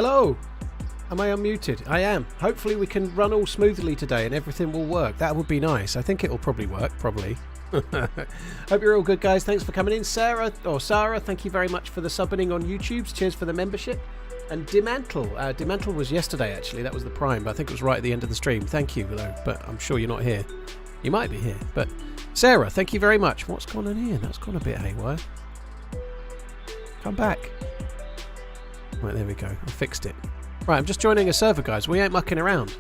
Hello! Am I unmuted? I am. Hopefully we can run all smoothly today and everything will work. That would be nice. I think it will probably work, probably. Hope you're all good, guys. Thanks for coming in. Sarah, thank you very much for the subbing on YouTube. Cheers for the membership. And Demantle. Demantle was yesterday, actually. That was the Prime, but I think it was right at the end of the stream. Thank you, though, but I'm sure you're not here. You might be here, but Sarah, thank you very much. What's gone on here? That's gone a bit haywire. Come back. Right, there we go. I fixed it. Right, I'm just joining a server, guys. We ain't mucking around.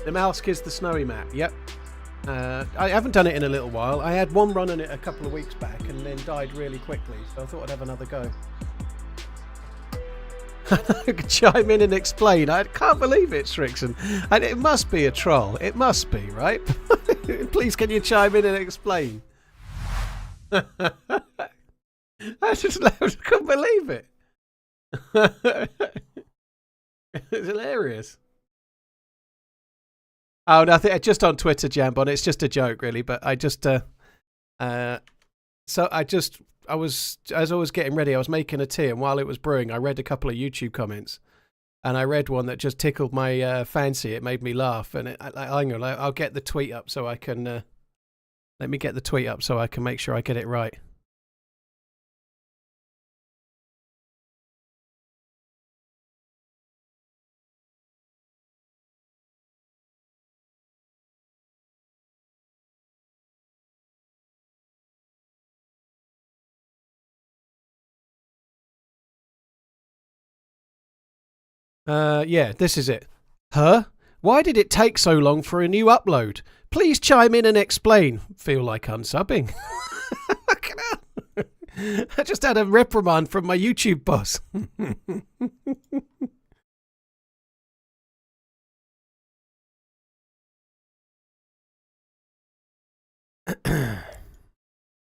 Namalsk is the snowy map. Yep. I haven't done it in a little while. I had one run on it a couple of weeks back and then died really quickly, so I thought I'd have another go. I could chime in and explain. I can't believe it, Strixon. And it must be a troll. It must be, right? Please, can you chime in and explain? I just couldn't believe it. It's hilarious. Oh, nothing. Just on Twitter, Jambon. It's just a joke, really. But I just, as I was getting ready, I was making a tea, and while it was brewing, I read a couple of YouTube comments, and I read one that just tickled my fancy. It made me laugh, and I'll get the tweet up so I can. Let me get the tweet up so I can make sure I get it right. Yeah, this is it. Huh? Why did it take so long for a new upload? Please chime in and explain. Feel like unsubbing. I just had a reprimand from my YouTube boss.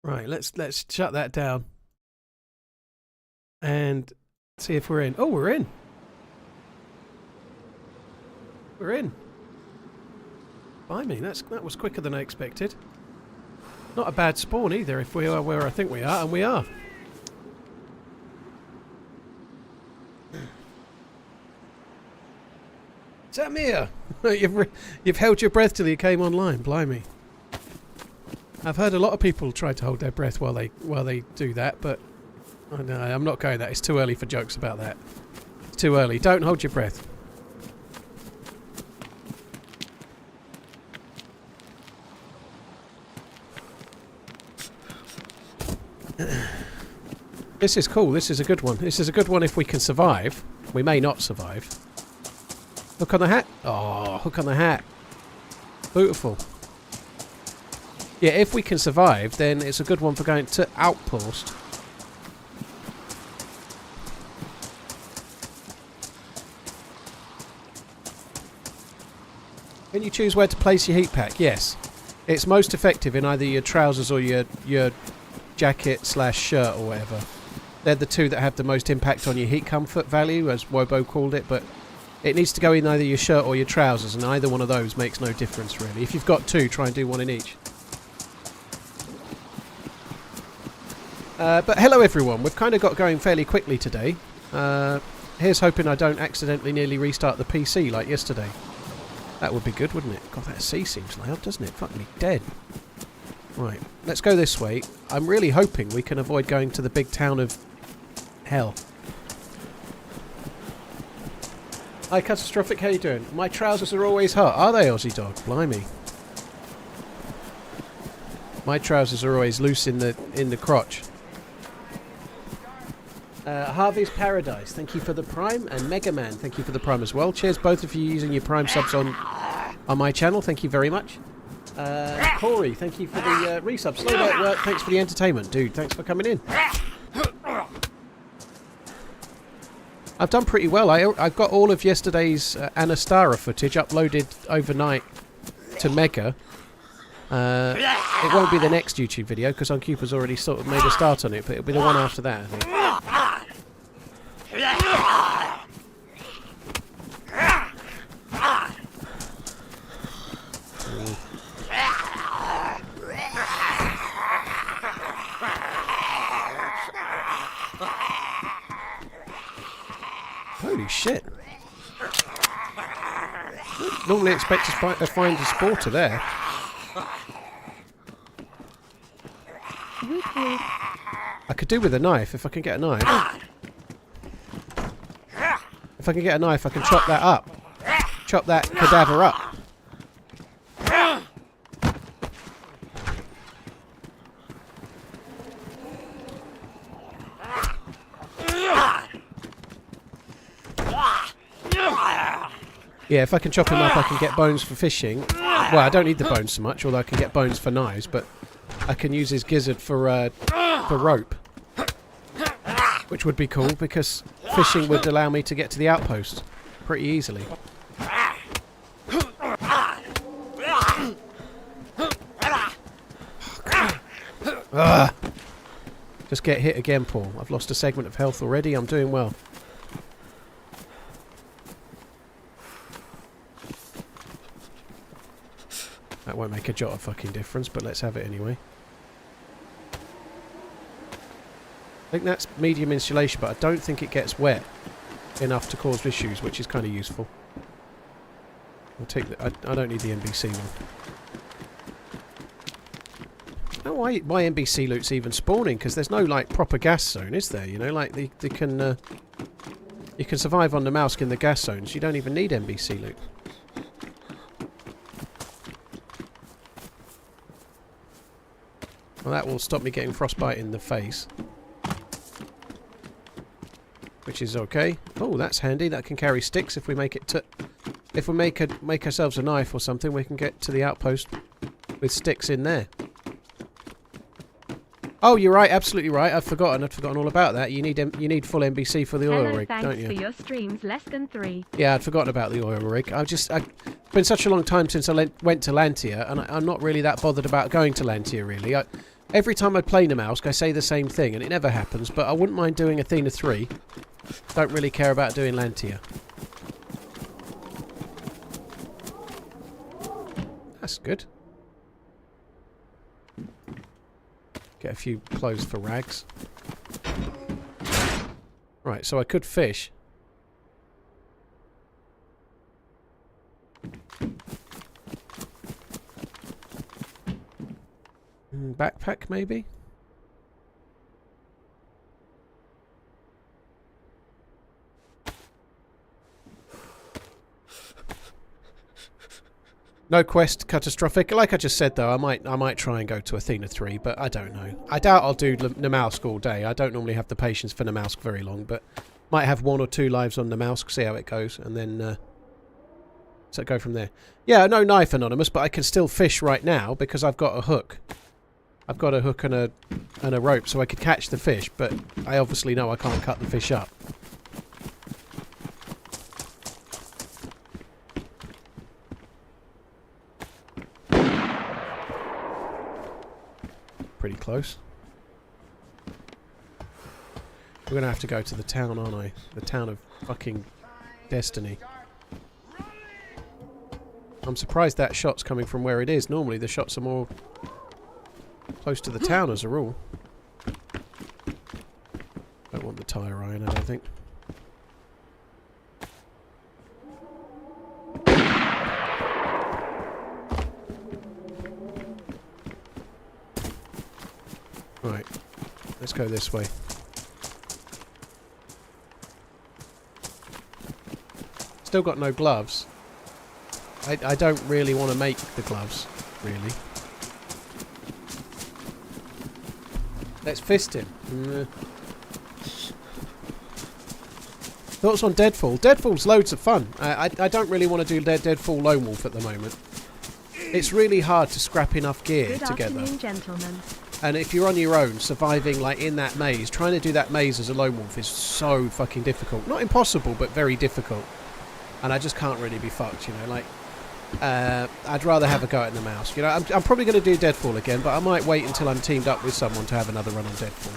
Right, let's shut that down and see if we're in. Oh, we're in. We're in. Blimey, that was quicker than I expected. Not a bad spawn either if we are where I think we are, and we are. Samir! You've held your breath till you came online, blimey. I've heard a lot of people try to hold their breath while they do that, but oh no, I'm not going that. It's too early for jokes about that. It's too early. Don't hold your breath. This is cool. This is a good one. This is a good one if we can survive. We may not survive. Hook on the hat. Oh, hook on the hat. Beautiful. Yeah, if we can survive, then it's a good one for going to Outpost. Can you choose where to place your heat pack? Yes. It's most effective in either your trousers or your jacket / shirt or whatever. They're the two that have the most impact on your heat comfort value, as Wobo called it, but it needs to go in either your shirt or your trousers, and either one of those makes no difference really. If you've got two, try and do one in each. But hello everyone, we've kind of got going fairly quickly today. Here's hoping I don't accidentally nearly restart the PC like yesterday. That would be good, wouldn't it? God, that sea seems loud, doesn't it? Fuck me dead. Right, let's go this way. I'm really hoping we can avoid going to the big town of hell. Hi Catastrophic, how you doing? My trousers are always hot. Are they, Aussie Dog? Blimey. My trousers are always loose in the crotch. Harvey's Paradise, thank you for the Prime, and Mega Man, thank you for the Prime as well. Cheers both of you using your Prime subs on my channel. Thank you very much. Corey, thank you for the resub. Slow Day at Work, thanks for the entertainment. Dude, thanks for coming in. I've done pretty well. I've got all of yesterday's Anastara footage uploaded overnight to Mega. It won't be the next YouTube video because Uncupa's already sort of made a start on it, but it'll be the one after that, I think. normally expect to find a sporter there. I could do with a knife if I can get a knife. If I can get a knife, I can chop that up. Chop that cadaver up. Yeah, if I can chop him up, I can get bones for fishing. Well, I don't need the bones so much, although I can get bones for knives, but I can use his gizzard for rope. Which would be cool, because fishing would allow me to get to the outpost pretty easily. Ugh. Just get hit again, Paul. I've lost a segment of health already. I'm doing well. That won't make a jot of fucking difference, but let's have it anyway. I think that's medium insulation, but I don't think it gets wet enough to cause issues, which is kind of useful. I'll take the, I don't need the NBC one. I don't know why NBC loot's even spawning, because there's no like proper gas zone, is there? You know, like they can you can survive on Namalsk in the gas zones. You don't even need NBC loot. Well, that will stop me getting frostbite in the face. Which is okay. Oh, that's handy. That can carry sticks if we make it to... If we make ourselves a knife or something, we can get to the outpost with sticks in there. Oh, you're right. Absolutely right. I'd forgotten all about that. You need full NBC for the oil rig, don't you? Thanks for your streams. Less than 3. Yeah, I'd forgotten about the oil rig. It's been such a long time since I went to Lantia, and I'm not really that bothered about going to Lantia, really. Every time I play Namalsk, I say the same thing, and it never happens, but I wouldn't mind doing Athena 3. Don't really care about doing Lantia. That's good. Get a few clothes for rags. Right, so I could fish. Backpack, maybe? No quest catastrophic. Like I just said, though, I might try and go to Athena 3, but I don't know. I doubt I'll do Namalsk all day. I don't normally have the patience for Namalsk very long, but might have 1 or 2 lives on Namalsk, see how it goes, and then so go from there. Yeah, no knife, Anonymous, but I can still fish right now because I've got a hook. I've got a hook and a rope, so I could catch the fish, but I obviously know I can't cut the fish up. Pretty close. We're going to have to go to the town, aren't I? The town of fucking Destiny. I'm surprised that shot's coming from where it is. Normally the shots are more close to the town as a rule. Don't want the tire iron, I don't think. Right, let's go this way. Still got no gloves. I don't really want to make the gloves, really. Let's fist him. Thoughts on Deadfall? Deadfall's loads of fun. I don't really want to do Deadfall Lone Wolf at the moment. It's really hard to scrap enough gear together. Good afternoon, gentlemen. And if you're on your own, surviving like in that maze, trying to do that maze as a lone wolf is so fucking difficult. Not impossible, but very difficult. And I just can't really be fucked, you know. Like, I'd rather have a go at Namalsk. You know, I'm probably going to do Deadfall again, but I might wait until I'm teamed up with someone to have another run on Deadfall.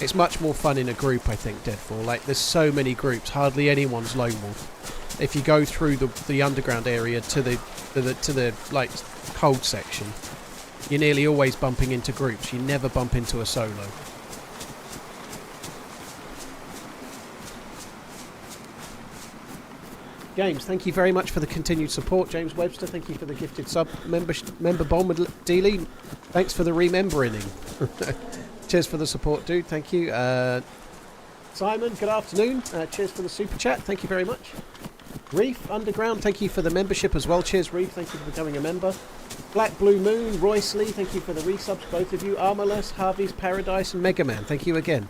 It's much more fun in a group, I think, Deadfall. Like, there's so many groups, hardly anyone's lone wolf. If you go through the underground area to the like cold section, you're nearly always bumping into groups. You never bump into a solo. James, thank you very much for the continued support. James Webster, thank you for the gifted sub member bomb with Dealey. Thanks for the remembering. Cheers for the support, dude. Thank you. Simon, good afternoon. Cheers for the super chat. Thank you very much. Reef Underground, thank you for the membership as well. Cheers, Reef. Thank you for becoming a member. Black Blue Moon, Royce Lee, thank you for the resubs, both of you. Armorless, Harvey's Paradise, and Mega Man, thank you again.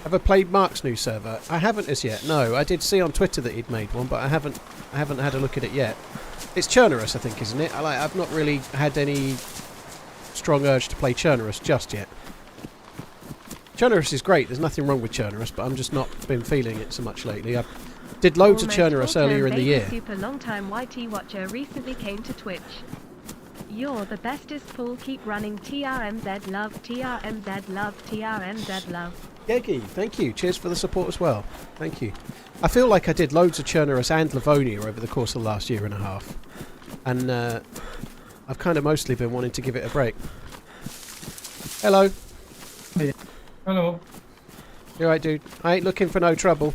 Have I played Mark's new server? I haven't as yet. No, I did see on Twitter that he'd made one, but I haven't had a look at it yet. It's Churnerous, I think, isn't it? I've not really had any strong urge to play Churnerous just yet. Churnerous is great. There's nothing wrong with Churnerous, but I'm just not been feeling it so much lately. I did loads of Churnerous earlier in the year. Super long time YT watcher recently came to Twitch. You're the bestest, Paul. Keep running. TRMZ love. TRMZ love. TRMZ love. Yegi, thank you. Cheers for the support as well. Thank you. I feel like I did loads of Churnerous and Livonia over the course of the last year and a half. And I've kind of mostly been wanting to give it a break. Hello. Hey. Hello. You alright, dude? I ain't looking for no trouble.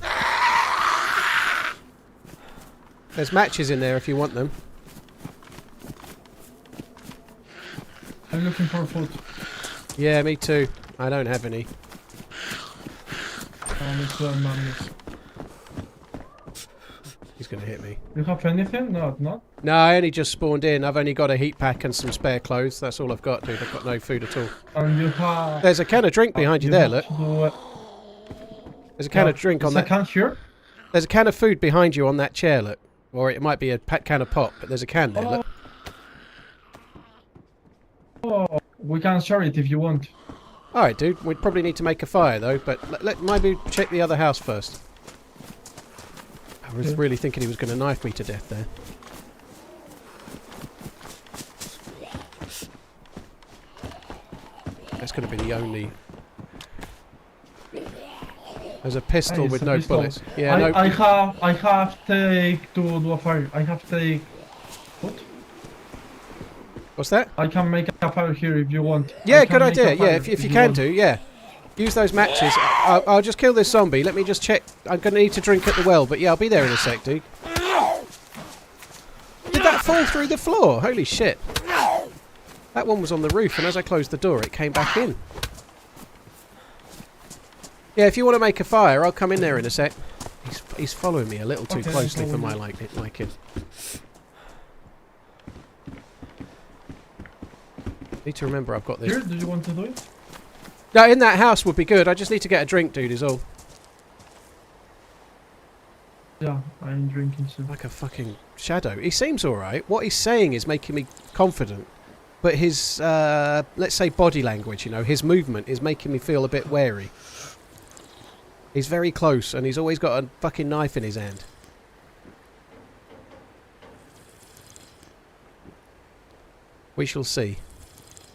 There's matches in there if you want them. I'm looking for food. Yeah, me too. I don't have any. He's going to hit me. You have anything? No, not? No, I only just spawned in. I've only got a heat pack and some spare clothes. That's all I've got, dude. I've got no food at all. And you have... There's a can of drink behind you there, look. There's a can of drink on that. Can here? There's a can of food behind you on that chair, look. Or it might be a can of pop, but there's a can there, look. Oh, we can share it if you want. Alright, dude. We'd probably need to make a fire, though, but let maybe check the other house first. I was really thinking he was going to knife me to death there. That's going to be the only... There's a pistol with no bullets. Yeah, no. I have take to do a fire. I have take... What? What's that? I can make a fire here if you want. Yeah, good idea. Yeah, if you can do, yeah. Use those matches. I'll just kill this zombie. Let me just check. I'm going to need to drink at the well, but yeah, I'll be there in a sec, dude. Did that fall through the floor? Holy shit. That one was on the roof, and as I closed the door, it came back in. Yeah, if you want to make a fire, I'll come in there in a sec. He's following me a little too closely for my liking. Need to remember I've got this. Here, do you want to do it? No, in that house would be good. I just need to get a drink, dude, is all. Yeah, I'm drinking soon. Like a fucking shadow. He seems alright. What he's saying is making me confident. But his, let's say body language, you know, his movement is making me feel a bit wary. He's very close, and he's always got a fucking knife in his hand. We shall see.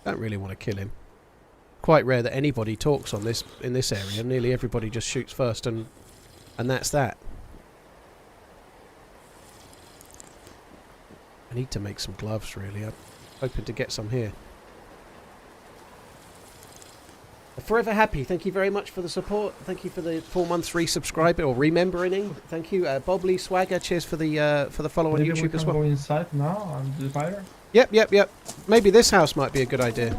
Don't really want to kill him. Quite rare that anybody talks on this in this area. Nearly everybody just shoots first, and that's that. I need to make some gloves, really. I'm hoping to get some here. Forever Happy, thank you very much for the support. Thank you for the 4 months resubscribe or remembering. Thank you, Bob Lee Swagger. Cheers for the follow on YouTube as well. Go inside now and the fire. Yep. Maybe this house might be a good idea.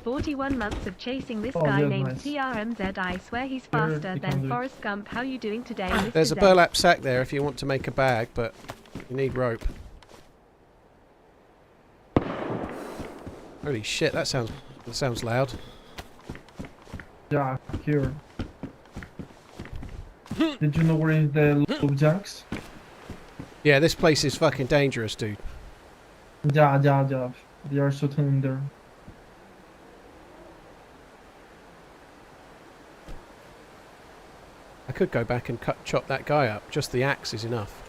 41 months of chasing this guy named TRMZ. I swear he's faster than Forrest Gump. How you doing today, Mr. There's a burlap sack there if you want to make a bag, but you need rope. Holy shit, that sounds loud. Yeah, here. Did you know where is the loop junks? Yeah, this place is fucking dangerous, dude. Yeah. They are shooting in there. I could go back and chop that guy up. Just the axe is enough.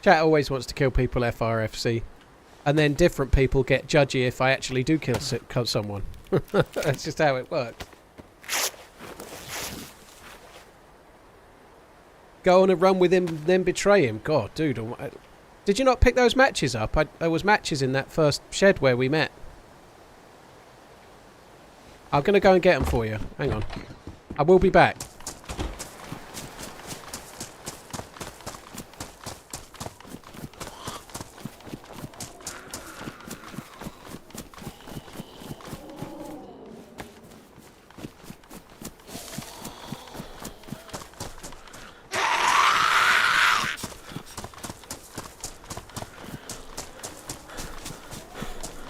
Chat always wants to kill people FRFC. And then different people get judgy if I actually do kill someone. That's just how it works. Go on a run with him, then betray him. God, dude. Did you not pick those matches up? There was matches in that first shed where we met. I'm going to go and get them for you. Hang on. I will be back.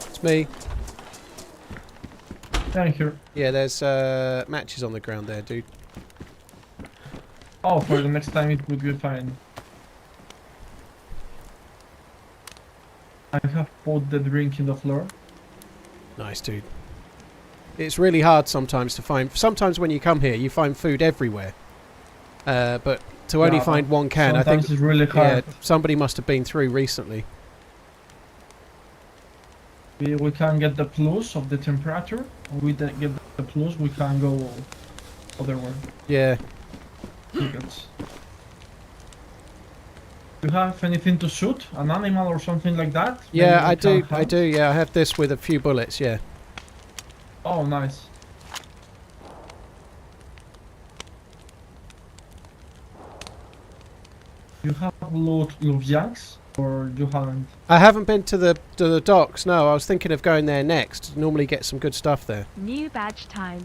It's me. Thank you. Yeah, there's matches on the ground there, dude. Oh, for the next time it would be fine. I have put the drink in the floor. Nice, dude. It's really hard sometimes to find. Sometimes when you come here, you find food everywhere. But to only find one can, I think it's really hard. Yeah, somebody must have been through recently. We can get the plus of the temperature. We get the plus, we can go otherwhere. Yeah. Tickets. Do you have anything to shoot? An animal or something like that? Yeah, Maybe I do. can I do. Yeah, I have this with a few bullets. Yeah. Oh, nice. You have Luviaks or you haven't? I haven't been to the docks. No, I was thinking of going there next. Normally get some good stuff there. New badge time.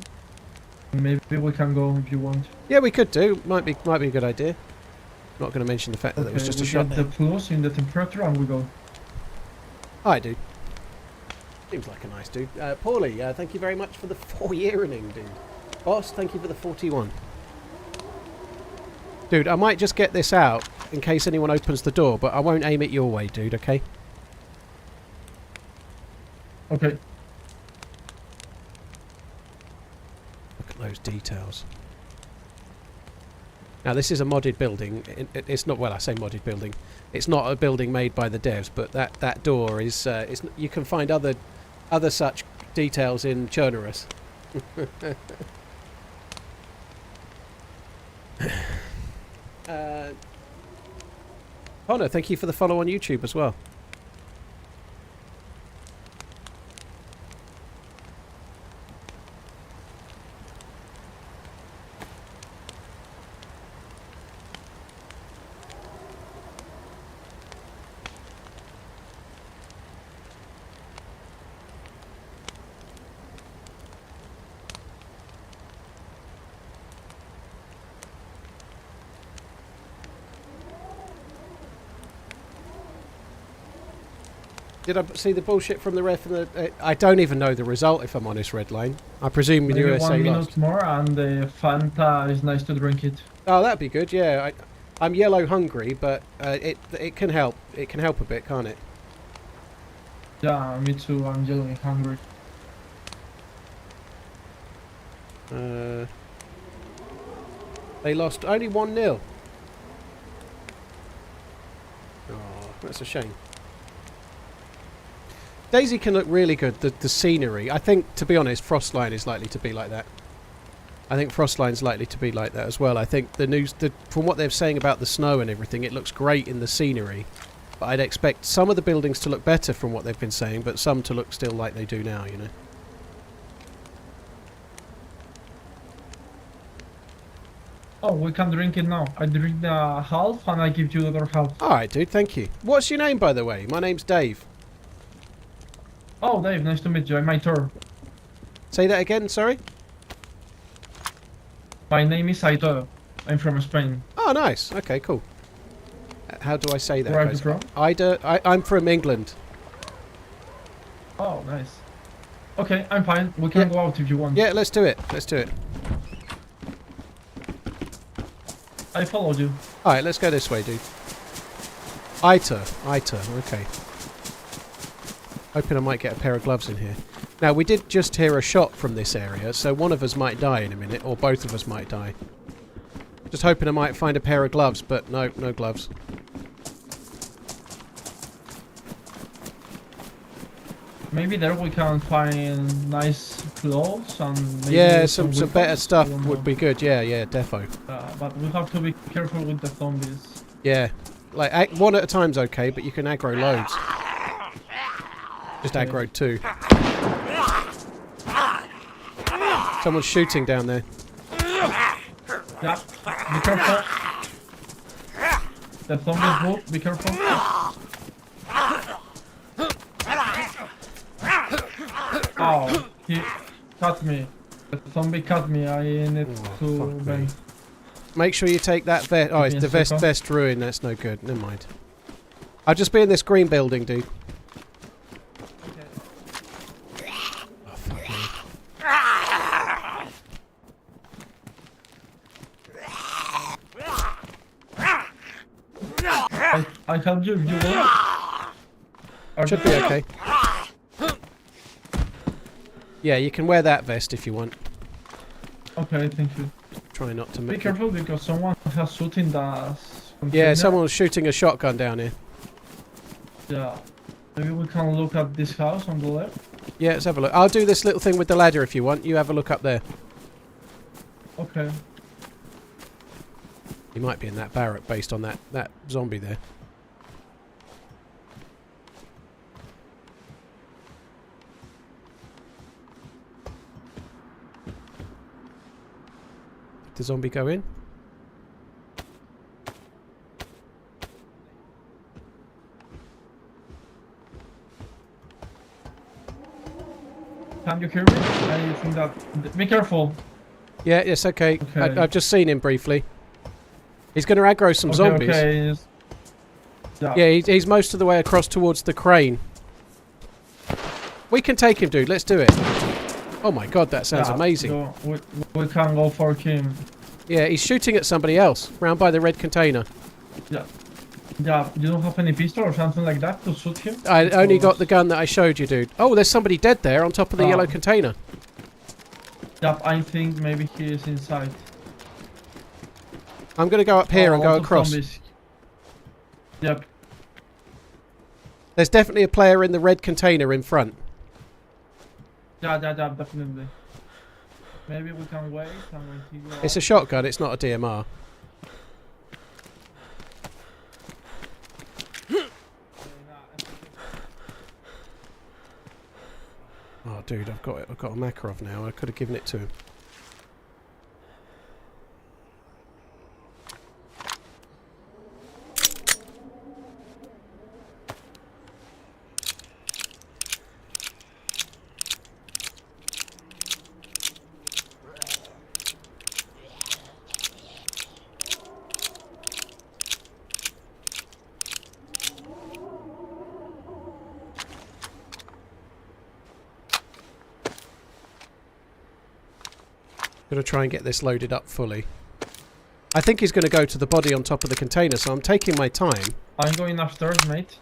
Maybe we can go if you want. Yeah, we could do. Might be a good idea. Not going to mention the fact that it was just a shot get there. the plus in the temperature and we go. Hi, dude. Seems like a nice dude. Paulie, thank you very much for the 4-year-ing, dude. Boss, thank you for the 41. Dude, I might just get this out in case anyone opens the door, but I won't aim it your way, dude, okay? Okay. Look at those details. Now, this is a modded building. It's not, well, I say modded building. It's not a building made by the devs, but that door is, you can find other such details in Chernarus. Connor, thank you for the follow on YouTube as well. Did I see the bullshit from the ref? I don't even know the result, if I'm honest, Redline. I presume the Maybe USA 1 minute lost. more and the Fanta is nice to drink it. Oh, that'd be good, yeah. I'm yellow hungry, but it can help. It can help a bit, can't it? Yeah, me too, I'm genuinely hungry. They lost only 1-0. Oh, that's a shame. DayZ can look really good, the scenery. I think, to be honest, Frostline is likely to be like that. I think Frostline's likely to be like that as well. I think from what they're saying about the snow and everything, it looks great in the scenery. But I'd expect some of the buildings to look better from what they've been saying, but some to look still like they do now, you know. Oh, we can drink it now. I drink the half and I give you the other half. Alright, dude, thank you. What's your name, by the way? My name's Dave. Oh, Dave, nice to meet you. I'm Aitor. Say that again, sorry? My name is Aitor. I'm from Spain. Oh, nice. Okay, cool. How do I say that? Where are you from? I'm from England. Oh, nice. Okay, I'm fine. We can go out if you want. Yeah, let's do it. Let's do it. I followed you. Alright, let's go this way, dude. Aitor, okay. Hoping I might get a pair of gloves in here. Now, we did just hear a shot from this area, so one of us might die in a minute, or both of us might die. Just hoping I might find a pair of gloves, but no gloves. Maybe there we can find nice clothes and maybe Yeah, some weapons. better stuff I don't would know. be good. Yeah, defo. But we have to be careful with the zombies. Yeah. Like, one at a time's okay, but you can aggro loads. Just aggro 2. Someone's shooting down there. Yeah, be careful. The zombies move, be careful. Oh, he cut me. The zombie cut me, I need to bang. Make sure you take that vest. Oh, it's the vest ruin, that's no good. Never mind. I'll just be in this green building, dude. Oh, fuck me. I help you if you want. Should be okay. Yeah, you can wear that vest if you want. Okay, thank you. Try not to Be make it. careful because someone has shooting the Yeah, someone was shooting a shotgun down here. Yeah. Maybe we can look at this house on the left. Yeah, let's have a look. I'll do this little thing with the ladder if you want. You have a look up there. Okay. He might be in that barrack based on that zombie there. Did the zombie go in? Can you hear me? I think that... Be careful. Yeah, it's okay. Okay. I've just seen him briefly. He's going to aggro some zombies. Okay. Yeah, he's most of the way across towards the crane. We can take him, dude. Let's do it. Oh my god, that sounds amazing. So we can go for him. Yeah, he's shooting at somebody else round by the red container. Yeah. Yeah, you don't have any pistol or something like that to shoot him? I only got the gun that I showed you, dude. Oh, there's somebody dead there on top of the yellow container. Yep, I think maybe he is inside. I'm going to go up here and go across. Zombies. Yep. There's definitely a player in the red container in front. Yeah, definitely. Maybe we can wait and when he goes. It's a shotgun, it's not a DMR. Oh, dude, I've got a Makarov now. I could have given it to him. Gonna try and get this loaded up fully. I think he's gonna go to the body on top of the container, so I'm taking my time. I'm going upstairs, mate.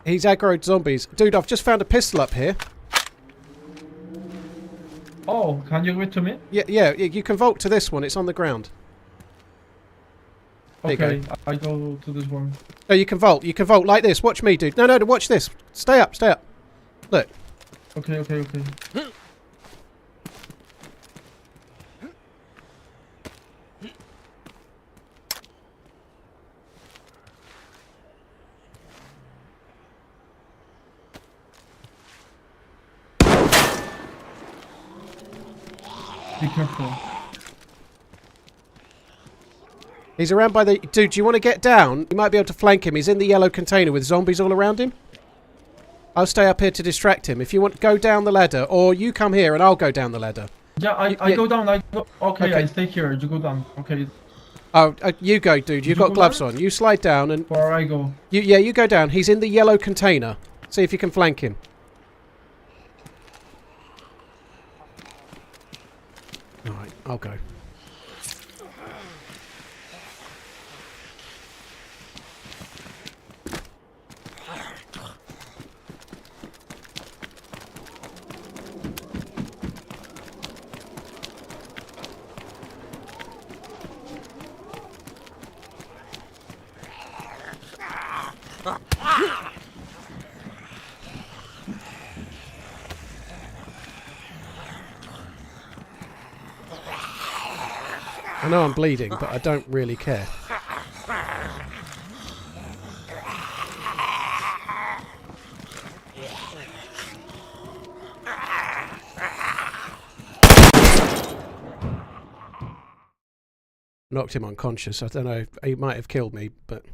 He's aggroed zombies. Dude, I've just found a pistol up here. Oh, can you give it to me? Yeah, you can vault to this one. It's on the ground. There Okay, you go. I go to this one. Oh, you can vault. You can vault like this. Watch me, dude. No, watch this. Stay up, stay up. Look. Okay. Be careful. He's around by the... Dude, do you want to get down? You might be able to flank him. He's in the yellow container with zombies all around him. I'll stay up here to distract him. If you want, go down the ladder. Or you come here and I'll go down the ladder. Yeah, I go down. Okay, I stay here. You go down. Okay. Oh, you go, dude. You've got gloves on. You slide down and... Where I go? You go down. He's in the yellow container. See if you can flank him. Alright, I'll go. I know I'm bleeding, but I don't really care. Knocked him unconscious. I don't know. He might have killed me, but...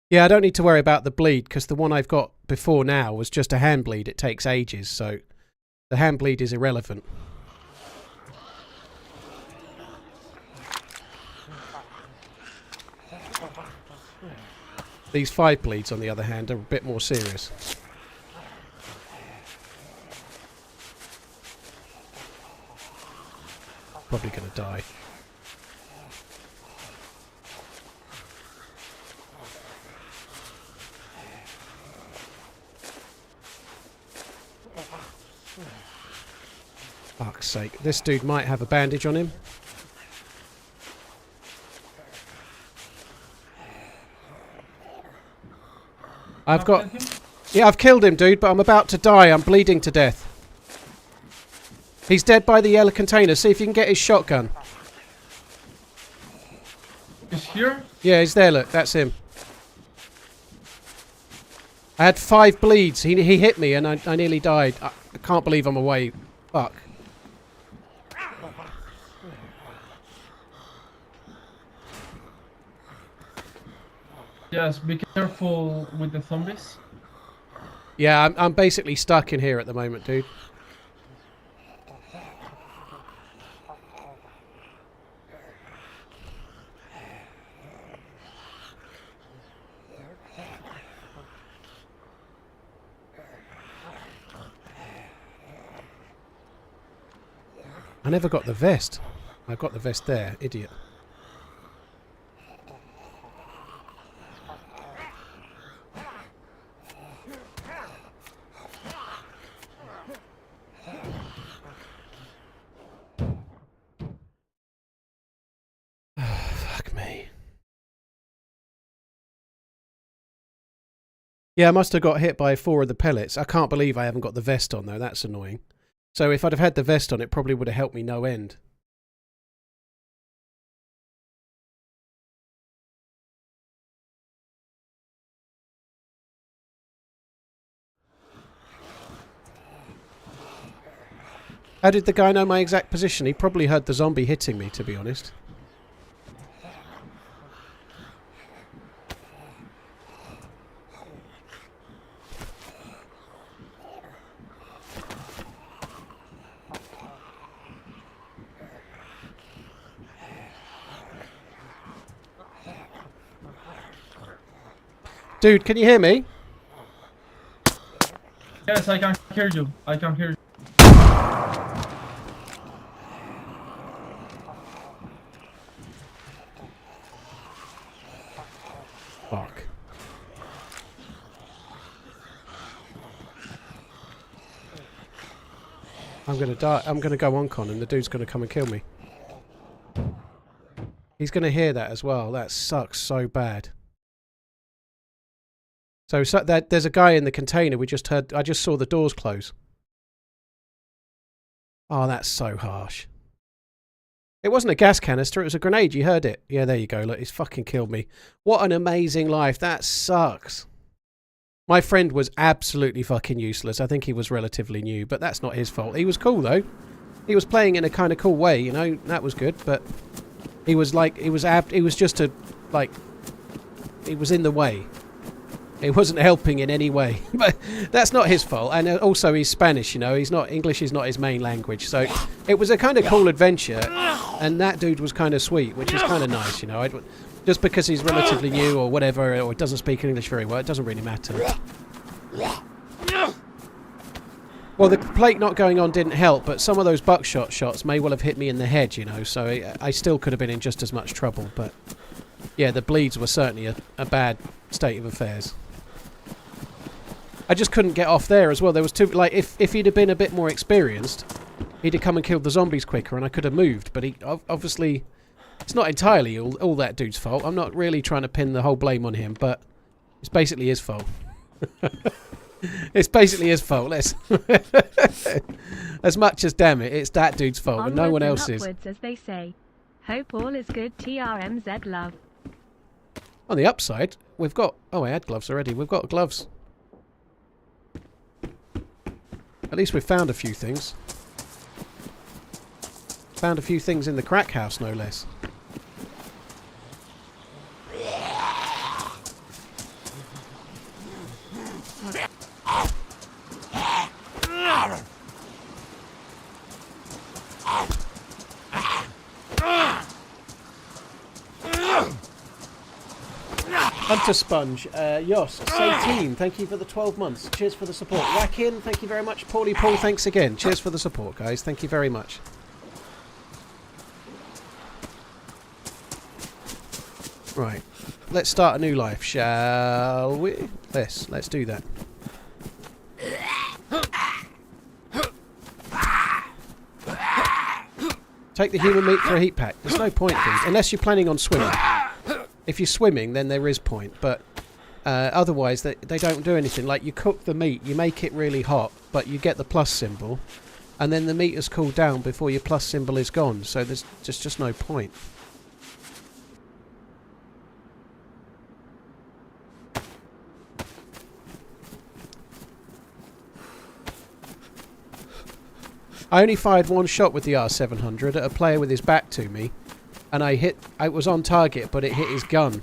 Yeah, I don't need to worry about the bleed, because the one I've got before now was just a hand bleed. It takes ages, so the hand bleed is irrelevant. These 5 bleeds, on the other hand, are a bit more serious. Probably going to die. Fuck's sake. This dude might have a bandage on him. I've got... Yeah, I've killed him, dude, but I'm about to die. I'm bleeding to death. He's dead by the yellow container. See if you can get his shotgun. He's here? Yeah, he's there, look. That's him. I had 5 bleeds. He hit me and I nearly died. I can't believe I'm away. Fuck. Yes, be careful with the zombies. Yeah, I'm basically stuck in here at the moment, dude. I never got the vest. I've got the vest there, idiot. Fuck me. Yeah, I must have got hit by 4 of the pellets. I can't believe I haven't got the vest on though, that's annoying. So if I'd have had the vest on, it probably would have helped me no end. How did the guy know my exact position? He probably heard the zombie hitting me, to be honest. Dude, can you hear me? Yes, I can hear you. I can hear you. Fuck. I'm gonna die. I'm gonna go on con and the dude's gonna come and kill me. He's gonna hear that as well. That sucks so bad. So there's a guy in the container. We just heard. I just saw the doors close. Oh, that's so harsh. It wasn't a gas canister. It was a grenade. You heard it. Yeah, there you go. Look, he's fucking killed me. What an amazing life. That sucks. My friend was absolutely fucking useless. I think he was relatively new, but that's not his fault. He was cool though. He was playing in a kind of cool way, you know. That was good, but he was like, he was just a like, he was in the way. It wasn't helping in any way, but that's not his fault. And also he's Spanish, you know, English is not his main language. So it was a kind of cool adventure, and that dude was kind of sweet, which is kind of nice, you know. Just because he's relatively new or whatever, or doesn't speak English very well, it doesn't really matter. Well, the plate not going on didn't help, but some of those buckshot shots may well have hit me in the head, you know, so I still could have been in just as much trouble. But yeah, the bleeds were certainly a bad state of affairs. I just couldn't get off there as well. There was too, like, if he'd have been a bit more experienced, he'd have come and killed the zombies quicker and I could have moved. But he obviously, it's not entirely all that dude's fault. I'm not really trying to pin the whole blame on him, but it's basically his fault. It's basically his fault. Let's as much as damn it, it's that dude's fault, and no one else's. Upwards, as they say. Hope all is good. TRMZ love. On the upside, we've got... Oh, I had gloves already. We've got gloves. At least we've found a few things. Found a few things in the crack house, no less. Hunter Sponge, Yost, Sateen, thank you for the 12 months. Cheers for the support. Whackin, thank you very much. Paulie Paul, thanks again. Cheers for the support, guys. Thank you very much. Right, let's start a new life, shall we? Let's do that. Take the human meat for a heat pack. There's no point, things, unless you're planning on swimming. If you're swimming, then there is point, but otherwise they don't do anything. Like, you cook the meat, you make it really hot, but you get the plus symbol, and then the meat has cooled down before your plus symbol is gone, so there's just no point. I only fired one shot with the R700 at a player with his back to me, and I was on target, but it hit his gun.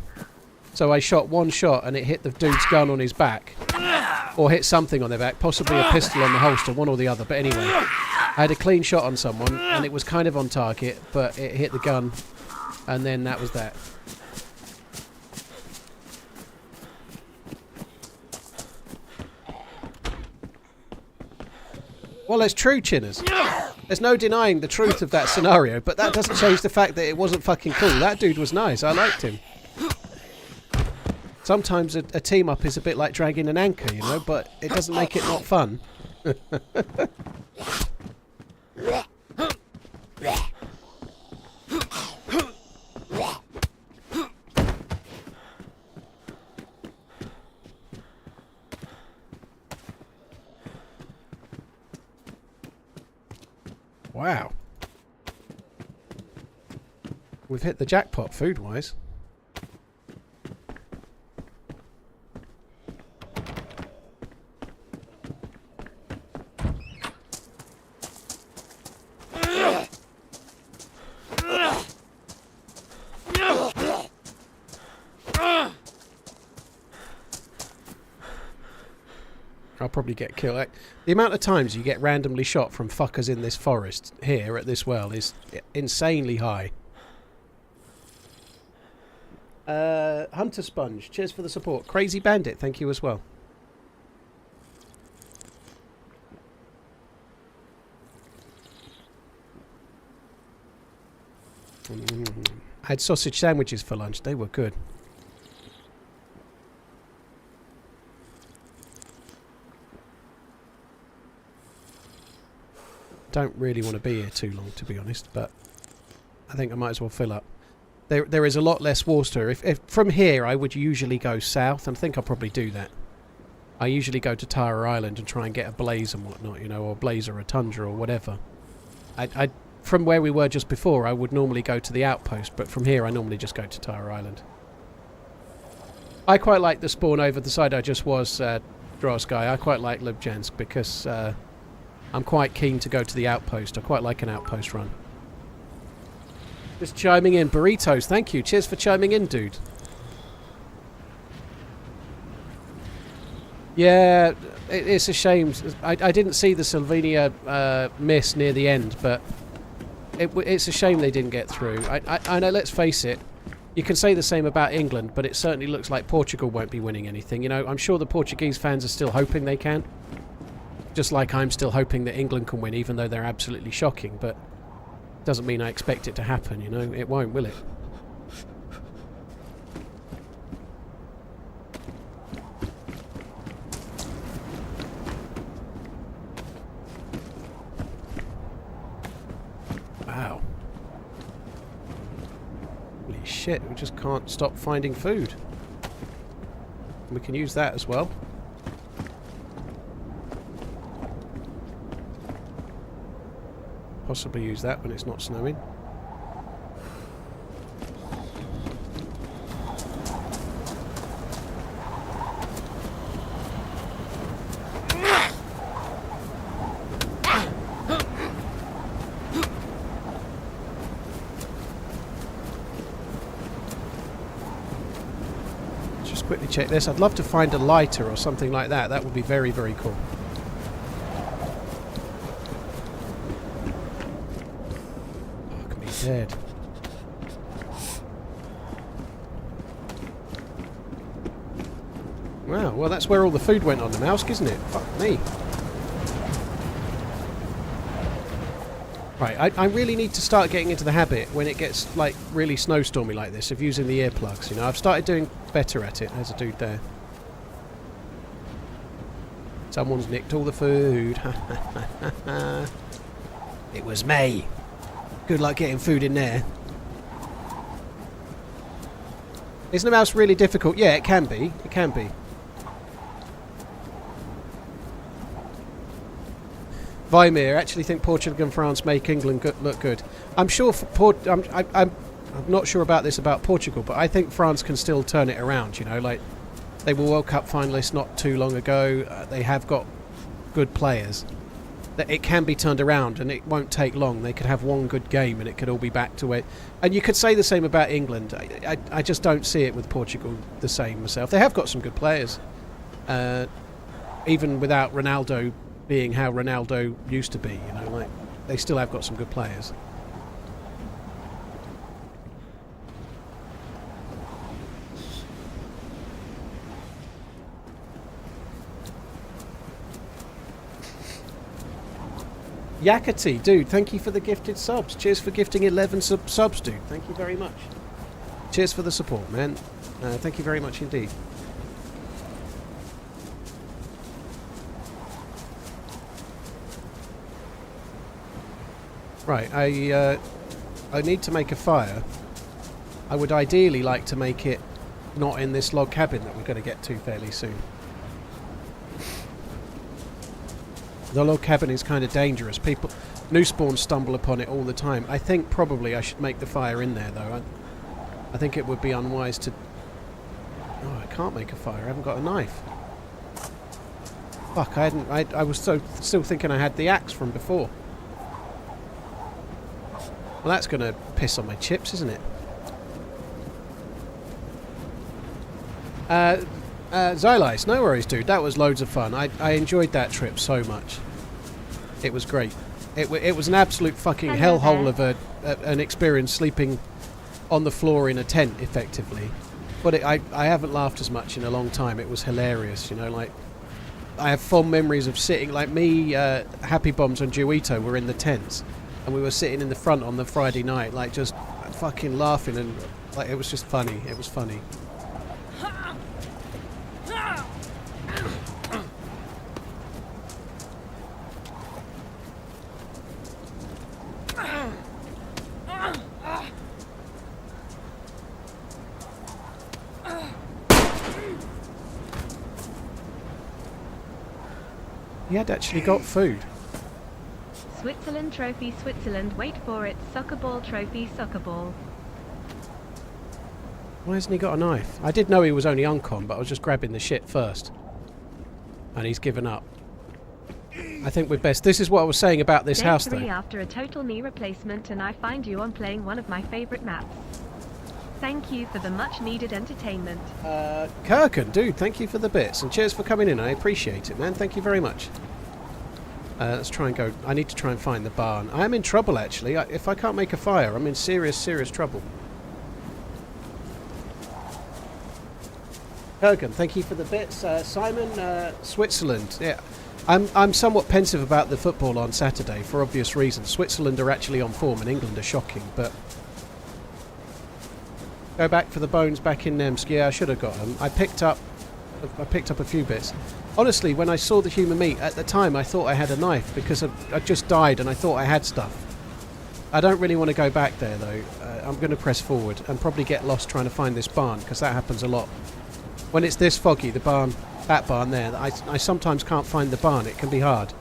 So I shot one shot and it hit the dude's gun on his back. Or hit something on their back, possibly a pistol on the holster, one or the other. But anyway, I had a clean shot on someone and it was kind of on target, but it hit the gun, and then that was that. Well, it's true, Chinners. There's no denying the truth of that scenario, but that doesn't change the fact that it wasn't fucking cool. That dude was nice. I liked him. Sometimes a team-up is a bit like dragging an anchor, you know, but it doesn't make it not fun. Wow. We've hit the jackpot food-wise. I'll probably get killed. The amount of times you get randomly shot from fuckers in this forest here at this well is insanely high. Hunter Sponge, cheers for the support. Crazy Bandit, thank you as well. I had sausage sandwiches for lunch. They were good. Don't really want to be here too long, to be honest, but I think I might as well fill up. There is a lot less water. If from here I would usually go south, and I think I'll probably do that. I usually go to Tara Island and try and get a blaze and whatnot, you know, or blaze or a tundra or whatever. From where we were just before, I would normally go to the outpost, but from here I normally just go to Tara Island. I quite like the spawn over the side I just was, Drosky. I quite like Libjansk because I'm quite keen to go to the outpost. I quite like an outpost run. Just chiming in. Burritos, thank you. Cheers for chiming in, dude. Yeah, it's a shame. I didn't see the Slovenia miss near the end, but it's a shame they didn't get through. I know, let's face it, you can say the same about England, but it certainly looks like Portugal won't be winning anything. You know, I'm sure the Portuguese fans are still hoping they can. Just like I'm still hoping that England can win, even though they're absolutely shocking, but doesn't mean I expect it to happen, you know? It won't, will it? Wow. Holy shit, we just can't stop finding food. We can use that as well. Possibly use that when it's not snowing. check this. I'd love to find a lighter or something like that. That would be very, very cool. Fuck me dead. Wow, well that's where all the food went on Namalsk, isn't it? Fuck me. Right, I really need to start getting into the habit when it gets like really snowstormy like this of using the earplugs, you know. I've started doing better at it. There's a dude there. Someone's nicked all the food. It was me. Good luck getting food in there. Isn't the mouse really difficult? Yeah, it can be. It can be. Vimir, actually think Portugal and France make England look good. I'm sure I'm not sure about this about Portugal, but I think France can still turn it around, you know, like they were World Cup finalists not too long ago. They have got good players. That it can be turned around and it won't take long. They could have one good game and it could all be back to it. And you could say the same about England. I just don't see it with Portugal the same myself. They have got some good players. Even without Ronaldo being how Ronaldo used to be, you know, like they still have got some good players. Yakati, dude, thank you for the gifted subs. Cheers for gifting 11 subs, dude. Thank you very much. Cheers for the support, man. Thank you very much indeed. Right, I need to make a fire. I would ideally like to make it not in this log cabin that we're going to get to fairly soon. The log cabin is kind of dangerous. People, new spawns stumble upon it all the time. I think probably I should make the fire in there though. I think it would be unwise to... Oh, I can't make a fire. I haven't got a knife. Fuck, I was still thinking I had the axe from before. Well, that's going to piss on my chips, isn't it? Xylice, no worries, dude. That was loads of fun. I enjoyed that trip so much. It was great. It was an absolute fucking hellhole of an experience sleeping on the floor in a tent, effectively. But I haven't laughed as much in a long time. It was hilarious, you know, like... I have fond memories of sitting... Like me, Happy Bombs and Juito were in the tents. And we were sitting in the front on the Friday night, like just fucking laughing, and like it was just funny. It was funny. He had actually got food. Switzerland trophy, Switzerland, wait for it, soccer ball trophy, soccer ball. Why hasn't he got a knife? I did know he was only uncon, but I was just grabbing the shit first. And he's given up. I think we're best. This is what I was saying about this house, though. After a total knee replacement, and I find you on playing one of my favourite maps. Thank you for the much-needed entertainment. Kirken, dude, thank you for the bits, and cheers for coming in. I appreciate it, man. Thank you very much. Let's try and go. I need to try and find the barn. I am in trouble, actually. If I can't make a fire, I'm in serious, serious trouble. Kirken, thank you for the bits. Simon, Switzerland. Yeah, I'm somewhat pensive about the football on Saturday for obvious reasons. Switzerland are actually on form, and England are shocking, but... Go back for the bones back in Namalsk. Yeah, I should have got them. I picked up a few bits. Honestly, when I saw the human meat, at the time I thought I had a knife because I just died and I thought I had stuff. I don't really want to go back there though. I'm going to press forward and probably get lost trying to find this barn because that happens a lot. When it's this foggy, the barn, that barn there, I sometimes can't find the barn. It can be hard.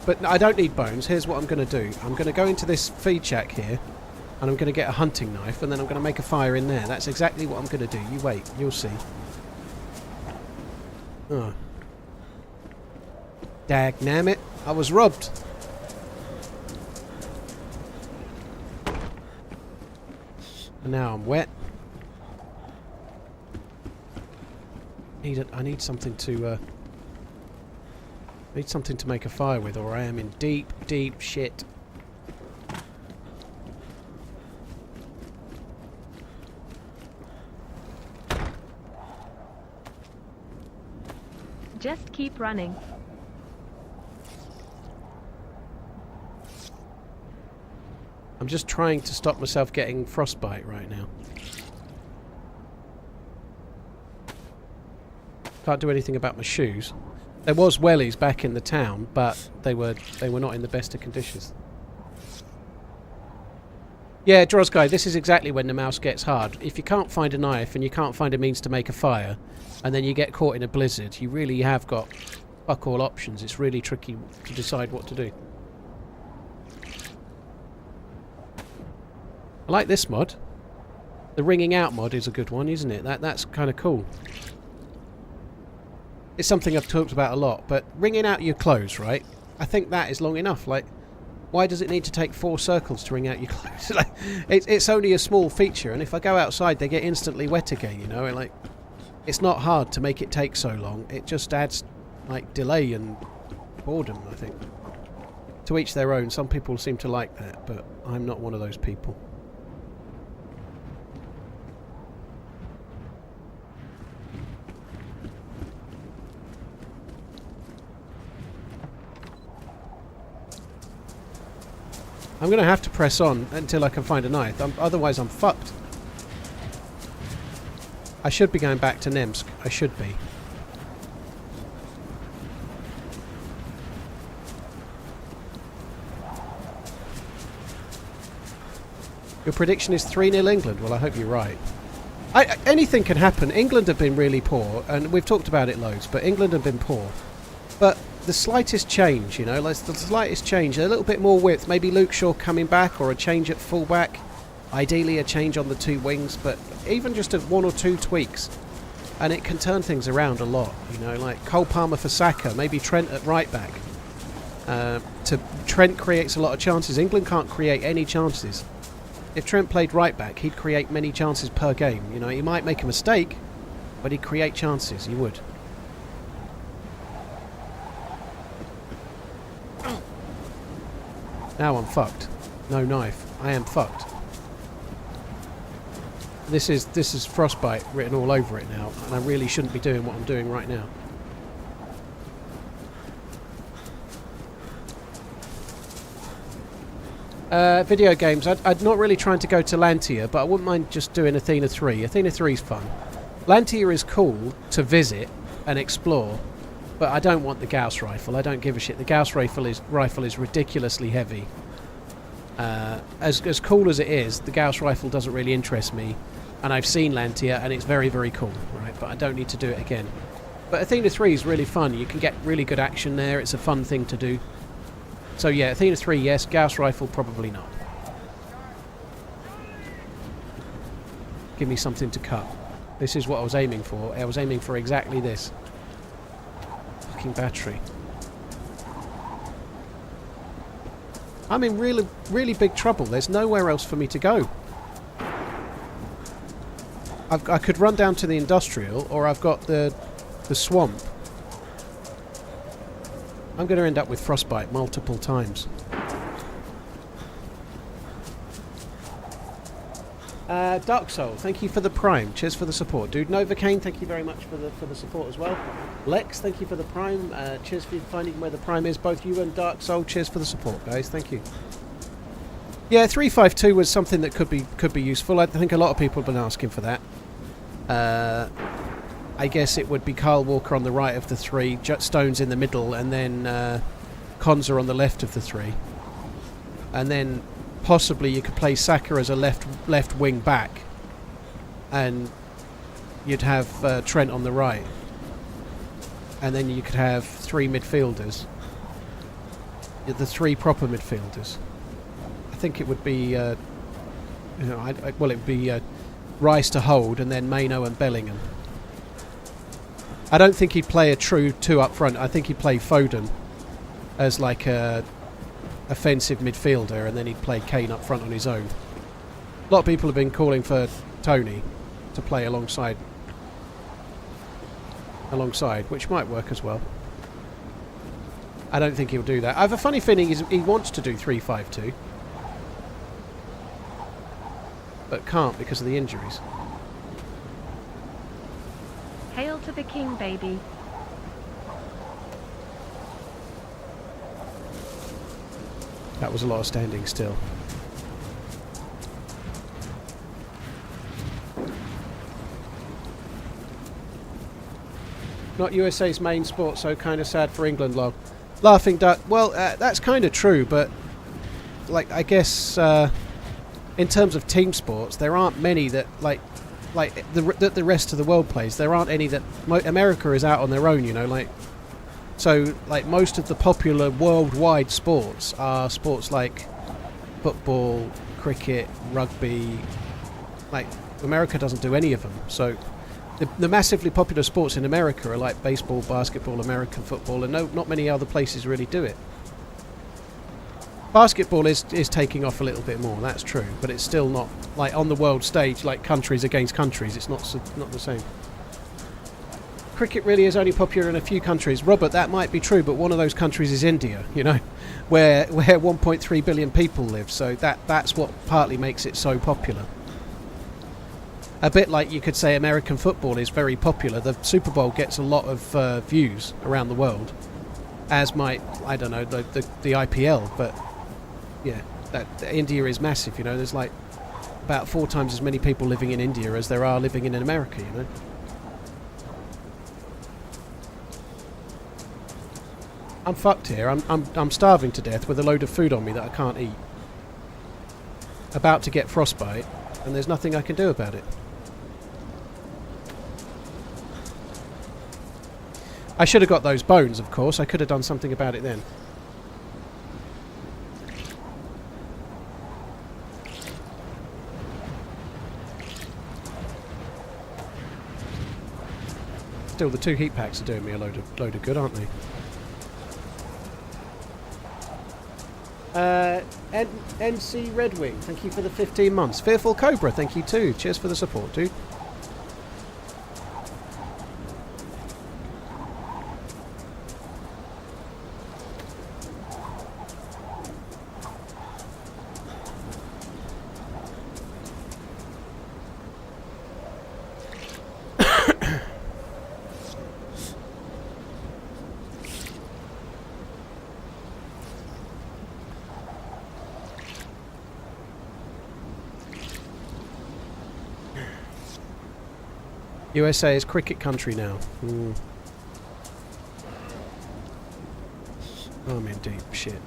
But I don't need bones. Here's what I'm going to do. I'm going to go into this feed shack here and I'm going to get a hunting knife and then I'm going to make a fire in there. That's exactly what I'm going to do. You wait. You'll see. Oh. Dagnammit. I was robbed. And now I'm wet. I need something to make a fire with, or I am in deep, deep shit. Just keep running. I'm just trying to stop myself getting frostbite right now. Can't do anything about my shoes. There was wellies back in the town, but they were not in the best of conditions. Yeah, Drozguy, this is exactly when the mouse gets hard. If you can't find a knife and you can't find a means to make a fire, and then you get caught in a blizzard, you really have got fuck all options. It's really tricky to decide what to do. I like this mod. The ringing out mod is a good one, isn't it? That's kind of cool. It's something I've talked about a lot, but ringing out your clothes, right? I think that is long enough. Like, why does it need to take 4 circles to ring out your clothes? Like, it's only a small feature, and if I go outside, they get instantly wet again, you know? Like, it's not hard to make it take so long. It just adds, like, delay and boredom, I think. To each their own. Some people seem to like that, but I'm not one of those people. I'm going to have to press on until I can find a knife. Otherwise I'm fucked. I should be going back to Namalsk. I should be. Your prediction is 3-0 England. Well, I hope you're right. Anything can happen. England have been really poor, and we've talked about it loads, but England have been poor. But the slightest change, you know, like the slightest change, a little bit more width, maybe Luke Shaw coming back, or a change at fullback, ideally a change on the 2 wings, but even just 1 or 2 tweaks, and it can turn things around a lot, you know, like Cole Palmer for Saka, maybe Trent at right back. Trent creates a lot of chances. England can't create any chances. If Trent played right back, he'd create many chances per game, you know, he might make a mistake, but he'd create chances, he would. Now I'm fucked. No knife. I am fucked. This is frostbite written all over it now, and I really shouldn't be doing what I'm doing right now. Video games. I'd not really trying to go to Lantia, but I wouldn't mind just doing Athena 3. Athena 3 is fun. Lantia is cool to visit and explore, but I don't want the Gauss rifle. I don't give a shit. The Gauss rifle is ridiculously heavy. As cool as it is, the Gauss rifle doesn't really interest me. And I've seen Lantia, and it's very, very cool, right? But I don't need to do it again. But Athena 3 is really fun. You can get really good action there. It's a fun thing to do. So yeah, Athena 3, yes. Gauss rifle, probably not. Give me something to cut. This is what I was aiming for. I was aiming for exactly this. Fucking battery. I'm in really, really big trouble. There's nowhere else for me to go. I could run down to the industrial, or I've got the swamp. I'm going to end up with frostbite multiple times. Dark Soul, thank you for the Prime. Cheers for the support. Dude, Novocaine, thank you very much for the support as well. Lex, thank you for the Prime. Cheers for finding where the Prime is. Both you and Dark Soul, cheers for the support, guys. Thank you. Yeah, 352 was something that could be useful. I think a lot of people have been asking for that. I guess it would be Kyle Walker on the right of the 3, Stones in the middle, and then Konza on the left of the 3. And then possibly you could play Saka as a left wing back, and you'd have Trent on the right. And then you could have 3 midfielders. The 3 proper midfielders. I think it would be, it would be Rice to hold, and then Maino and Bellingham. I don't think he'd play a true 2 up front. I think he'd play Foden as like a offensive midfielder, and then he'd play Kane up front on his own. A lot of people have been calling for Tony to play alongside alongside, which might work as well. I don't think he'll do that. I have a funny feeling he wants to do 3-5-2, but can't because of the injuries. Hail to the king, baby. That was a lot of standing still. Not USA's main sport, so kind of sad for England, lol. Laughing duck. Well, that's kind of true, but like I guess in terms of team sports, there aren't many that like the rest of the world plays. There aren't any that America is out on their own, you know. Like so, like most of the popular worldwide sports are sports like football, cricket, rugby. Like America doesn't do any of them, so. The massively popular sports in America are like baseball, basketball, American football, and not many other places really do it. Basketball is taking off a little bit more, that's true, but it's still not like on the world stage, like countries against countries. It's not the same. Cricket really is only popular in a few countries. Robert, that might be true, but one of those countries is India, you know, where 1.3 billion people live. So that's what partly makes it so popular. A bit like you could say American football is very popular. The Super Bowl gets a lot of views around the world, as might, I don't know, the IPL. But yeah, India is massive. You know, there's like about 4 times as many people living in India as there are living in America. You know. I'm fucked here. I'm starving to death with a load of food on me that I can't eat. About to get frostbite, and there's nothing I can do about it. I should have got those bones, of course. I could have done something about it then. Still, the 2 heat packs are doing me a load of good, aren't they? NC Redwing, thank you for the 15 months. Fearful Cobra, thank you too. Cheers for the support, dude. USA is cricket country now. I'm in deep shit.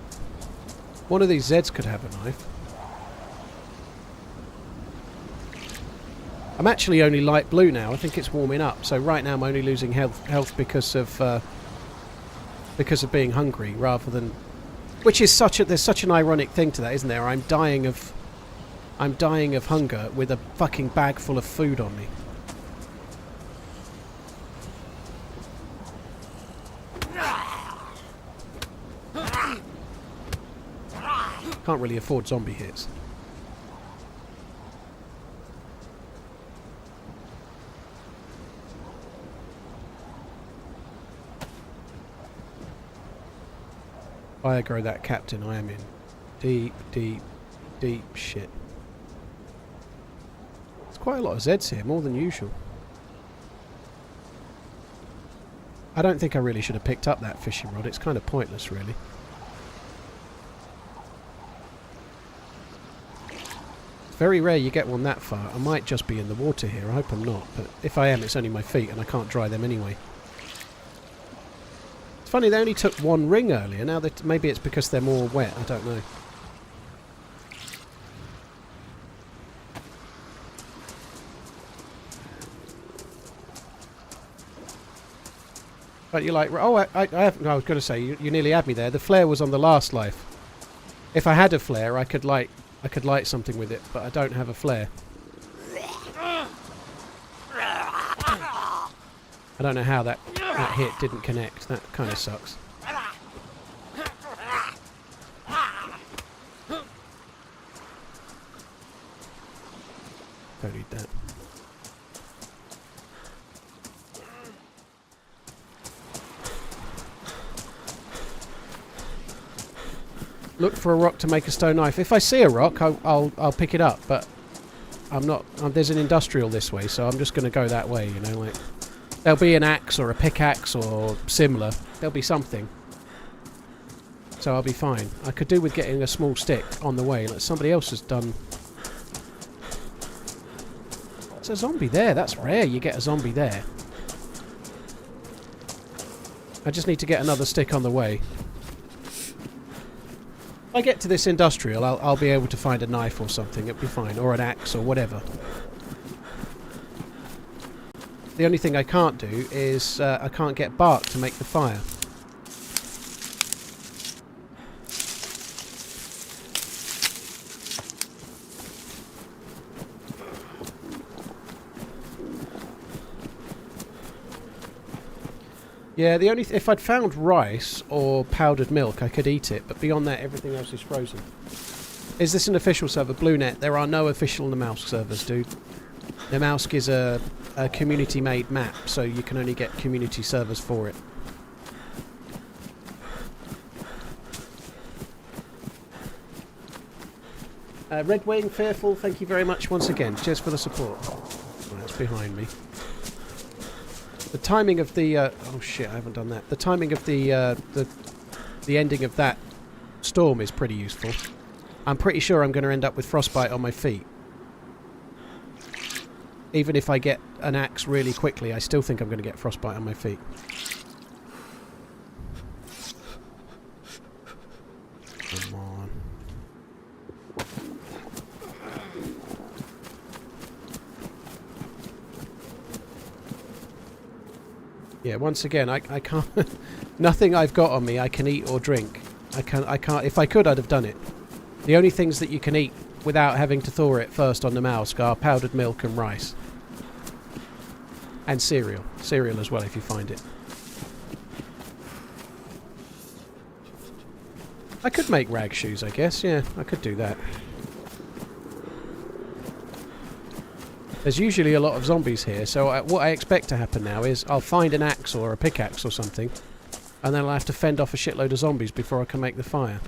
One of these Zeds could have a knife. I'm actually only light blue now. I think it's warming up. So right now I'm only losing health because of being hungry rather than, which is there's such an ironic thing to that, isn't there? I'm dying of hunger with a fucking bag full of food on me. Can't really afford zombie hits. I aggro that captain. I am in deep shit. There's quite a lot of Zeds here, more than usual. I don't think I really should have picked up that fishing rod. It's kind of pointless, really. Very rare you get one that far. I might just be in the water here. I hope I'm not. But if I am, it's only my feet and I can't dry them anyway. It's funny, they only took 1 ring earlier. Now maybe it's because they're more wet. I don't know. But you're like, oh, I was going to say, you nearly had me there. The flare was on the last life. If I had a flare, I could light something with it, but I don't have a flare. I don't know how that hit didn't connect. That kind of sucks. Don't need that. Look for a rock to make a stone knife. If I see a rock, I'll pick it up, but I'm not... there's an industrial this way, so I'm just going to go that way, you know, like... There'll be an axe or a pickaxe or similar. There'll be something. So I'll be fine. I could do with getting a small stick on the way, like somebody else has done... There's a zombie there. That's rare you get a zombie there. I just need to get another stick on the way. If I get to this industrial, I'll be able to find a knife or something. It'll be fine. Or an axe or whatever. The only thing I can't do is I can't get bark to make the fire. Yeah, the only if I'd found rice or powdered milk, I could eat it, but beyond that, everything else is frozen. Is this an official server? BlueNet, there are no official Namalsk servers, dude. Namalsk is a community-made map, so you can only get community servers for it. Red Wing, Fearful, thank you very much once again. Cheers for the support. Oh, that's behind me. The timing of the... oh shit, I haven't done that. The timing of the ending of that storm is pretty useful. I'm pretty sure I'm going to end up with frostbite on my feet. Even if I get an axe really quickly, I still think I'm going to get frostbite on my feet. Come on. Yeah, once again, I can't... Nothing I've got on me I can eat or drink. I can't... If I could, I'd have done it. The only things that you can eat without having to thaw it first on the Namalsk are powdered milk and rice. And cereal. Cereal as well, if you find it. I could make rag shoes, I guess. Yeah, I could do that. There's usually a lot of zombies here, so what I expect to happen now is I'll find an axe or a pickaxe or something, and then I'll have to fend off a shitload of zombies before I can make the fire.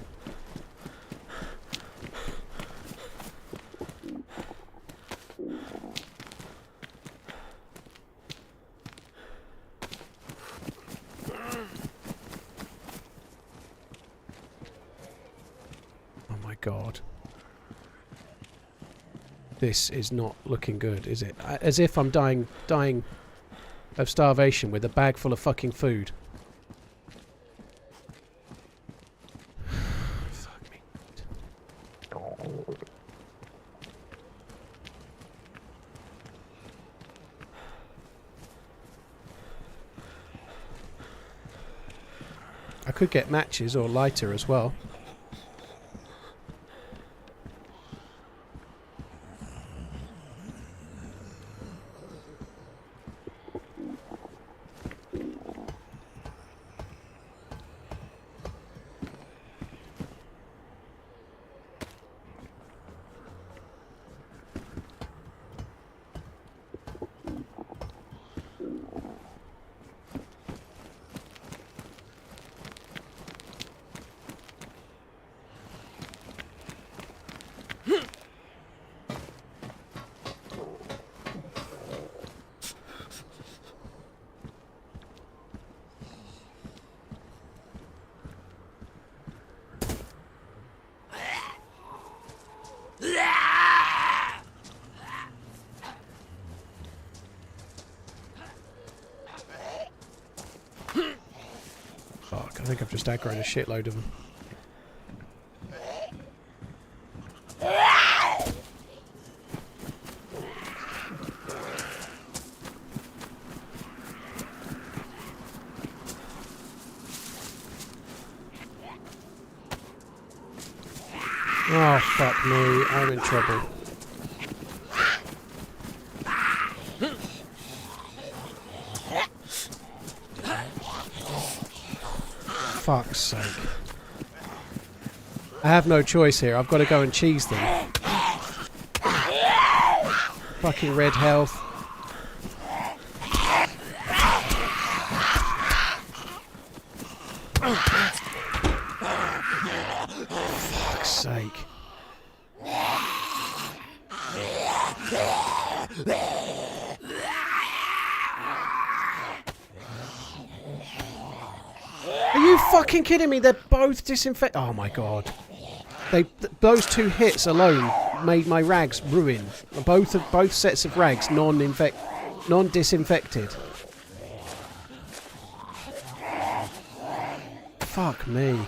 Oh my god. This is not looking good, is it? As if I'm dying of starvation with a bag full of fucking food. Fuck me. I could get matches or lighter as well. Fuck, I think I've just aggroed a shitload of them. Oh, fuck me, I'm in trouble. Fuck's sake. I have no choice here, I've got to go and cheese them. Fucking red health. Fuck's sake. Are you fucking kidding me? They're both disinfected. Oh my god. Those two hits alone made my rags ruin. Both sets of rags non-disinfected. Fuck me.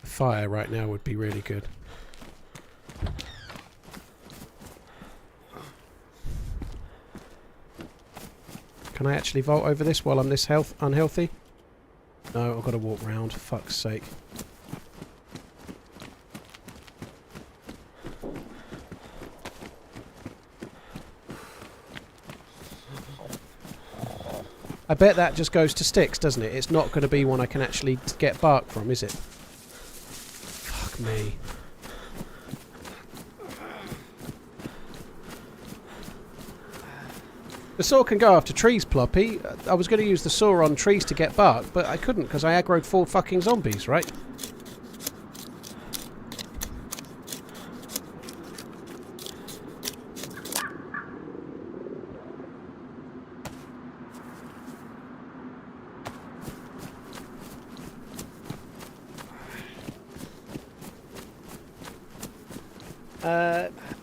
Fire right now would be really good. Can I actually vault over this while I'm this unhealthy? No, I've got to walk round. Fuck's sake. I bet that just goes to sticks, doesn't it? It's not going to be one I can actually get bark from, is it? Me. The saw can go after trees, Ploppy. I was going to use the saw on trees to get bark, but I couldn't because I aggroed 4 fucking zombies, right?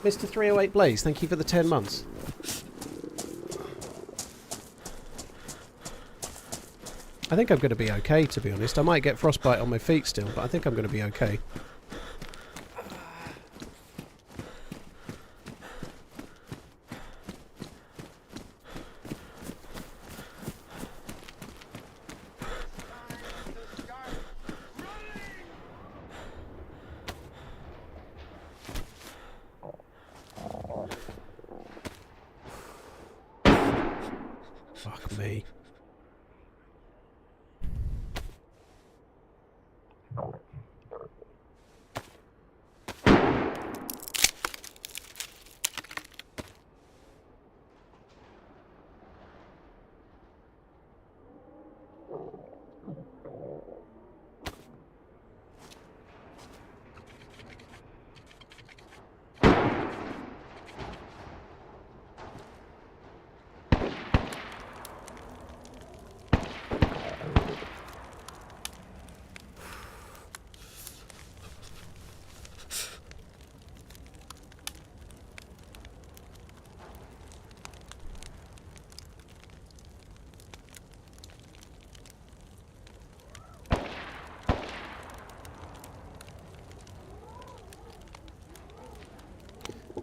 Mr. 308 Blaze, thank you for the 10 months. I think I'm going to be okay, to be honest. I might get frostbite on my feet still, but I think I'm going to be okay. Fuck me.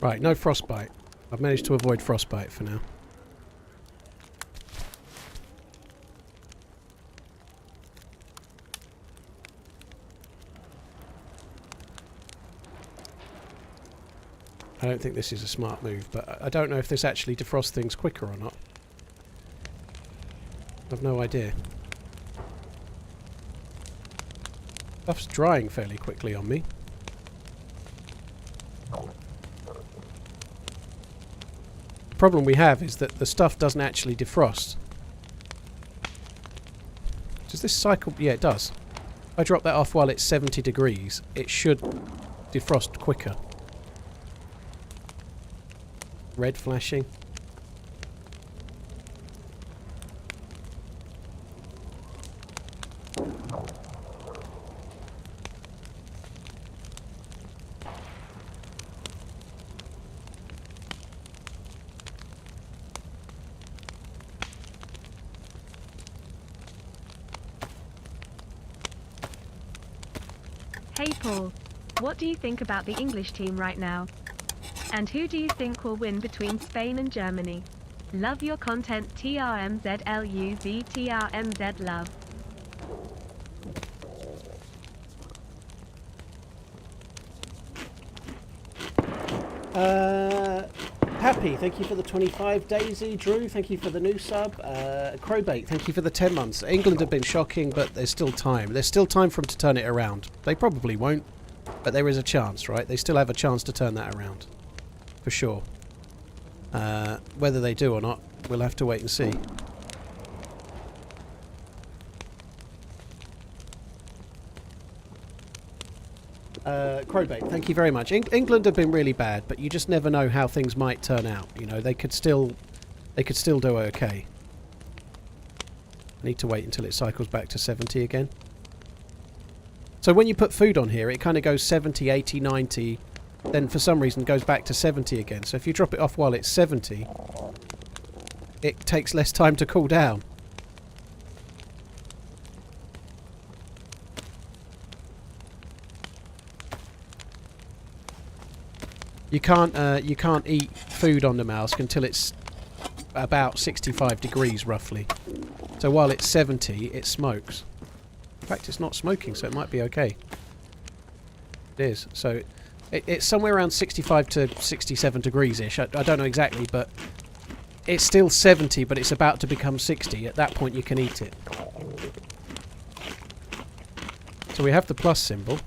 Right, no frostbite. I've managed to avoid frostbite for now. I don't think this is a smart move, but I don't know if this actually defrosts things quicker or not. I've no idea. Stuff's drying fairly quickly on me. The problem we have is that the stuff doesn't actually defrost. Does this cycle? Yeah, it does. If I drop that off while it's 70 degrees, it should defrost quicker. Red flashing. Hey Paul, what do you think about the English team right now? And who do you think will win between Spain and Germany? Love your content, TRMZ LUV TRMZ love. Happy, thank you for the 25. DayZ, Drew, thank you for the new sub. Crowbait, thank you for the 10 months. England have been shocking, but there's still time. There's still time for them to turn it around. They probably won't, but there is a chance, right? They still have a chance to turn that around. For sure. Whether they do or not, we'll have to wait and see. Crowbait, thank you very much. England have been really bad, but you just never know how things might turn out. You know, they could still do okay. I need to wait until it cycles back to 70 again. So when you put food on here, it kind of goes 70, 80, 90, then for some reason goes back to 70 again. So if you drop it off while it's 70, it takes less time to cool down. You can't eat food on Namalsk until it's about 65 degrees roughly. So while it's 70, it smokes. In fact, it's not smoking, so it might be okay. It is. So it's somewhere around 65 to 67 degrees-ish. I don't know exactly, but it's still 70, but it's about to become 60. At that point, you can eat it. So we have the plus symbol.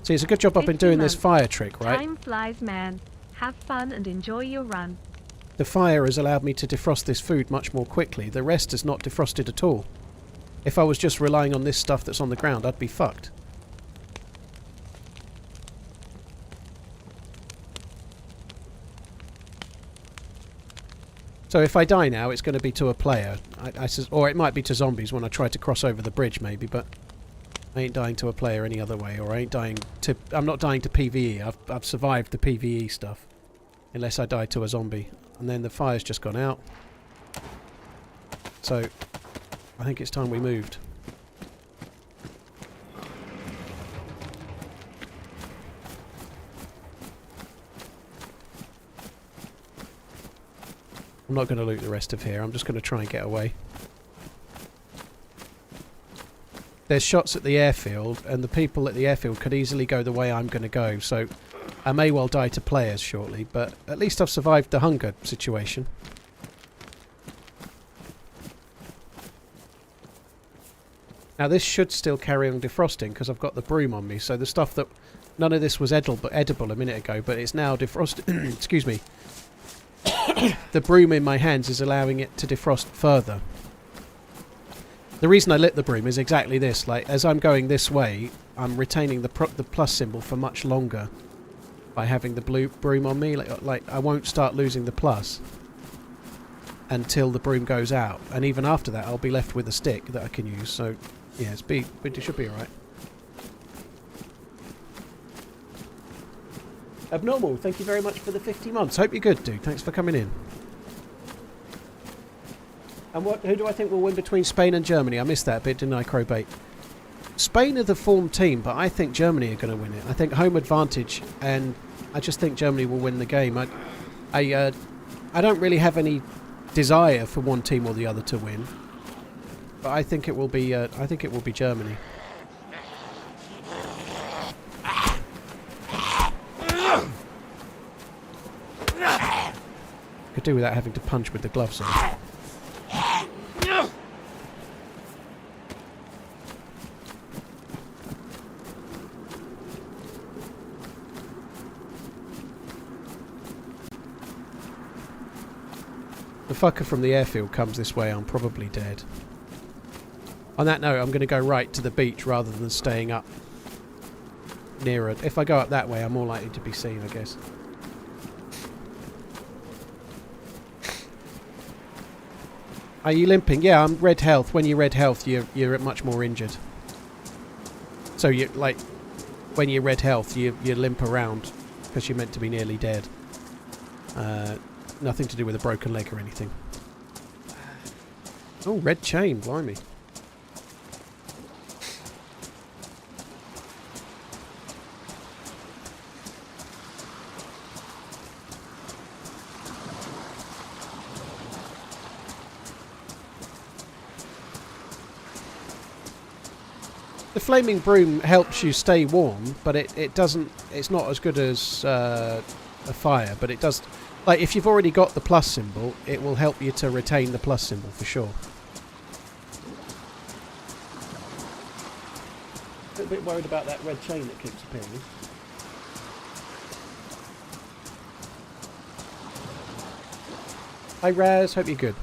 See, it's a good job I've been doing this fire trick, right? Time flies, man. Have fun and enjoy your run. The fire has allowed me to defrost this food much more quickly. The rest is not defrosted at all. If I was just relying on this stuff that's on the ground, I'd be fucked. So if I die now, it's going to be to a player. Or it might be to zombies when I try to cross over the bridge, maybe, but I ain't dying to a player any other way, or I ain't dying to... I'm not dying to PvE. I've survived the PvE stuff. Unless I die to a zombie. And then the fire's just gone out. So, I think it's time we moved. I'm not going to loot the rest of here. I'm just going to try and get away. There's shots at the airfield, and the people at the airfield could easily go the way I'm going to go, so I may well die to players shortly, but at least I've survived the hunger situation. Now this should still carry on defrosting because I've got the broom on me, so the stuff that... None of this was edible a minute ago, but it's now defrosted... Excuse me. The broom in my hands is allowing it to defrost further. The reason I lit the broom is exactly this. Like, as I'm going this way, I'm retaining the plus symbol for much longer by having the blue broom on me. Like I won't start losing the plus until the broom goes out, and even after that, I'll be left with a stick that I can use. So, yeah, it should be all right. Abnormal, thank you very much for the 50 months. Hope you're good, dude. Thanks for coming in. And who do I think will win between Spain and Germany? I missed that bit, didn't I, Crowbait? Spain are the form team, but I think Germany are going to win it. I think home advantage, and I just think Germany will win the game. I don't really have any desire for one team or the other to win, but I think it will be. I think it will be Germany. Could do without having to punch with the gloves on. The fucker from the airfield comes this way, I'm probably dead. On that note, I'm going to go right to the beach rather than staying up nearer. If I go up that way, I'm more likely to be seen, I guess. Are you limping? Yeah, I'm red health. When you're red health, you're much more injured. So you like when you're red health, you limp around because you're meant to be nearly dead. Nothing to do with a broken leg or anything. Oh, red chain, blimey. The flaming broom helps you stay warm, but it doesn't. It's not as good as a fire, but it does. Like if you've already got the plus symbol, it will help you to retain the plus symbol for sure. A little bit worried about that red chain that keeps appearing. Hi Raz, hope you're good.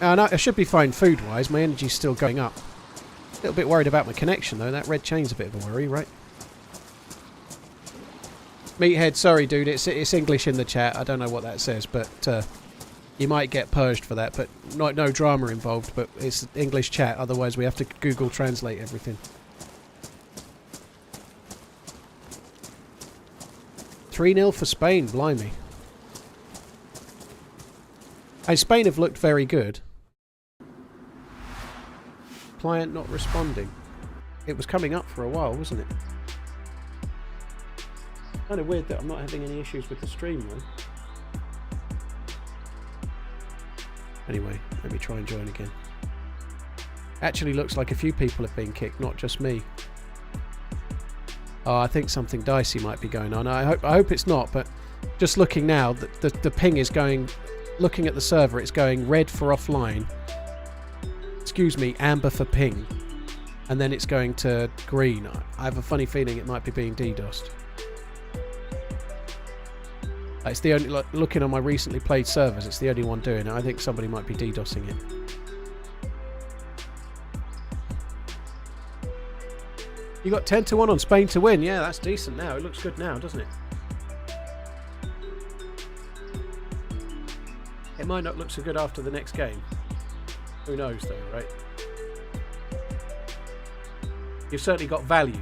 No, I should be fine food-wise. My energy's still going up. A little bit worried about my connection though. That red chain's a bit of a worry, right? Meathead, sorry dude, it's English in the chat. I don't know what that says, but you might get purged for that. But no drama involved. But it's English chat. Otherwise, we have to Google translate everything. 3-0 for Spain, blimey. Hey, Spain have looked very good. Client not responding. It was coming up for a while, wasn't it? Kind of weird that I'm not having any issues with the stream though. Anyway, let me try and join again. Actually looks like a few people have been kicked, not just me. Oh, I think something dicey might be going on. I hope it's not, but just looking now, the ping is going, looking at the server, it's going red for offline. Excuse me, amber for ping. And then it's going to green. I have a funny feeling it might be being DDoSed. It's the only, looking on my recently played servers, it's the only one doing it. I think somebody might be DDoSing it. You got 10-1 on Spain to win. Yeah, that's decent now. It looks good now, doesn't it? It might not look so good after the next game. Who knows though, right? You've certainly got value.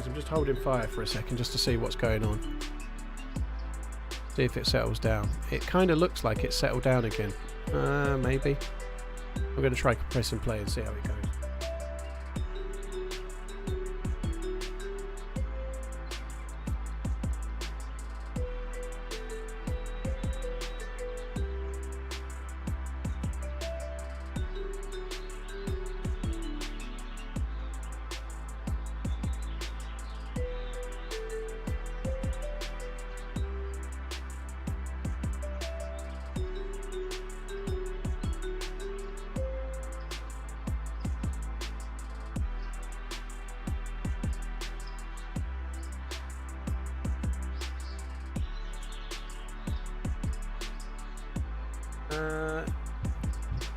I'm just holding fire for a second just to see what's going on. See if it settles down. It kind of looks like it's settled down again. Maybe. I'm going to try press and play and see how it goes.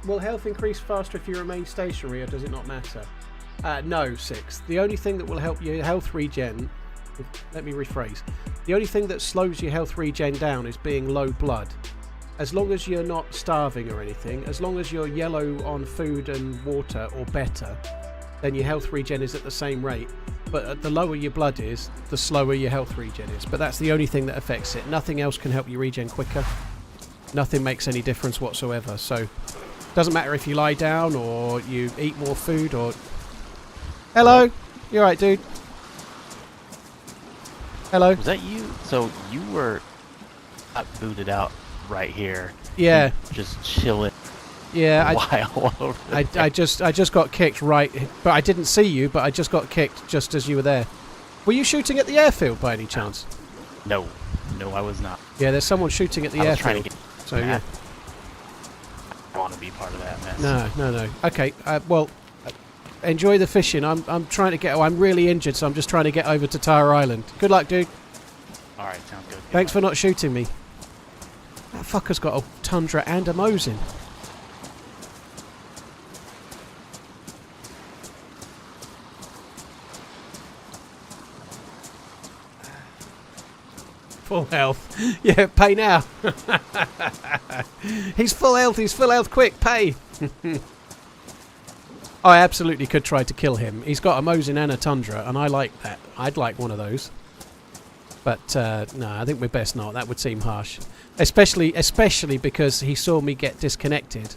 Will health increase faster if you remain stationary, or does it not matter? No, 6. The only thing that will help your health regen... Let me rephrase. The only thing that slows your health regen down is being low blood. As long as you're not starving or anything, as long as you're yellow on food and water or better, then your health regen is at the same rate. But the lower your blood is, the slower your health regen is. But that's the only thing that affects it. Nothing else can help you regen quicker. Nothing makes any difference whatsoever. So... doesn't matter if you lie down or you eat more food or... Hello? You alright, dude? Hello? Was that you? So you were booted out right here. Yeah. Just chilling. Yeah. While over there. I just got kicked right... But I didn't see you, but I just got kicked just as you were there. Were you shooting at the airfield by any chance? No. No, I was not. Yeah, there's someone shooting at the airfield. Trying to get so, yeah. I want to be part of that mess. No. Okay, well, enjoy the fishing. I'm trying to get... Oh, I'm really injured, so I'm just trying to get over to Tower Island. Good luck, dude. Alright, sounds good. Thanks for not shooting me. That fucker's got a Tundra and a Mosin. Full health. Yeah, pay now. He's full health, quick, pay. I absolutely could try to kill him. He's got a Mosin and a Tundra, and I like that. I'd like one of those. But, no, I think we're best not. That would seem harsh. Especially because he saw me get disconnected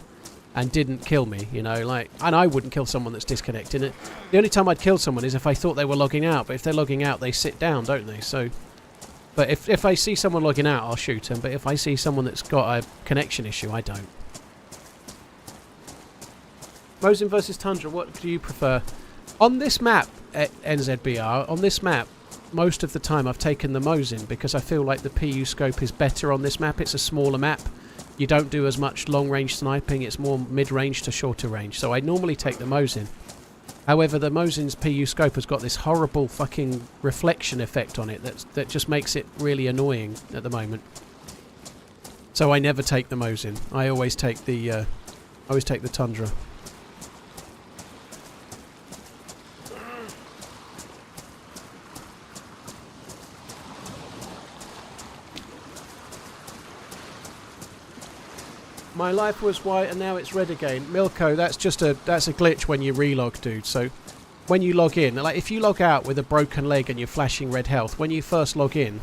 and didn't kill me, you know, like... And I wouldn't kill someone that's disconnected. The only time I'd kill someone is if I thought they were logging out. But if they're logging out, they sit down, don't they? So... But if I see someone logging out, I'll shoot them. But if I see someone that's got a connection issue, I don't. Mosin versus Tundra, what do you prefer? On this map, at NZBR, on this map, most of the time I've taken the Mosin because I feel like the PU scope is better on this map. It's a smaller map. You don't do as much long-range sniping. It's more mid-range to shorter range. So I normally take the Mosin. However, the Mosin's PU scope has got this horrible fucking reflection effect on it that just makes it really annoying at the moment. So I never take the Mosin. I always take the Tundra. My life was white and now it's red again. Milko, that's a glitch when you relog, dude. So when you log in, like if you log out with a broken leg and you're flashing red health, when you first log in,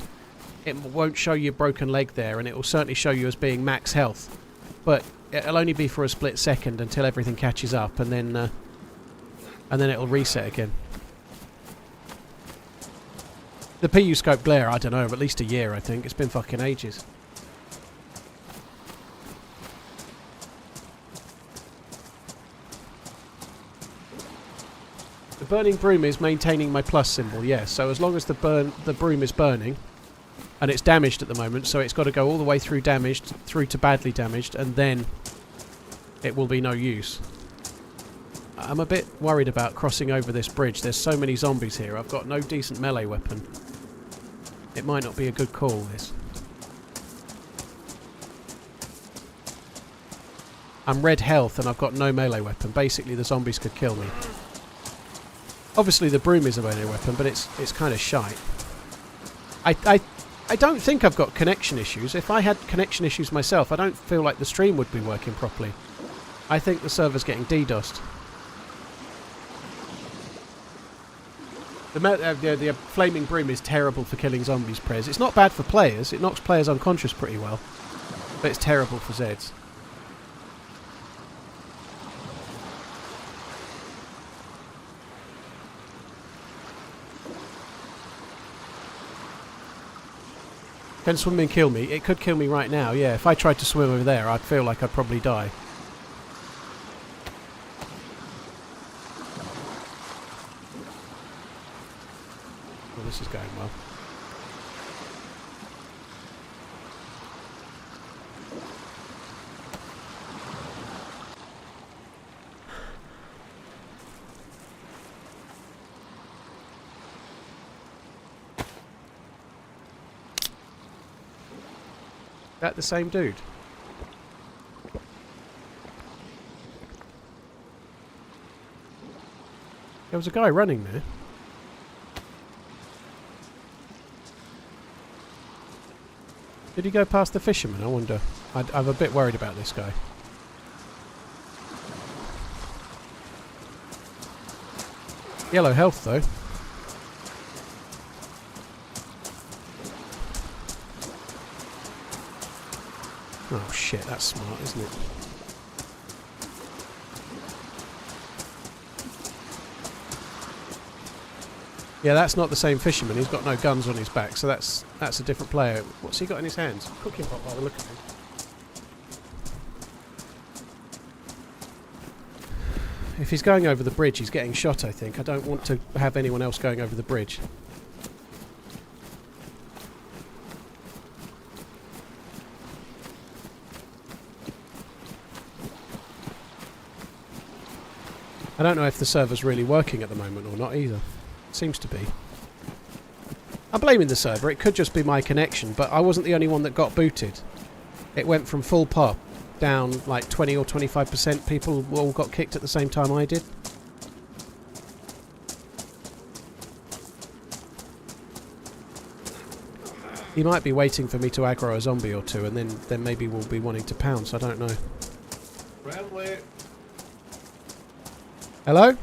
it won't show you broken leg there, and it will certainly show you as being max health. But it'll only be for a split second until everything catches up, and then it'll reset again. The PU scope glare, I don't know, at least a year, I think. It's been fucking ages. The burning broom is maintaining my plus symbol, yes. So as long as the broom is burning, and it's damaged at the moment, so it's got to go all the way through damaged, through to badly damaged, and then it will be no use. I'm a bit worried about crossing over this bridge. There's so many zombies here. I've got no decent melee weapon. It might not be a good call, this. I'm red health and I've got no melee weapon. Basically, the zombies could kill me. Obviously, the broom is a melee weapon, but it's kind of shite. I don't think I've got connection issues. If I had connection issues myself, I don't feel like the stream would be working properly. I think the server's getting DDoSed. The flaming broom is terrible for killing zombies, Prez. It's not bad for players. It knocks players unconscious pretty well. But it's terrible for Zeds. Can swim and kill me? It could kill me right now, yeah. If I tried to swim over there, I'd feel like I'd probably die. Well, this is going well. That the same dude? There was a guy running there. Did he go past the fisherman? I wonder. I'm a bit worried about this guy. Yellow health though. Oh shit, that's smart, isn't it? Yeah, that's not the same fisherman. He's got no guns on his back, so that's a different player. What's he got in his hands? Cooking pot by the look of him. If he's going over the bridge, he's getting shot, I think. I don't want to have anyone else going over the bridge. I don't know if the server's really working at the moment or not either. Seems to be. I'm blaming the server. It could just be my connection, but I wasn't the only one that got booted. It went from full pop down like 20 or 25%. People all got kicked at the same time I did. He might be waiting for me to aggro a zombie or two, and then maybe we'll be wanting to pounce. I don't know. Friendly. Hello?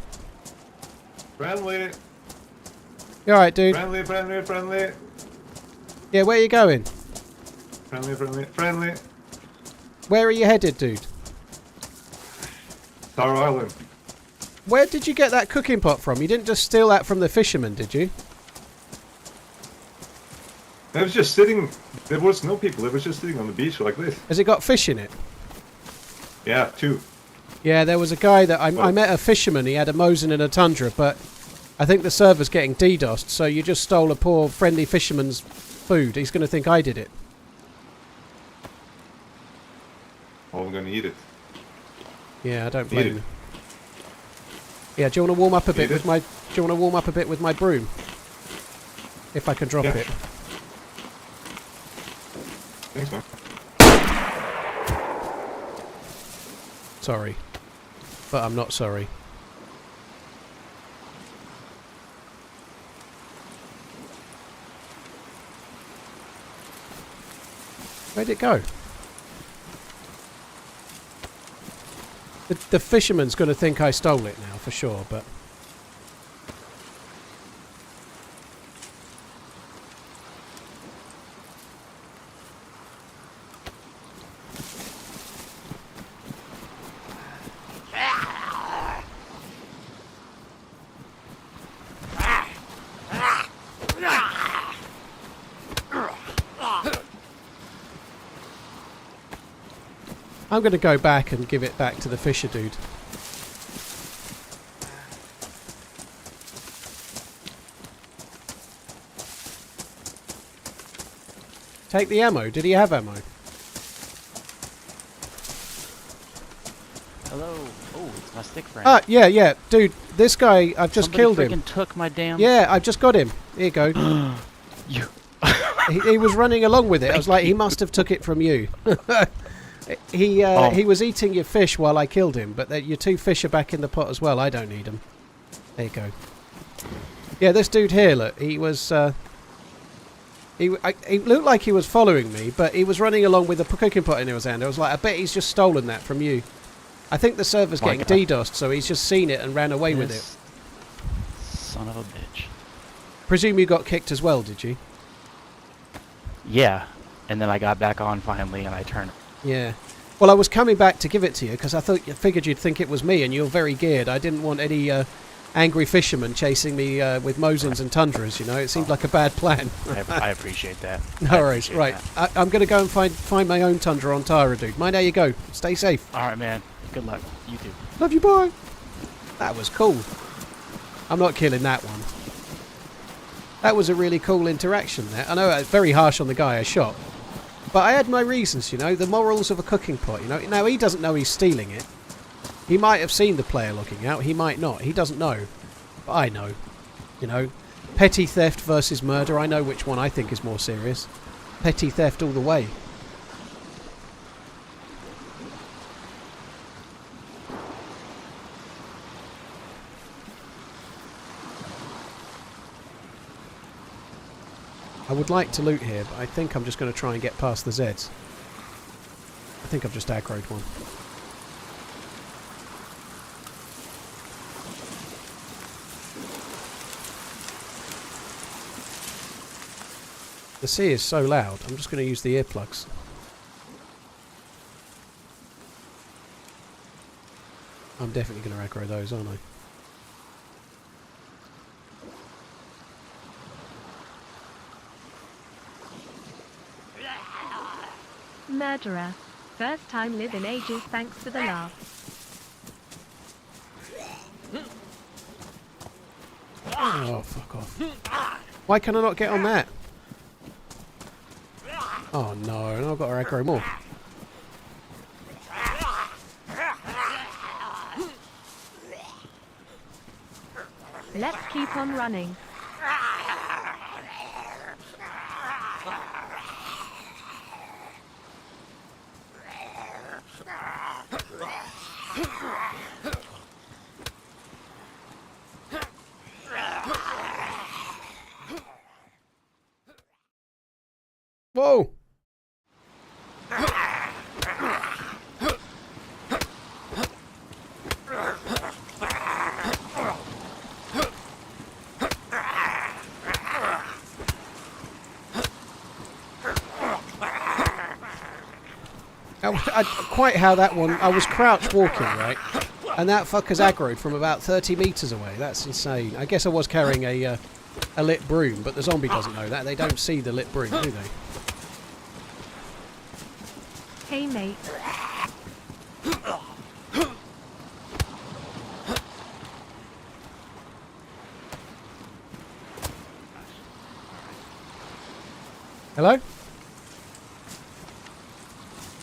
Friendly. You alright, dude? Friendly, friendly, friendly. Yeah, where are you going? Friendly, friendly, friendly. Where are you headed, dude? Star Island. Where did you get that cooking pot from? You didn't just steal that from the fisherman, did you? I was just sitting. There was no people. It was just sitting on the beach like this. Has it got fish in it? Yeah, 2. Yeah, there was a guy that I met a fisherman. He had a Mosin and a Tundra, but I think the server's getting DDoSed, so you just stole a poor friendly fisherman's food. He's going to think I did it. Oh, I'm gonna eat it. Yeah, I don't Eat blame it. you. Yeah, do you want to warm up a bit Eat with it. my? Do you want to warm up a bit with my broom? If I can drop Yeah. it. Thanks, man. Sorry, but I'm not sorry. Where'd it go? The fisherman's going to think I stole it now, for sure, but... I'm going to go back and give it back to the fisher dude. Take the ammo. Did he have ammo? Hello. Oh, it's my stick friend. Ah, yeah, yeah. Dude, this guy, I've just Somebody killed him. freaking took my damn... Yeah, I've just got him. Here you go. You... he was running along with it. I was like, he must have took it from you. He was eating your fish while I killed him, but your 2 fish are back in the pot as well. I don't need them. There you go. Yeah, this dude here, look, he was... he looked like he was following me, but he was running along with a cooking pot in his hand. I was like, I bet he's just stolen that from you. I think the server's My getting God. DDoSed, so he's just seen it and ran away with it. This son of a bitch. Presume you got kicked as well, did you? Yeah. And then I got back on finally, and I turned. Yeah. Well, I was coming back to give it to you because I figured you'd think it was me, and you're very geared. I didn't want any angry fishermen chasing me with Mosins and Tundras. You know, it seemed like a bad plan. I appreciate that. No I worries. appreciate Right, that. I'm going to go and find my own Tundra on Tara, dude. Mind how you go. Stay safe. All right, man. Good luck. You too. Love you, bye. That was cool. I'm not killing that one. That was a really cool interaction there. I know it's very harsh on the guy I shot. But I had my reasons, you know, the morals of a cooking pot, you know. Now, he doesn't know he's stealing it. He might have seen the player looking out. He might not. He doesn't know. But I know. You know, petty theft versus murder. I know which one I think is more serious. Petty theft all the way. I would like to loot here, but I think I'm just going to try and get past the Zeds. I think I've just aggroed one. The sea is so loud, I'm just going to use the earplugs. I'm definitely going to aggro those, aren't I? Murderer. First time live in ages, thanks for the laugh. Oh, fuck off. Why can I not get on that? Oh no, and I've got to aggro more. Let's keep on running. Whoa! Quite how that one... I was crouch walking, right? And that fucker's aggroed from about 30 metres away. That's insane. I guess I was carrying a lit broom, but the zombie doesn't know that. They don't see the lit broom, do they? Hey mate. Hello?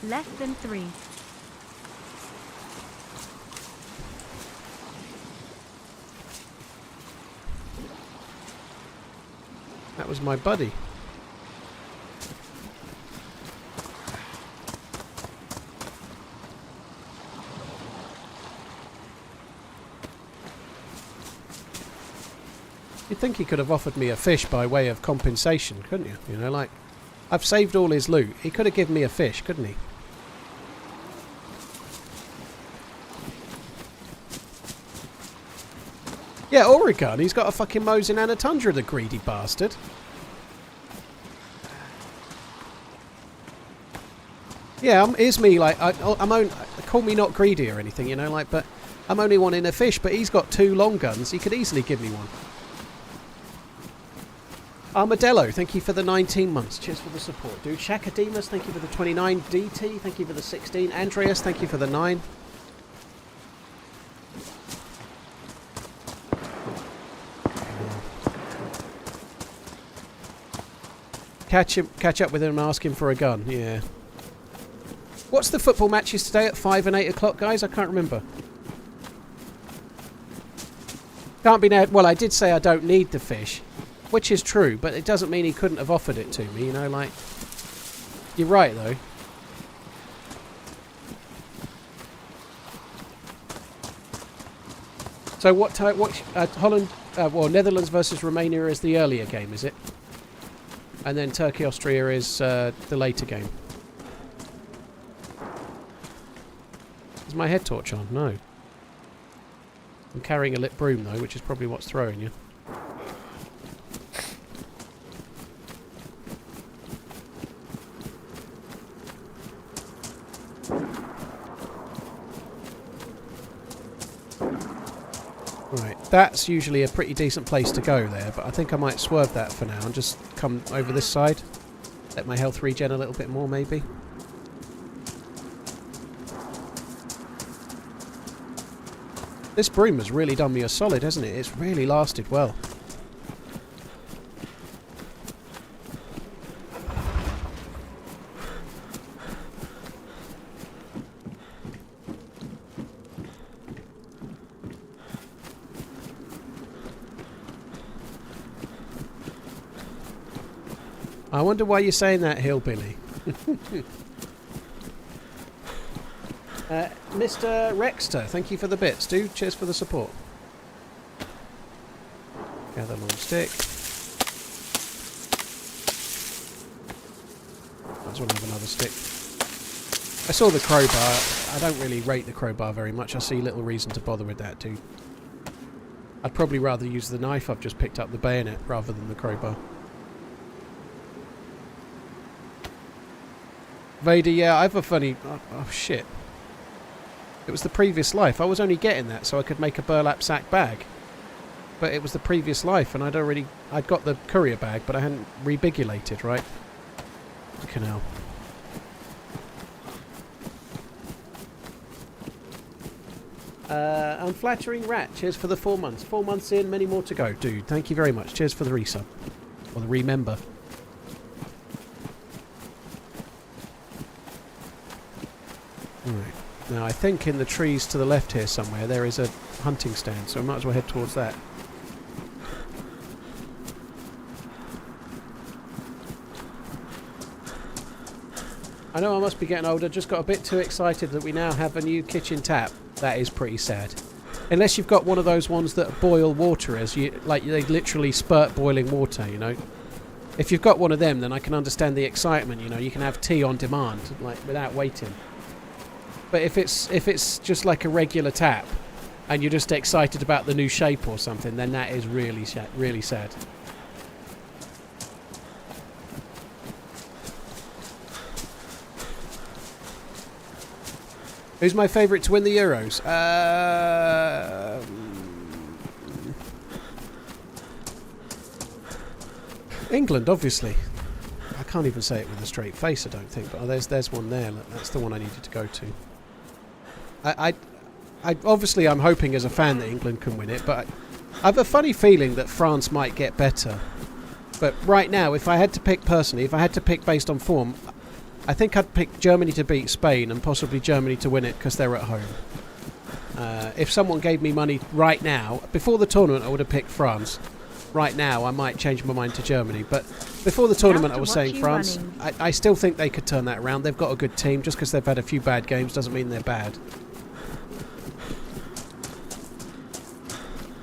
Less than 3. That was my buddy. You'd think he could have offered me a fish by way of compensation, couldn't you? You know, like, I've saved all his loot. He could have given me a fish, couldn't he? Yeah, Oregon. He's got a fucking Mosin and a Tundra, the greedy bastard. Yeah, here's me, like, call me not greedy or anything, you know, like, but I'm only wanting a fish, but he's got 2 long guns. He could easily give me one. Armadillo, thank you for the 19 months. Cheers for the support. Dude, Shakademus, thank you for the 29. DT, thank you for the 16. Andreas, thank you for the 9. Catch up with him and ask him for a gun, yeah. What's the football matches today at 5 and 8 o'clock, guys? I can't remember. Can't be now. Well, I did say I don't need the fish, which is true, but it doesn't mean he couldn't have offered it to me, you know, like... You're right, though. So what type... Holland... well, Netherlands versus Romania is the earlier game, is it? And then Turkey-Austria is the later game. Is my head torch on? No. I'm carrying a lit broom, though, which is probably what's throwing you. Right, that's usually a pretty decent place to go there, but I think I might swerve that for now and just come over this side. Let my health regen a little bit more, maybe. This broom has really done me a solid, hasn't it? It's really lasted well. I wonder why you're saying that, hillbilly. Mr. Rexter, thank you for the bits, dude. Cheers for the support. Gather long stick. Might as well have another stick. I saw the crowbar. I don't really rate the crowbar very much. I see little reason to bother with that, dude. I'd probably rather use the knife. I've just picked up the bayonet rather than the crowbar. Vader, yeah, I have a funny... Oh, shit. It was the previous life. I was only getting that so I could make a burlap sack bag. But it was the previous life, and I'd got the courier bag, but I hadn't rebigulated, right? Fucking hell. Unflattering Rat, cheers for the 4 months. 4 months in, many more to go. Dude, thank you very much. Cheers for the resub. Or the remember. Right. Now, I think in the trees to the left here somewhere there is a hunting stand, so I might as well head towards that. I know I must be getting older, just got a bit too excited that we now have a new kitchen tap. That is pretty sad. Unless you've got one of those ones that boil water as you, like they literally spurt boiling water, you know. If you've got one of them, then I can understand the excitement. You know, you can have tea on demand, like without waiting. But if it's just like a regular tap, and you're just excited about the new shape or something, then that is really sad. Who's my favourite to win the Euros? England, obviously. I can't even say it with a straight face, I don't think. But there's one there. Look, that's the one I needed to go to. I obviously I'm hoping as a fan that England can win it, but I have a funny feeling that France might get better. But right now, if I had to pick personally, if I had to pick based on form, I think I'd pick Germany to beat Spain and possibly Germany to win it because they're at home. If someone gave me money right now, before the tournament I would have picked France. Right now I might change my mind to Germany, but before the tournament I was saying France. I still think they could turn that around. They've got a good team. Just because they've had a few bad games doesn't mean they're bad.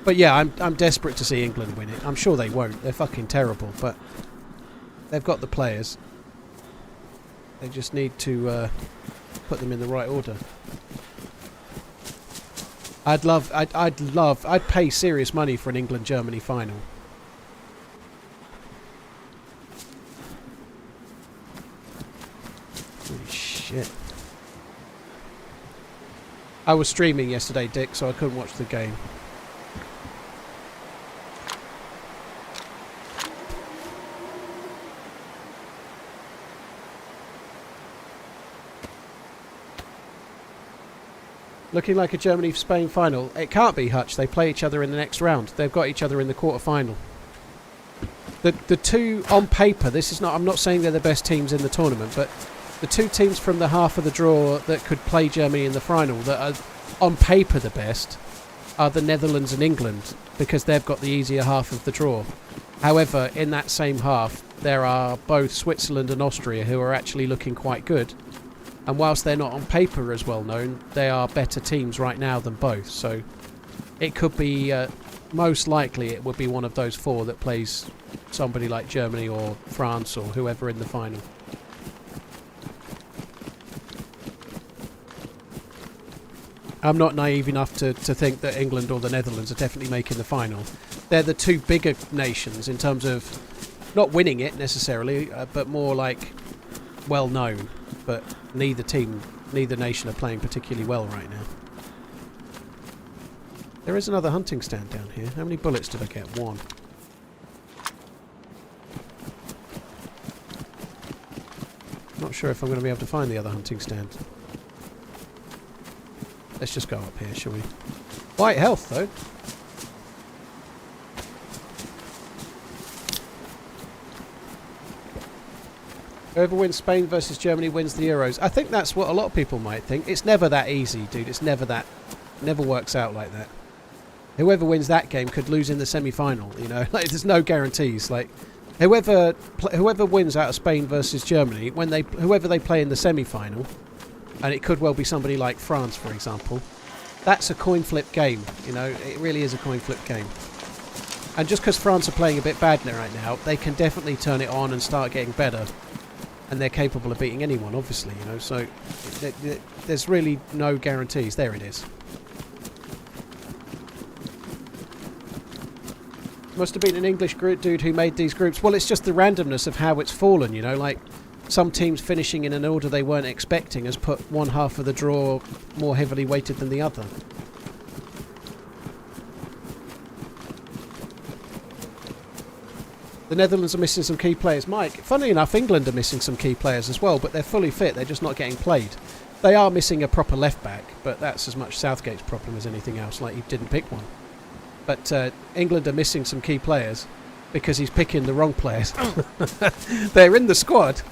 But yeah, I'm desperate to see England win it. I'm sure they won't. They're fucking terrible, but they've got the players. They just need to put them in the right order. I'd pay serious money for an England-Germany final. Holy shit. I was streaming yesterday, Dick, so I couldn't watch the game. Looking like a Germany-Spain final. It can't be, Hutch. They play each other in the next round. They've got each other in the quarter-final. The two, on paper, this is not... I'm not saying they're the best teams in the tournament, but the two teams from the half of the draw that could play Germany in the final that are, on paper, the best are the Netherlands and England, because they've got the easier half of the draw. However, in that same half, there are both Switzerland and Austria who are actually looking quite good. And whilst they're not on paper as well known, they are better teams right now than both. So it could be, most likely it would be one of those four that plays somebody like Germany or France or whoever in the final. I'm not naive enough to think that England or the Netherlands are definitely making the final. They're the two bigger nations in terms of not winning it necessarily, but more like well known. But neither nation are playing particularly well right now. There is another hunting stand down here. How many bullets did I get? One. Not sure if I'm going to be able to find the other hunting stand. Let's just go up here, shall we? White health, though. Whoever wins Spain versus Germany wins the Euros. I think that's what a lot of people might think. It's never that easy, dude. It's never works out like that. Whoever wins that game could lose in the semi-final, you know. Like, there's no guarantees. Like, whoever wins out of Spain versus Germany, whoever they play in the semi-final, and it could well be somebody like France, for example, that's a coin flip game, you know. It really is a coin flip game. And just because France are playing a bit bad right now, they can definitely turn it on and start getting better. And they're capable of beating anyone, obviously, you know, so there's really no guarantees. There it is. Must have been an English dude who made these groups. Well, it's just the randomness of how it's fallen, you know, like some teams finishing in an order they weren't expecting has put one half of the draw more heavily weighted than the other. The Netherlands are missing some key players. Mike, funnily enough, England are missing some key players as well, but they're fully fit. They're just not getting played. They are missing a proper left-back, but that's as much Southgate's problem as anything else, like he didn't pick one. But England are missing some key players because he's picking the wrong players. They're in the squad.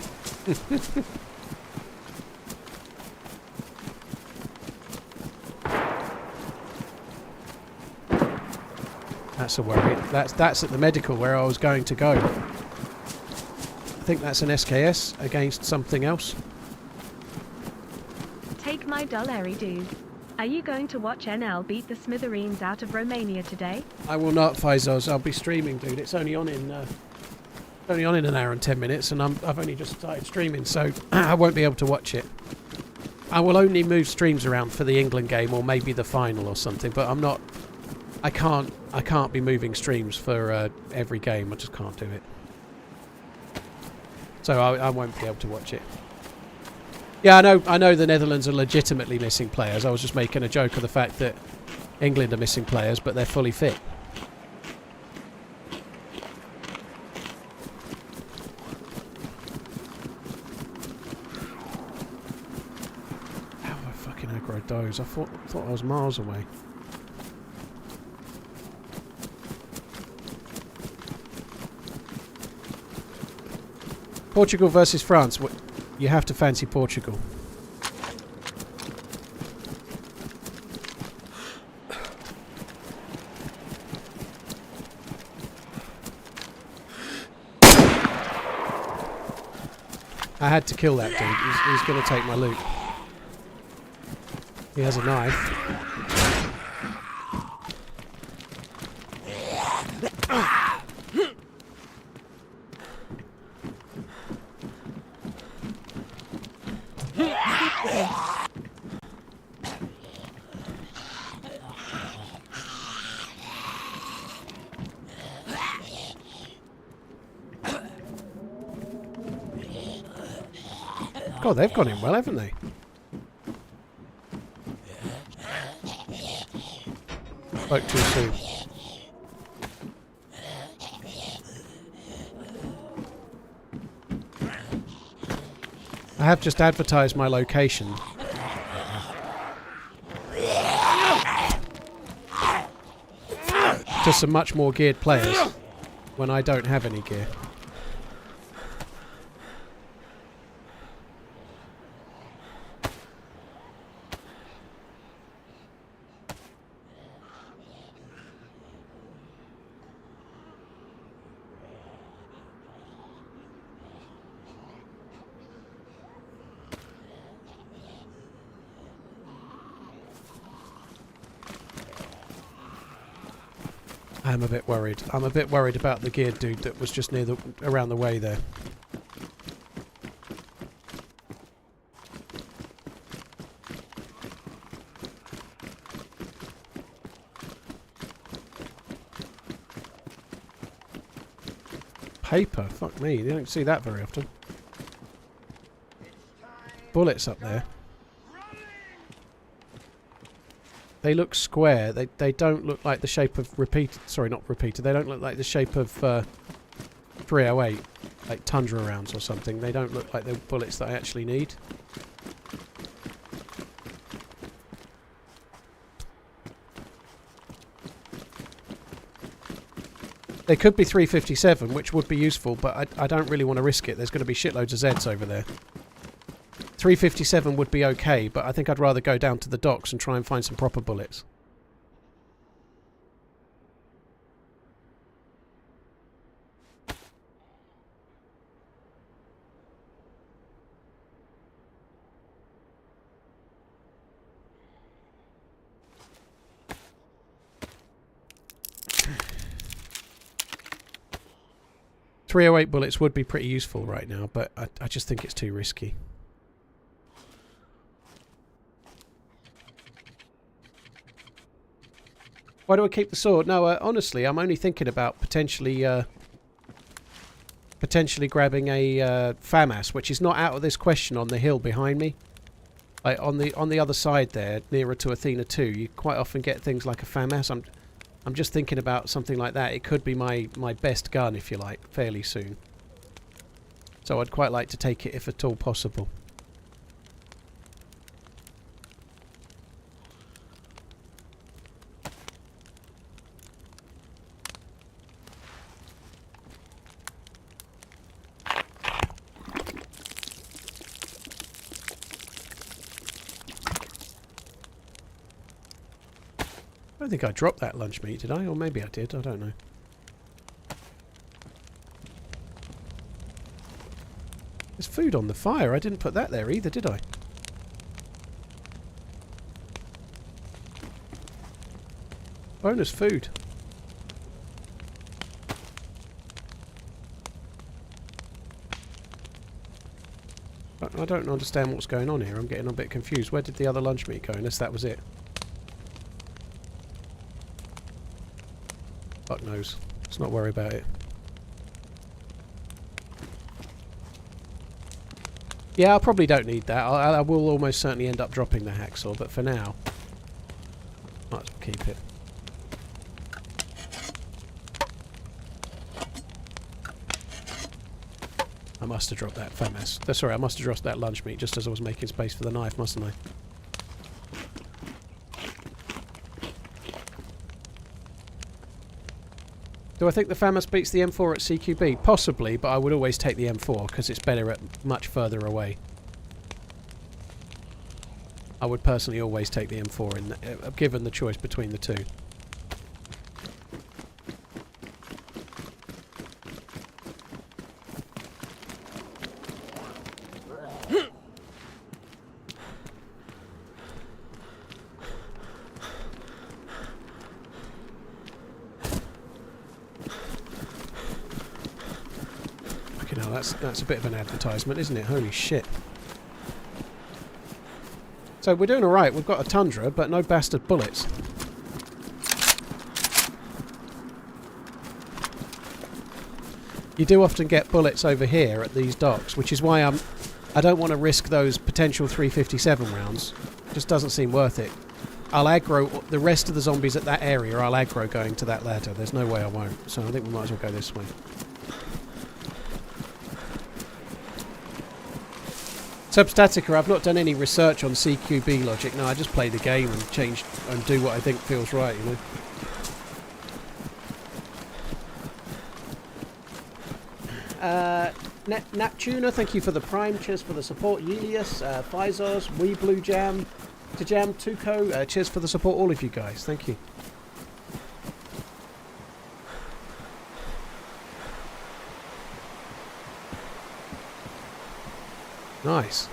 That's a worry. That's at the medical where I was going to go. I think that's an SKS against something else. Take my dollary dude. Are you going to watch NL beat the smithereens out of Romania today? I will not, Faisals. I'll be streaming, dude. It's only on in only on in an hour and 10 minutes, and I've only just started streaming, so I won't be able to watch it. I will only move streams around for the England game or maybe the final or something, but I'm not. I can't be moving streams for every game. I just can't do it. So I won't be able to watch it. Yeah, I know the Netherlands are legitimately missing players. I was just making a joke of the fact that England are missing players, but they're fully fit. Doze. I thought I was miles away. Portugal versus France. You have to fancy Portugal. I had to kill that dude. He's going to take my loot. He has a knife. God, they've gone in well, haven't they? Spoke too soon. I have just advertised my location. To some much more geared players when I don't have any gear. I'm a bit worried. I'm a bit worried about the geared dude that was just around the way there. Paper? Fuck me. You don't see that very often. Bullets up there. They look square. They don't look like the shape of repeated. Sorry, not repeated. They don't look like the shape of 308, like Tundra rounds or something. They don't look like the bullets that I actually need. They could be 357, which would be useful, but I don't really want to risk it. There's going to be shitloads of Zeds over there. 357 would be okay, but I think I'd rather go down to the docks and try and find some proper bullets. .308 bullets would be pretty useful right now, but I just think it's too risky. Why do I keep the sword? No, honestly, I'm only thinking about potentially grabbing a FAMAS, which is not out of this question on the hill behind me. Like on the other side there, nearer to Athena 2, you quite often get things like a FAMAS. I'm just thinking about something like that. It could be my best gun, if you like, fairly soon. So I'd quite like to take it if at all possible. I don't think I dropped that lunch meat, did I? Or maybe I did, I don't know. There's food on the fire. I didn't put that there either, did I? Bonus food. I don't understand what's going on here. I'm getting a bit confused. Where did the other lunch meat go? Unless that was it. Fuck knows. Let's not worry about it. Yeah, I probably don't need that. I will almost certainly end up dropping the hacksaw, but for now, might as well keep it. I must have dropped that FAMAS. Sorry, I must have dropped that lunch meat just as I was making space for the knife, mustn't I? Do I think the FAMAS beats the M4 at CQB? Possibly, but I would always take the M4 because it's better at much further away. I would personally always take the M4 given the choice between the two. That's a bit of an advertisement, isn't it? Holy shit. So we're doing alright. We've got a Tundra, but no bastard bullets. You do often get bullets over here at these docks, which is why I don't want to risk those potential 357 rounds. Just doesn't seem worth it. I'll aggro the rest of the zombies at that area. I'll aggro going to that ladder. There's no way I won't. So I think we might as well go this way. Substatica, I've not done any research on CQB logic. No, I just play the game and change and do what I think feels right, you know. Naptuna, thank you for the Prime. Cheers for the support. Julius, Fizos, Wee Blue Jam, Tajam Tuko, cheers for the support, all of you guys. Thank you. Nice.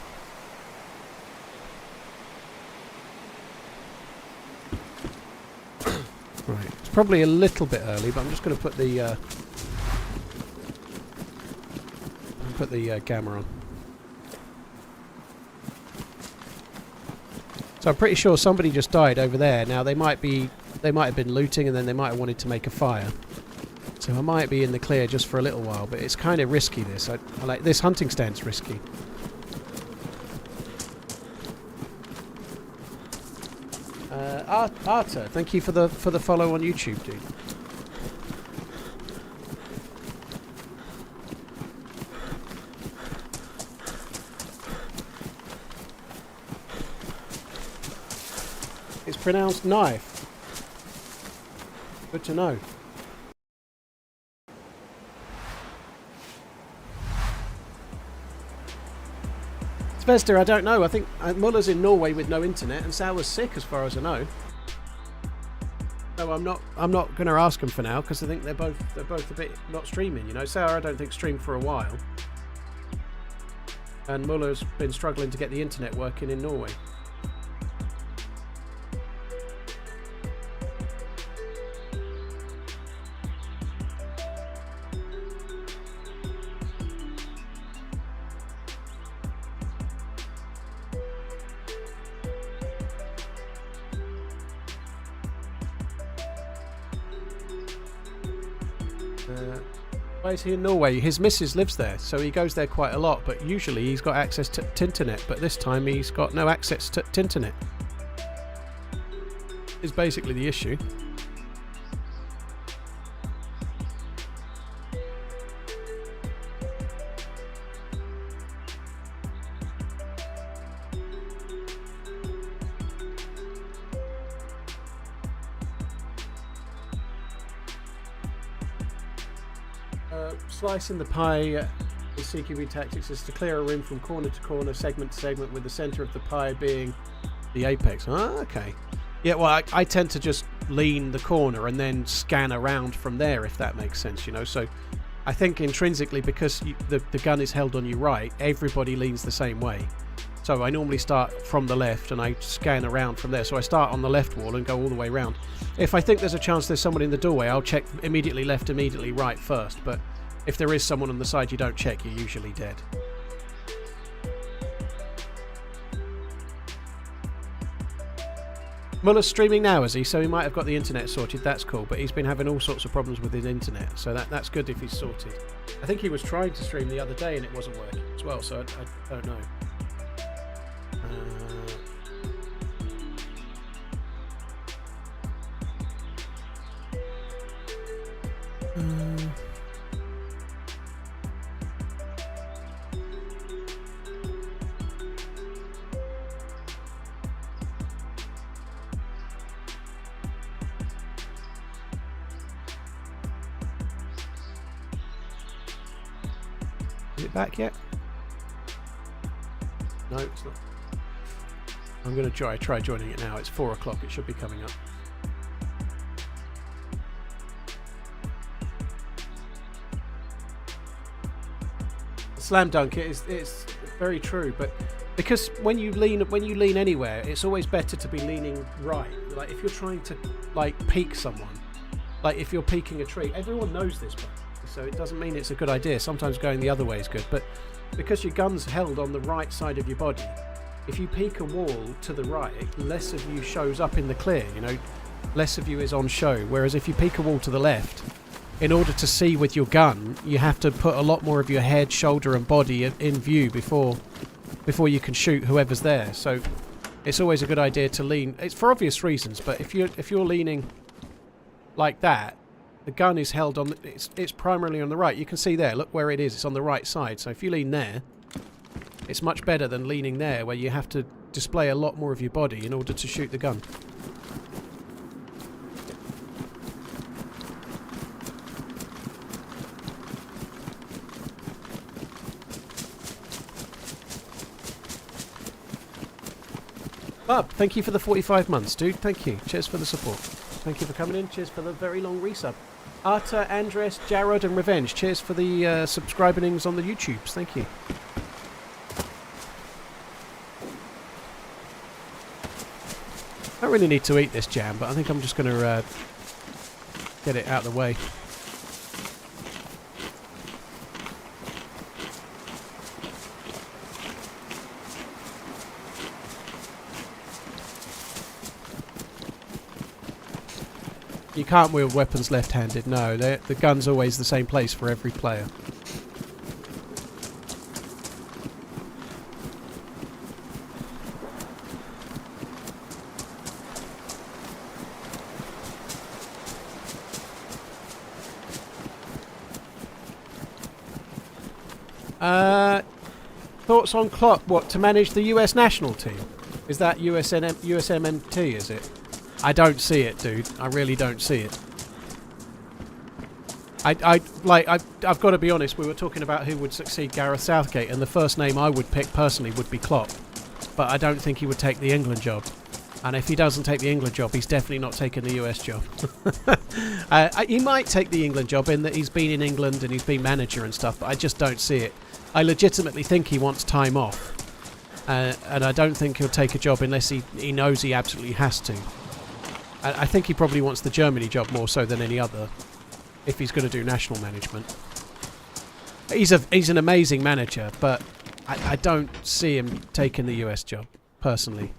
Right, it's probably a little bit early, but I'm just going to put the camera on. So I'm pretty sure somebody just died over there. Now they might have been looting, and then they might have wanted to make a fire. So I might be in the clear just for a little while, but it's kind of risky. This I like this hunting stand's risky. Arta, thank you for the follow on YouTube, dude. It's pronounced knife. Good to know. Svester, I don't know. I think Muller's in Norway with no internet, and Sauer's sick, as far as I know. So I'm not going to ask them for now because I think they're both a bit not streaming. You know, Sauer I don't think streamed for a while, and Muller's been struggling to get the internet working in Norway. Why is he in Norway? His missus lives there, so he goes there quite a lot, but usually he's got access to Tinternet, but this time he's got no access to Tinternet. Is basically the issue. Slicing the pie, the CQB tactics is to clear a room from corner to corner, segment to segment, with the center of the pie being the apex. Oh, okay. Yeah, well, I tend to just lean the corner and then scan around from there, if that makes sense, you know. So I think intrinsically, because the gun is held on you right, everybody leans the same way. So I normally start from the left and I scan around from there. So I start on the left wall and go all the way around. If I think there's a chance there's someone in the doorway, I'll check immediately left, immediately right first. But if there is someone on the side you don't check, you're usually dead. Muller's streaming now, is he? So he might have got the internet sorted. That's cool. But he's been having all sorts of problems with his internet. So that's good if he's sorted. I think he was trying to stream the other day and it wasn't working as well. So I don't know. Is it back yet? No, it's not. I'm going to try joining it now. It's 4 o'clock. It should be coming up. Slam dunk. It's very true, but because when you lean anywhere, it's always better to be leaning right. Like if you're trying to like peek someone, like if you're peeking a tree, everyone knows this, so it doesn't mean it's a good idea. Sometimes going the other way is good, but because your gun's held on the right side of your body, if you peek a wall to the right, less of you shows up in the clear. You know, less of you is on show. Whereas if you peek a wall to the left, in order to see with your gun, you have to put a lot more of your head, shoulder and body in view before you can shoot whoever's there. So it's always a good idea to lean. It's for obvious reasons, but if you're leaning like that, the gun is held on. It's primarily on the right. You can see there. Look where it is. It's on the right side. So if you lean there, it's much better than leaning there, where you have to display a lot more of your body in order to shoot the gun. Bob, thank you for the 45 months, dude. Thank you. Cheers for the support. Thank you for coming in. Cheers for the very long resub. Arta, Andres, Jarrod and Revenge. Cheers for the subscribings on the YouTubes. Thank you. I don't really need to eat this jam, but I think I'm just going to get it out of the way. You can't wield weapons left-handed, no. The gun's always the same place for every player. Thoughts on Klopp? What, to manage the US national team? Is that USMNT, is it? I don't see it, dude. I really don't see it. I've got to be honest. We were talking about who would succeed Gareth Southgate, and the first name I would pick personally would be Klopp. But I don't think he would take the England job. And if he doesn't take the England job, he's definitely not taking the US job. He might take the England job in that he's been in England and he's been manager and stuff, but I just don't see it. I legitimately think he wants time off. And I don't think he'll take a job unless he knows he absolutely has to. I think he probably wants the Germany job more so than any other, if he's going to do national management. He's an amazing manager, but I don't see him taking the US job, personally.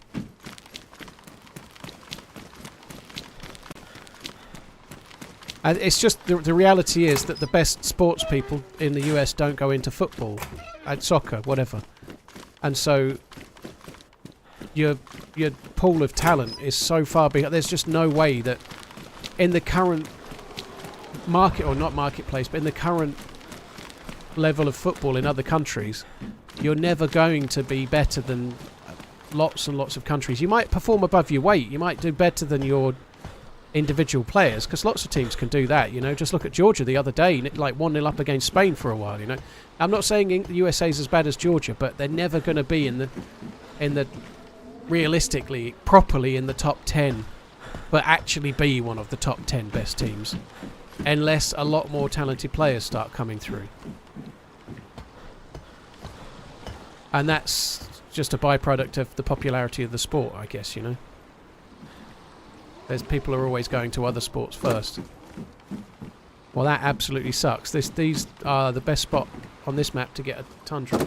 And it's just, the reality is that the best sports people in the US don't go into football, soccer, whatever. And so your pool of talent is so far big. There's just no way that in the current market, or not marketplace, but in the current level of football in other countries, you're never going to be better than lots and lots of countries. You might perform above your weight. You might do better than your individual players, because lots of teams can do that, you know. Just look at Georgia the other day, like 1-0 up against Spain for a while, you know. I'm not saying the USA's as bad as Georgia, but they're never going to be in the realistically, properly in the top 10, but actually be one of the top 10 best teams, unless a lot more talented players start coming through. And that's just a byproduct of the popularity of the sport, I guess, you know. There's people are always going to other sports first. Well, that absolutely sucks. These are the best spot on this map to get a tundra.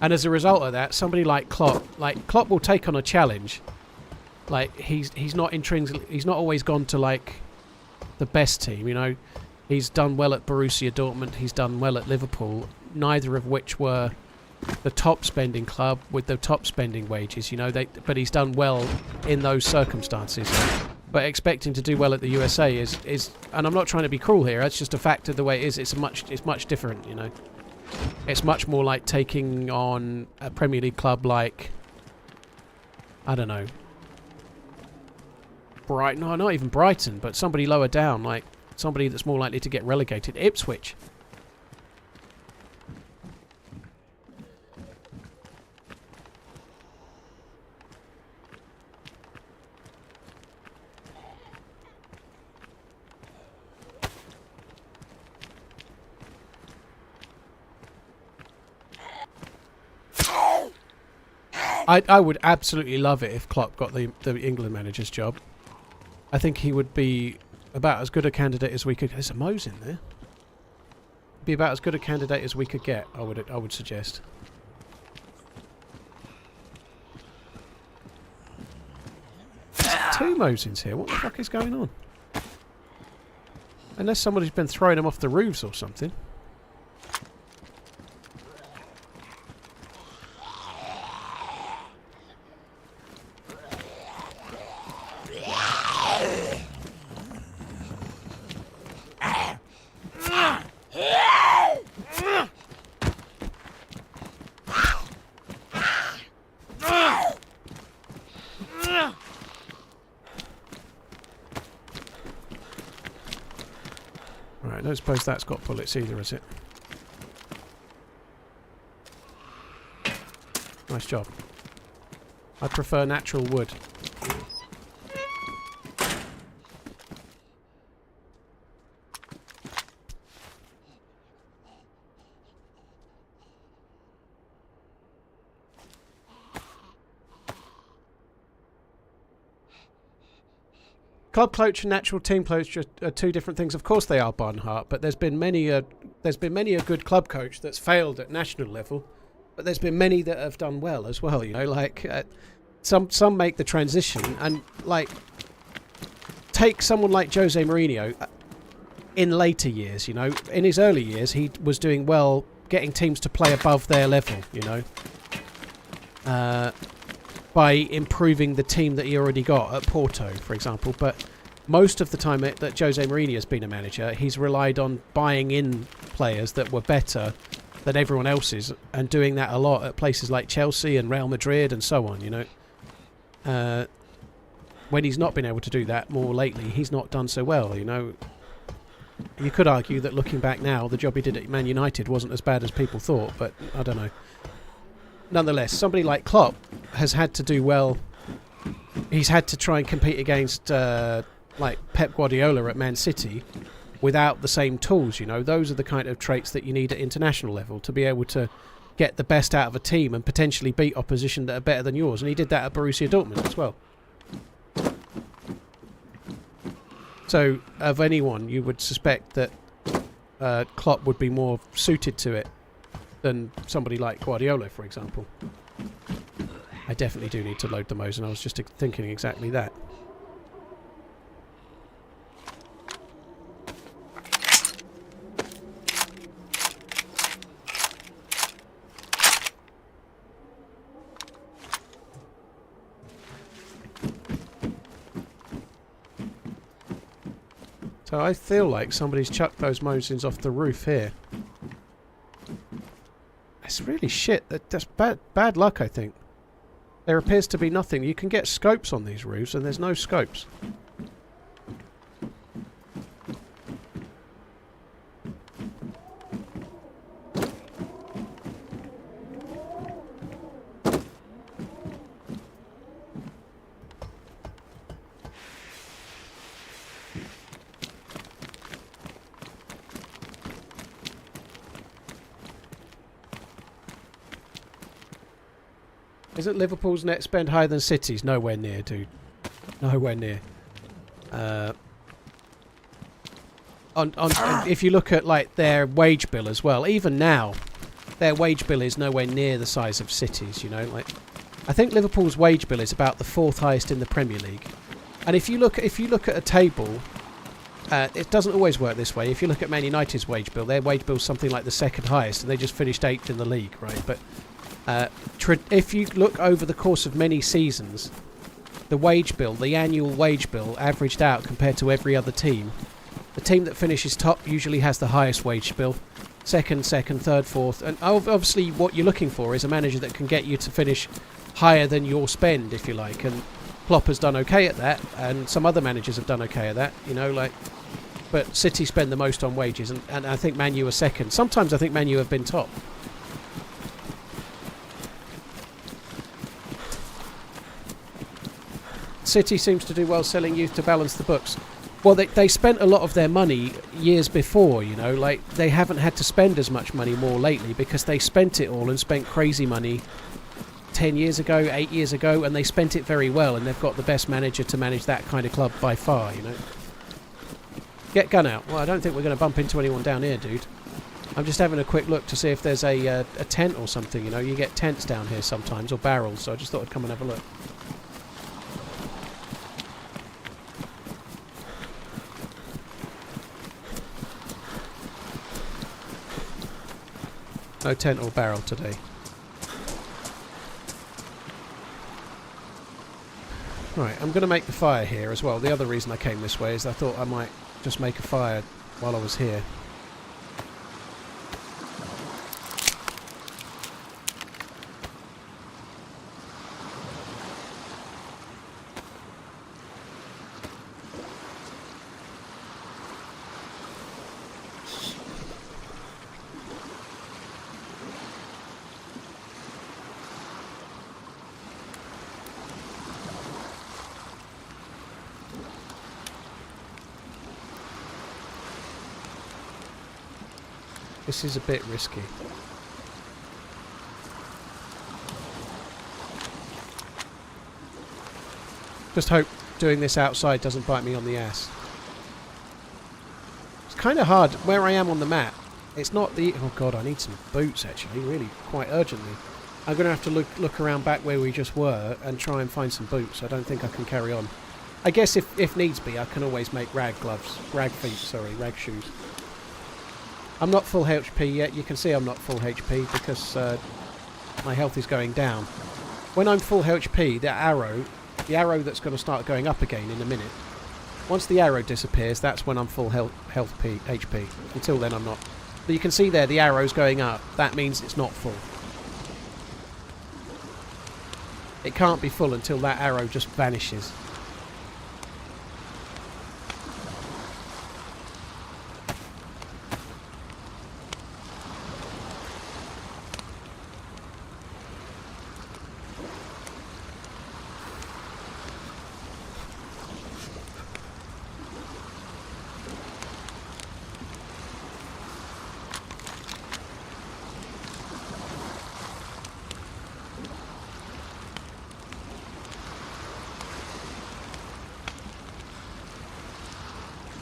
And as a result of that, somebody like Klopp will take on a challenge. Like he's not always gone to like the best team, you know. He's done well at Borussia Dortmund, he's done well at Liverpool, neither of which were the top spending club with the top spending wages, you know. But he's done well in those circumstances. But expecting to do well at the USA is and I'm not trying to be cruel here, it's just a fact of the way it is. It's much different, you know. It's much more like taking on a Premier League club like, I don't know, no, not even Brighton, but somebody lower down, like somebody that's more likely to get relegated. Ipswich. I would absolutely love it if Klopp got the England manager's job. I think he would be about as good a candidate as we could. There's a Mose in there. Be about as good a candidate as we could get. I would suggest. There's 2 Mosins here. What the fuck is going on? Unless somebody's been throwing them off the roofs or something. Right, I don't suppose that's got bullets either, has it? Nice job. I prefer natural wood. Club coach and natural team coach are 2 different things. Of course they are, Barnhart, but there's been many a good club coach that's failed at national level, but there's been many that have done well as well, you know, like some make the transition, and like take someone like Jose Mourinho in later years, you know. In his early years he was doing well getting teams to play above their level, you know, by improving the team that he already got at Porto, for example. But most of the time that Jose Mourinho has been a manager, he's relied on buying in players that were better than everyone else's, and doing that a lot at places like Chelsea and Real Madrid and so on, you know. When he's not been able to do that more lately, he's not done so well, you know. You could argue that looking back now, the job he did at Man United wasn't as bad as people thought, but I don't know. Nonetheless, somebody like Klopp has had to do well. He's had to try and compete against like Pep Guardiola at Man City without the same tools, you know. Those are the kind of traits that you need at international level to be able to get the best out of a team and potentially beat opposition that are better than yours. And he did that at Borussia Dortmund as well. So, of anyone, you would suspect that Klopp would be more suited to it than somebody like Guardiola, for example. I definitely do need to load the Mose, and I was just thinking exactly that. So I feel like somebody's chucked those Mosins off the roof here. It's really shit. That's bad luck, I think. There appears to be nothing. You can get scopes on these roofs, and there's no scopes. Isn't Liverpool's net spend higher than City's? Nowhere near, dude. Nowhere near. If you look at like their wage bill as well, even now, their wage bill is nowhere near the size of City's, you know. Like, I think Liverpool's wage bill is about the 4th highest in the Premier League. And if you look at a table, it doesn't always work this way. If you look at Man United's wage bill, their wage bill is something like the 2nd highest, and they just finished 8th in the league, right? But if you look over the course of many seasons, the wage bill, the annual wage bill, averaged out compared to every other team. The team that finishes top usually has the highest wage bill. Second, third, fourth. And obviously what you're looking for is a manager that can get you to finish higher than your spend, if you like. And Klopp has done okay at that, and some other managers have done okay at that, you know, like. But City spend the most on wages, and I think Man U are second. Sometimes I think Man U have been top. City seems to do well selling youth to balance the books. Well, they spent a lot of their money years before, you know, like they haven't had to spend as much money more lately because they spent it all and spent crazy money 10 years ago, 8 years ago, and they spent it very well, and they've got the best manager to manage that kind of club by far, you know. Get gun out. Well, I don't think we're going to bump into anyone down here, dude. I'm just having a quick look to see if there's a tent or something, you know. You get tents down here sometimes, or barrels, so I just thought I'd come and have a look. No tent or barrel today. Right, I'm going to make the fire here as well. The other reason I came this way is I thought I might just make a fire while I was here. This is a bit risky. Just hope doing this outside doesn't bite me on the ass. It's kind of hard where I am on the map. It's not the... Oh god, I need some boots actually, really, quite urgently. I'm going to have to look around back where we just were and try and find some boots. I don't think I can carry on. I guess if needs be, I can always make rag shoes. I'm not full HP yet. You can see I'm not full HP because my health is going down. When I'm full HP, the arrow that's going to start going up again in a minute. Once the arrow disappears, that's when I'm full HP. Until then, I'm not. But you can see there the arrow's going up. That means it's not full. It can't be full until that arrow just vanishes.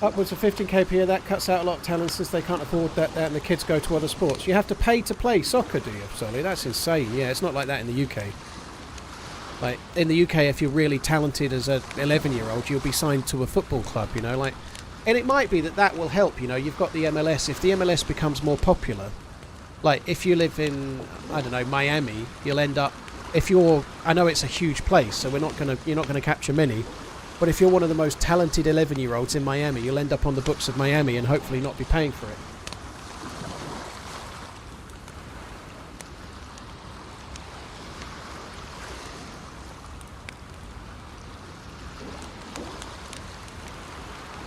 Upwards of 15k per year, that cuts out a lot of talent since they can't afford that and the kids go to other sports. You have to pay to play soccer, do you, Solly? That's insane. Yeah, it's not like that in the UK. Like, in the UK, if you're really talented as an 11-year-old, you'll be signed to a football club, you know, like... And it might be that will help, you know. You've got the MLS. If the MLS becomes more popular, like, if you live in, I don't know, Miami, you'll end up... If you're... I know it's a huge place, so you're not going to capture many. But if you're one of the most talented 11-year-olds in Miami, you'll end up on the books of Miami and hopefully not be paying for it.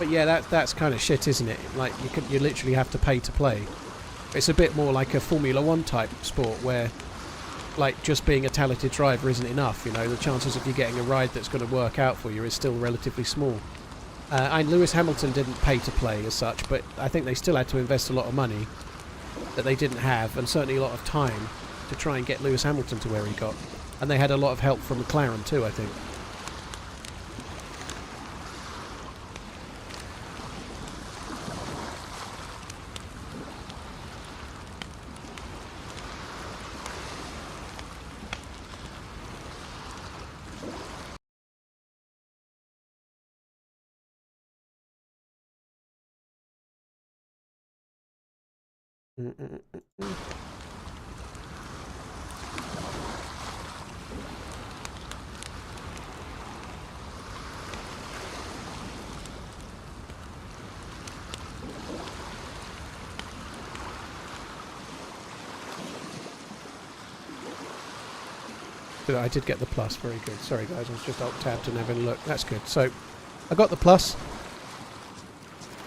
But yeah, that's kind of shit, isn't it? Like, you literally have to pay to play. It's a bit more like a Formula 1 type sport where... like, just being a talented driver isn't enough, you know. The chances of you getting a ride that's going to work out for you is still relatively small. And Lewis Hamilton didn't pay to play as such, but I think they still had to invest a lot of money that they didn't have, and certainly a lot of time to try and get Lewis Hamilton to where he got. And they had a lot of help from McLaren too, I think. I did get the plus, very good. Sorry guys, I was just alt-tabbed and having a look. That's good. So, I got the plus.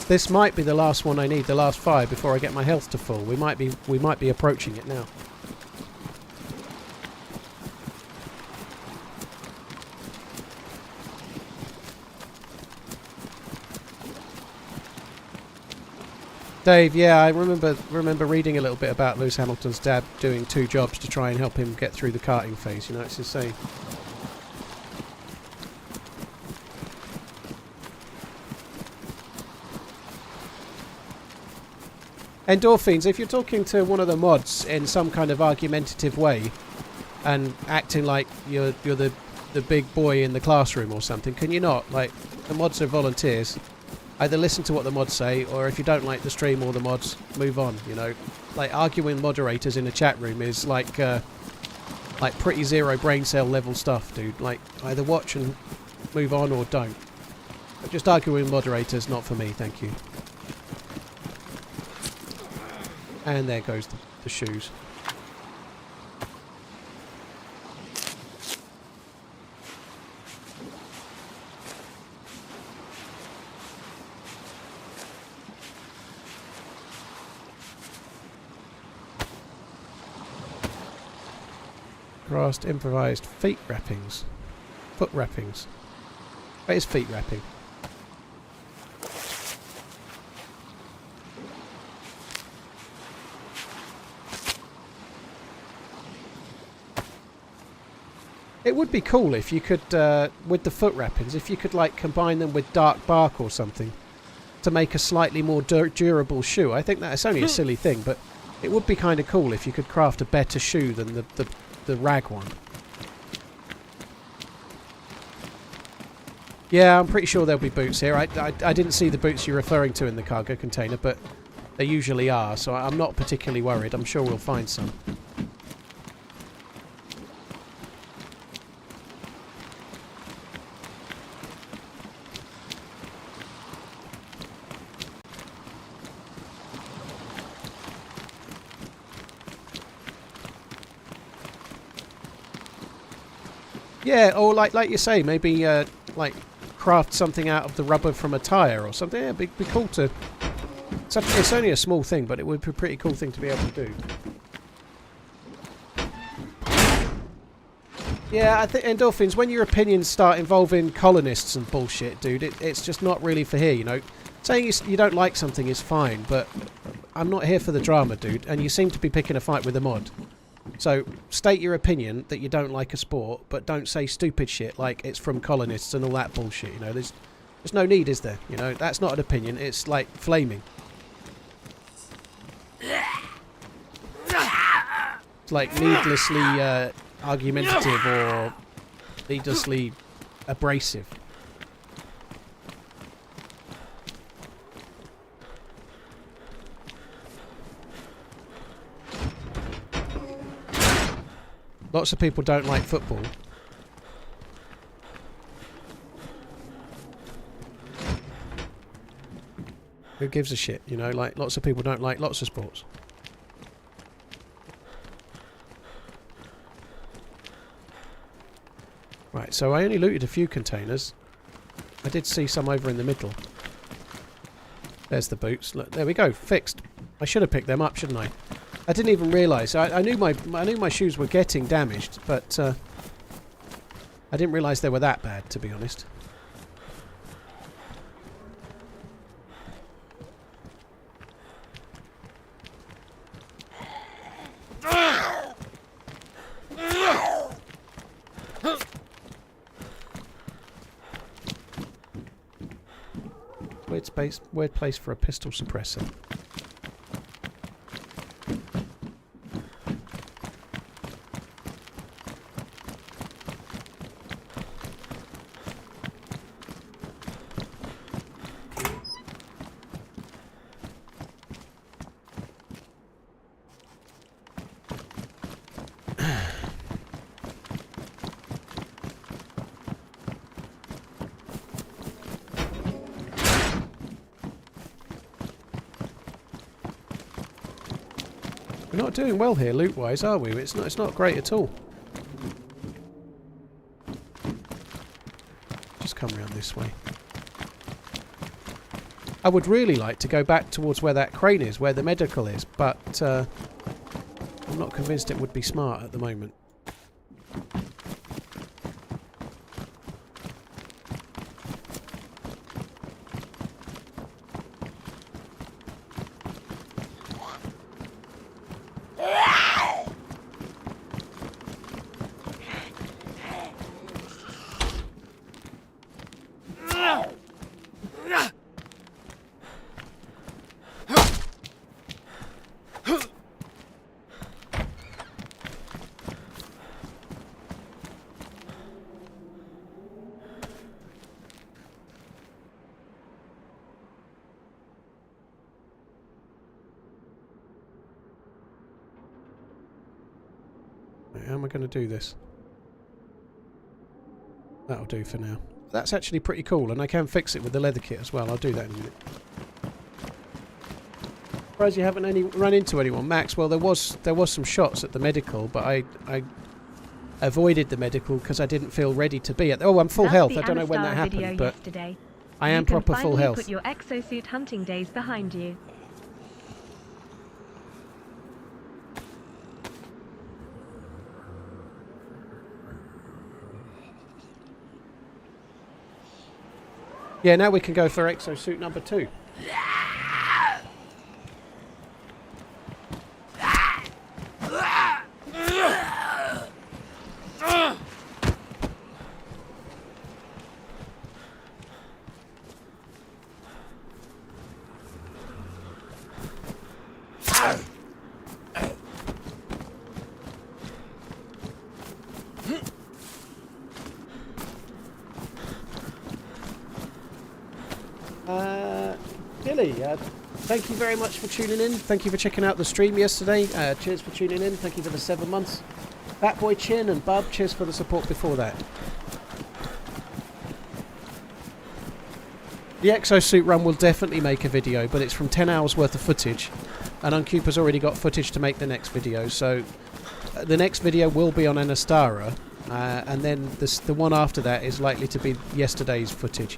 This might be the last one I need, the last 5 before I get my health to full. We might be approaching it now. Dave, yeah, I remember reading a little bit about Lewis Hamilton's dad doing 2 jobs to try and help him get through the karting phase. You know, it's insane. Endorphins, if you're talking to one of the mods in some kind of argumentative way and acting like you're the big boy in the classroom or something, can you not? Like, the mods are volunteers. Either listen to what the mods say, or if you don't like the stream or the mods, move on, you know. Like, arguing moderators in a chat room is like pretty zero brain cell level stuff, dude. Like, either watch and move on or don't. But just arguing moderators, not for me, thank you. And there goes the shoes. Grassed improvised feet wrappings. Foot wrappings. That is feet wrapping. It would be cool if you could, with the foot wrappings, if you could like combine them with dark bark or something to make a slightly more durable shoe. I think that's only a silly thing, but it would be kind of cool if you could craft a better shoe than the rag one. Yeah, I'm pretty sure there'll be boots here. I didn't see the boots you're referring to in the cargo container, but they usually are, so I'm not particularly worried. I'm sure we'll find some. Yeah, or like you say, maybe like craft something out of the rubber from a tyre or something. Yeah, it'd be cool to... It's only a small thing, but it would be a pretty cool thing to be able to do. Yeah, I think endorphins, when your opinions start involving colonists and bullshit, dude, it's just not really for here, you know. Saying you don't like something is fine, but I'm not here for the drama, dude, and you seem to be picking a fight with a mod. So, state your opinion that you don't like a sport, but don't say stupid shit like it's from colonists and all that bullshit, you know. There's no need, is there? You know, that's not an opinion, it's like flaming. It's like needlessly argumentative or needlessly abrasive. Lots of people don't like football. Who gives a shit, you know? Like, lots of people don't like lots of sports. Right, so I only looted a few containers. I did see some over in the middle. There's the boots. Look, there we go, fixed. I should have picked them up, shouldn't I? I didn't even realise. I knew my shoes were getting damaged, but I didn't realise they were that bad, to be honest. Weird place for a pistol suppressor. We're not doing well here loot-wise, are we? It's not great at all. Just come around this way. I would really like to go back towards where that crane is, where the medical is, but I'm not convinced it would be smart at the moment. How am I going to do this? That'll do for now. That's actually pretty cool, and I can fix it with the leather kit as well. I'll do that in a minute. Surprised you haven't run into anyone, Max. Well, there was some shots at the medical, but I avoided the medical because I didn't feel ready to be at. Oh, I'm full health. I don't know when that happened, but I am proper full health. Put your exosuit hunting days behind you. Yeah, now we can go for exosuit number 2. Billy, thank you very much for tuning in. Thank you for checking out the stream yesterday. Cheers for tuning in. Thank you for the 7 months. Batboy Chin and Bub, cheers for the support before that. The exosuit run will definitely make a video, but it's from 10 hours worth of footage, and Uncupa's already got footage to make the next video, so the next video will be on Anastara, and then the one after that is likely to be yesterday's footage.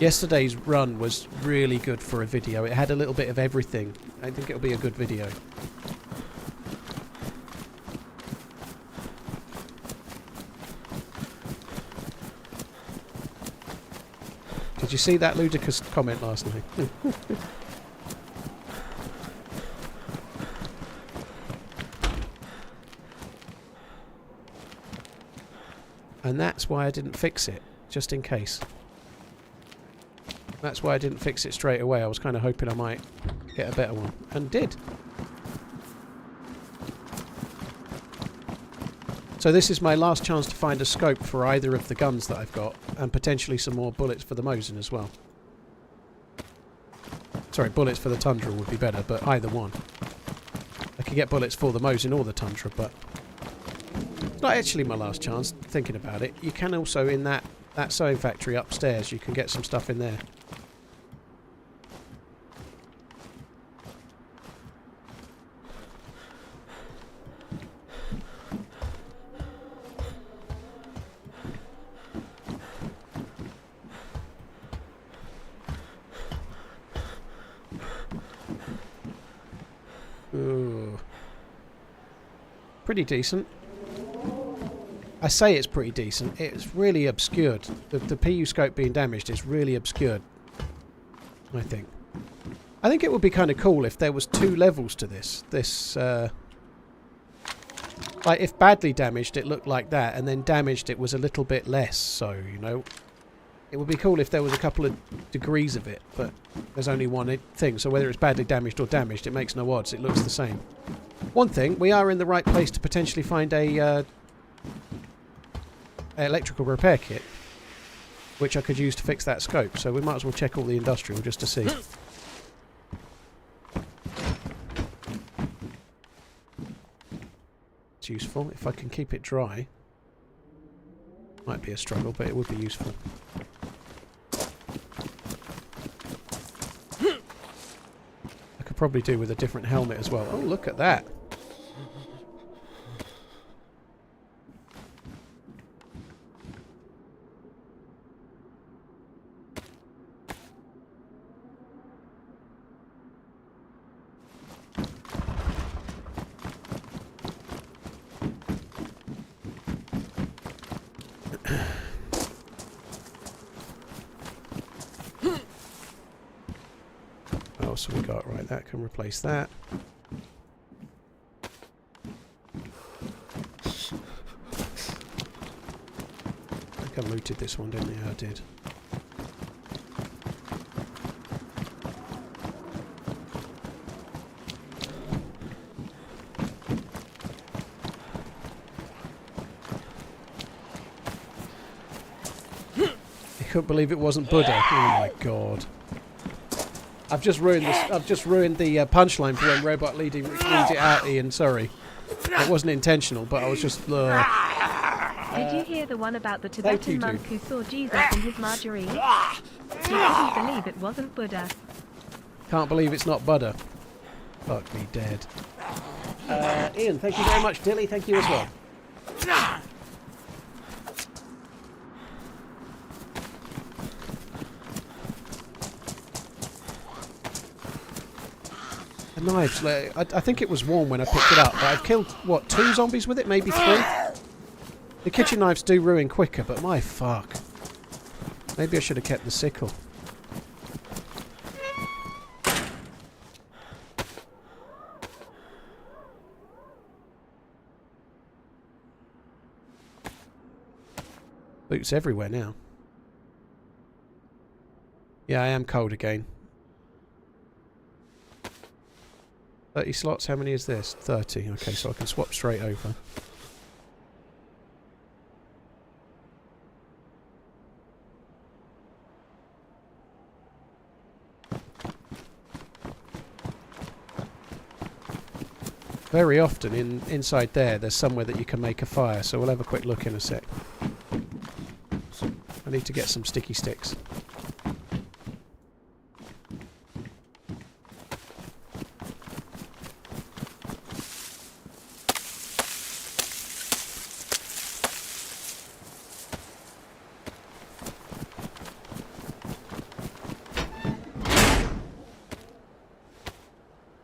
Yesterday's run was really good for a video. It had a little bit of everything. I think it'll be a good video. Did you see that ludicrous comment last night? And that's why I didn't fix it, just in case. That's why I didn't fix it straight away. I was kind of hoping I might get a better one. And did. So this is my last chance to find a scope for either of the guns that I've got. And potentially some more bullets for the Mosin as well. Sorry, bullets for the Tundra would be better, but either one. I could get bullets for the Mosin or the Tundra, but... it's not actually my last chance, thinking about it. You can also, in that sewing factory upstairs, you can get some stuff in there. Ooh. Pretty decent. I say it's pretty decent. It's really obscured. The PU scope being damaged is really obscured, I think. I think it would be kind of cool if there was 2 levels to this. Like, if badly damaged it looked like that, and then damaged it was a little bit less, so, you know. It would be cool if there was a couple of degrees of it, but there's only one thing, so whether it's badly damaged or damaged, it makes no odds. It looks the same. One thing, we are in the right place to potentially find a electrical repair kit, which I could use to fix that scope, so we might as well check all the industrial just to see. It's useful. If I can keep it dry, might be a struggle, but it would be useful. I could probably do with a different helmet as well. Oh, look at that. What else have we got? Right, that can replace that. I think I looted this one, didn't I? I did. I couldn't believe it wasn't Buddha. Oh my god. I've just ruined this. I've just ruined the punchline for when Robot reads it out, Ian. Sorry. It wasn't intentional, but I was just... Did you hear the one about the Tibetan monk who saw Jesus in his margarine? He couldn't believe it wasn't Buddha. Can't believe it's not Buddha. Fuck me dead. Ian, thank you very much. Dilly, thank you as well. The knives, like, I think it was warm when I picked it up, but I've killed, what, 2 zombies with it? Maybe 3? The kitchen knives do ruin quicker, but my fuck. Maybe I should have kept the sickle. Boots everywhere now. Yeah, I am cold again. 30 slots, how many is this? 30, okay, so I can swap straight over. Very often inside there's somewhere that you can make a fire, so we'll have a quick look in a sec. I need to get some sticky sticks.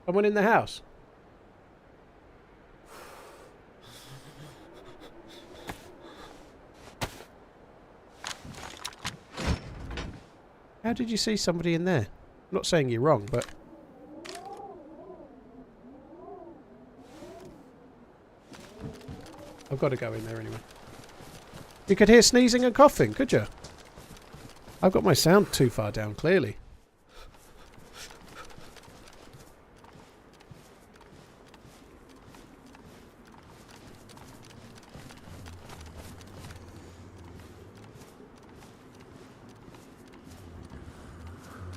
Someone in the house? How did you see somebody in there? I'm not saying you're wrong, but... I've got to go in there anyway. You could hear sneezing and coughing, could you? I've got my sound too far down, clearly.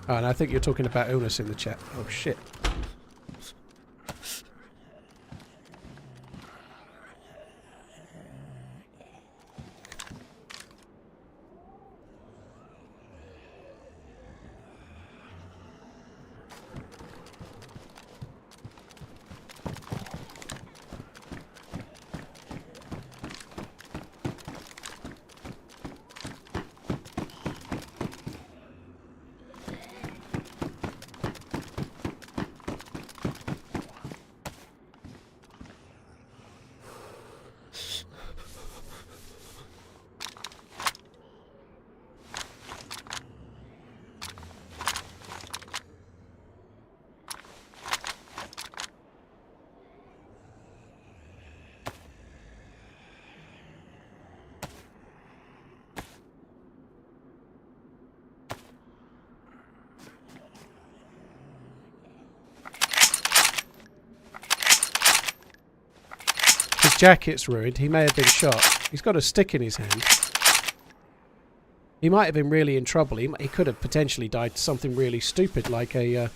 Oh, and I think you're talking about illness in the chat. Oh, shit. His jacket's ruined. He may have been shot. He's got a stick in his hand. He might have been really in trouble. He could have potentially died something really stupid, like a...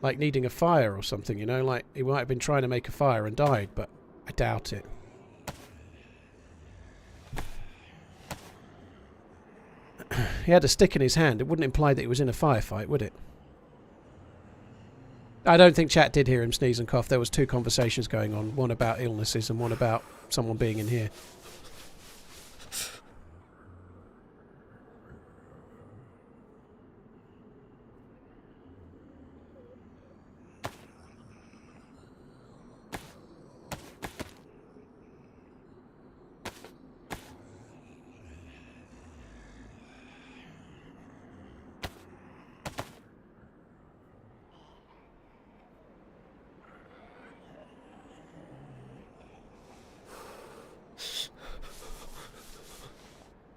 like needing a fire or something, you know? Like, he might have been trying to make a fire and died, but I doubt it. He had a stick in his hand. It wouldn't imply that he was in a firefight, would it? I don't think chat did hear him sneeze and cough. There was 2 conversations going on. One about illnesses and one about someone being in here.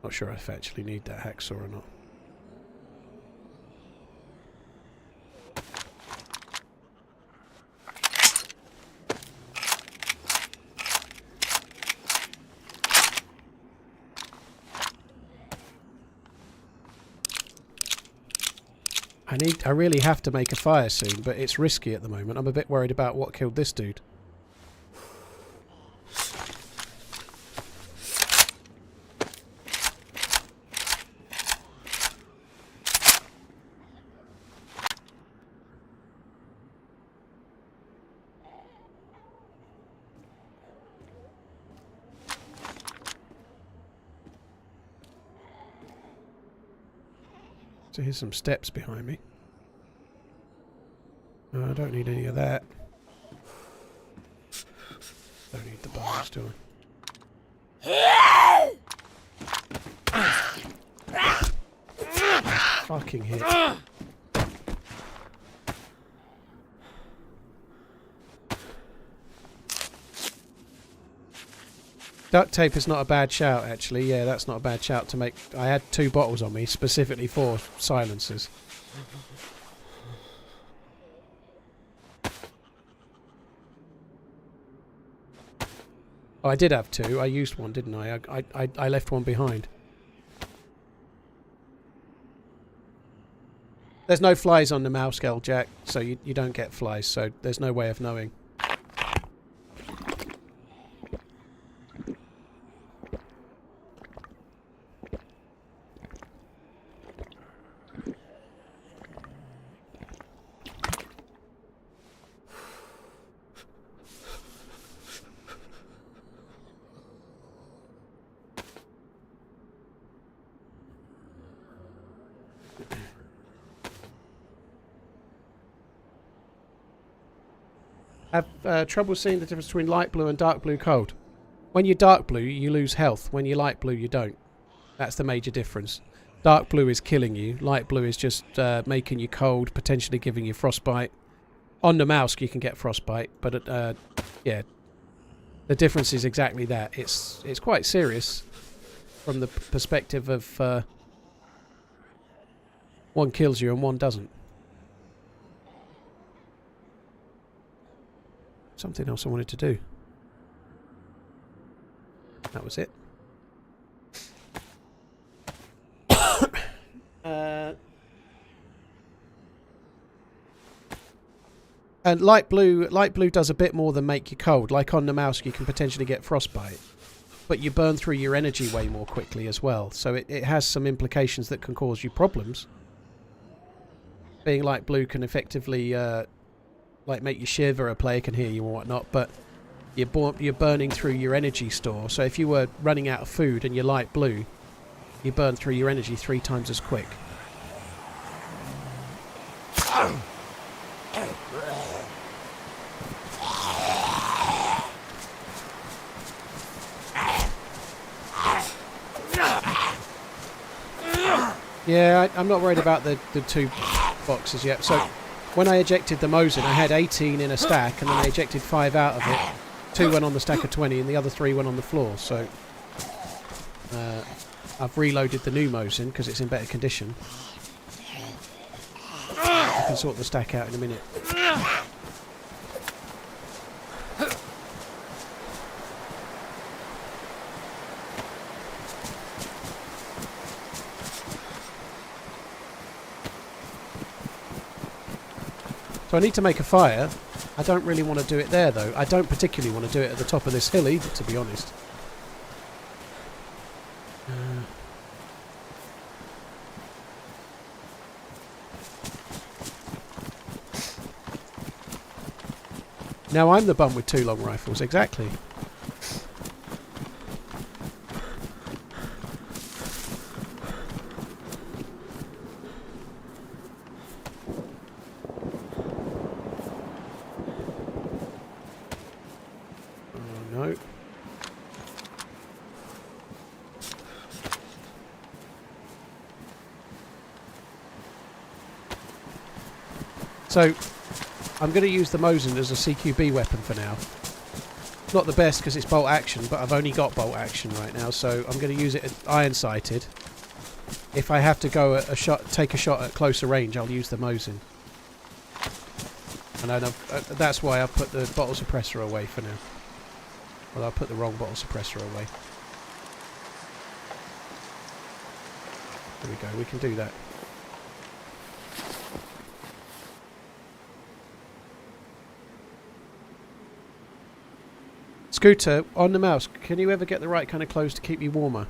Not sure if I actually need that hacksaw or not. I really have to make a fire soon, but it's risky at the moment. I'm a bit worried about what killed this dude. So here's some steps behind me. I don't need any of that. Don't need the bars, do I? Fucking hit. Duct tape is not a bad shout, actually. Yeah, that's not a bad shout to make. I had 2 bottles on me specifically for silencers. Oh, I did have 2. I used one, didn't I? I left one behind. There's no flies on the mouse scale, Jack, so you don't get flies, so there's no way of knowing. Have trouble seeing the difference between light blue and dark blue cold. When you're dark blue, you lose health. When you're light blue, you don't. That's the major difference. Dark blue is killing you. Light blue is just making you cold, potentially giving you frostbite. On the mouse, you can get frostbite, but yeah, the difference is exactly that. It's quite serious from the perspective of one kills you and one doesn't. Something else I wanted to do. That was it. And light blue does a bit more than make you cold. Like on the mouse, you can potentially get frostbite, but you burn through your energy way more quickly as well. So it has some implications that can cause you problems. Being light blue can effectively like make you shiver, a player can hear you and whatnot, but you're burning through your energy store. So if you were running out of food and you're light blue, you burn through your energy 3 times as quick. Yeah, I'm not worried about the 2 boxes yet. So when I ejected the Mosin, I had 18 in a stack, and then I ejected 5 out of it. 2 went on the stack of 20, and the other 3 went on the floor. So I've reloaded the new Mosin because it's in better condition. I can sort the stack out in a minute. So I need to make a fire. I don't really want to do it there, though. I don't particularly want to do it at the top of this hill either, to be honest. Now I'm the bum with 2 long rifles, exactly. Oh no. So, I'm going to use the Mosin as a CQB weapon for now. Not the best because it's bolt action, but I've only got bolt action right now, so I'm going to use it at iron sighted. If I have to go take a shot at closer range, I'll use the Mosin. And that's why I've put the bottle suppressor away for now. Well, I put the wrong bottle suppressor away. There we go, we can do that. Scooter, on the mouse, can you ever get the right kind of clothes to keep you warmer?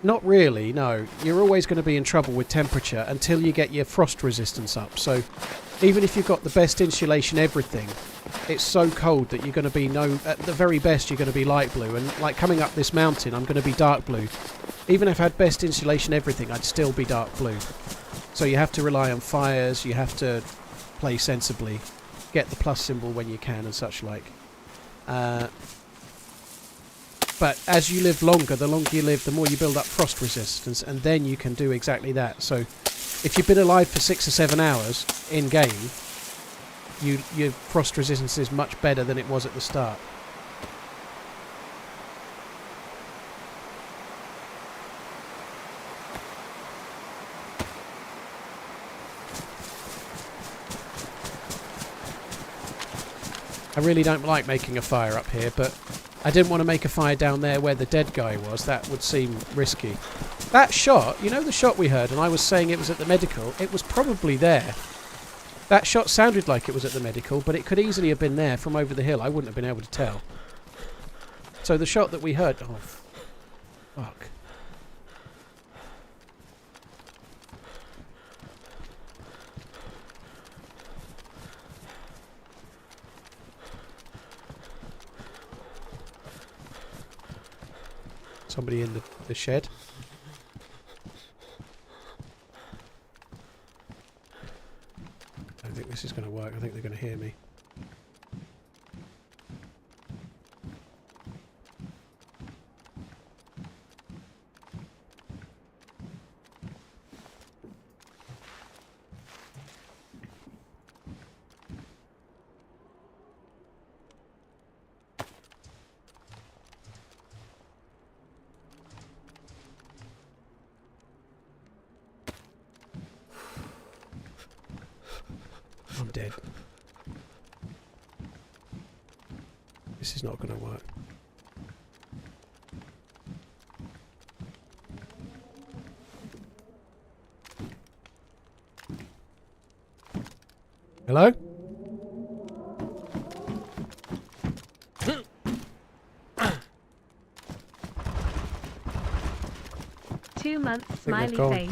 Not really, no. You're always going to be in trouble with temperature until you get your frost resistance up. So even if you've got the best insulation, everything, it's so cold that you're going to be at the very best you're going to be light blue. And like coming up this mountain, I'm going to be dark blue. Even if I had best insulation, everything, I'd still be dark blue. So you have to rely on fires, you have to play sensibly, get the plus symbol when you can and such like. But as you live longer, the longer you live, the more you build up frost resistance, and then you can do exactly that. So if you've been alive for 6 or 7 hours in game, your frost resistance is much better than it was at the start. I really don't like making a fire up here, but I didn't want to make a fire down there where the dead guy was. That would seem risky. That shot, you know the shot we heard, and I was saying it was at the medical, it was probably there. That shot sounded like it was at the medical, but it could easily have been there from over the hill. I wouldn't have been able to tell. So the shot that we heard... Oh, fuck. Somebody in the shed. I don't think this is going to work. I think they're going to hear me. I'm dead. This is not going to work. Hello? Two months, they've smiley gone. face.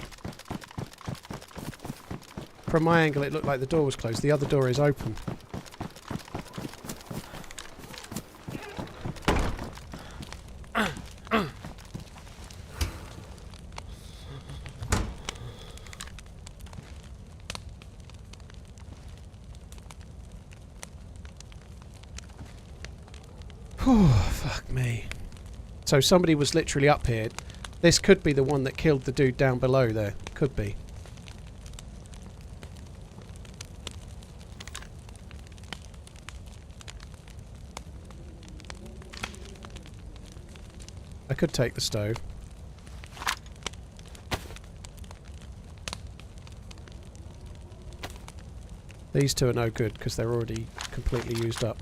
From my angle, it looked like the door was closed. The other door is open. Fuck me. So somebody was literally up here. This could be the one that killed the dude down below there. Could be. I could take the stove. These two are no good because they're already completely used up.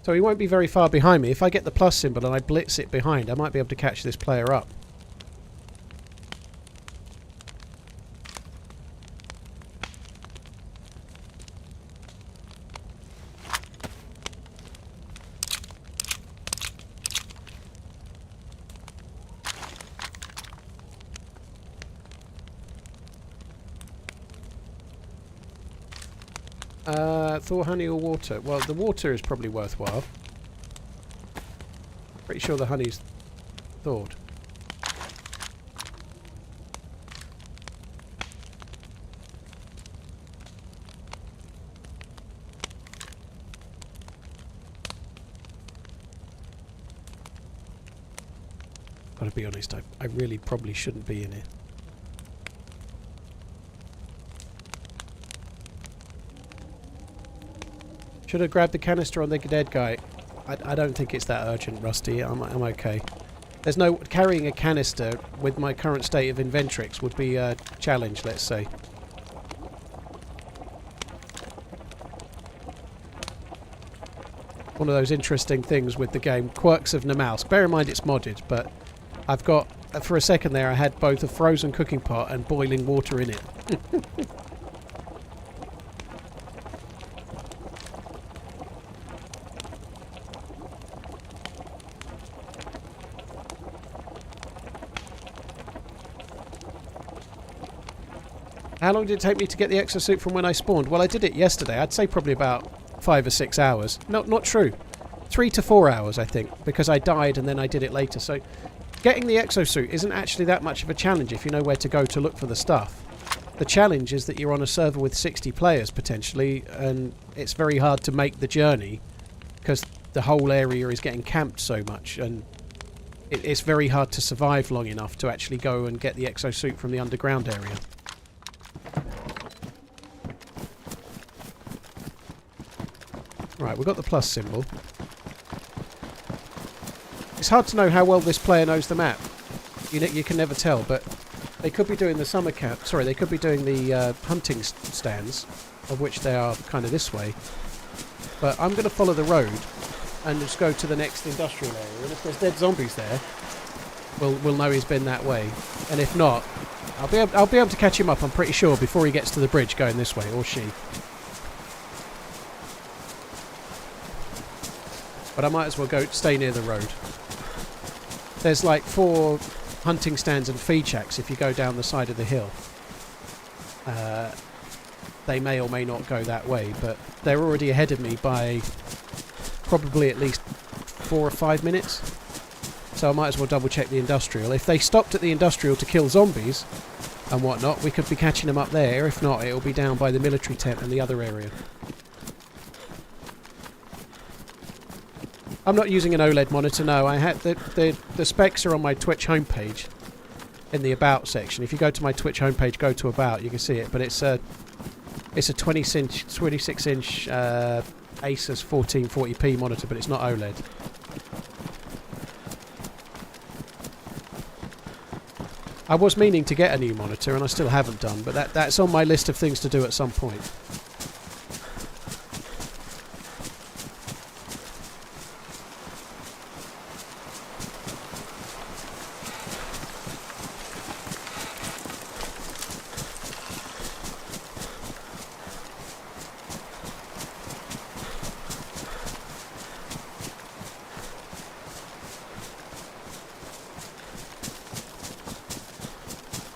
So he won't be very far behind me. If I get the plus symbol and I blitz it behind, I might be able to catch this player up. Thor honey or water? Well, the water is probably worthwhile. Pretty sure the honey's thawed. Gotta be honest, I really probably shouldn't be in it. Should have grabbed the canister on the dead guy. I don't think it's that urgent, Rusty. I'm okay. There's no... Carrying a canister with my current state of Inventrix would be a challenge, let's say. One of those interesting things with the game. Quirks of Namalsk. Bear in mind it's modded, but I've got... For a second there I had both a frozen cooking pot and boiling water in it. How long did it take me to get the exosuit from when I spawned? Well, I did it yesterday. I'd say probably about 5 or 6 hours. No, not true. 3 to 4 hours, I think, because I died and then I did it later. So getting the exosuit isn't actually that much of a challenge if you know where to go to look for the stuff. The challenge is that you're on a server with 60 players, potentially, and it's very hard to make the journey because the whole area is getting camped so much, and it's very hard to survive long enough to actually go and get the exosuit from the underground area. Right, we've got the plus symbol. It's hard to know how well this player knows the map. You can never tell, but they could be doing the summer camp. Sorry, they could be doing the hunting stands, of which they are kind of this way. But I'm going to follow the road and just go to the next industrial area. And if there's dead zombies there, we'll know he's been that way. And if not, I'll be able to catch him up. I'm pretty sure before he gets to the bridge going this way, or she. But I might as well stay near the road. There's like 4 hunting stands and feed shacks if you go down the side of the hill. They may or may not go that way, but they're already ahead of me by probably at least 4 or 5 minutes. So I might as well double check the industrial. If they stopped at the industrial to kill zombies and whatnot, we could be catching them up there. If not, it'll be down by the military tent and the other area. I'm not using an OLED monitor, no. I had the specs are on my Twitch homepage in the About section. If you go to my Twitch homepage, go to About, you can see it. But it's a 26-inch Asus 1440p monitor, but it's not OLED. I was meaning to get a new monitor, and I still haven't done, but that's on my list of things to do at some point.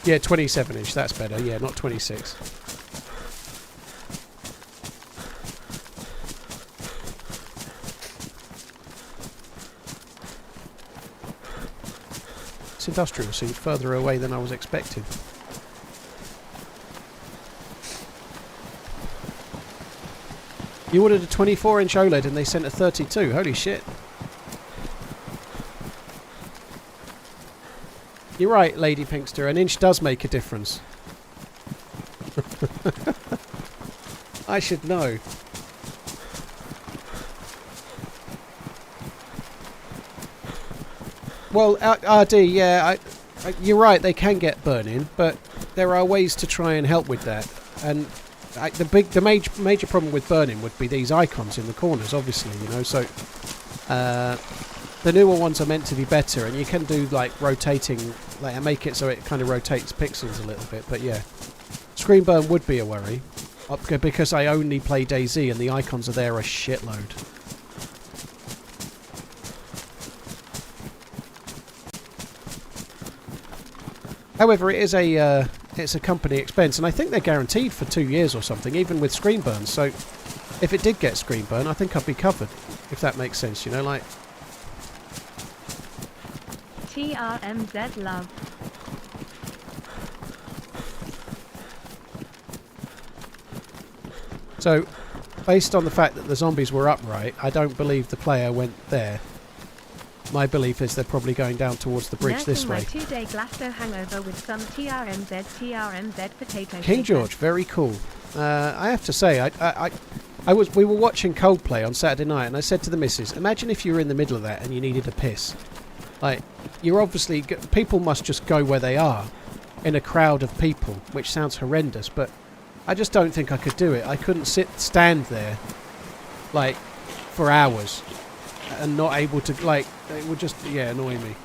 Yeah, 27-inch, that's better. Yeah, not 26. This industrial seems further away than I was expecting. You ordered a 24-inch OLED and they sent a 32. Holy shit. You're right, Lady Pinkster. An inch does make a difference. I should know. Well, RD, yeah, you're right. They can get burning, but there are ways to try and help with that. And the major problem with burning would be these icons in the corners, obviously. You know, so. The newer ones are meant to be better, and you can do like rotating, like make it so it kind of rotates pixels a little bit. But yeah, screen burn would be a worry because I only play DayZ and the icons are there a shitload. However, it is a it's a company expense, and I think they're guaranteed for 2 years or something, even with screen burns. So if it did get screen burn, I think I'd be covered, if that makes sense, you know, like... TRMZ love. So, based on the fact that the zombies were upright, I don't believe the player went there. My belief is they're probably going down towards the bridge this way. My 2-day Glasto hangover with some TRMZ potato. King George, very cool. I have to say, we were watching Coldplay on Saturday night, and I said to the missus, imagine if you were in the middle of that and you needed a piss. Like, you're obviously... people must just go where they are in a crowd of people, which sounds horrendous, but I just don't think I could do it. I couldn't stand there, like, for hours and not able to, like, it would just, yeah, annoy me.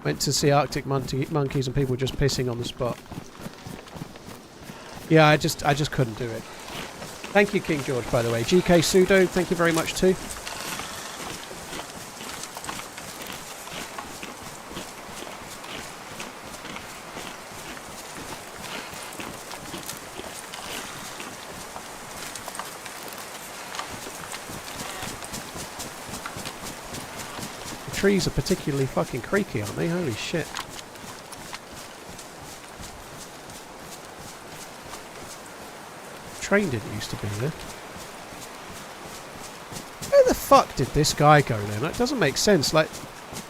Went to see Arctic monkeys and people just pissing on the spot. Yeah, I just couldn't do it. Thank you, King George, by the way. GK Sudo, thank you very much too. Trees are particularly fucking creaky, aren't they? Holy shit. Train didn't used to be there. Where the fuck did this guy go then? It doesn't make sense. Like,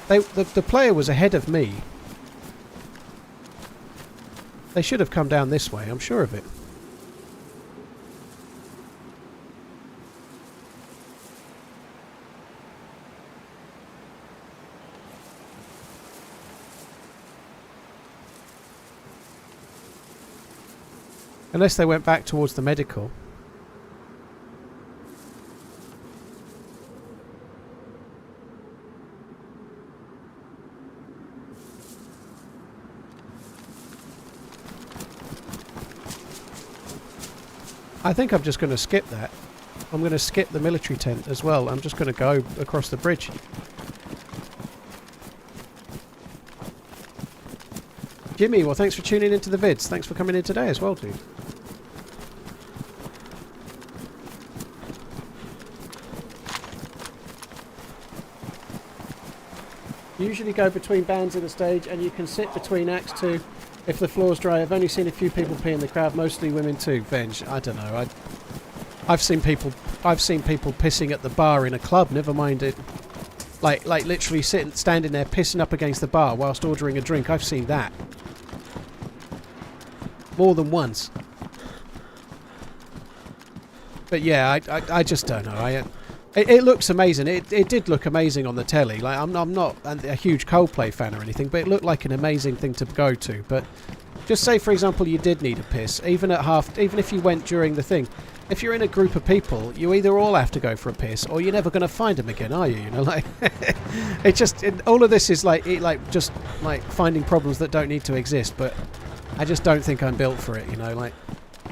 the player was ahead of me. They should have come down this way, I'm sure of it. Unless they went back towards the medical. I think I'm just going to skip that. I'm going to skip the military tent as well. I'm just going to go across the bridge. Jimmy, well, thanks for tuning into the vids. Thanks for coming in today as well, dude. Usually go between bands in a stage, and you can sit between acts too if the floor's dry. I've only seen a few people pee in the crowd, mostly women too. Venge, I don't know. I've seen people pissing at the bar in a club. Never mind it. Like literally standing there pissing up against the bar whilst ordering a drink. I've seen that more than once. But yeah, I just don't know. It looks amazing. It did look amazing on the telly. Like I'm not a huge Coldplay fan or anything, but it looked like an amazing thing to go to. But just say, for example, you did need a piss, even if you went during the thing. If you're in a group of people, you either all have to go for a piss, or you're never going to find them again, are you? You know, like all of this is just finding problems that don't need to exist. But I just don't think I'm built for it. You know, like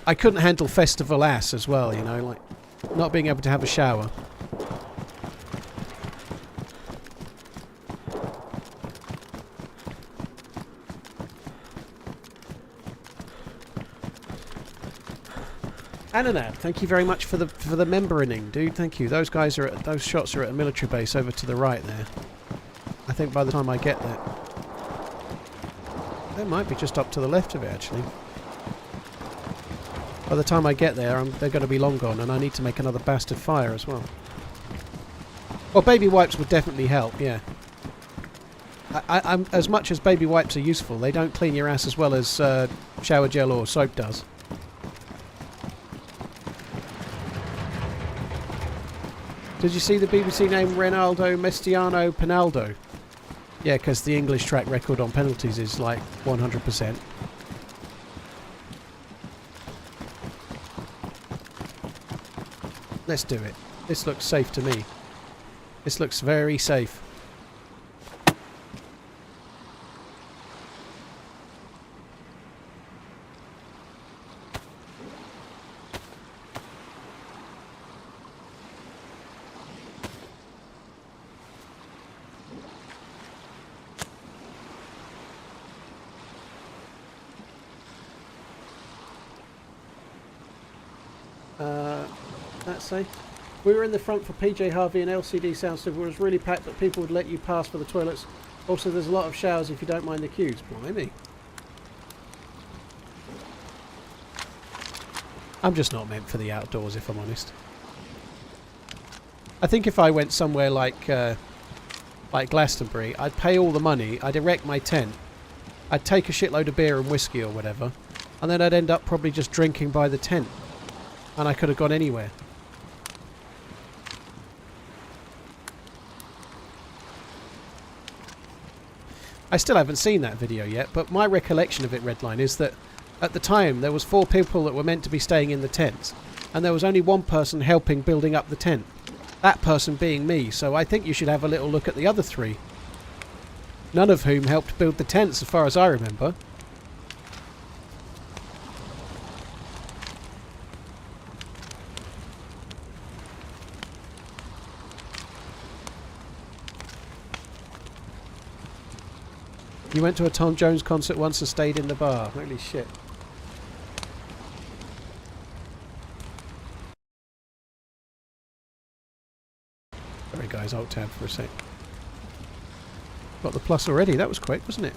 I couldn't handle festival ass as well. You know, like not being able to have a shower. Ananab, thank you very much for the membering, dude. Thank you. Those shots are at a military base over to the right there. I think by the time I get there, they might be just up to the left of it actually. By the time I get there, they're going to be long gone, and I need to make another bastard fire as well. Well, baby wipes would definitely help. Yeah. I'm as much as baby wipes are useful, they don't clean your ass as well as shower gel or soap does. Did you see the BBC name Ronaldo Mestiano Penaldo? Yeah, because the English track record on penalties is like 100%. Let's do it. This looks safe to me. This looks very safe. that say? We were in the front for PJ Harvey and LCD Sound Studio. It was really packed, but people would let you pass for the toilets. Also, there's a lot of showers if you don't mind the queues. Blimey. I'm just not meant for the outdoors, if I'm honest. I think if I went somewhere like Glastonbury, I'd pay all the money, I'd erect my tent, I'd take a shitload of beer and whiskey or whatever, and then I'd end up probably just drinking by the tent. And I could have gone anywhere. I still haven't seen that video yet, but my recollection of it, Redline, is that at the time there was 4 people that were meant to be staying in the tents, and there was only one person helping building up the tent. That person being me, so I think you should have a little look at the other 3. None of whom helped build the tents as far as I remember. You went to a Tom Jones concert once and stayed in the bar. Holy shit. Sorry guys, alt tab for a sec. Got the plus already. That was quick, wasn't it?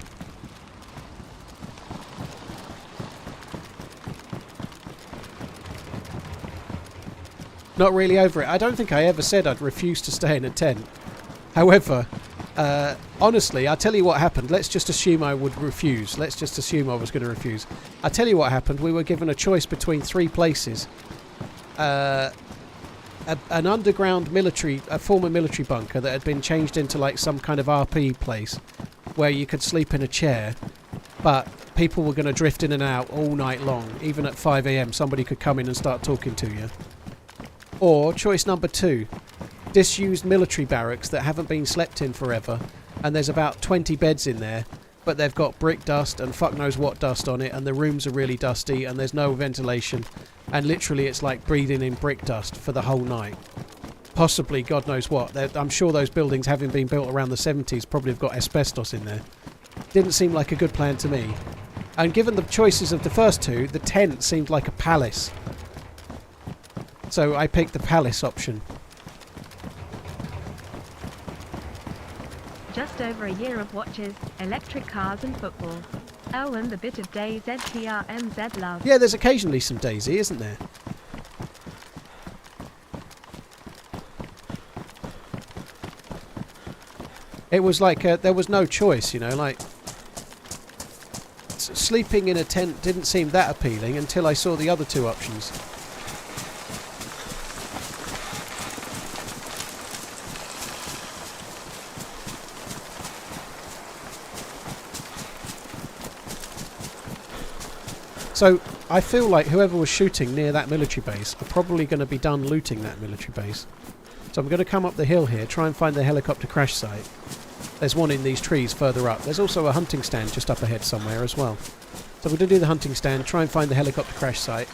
Not really over it. I don't think I ever said I'd refuse to stay in a tent. However, honestly, I'll tell you what happened. Let's just assume I would refuse. Let's just assume I was going to refuse. I'll tell you what happened. We were given a choice between 3 places. An underground military, a former military bunker that had been changed into like some kind of RP place where you could sleep in a chair, but people were going to drift in and out all night long. Even at 5 AM somebody could come in and start talking to you. Or choice number 2, disused military barracks that haven't been slept in forever, and there's about 20 beds in there, but they've got brick dust and fuck knows what dust on it, and the rooms are really dusty and there's no ventilation, and literally it's like breathing in brick dust for the whole night. Possibly God knows what. I'm sure those buildings, having been built around the 70s, probably have got asbestos in there. Didn't seem like a good plan to me. And given the choices of the first 2, the tent seemed like a palace. So I picked the palace option. Just over a year of watches, electric cars and football. Oh, and the bit of DayZ TRMZ love. Yeah, there's occasionally some DayZ, isn't there? It was like there was no choice, you know, like sleeping in a tent didn't seem that appealing until I saw the other 2 options. So I feel like whoever was shooting near that military base are probably going to be done looting that military base. So I'm going to come up the hill here, try and find the helicopter crash site. There's one in these trees further up. There's also a hunting stand just up ahead somewhere as well. So we're going to do the hunting stand, try and find the helicopter crash site,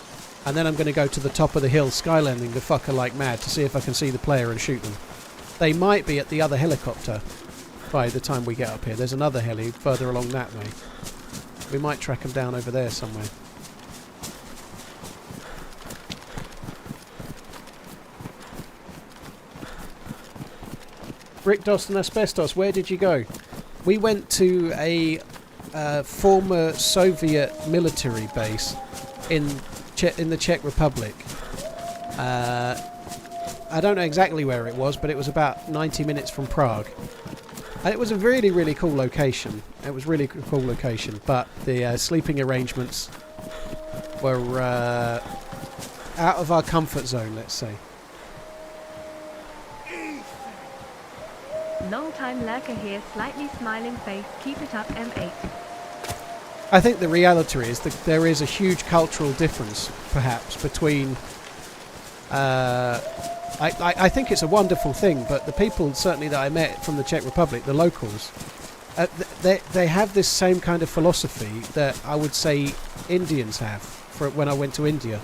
and then I'm going to go to the top of the hill, skylanding the fucker like mad to see if I can see the player and shoot them. They might be at the other helicopter by the time we get up here. There's another heli further along that way. We might track them down over there somewhere. Brick dust and asbestos, where did you go? We went to a former Soviet military base in the Czech Republic. I don't know exactly where it was, but it was about 90 minutes from Prague. And it was a really, really cool location. It was really cool location, but the sleeping arrangements were out of our comfort zone, let's say. Long time lurker here, slightly smiling face, keep it up M8. I think the reality is that there is a huge cultural difference, perhaps, between... I think it's a wonderful thing, but the people, certainly that I met from the Czech Republic, the locals, they have this same kind of philosophy that I would say Indians have for when I went to India.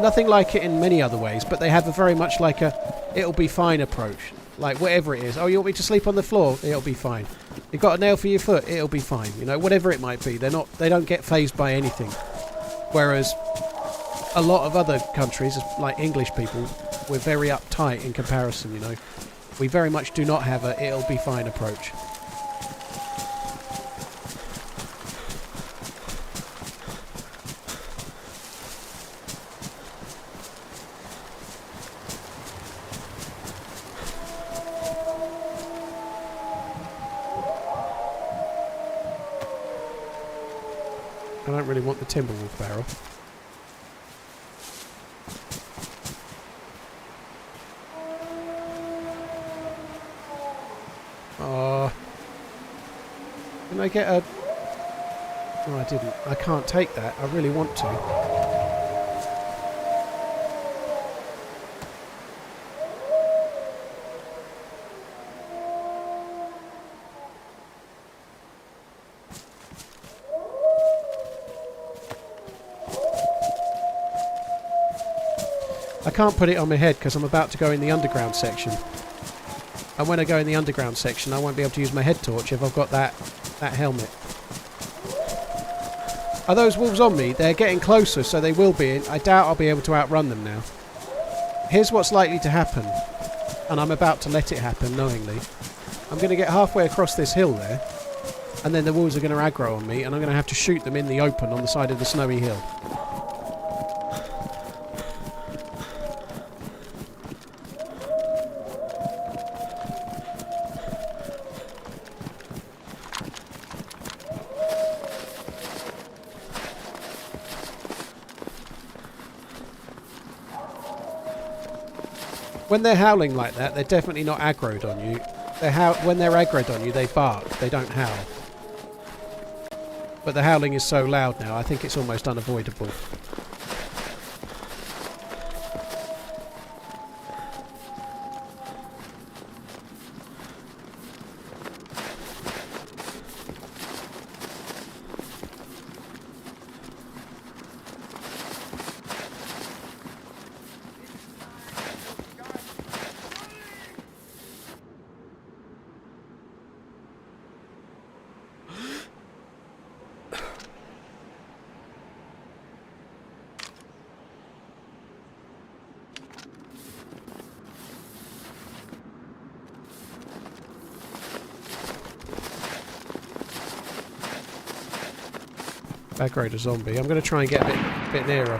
Nothing like it in many other ways, but they have a very much like a it'll be fine approach. Like whatever it is. Oh, you want me to sleep on the floor? It'll be fine. You've got a nail for your foot? It'll be fine. You know, whatever it might be. They don't get fazed by anything. Whereas a lot of other countries, like English people, we're very uptight in comparison, you know. We very much do not have a it'll be fine approach. I don't really want the Timberwolf barrel. Didn't I get a... No, I didn't. I can't take that. I really want to. I can't put it on my head because I'm about to go in the underground section. And when I go in the underground section, I won't be able to use my head torch if I've got that helmet. Are those wolves on me? They're getting closer, so they will be. I doubt I'll be able to outrun them now. Here's what's likely to happen. And I'm about to let it happen, knowingly. I'm going to get halfway across this hill there. And then the wolves are going to aggro on me, and I'm going to have to shoot them in the open on the side of the snowy hill. When they're howling like that, they're definitely not aggroed on you. When they're aggroed on you, they bark. They don't howl. But the howling is so loud now, I think it's almost unavoidable. Aggroed a zombie. I'm going to try and get a bit nearer.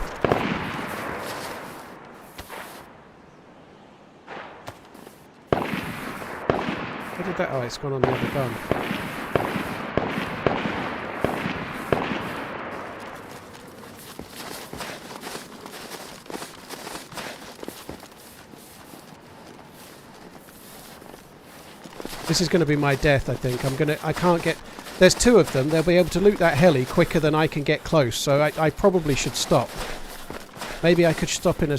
What did that... Oh, it's gone on the other gun. This is going to be my death, I think. I can't get... There's two of them. They'll be able to loot that heli quicker than I can get close, so I probably should stop. Maybe I could stop in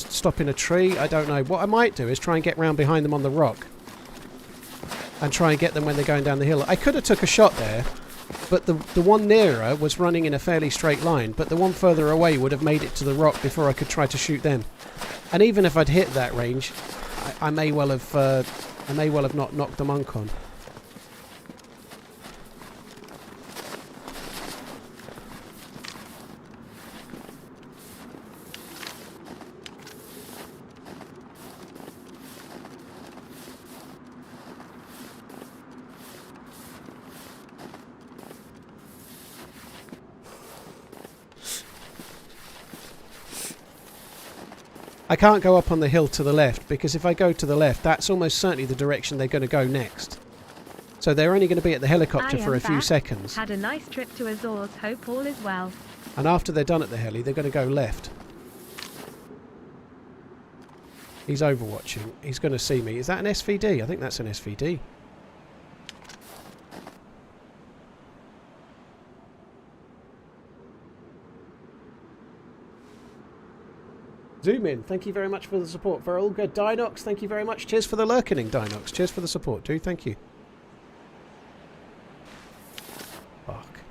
a tree. I don't know. What I might do is try and get round behind them on the rock. And try and get them when they're going down the hill. I could have took a shot there, but the one nearer was running in a fairly straight line, but the one further away would have made it to the rock before I could try to shoot them. And even if I'd hit that range, I may well have not knocked the monk on. I can't go up on the hill to the left, because if I go to the left, that's almost certainly the direction they're going to go next. So they're only going to be at the helicopter for a few seconds. Had a nice trip to Azores, hope all is well. And after they're done at the heli, they're going to go left. He's overwatching. He's going to see me. Is that an SVD? I think that's an SVD. Zoom in. Thank you very much for the support. For all good. Dinox, thank you very much. Cheers for the lurkening, Dinox. Cheers for the support, dude. Thank you. Fuck.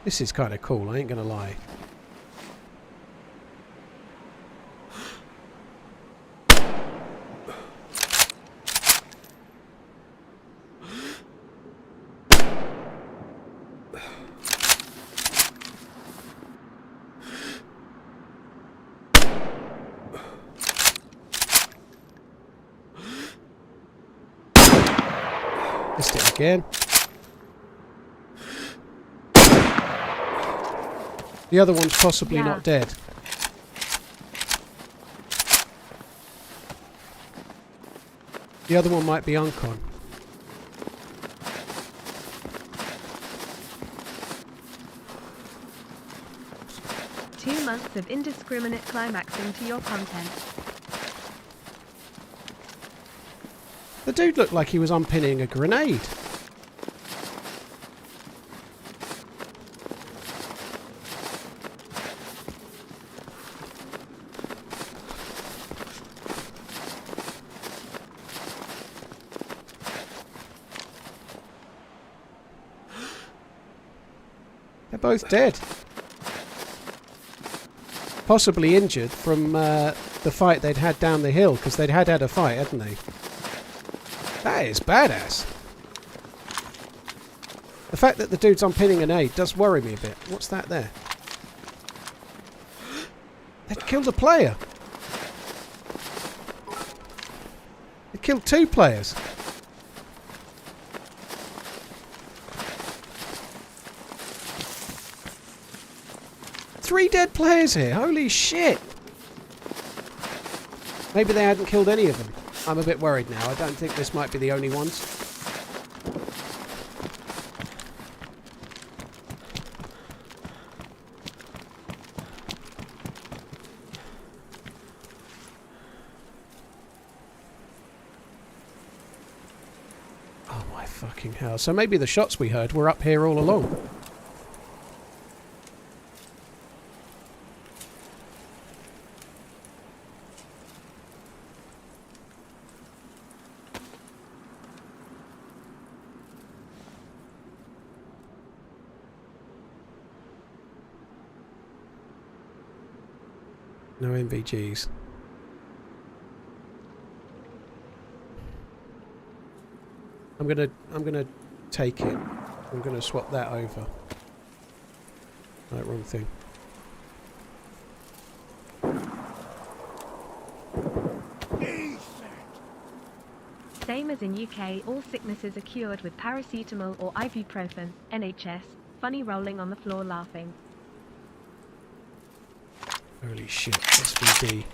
This is kind of cool, I ain't gonna lie. Missed it again. The other one's possibly Yeah. not dead. The other one might be uncon. Months of indiscriminate climaxing to your content. The dude looked like he was unpinning a grenade. They're both dead. Possibly injured from the fight they'd had down the hill, because they'd had a fight, hadn't they? That is badass. The fact that the dude's unpinning an aid does worry me a bit. What's that there? They'd killed a player. They killed 2 players. Three dead players here. Holy shit. Maybe they hadn't killed any of them. I'm a bit worried now. I don't think this might be the only ones. Oh my fucking hell. So maybe the shots we heard were up here all along. No MVGs. I'm gonna take it. I'm gonna swap that over. Right, wrong thing. Same as in UK, all sicknesses are cured with paracetamol or ibuprofen. NHS. Funny rolling on the floor laughing. Holy shit, SVD.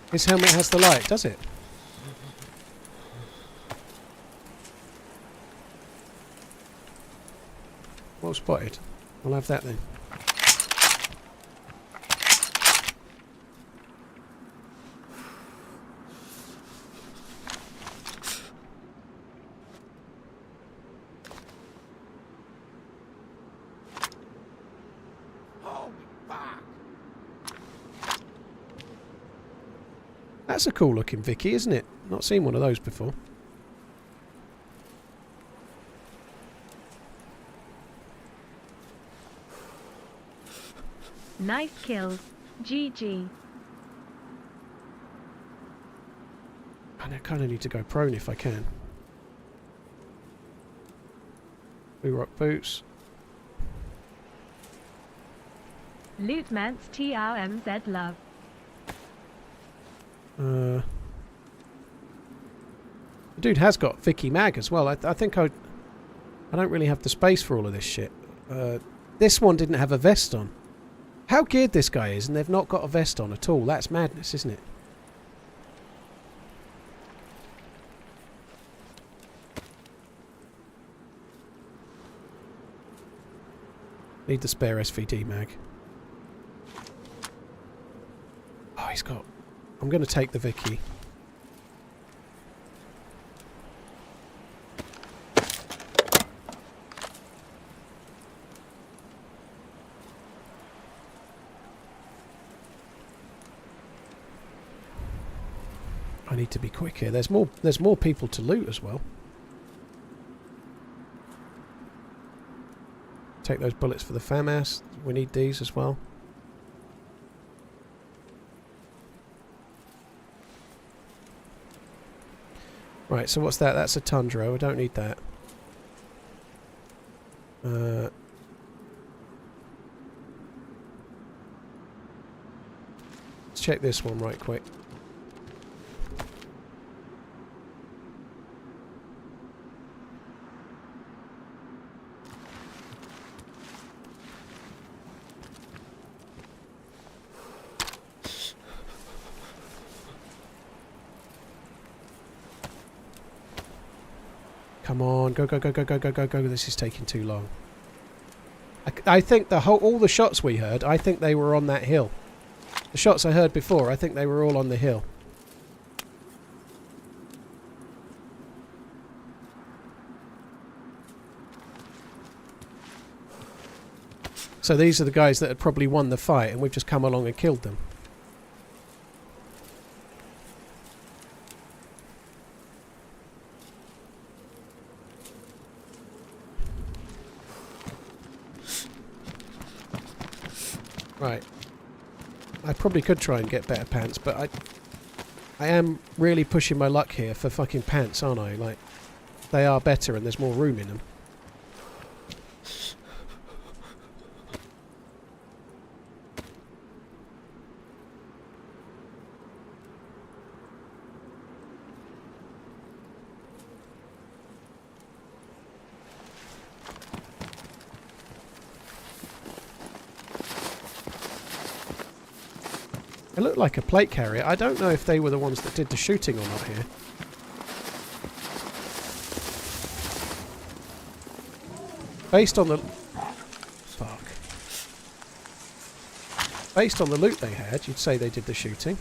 This helmet has the light, does it? Well spotted. I'll have that then. That's a cool looking Vicky, isn't it? Not seen one of those before. Nice kills. GG. And I kind of need to go prone if I can. Blue rock boots. LootManZ TRMZ love. The dude has got Vicky mag as well. I think I don't really have the space for all of this shit. This one didn't have a vest on. How geared this guy is, and they've not got a vest on at all. That's madness, isn't it? Need the spare SVD mag. Oh, he's got... I'm going to take the Vicky. I need to be quick here. There's more people to loot as well. Take those bullets for the FAMAS. We need these as well. Right, so what's that? That's a Tundra. I don't need that. Let's check this one right quick. Come on, go, go, go, go, go, go, go, go. This is taking too long. I think all the shots we heard, I think they were on that hill. The shots I heard before, I think they were all on the hill. So these are the guys that had probably won the fight, and we've just come along and killed them. Right. I probably could try and get better pants, but I am really pushing my luck here for fucking pants, aren't I? Like, they are better and there's more room in them. It looked like a plate carrier. I don't know if they were the ones that did the shooting or not here. Based on the... Fuck. Based on the loot they had, you'd say they did the shooting.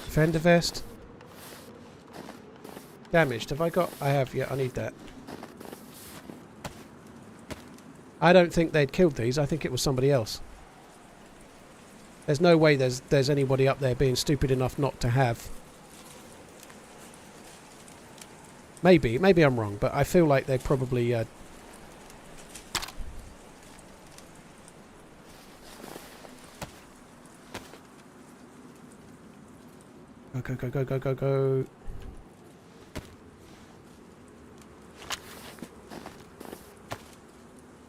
Fender vest. Damaged. Have I got... I have. Yeah, I need that. I don't think they'd killed these. I think it was somebody else. There's no way there's anybody up there being stupid enough not to have. Maybe I'm wrong, but I feel like they probably... Go, go, go, go, go, go.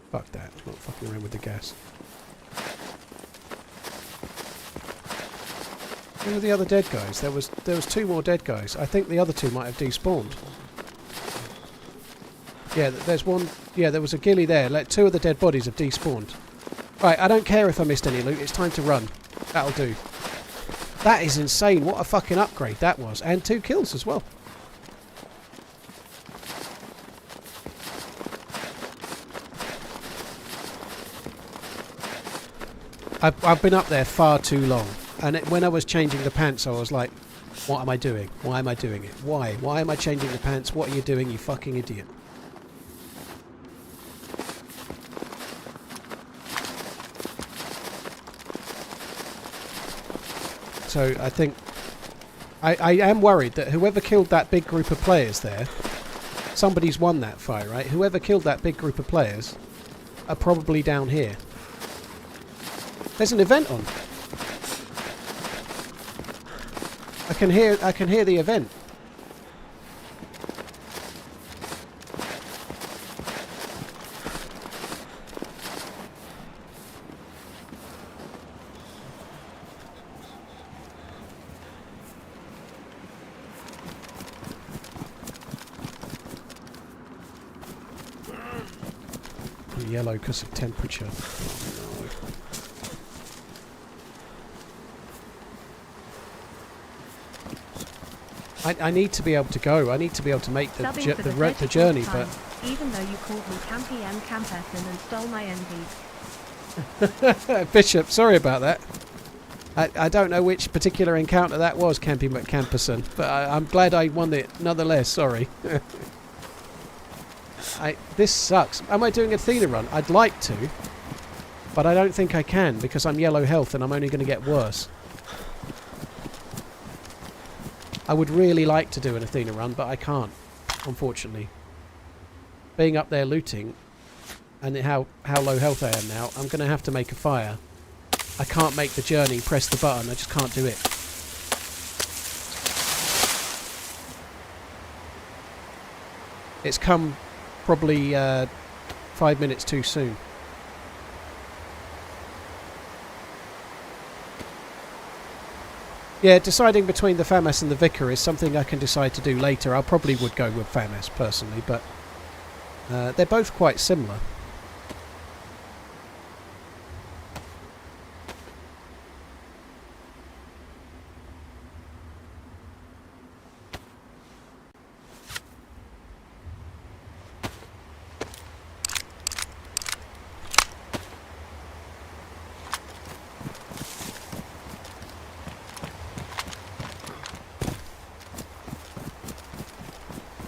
Fuck that. I'm not fucking around with the gas. Where were the other dead guys? There was 2 more dead guys. I think the other 2 might have despawned. Yeah, there's one... Yeah, there was a ghillie there. Like, 2 of the dead bodies have despawned. Right, I don't care if I missed any loot. It's time to run. That'll do. That is insane. What a fucking upgrade that was. And 2 kills as well. I've been up there far too long. And when I was changing the pants, I was like, what am I doing? Why am I doing it? Why? Why am I changing the pants? What are you doing, you fucking idiot? So I think I am worried that whoever killed that big group of players there, somebody's won that fight, right? Whoever killed that big group of players are probably down here. There's an event on. I can hear the event. Yellow because of temperature. I need to be able to go. I need to be able to make the journey, but even though you called me campy and camperson and stole my envy. Bishop, sorry about that. I don't know which particular encounter that was, Campy McCamperson, but I'm glad I won it nonetheless. Sorry. This sucks. Am I doing a Athena run? I'd like to, but I don't think I can because I'm yellow health and I'm only going to get worse. I would really like to do an Athena run, but I can't, unfortunately. Being up there looting, and how low health I am now, I'm going to have to make a fire. I can't make the journey, press the button, I just can't do it. It's come probably 5 minutes too soon. Yeah, deciding between the FAMAS and the Vicar is something I can decide to do later. I probably would go with FAMAS personally, but they're both quite similar.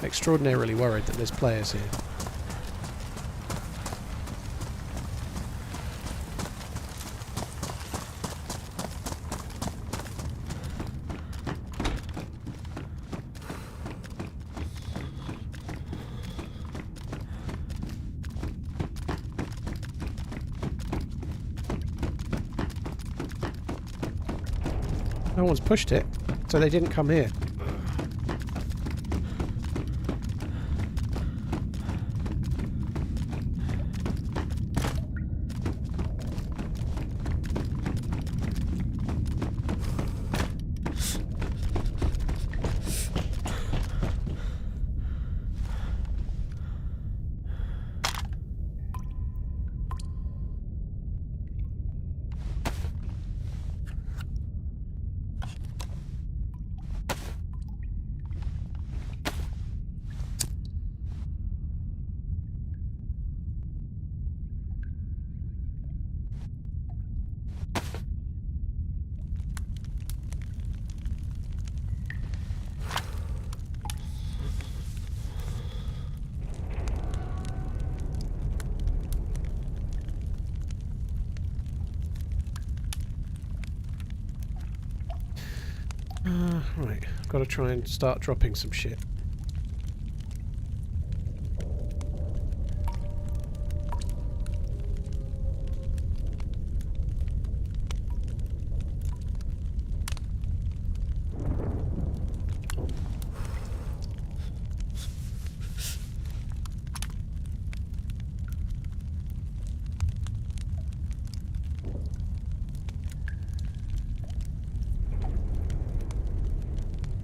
Extraordinarily worried that there's players here. No one's pushed it, so they didn't come here. Right, I've got to try and start dropping some shit.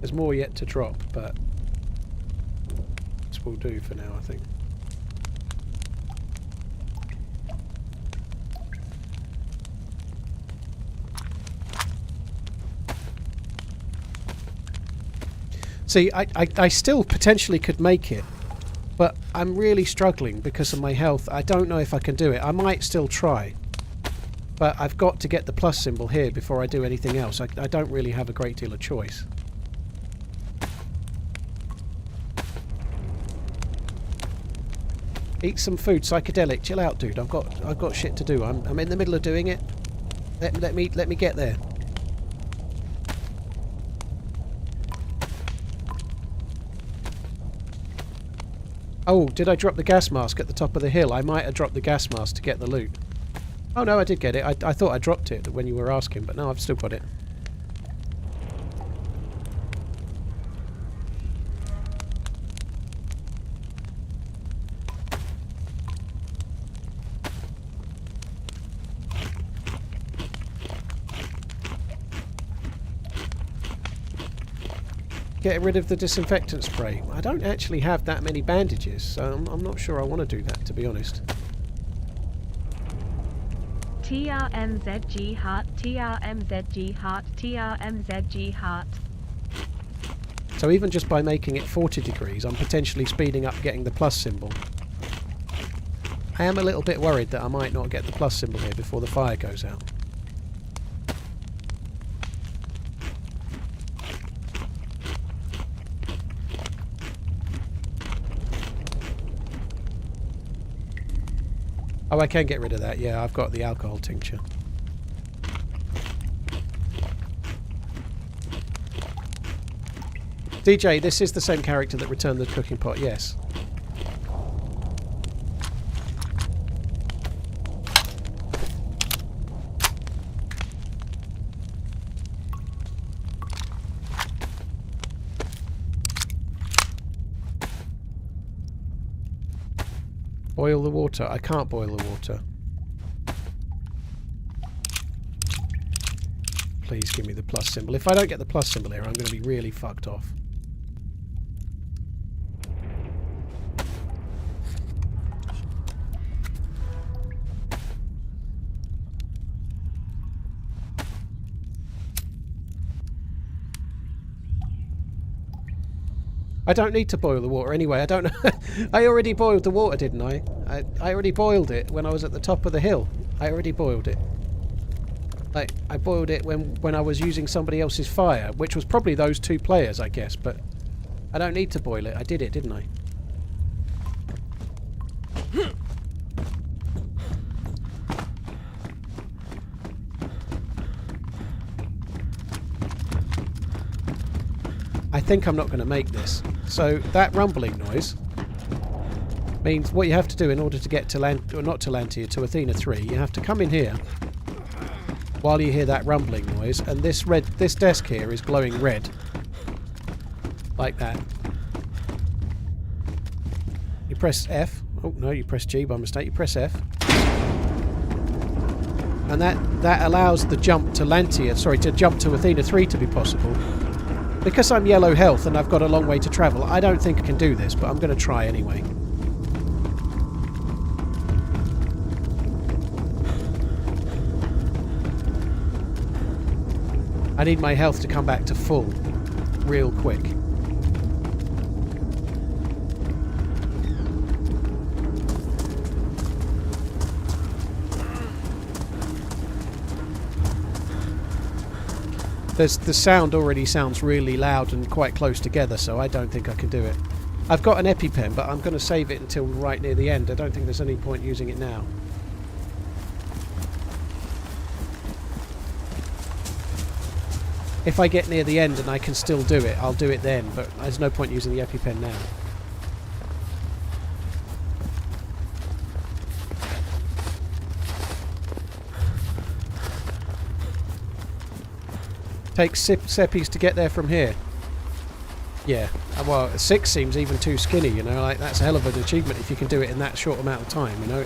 There's more yet to drop, but this will do for now, I think. See, I still potentially could make it, but I'm really struggling because of my health. I don't know if I can do it. I might still try, but I've got to get the plus symbol here before I do anything else. I don't really have a great deal of choice. Eat some food, psychedelic. Chill out, dude. I've got shit to do. I'm in the middle of doing it. Let me get there. Oh, did I drop the gas mask at the top of the hill? I might have dropped the gas mask to get the loot. Oh no, I did get it. I thought I dropped it when you were asking, but no, I've still got it. Get rid of the disinfectant spray. I don't actually have that many bandages, so I'm not sure I want to do that, to be honest. TRMZG heart, TRMZG heart, TRMZG heart. So even just by making it 40 degrees, I'm potentially speeding up getting the plus symbol. I am a little bit worried that I might not get the plus symbol here before the fire goes out. Oh, I can get rid of that. Yeah, I've got the alcohol tincture. DJ, this is the same character that returned the cooking pot, yes. Boil the water. I can't boil the water. Please give me the plus symbol. If I don't get the plus symbol here, I'm going to be really fucked off. I don't need to boil the water anyway. I don't know. I already boiled the water, didn't I? I already boiled it when I was at the top of the hill. I already boiled it. I boiled it when I was using somebody else's fire, which was probably those two players, I guess, but I don't need to boil it. I did it, didn't I? I think I'm not going to make this. So that rumbling noise means what you have to do in order to get to Land, or not to Lantia, to Athena 3, you have to come in here while you hear that rumbling noise, and this desk here is glowing red. Like that. You press F. Oh no, you press G by mistake. You press F. And that allows the jump to Lantia, sorry, to jump to Athena 3 to be possible. Because I'm yellow health and I've got a long way to travel, I don't think I can do this, but I'm going to try anyway. I need my health to come back to full real quick. The sound already sounds really loud and quite close together, so I don't think I can do it. I've got an EpiPen, but I'm going to save it until right near the end. I don't think there's any point using it now. If I get near the end and I can still do it, I'll do it then, but there's no point using the EpiPen now. Takes seppies to get there from here. Yeah, well, 6 seems even too skinny, you know, like that's a hell of an achievement if you can do it in that short amount of time, you know.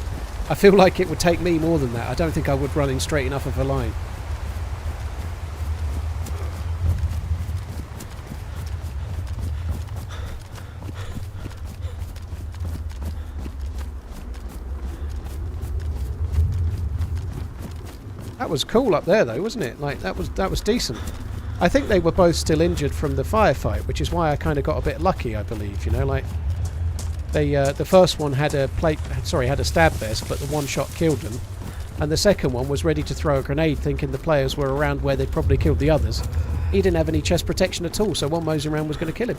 I feel like it would take me more than that. I don't think I would run in straight enough of a line. That was cool up there though, wasn't it? Like that was decent. I think they were both still injured from the firefight, which is why I kind of got a bit lucky, I believe, you know, like they the first one had a had a stab vest, but the one shot killed them, and the second one was ready to throw a grenade thinking the players were around where they'd probably killed the others. He didn't have any chest protection at all, so one mosing around was going to kill him.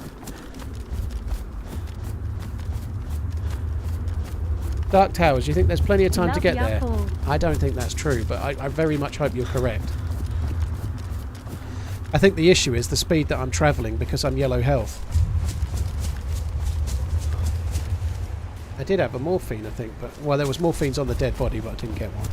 Dark Towers, you think there's plenty of time to get there? I don't think that's true, but I very much hope you're correct. I think the issue is the speed that I'm travelling because I'm yellow health. I did have a morphine, I think, but well, there was morphines on the dead body, but I didn't get one.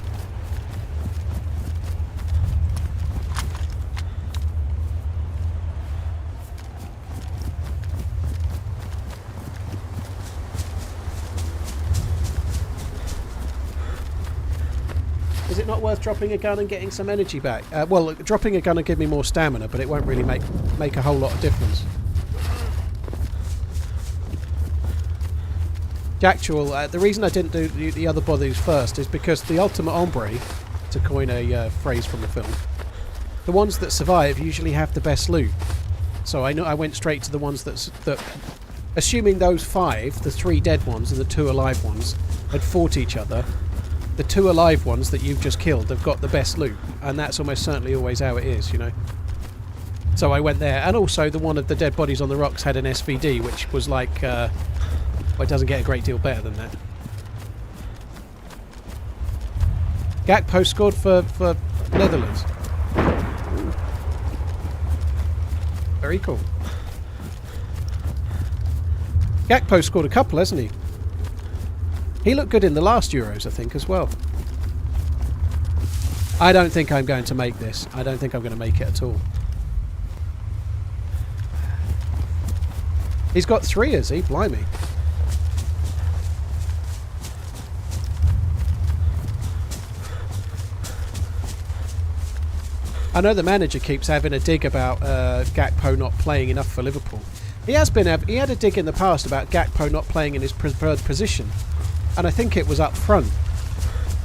Is it not worth dropping a gun and getting some energy back? Well, dropping a gun will give me more stamina, but it won't really make a whole lot of difference. The reason I didn't do the other bodies first is because the ultimate hombre, to coin a phrase from the film, the ones that survive usually have the best loot. So I went straight to the ones that assuming those 5, the 3 dead ones and the 2 alive ones, had fought each other. The 2 alive ones that you've just killed have got the best loot, and that's almost certainly always how it is, you know. So I went there, and also the one of the dead bodies on the rocks had an SVD, which was like, well, it doesn't get a great deal better than that. Gakpo scored for Netherlands. Very cool. Gakpo scored a couple, hasn't he? He looked good in the last Euros, I think, as well. I don't think I'm going to make this. I don't think I'm going to make it at all. He's got 3, has he? Blimey. I know the manager keeps having a dig about Gakpo not playing enough for Liverpool. He has been. He had a dig in the past about Gakpo not playing in his preferred position, and I think it was up front.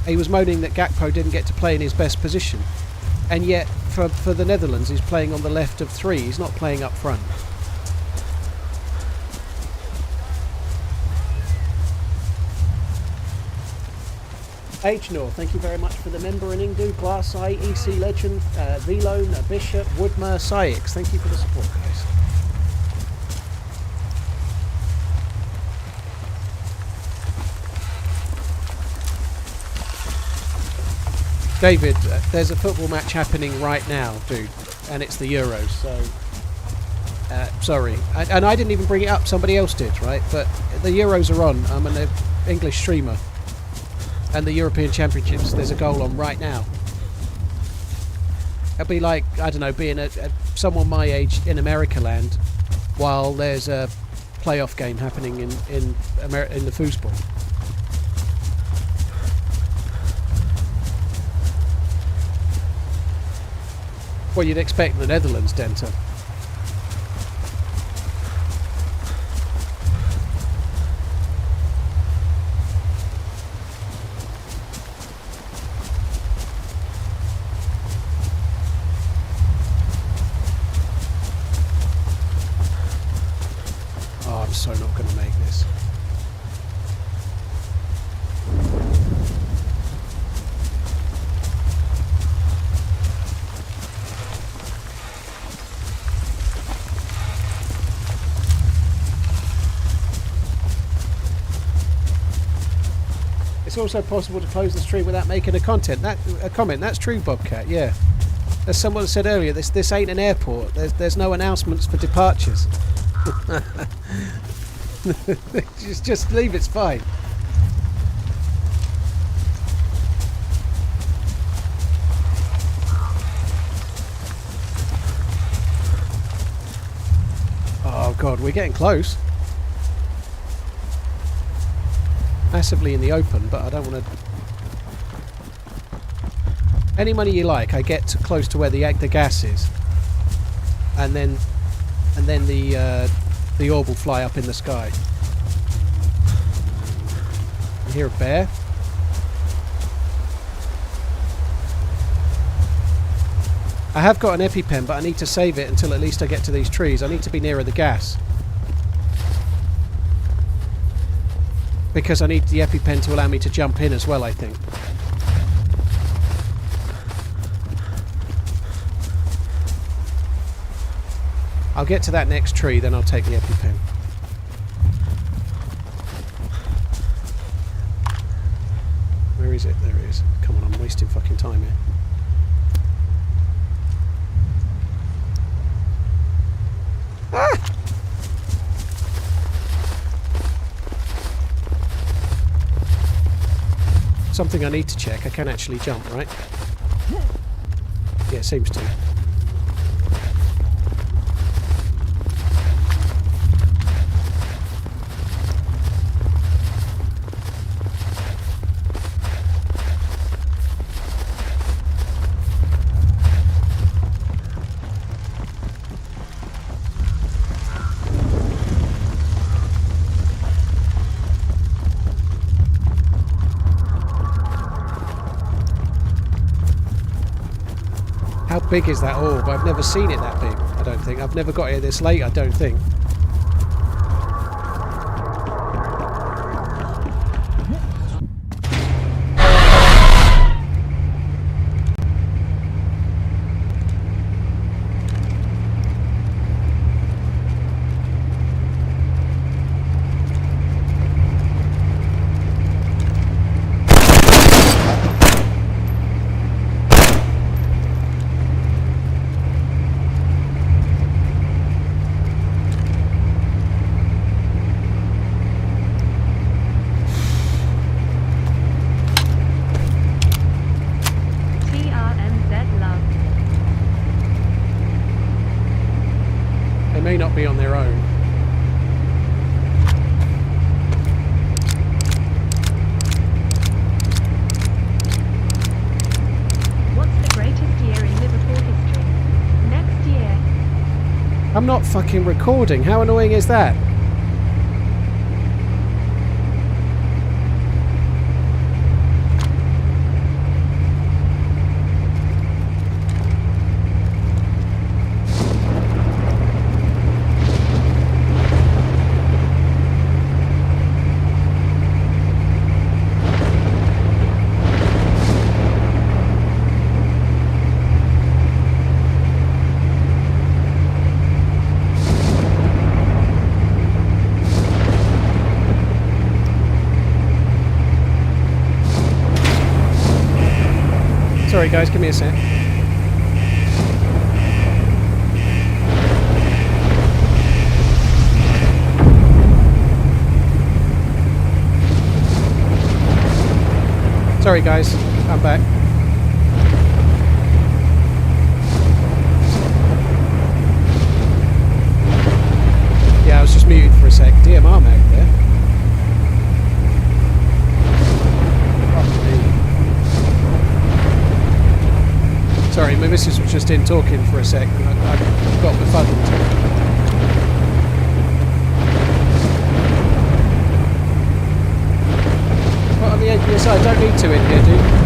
He was moaning that Gakpo didn't get to play in his best position, and yet for the Netherlands he's playing on the left of 3. He's not playing up front. H-Nor, thank you very much for the member in Indu, Glasseye, EC Legend, Velone, Bishop, Woodmer, Syx. Thank you for the support, guys. David, there's a football match happening right now, dude, and it's the Euros, so... sorry. And I didn't even bring it up, somebody else did, right? But the Euros are on. I'm an English streamer. And the European Championships, there's a goal on right now. It'd be like, I don't know, being someone my age in America land while there's a playoff game happening in the foosball. Well, you'd expect the Netherlands, Denta. I'm so not going to make this. It's also possible to close the stream without making a comment. That's true, Bobcat. Yeah, as someone said earlier, this ain't an airport. There's no announcements for departures. just leave, it's fine. Oh god, we're getting close. Massively in the open, but I don't want to... Any money you like, I get close to where the gas is. And then the orb will fly up in the sky. I hear a bear. I have got an EpiPen, but I need to save it until at least I get to these trees. I need to be nearer the gas. Because I need the EpiPen to allow me to jump in as well, I think. I'll get to that next tree, then I'll take the EpiPen. Where is it? There it is. Come on, I'm wasting fucking time here. Ah! Something I need to check. I can actually jump, right? Yeah, it seems to. How big is that orb? I've never seen it that big, I don't think. I've never got here this late, I don't think. May not be on their own. What's the greatest year in Liverpool history? I'm not fucking recording. How annoying is that? Sorry guys, give me a sec. Sorry guys, I'm back. Yeah, I was just muted for a sec. DMR mag there. Sorry, my missus was just in talking for a sec and I got befuddled. What on the APS? I don't need to in here, dude.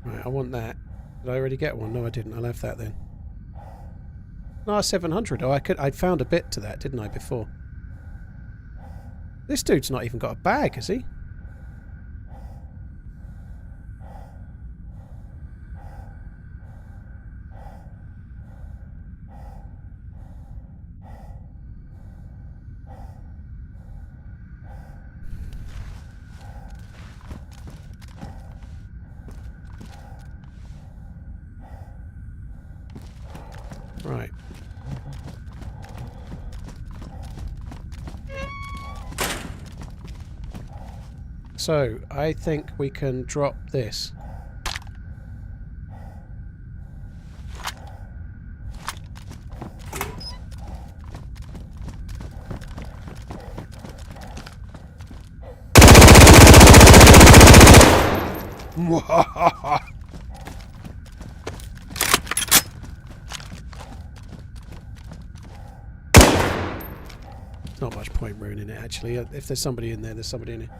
Right, I want that. Did I already get one? No, I didn't. I'll have that then. No, 700. Oh, I found a bit to that, didn't I, before? This dude's not even got a bag, has he? Right. So, I think we can drop this. Not much point ruining it, actually. If there's somebody in there, there's somebody in it.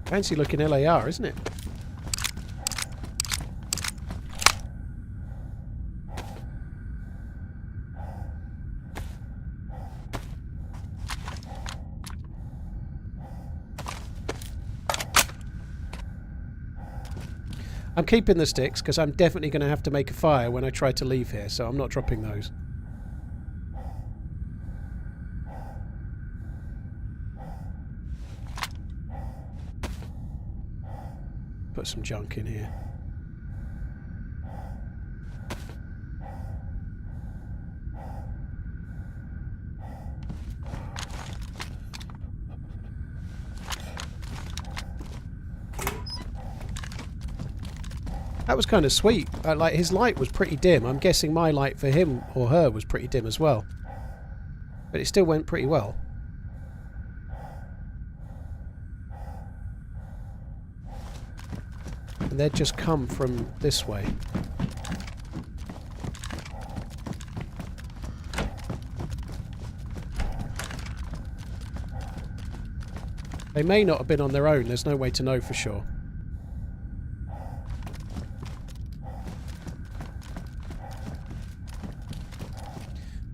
Fancy looking LAR, isn't it? I'm keeping the sticks because I'm definitely going to have to make a fire when I try to leave here, so I'm not dropping those. Put some junk in here. That was kind of sweet. Like, his light was pretty dim. I'm guessing my light for him or her was pretty dim as well. But it still went pretty well. And they'd just come from this way. They may not have been on their own, there's no way to know for sure.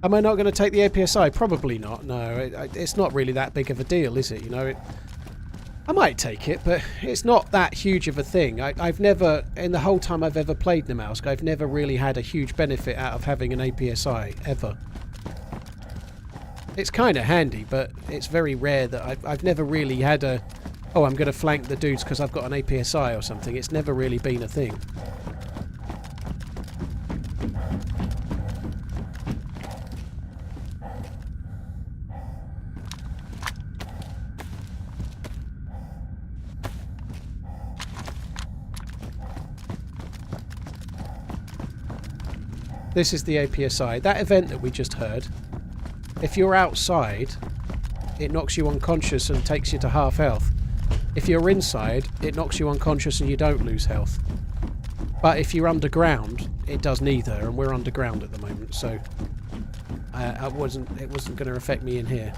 Am I not going to take the APSI? Probably not, no. It's not really that big of a deal, is it? You know, I might take it, but it's not that huge of a thing. I've never, in the whole time I've ever played Namalsk, I've never really had a huge benefit out of having an APSI, ever. It's kind of handy, but it's very rare that I've never really had a, oh, I'm going to flank the dudes because I've got an APSI or something. It's never really been a thing. This is the APSI. That event that we just heard, if you're outside, it knocks you unconscious and takes you to half health. If you're inside, it knocks you unconscious and you don't lose health. But if you're underground, it does neither, and we're underground at the moment, so it wasn't going to affect me in here.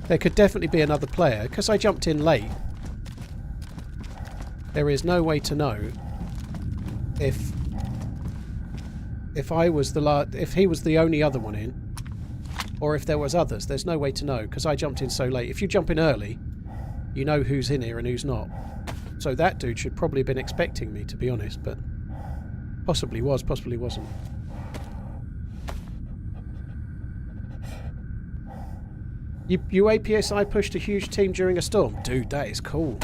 There could definitely be another player, because I jumped in late. There is no way to know if I was if he was the only other one in, or if there was others. There's no way to know, because I jumped in so late. If you jump in early, you know who's in here and who's not. So that dude should probably have been expecting me, to be honest, but possibly was, possibly wasn't. You APSI pushed a huge team during a storm? Dude, that is cool.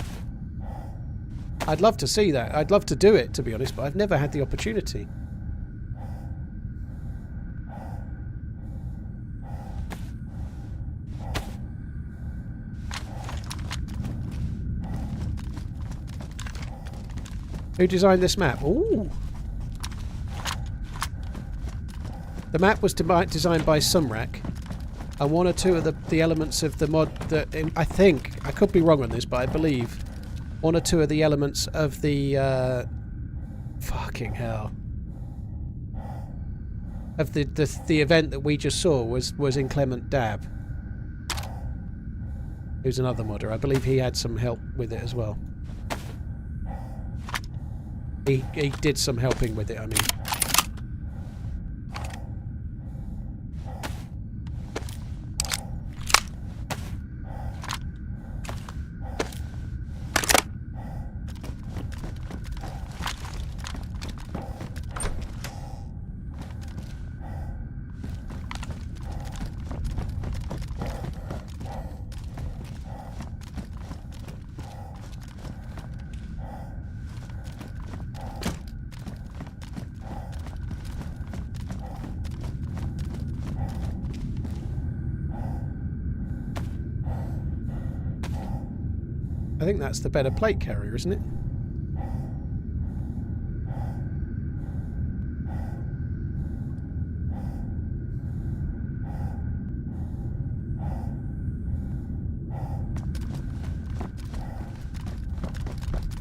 I'd love to see that. I'd love to do it, to be honest, but I've never had the opportunity. Who designed this map? Ooh! The map was designed by Sumrak. And one or two of the elements of the mod that I think, I could be wrong on this, but I believe one or two of the elements of the fucking hell of the event that we just saw was Inclement Dab, who's another modder. I believe he had some help with it as well. He did some helping with it, I mean. I think that's the better plate carrier, isn't it?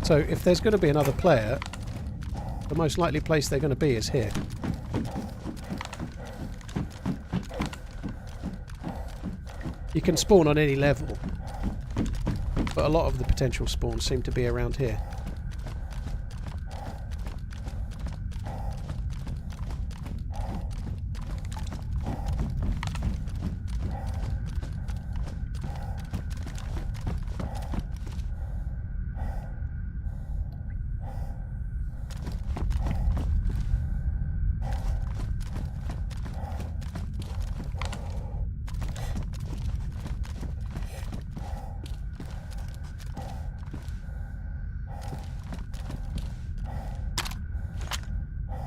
So if there's going to be another player, the most likely place they're going to be is here. You can spawn on any level, but a lot of the potential spawns seem to be around here.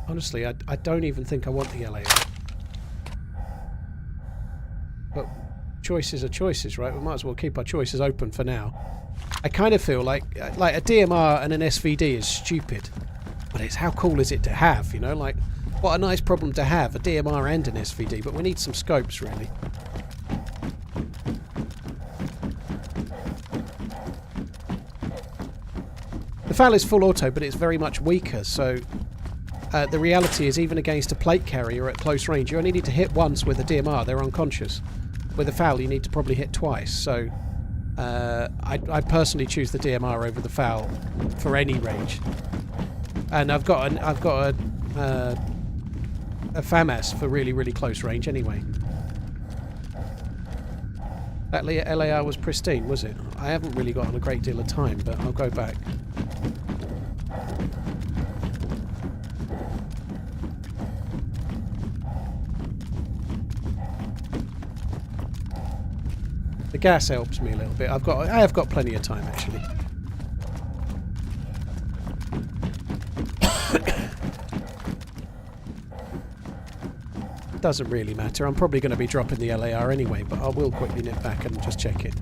Honestly, I don't even think I want the LAO. choices are choices, right? We might as well keep our choices open for now. I kind of feel like a DMR and an SVD is stupid, but it's how cool is it to have, you know? Like, what a nice problem to have, a DMR and an SVD, but we need some scopes, really. The FAL is full auto, but it's very much weaker, so the reality is even against a plate carrier at close range, you only need to hit once with a DMR, they're unconscious. With a FAL, you need to probably hit twice, so I personally choose the DMR over the FAL for any range. And I've got a FAMAS for really, really close range anyway. That LAR was pristine, was it? I haven't really got on a great deal of time, but I'll go back. The gas helps me a little bit. I have got plenty of time actually. Doesn't really matter. I'm probably going to be dropping the LAR anyway, but I will quickly nip back and just check it.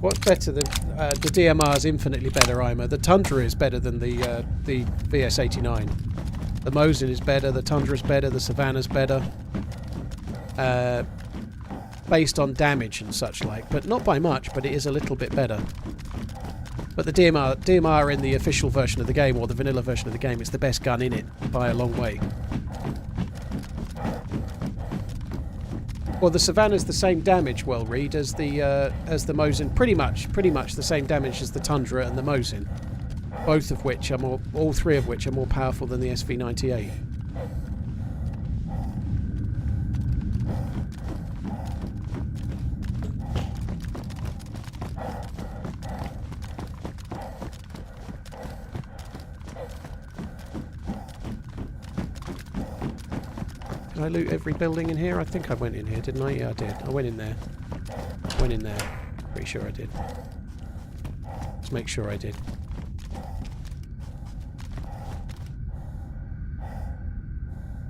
What's better than the DMR is infinitely better, Ima. The Tundra is better than the VS89. The Mosin is better, the Tundra is better, the Savannah's better. Based on damage and such like, but not by much, but it is a little bit better. But the DMR in the official version of the game, or the vanilla version of the game, is the best gun in it by a long way. Well, the Savannah's the same damage, well, Reed, as the Mosin. Pretty much the same damage as the Tundra and the Mosin. Both of which are all three of which are more powerful than the SV98. Did I loot every building in here? I think I went in here, didn't I? Yeah, I did. I went in there. Went in there. Pretty sure I did. Let's make sure I did.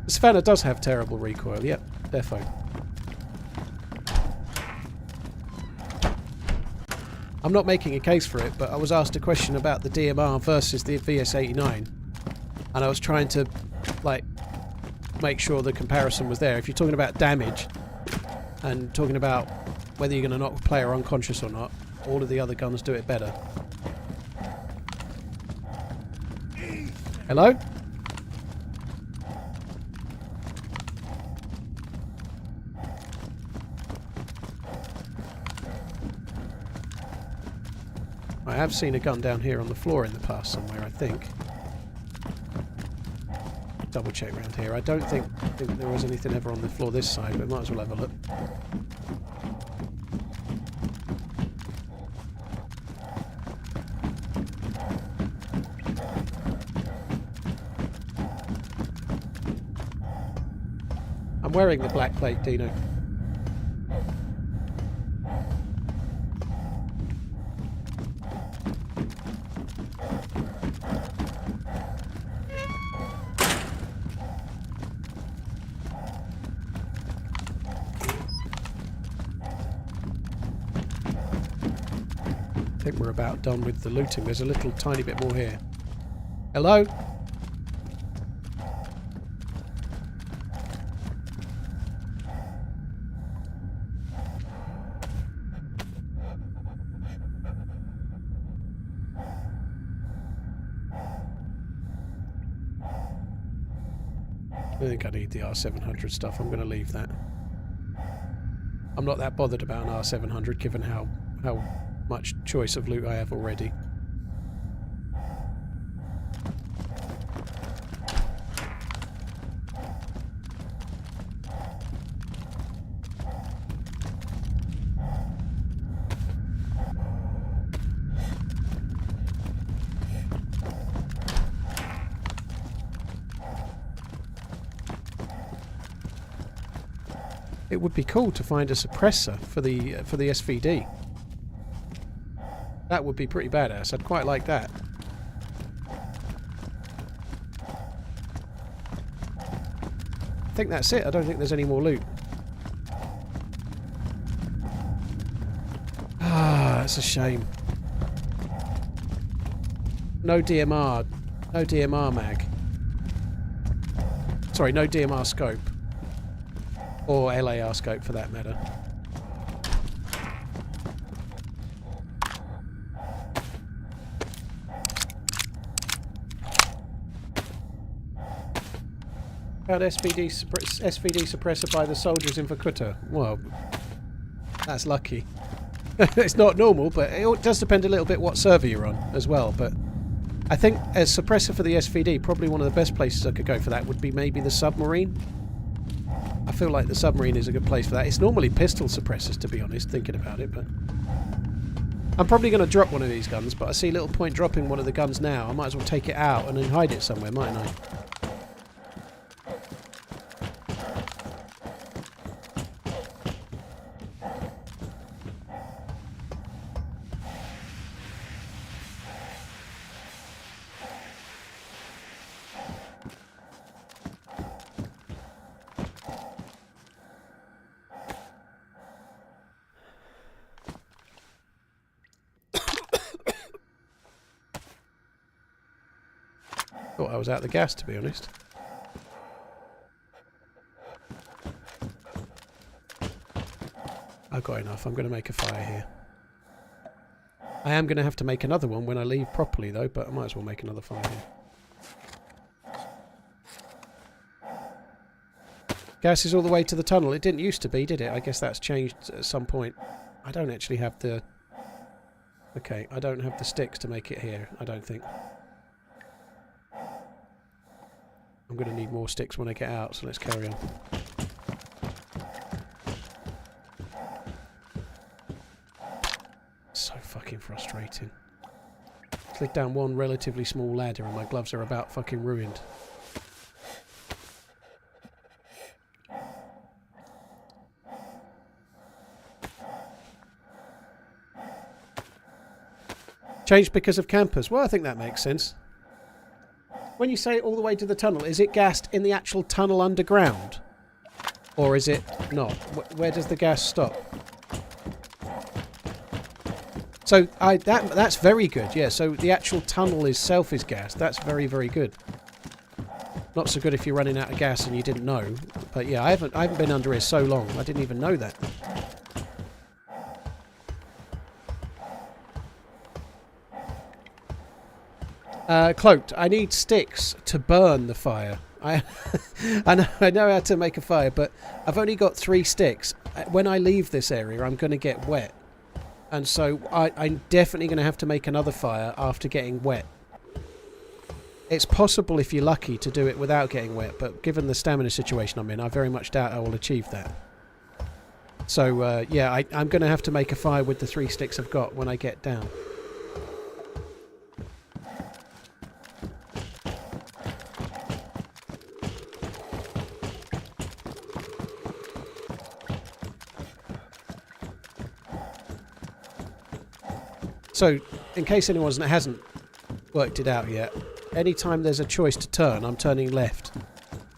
The Savannah does have terrible recoil. Yep, defo. I'm not making a case for it, but I was asked a question about the DMR versus the VS89, and I was trying to, like, make sure the comparison was there. If you're talking about damage and talking about whether you're going to knock a player unconscious or not, all of the other guns do it better. Hello? I have seen a gun down here on the floor in the past somewhere, I think. Double check around here. I don't think there was anything ever on the floor this side, but might as well have a look. I'm wearing the black plate, Dino. I think we're about done with the looting. There's a little tiny bit more here. Hello? I think I need the R700 stuff. I'm going to leave that. I'm not that bothered about an R700 given how much choice of loot I have already. it would be cool to find a suppressor for the SVD. That would be pretty badass. I'd quite like that. I think that's it. I don't think there's any more loot. Ah, that's a shame. No DMR. No DMR mag. Sorry, no DMR scope. Or LAR scope for that matter. Found SVD suppressor by the soldiers in Vorkuta. Well, that's lucky. It's not normal, but it does depend a little bit what server you're on as well. But I think as suppressor for the SVD, probably one of the best places I could go for that would be maybe the submarine. I feel like the submarine is a good place for that. It's normally pistol suppressors, to be honest, thinking about it, but I'm probably going to drop one of these guns, but I see little point dropping one of the guns now. I might as well take it out and then hide it somewhere, mightn't I? Thought I was out of the gas, to be honest. I've got enough. I'm going to make a fire here. I am going to have to make another one when I leave properly, though, but I might as well make another fire here. Gas is all the way to the tunnel. It didn't used to be, did it? I guess that's changed at some point. I don't actually have the... Okay, I don't have the sticks to make it here, I don't think. I'm going to need more sticks when I get out, so let's carry on. So fucking frustrating. Click down one relatively small ladder and my gloves are about fucking ruined. Changed because of campers. Well, I think that makes sense. When you say all the way to the tunnel, is it gassed in the actual tunnel underground? Or is it not? Where does the gas stop? So that's very good, yeah. So the actual tunnel itself is gassed. That's very, very good. Not so good if you're running out of gas and you didn't know. But yeah, I haven't been under here so long. I didn't even know that. Cloaked, I need sticks to burn the fire. I know how to make a fire, but I've only got 3 sticks. When I leave this area, I'm going to get wet. And so I'm definitely going to have to make another fire after getting wet. It's possible, if you're lucky, to do it without getting wet, but given the stamina situation I'm in, I very much doubt I will achieve that. So, yeah, I'm going to have to make a fire with the 3 sticks I've got when I get down. So, in case anyone hasn't worked it out yet, anytime there's a choice to turn, I'm turning left.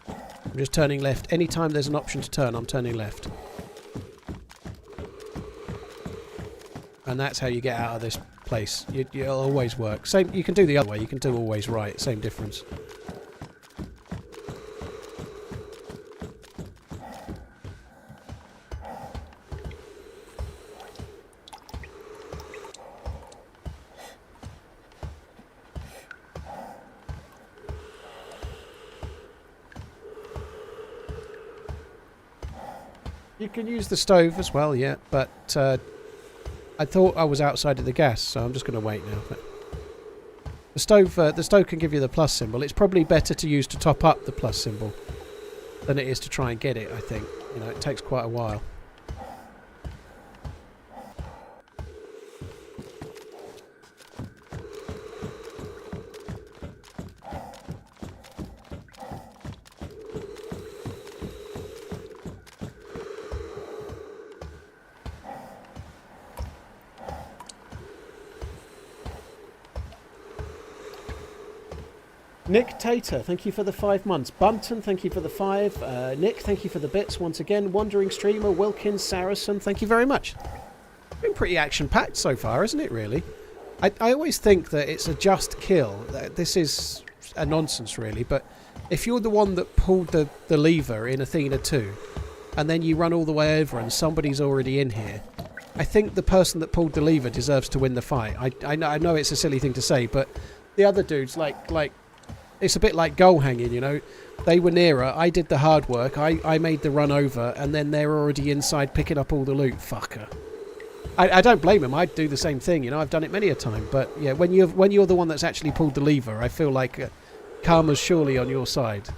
I'm just turning left. Anytime there's an option to turn, I'm turning left. And that's how you get out of this place. It'll always work. Same. You can do the other way. You can do always right. Same difference. You can use the stove as well, yeah, but I thought I was outside of the gas, so I'm just going to wait now. But the stove can give you the plus symbol. It's probably better to use to top up the plus symbol than it is to try and get it, I think. You know, it takes quite a while. Nick Tater, thank you for the 5 months. Bunton, thank you for the 5. Nick, thank you for the bits once again. Wandering Streamer, Wilkins, Saracen, thank you very much. Been pretty action-packed so far, isn't it, really? I always think that it's a just kill. This is a nonsense, really, but if you're the one that pulled the lever in Athena 2, and then you run all the way over and somebody's already in here, I think the person that pulled the lever deserves to win the fight. I know it's a silly thing to say, but the other dudes, like it's a bit like goal hanging, you know. They were nearer, I did the hard work, I made the run over, and then they're already inside picking up all the loot. Fucker. I don't blame him. I'd do the same thing, you know. I've done it many a time. But yeah, when you're the one that's actually pulled the lever, I feel like karma's surely on your side.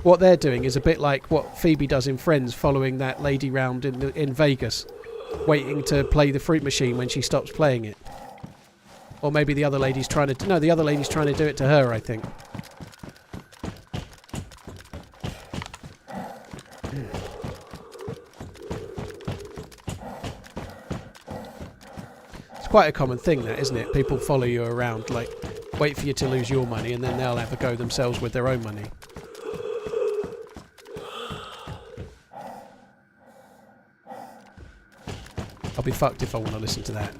What they're doing is a bit like what Phoebe does in Friends, following that lady round in Vegas, waiting to play the fruit machine when she stops playing it. Or maybe the other lady's trying to... No, the other lady's trying to do it to her, I think. It's quite a common thing, that, isn't it? People follow you around, like, wait for you to lose your money, and then they'll have a go themselves with their own money. I'll be fucked if I want to listen to that.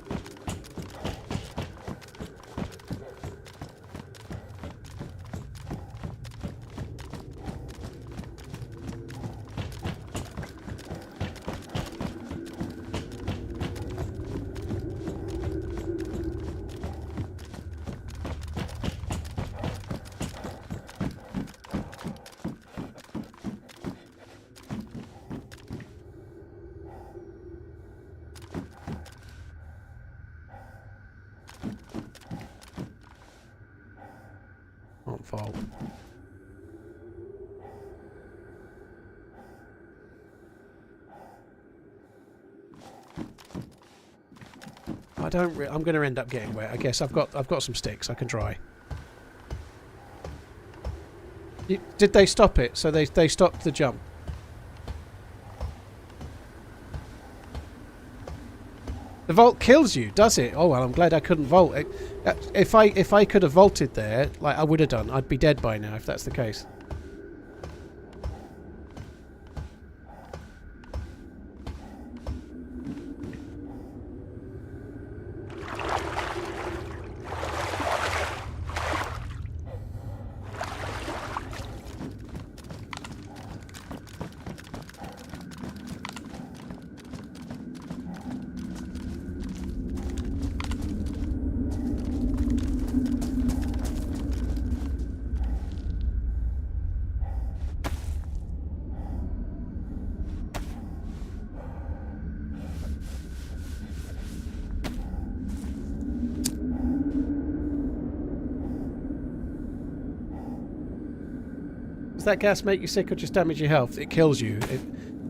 Fault. I'm going to end up getting wet. I guess I've got some sticks. I can try. Did they stop it? So they stopped the jump. The vault kills you, does it? Oh well, I'm glad I couldn't vault. If I could have vaulted there, like I would have done, I'd be dead by now if that's the case. Does that gas make you sick or just damage your health? It kills you.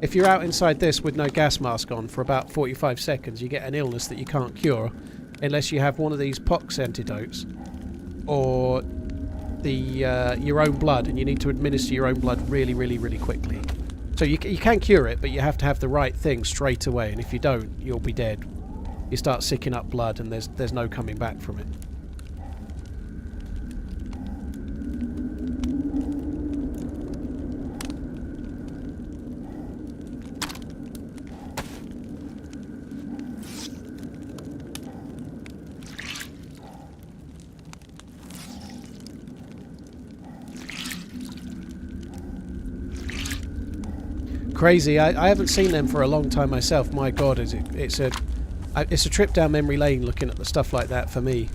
If you're out inside this with no gas mask on for about 45 seconds, you get an illness that you can't cure unless you have one of these pox antidotes or your own blood, and you need to administer your own blood really, really, really quickly. So you can cure it, but you have to have the right thing straight away, and if you don't, you'll be dead. You start sicking up blood and there's no coming back from it. Crazy. I haven't seen them for a long time myself. My god, it's a trip down memory lane looking at the stuff like that for me.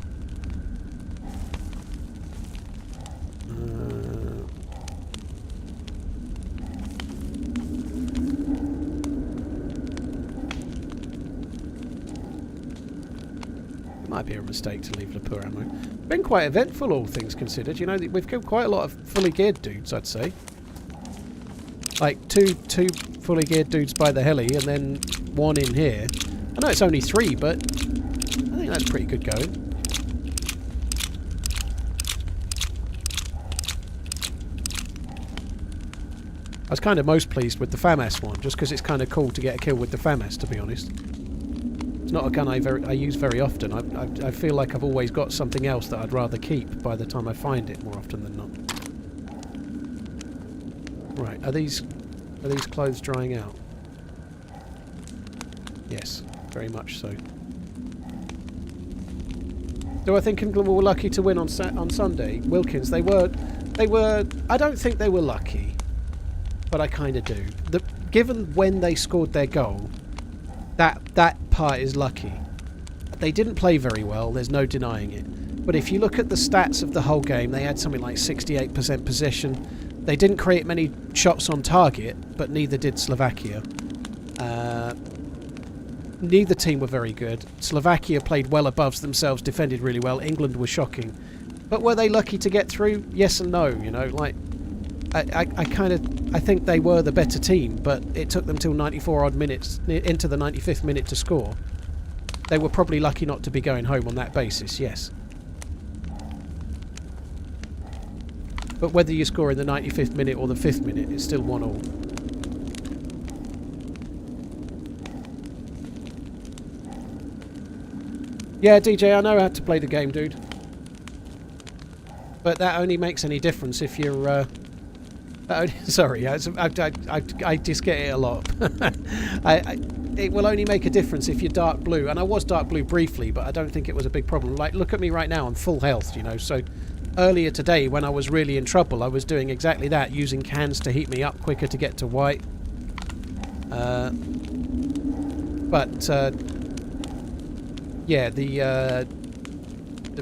It might be a mistake to leave the poor ammo. Been quite eventful, all things considered. You know, we've killed quite a lot of fully geared dudes, I'd say. Like two fully geared dudes by the heli, and then one in here. I know it's only 3, but I think that's pretty good going. I was kind of most pleased with the FAMAS one, just because it's kind of cool to get a kill with the FAMAS, to be honest. It's not a gun I use very often. I feel like I've always got something else that I'd rather keep by the time I find it more often than not. Right, are these clothes drying out? Yes, very much so. Do I think England were lucky to win on Sunday? Wilkins, they were. I don't think they were lucky, but I kind of do. Given when they scored their goal, that part is lucky. They didn't play very well. There's no denying it. But if you look at the stats of the whole game, they had something like 68% possession. They didn't create many shots on target, but neither did Slovakia. Neither team were very good. Slovakia played well above themselves, defended really well. England was shocking. But were they lucky to get through? Yes and no, you know. Like, I think they were the better team, but it took them till 94 odd minutes, into the 95th minute to score. They were probably lucky not to be going home on that basis, yes. But whether you score in the 95th minute or the 5th minute, it's still 1-1. Yeah, DJ, I know how to play the game, dude. But that only makes any difference if you're... sorry, I just get it a lot. It will only make a difference if you're dark blue. And I was dark blue briefly, but I don't think it was a big problem. Like, look at me right now, I'm full health, you know. So earlier today, when I was really in trouble, I was doing exactly that, using cans to heat me up quicker to get to white. Yeah, the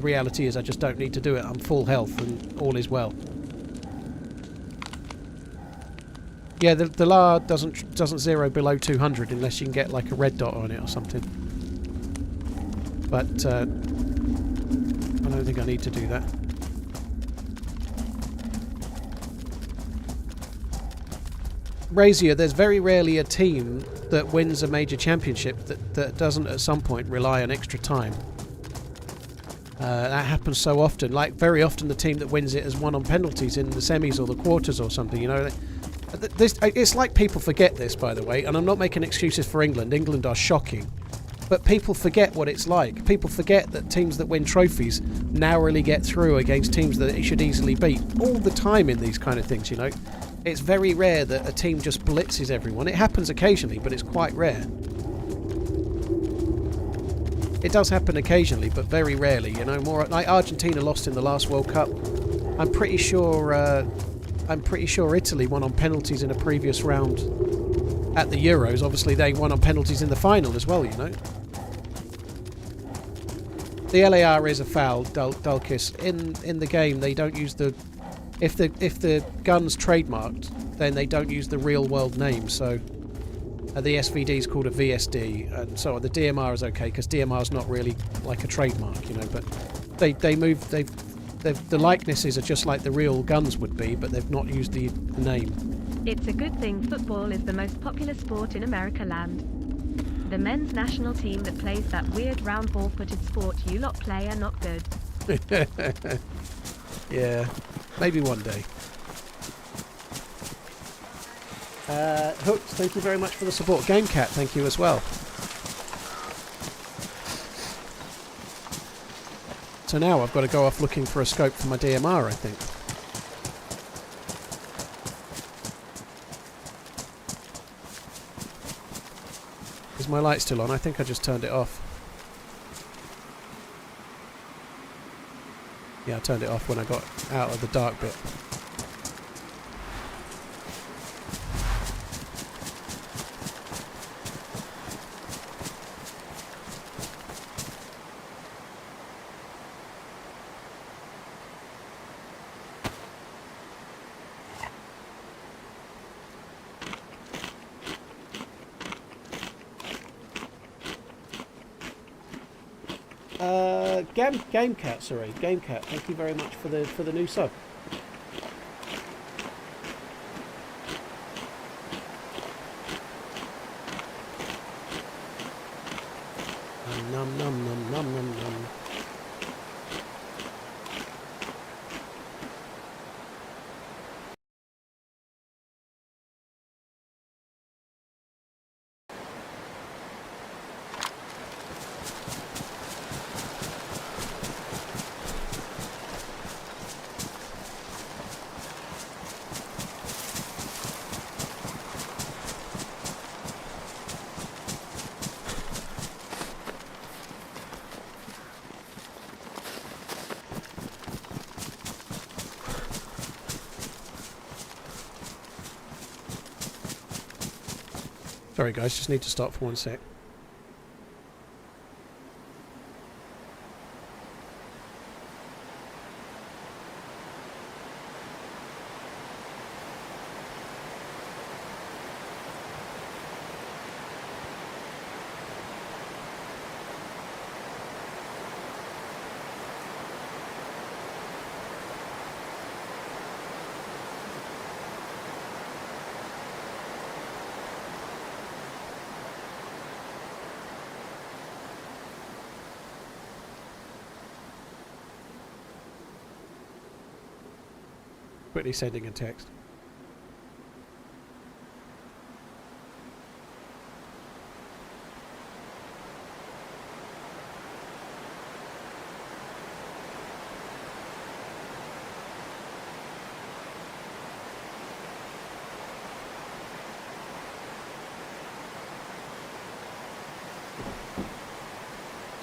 reality is I just don't need to do it. I'm full health and all is well. Yeah, the LAR doesn't zero below 200 unless you can get like a red dot on it or something. But I don't think I need to do that. Brazier, there's very rarely a team that wins a major championship that doesn't at some point rely on extra time. That happens so often. Like, very often the team that wins it has won on penalties in the semis or the quarters or something, you know. It's like people forget this, by the way, and I'm not making excuses for England. England are shocking. But people forget what it's like. People forget that teams that win trophies narrowly get through against teams that it should easily beat. All the time in these kind of things, you know. It's very rare that a team just blitzes everyone. It happens occasionally, but it's quite rare. It does happen occasionally, but very rarely, you know. More like Argentina lost in the last World Cup. I'm pretty sure Italy won on penalties in a previous round at the Euros. Obviously, they won on penalties in the final as well, you know. The LAR is a foul, Dulkis. In the game, they don't use the... If the gun's trademarked, then they don't use the real world name, so the SVD is called a VSD, and so on. The DMR is okay, because DMR is not really like a trademark, you know, but the likenesses are just like the real guns would be, but they've not used the name. It's a good thing football is the most popular sport in America land. The men's national team that plays that weird round ball-footed sport you lot play are not good. Yeah, maybe one day. Hooked, thank you very much for the support. GameCat, thank you as well. So now I've got to go off looking for a scope for my DMR, I think. Is my light still on? I think I just turned it off. Yeah, I turned it off when I got out of the dark bit. GameCat, sorry, GameCat. Thank you very much for the new sub. Num num num num num num. Sorry guys, just need to stop for 1 sec. Quickly sending a text.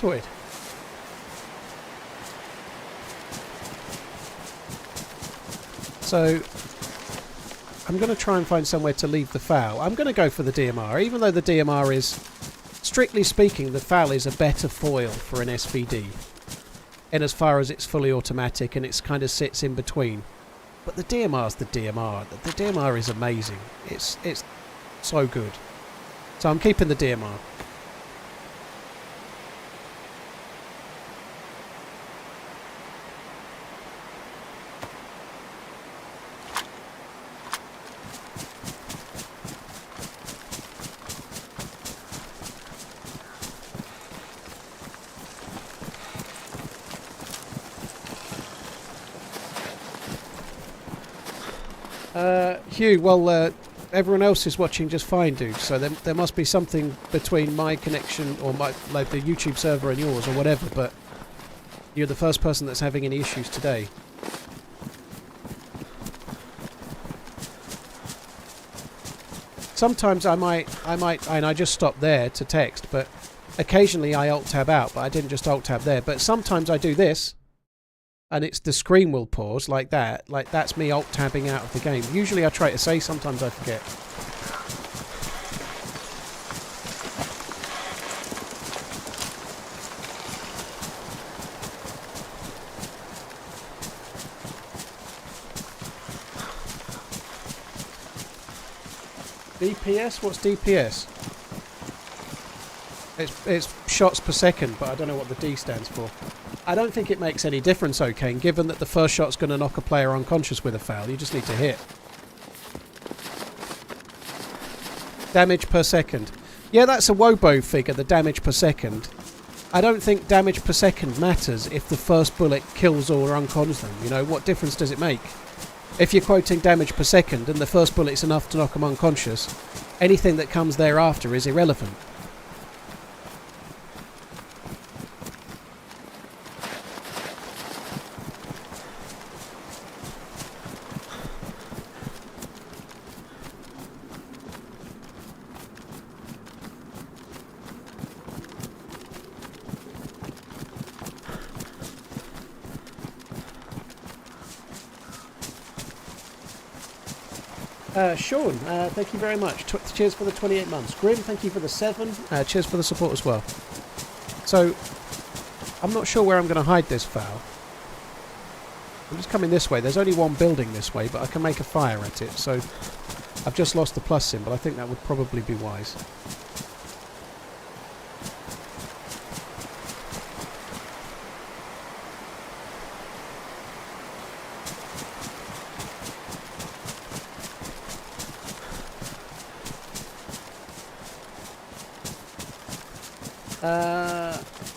Sorted. So I'm going to try and find somewhere to leave the FAL. I'm going to go for the DMR, even though the DMR is, strictly speaking, the FAL is a better foil for an SVD, in as far as it's fully automatic and it kind of sits in between. But the DMR's the DMR. The DMR is amazing. It's so good. So I'm keeping the DMR. Hugh, well, everyone else is watching just fine, dude. So there must be something between my connection or like the YouTube server and yours or whatever. But you're the first person that's having any issues today. Sometimes I might, and I just stop there to text. But occasionally I alt tab out. But I didn't just alt tab there. But sometimes I do this. And it's the screen will pause like that. Like that's me alt tabbing out of the game. Usually I try to say, sometimes I forget. DPS? What's DPS? It's shots per second, but I don't know what the D stands for. I don't think it makes any difference, okay, given that the first shot's going to knock a player unconscious with a foul. You just need to hit. Damage per second. Yeah, that's a Wobo figure, the damage per second. I don't think damage per second matters if the first bullet kills or uncons them. You know, what difference does it make? If you're quoting damage per second and the first bullet's enough to knock them unconscious, anything that comes thereafter is irrelevant. Sean, thank you very much. Cheers for the 28 months. Grim, thank you for the 7. Cheers for the support as well. So, I'm not sure where I'm going to hide this foul. I'm just coming this way. There's only one building this way, but I can make a fire at it. So, I've just lost the plus symbol. I think that would probably be wise.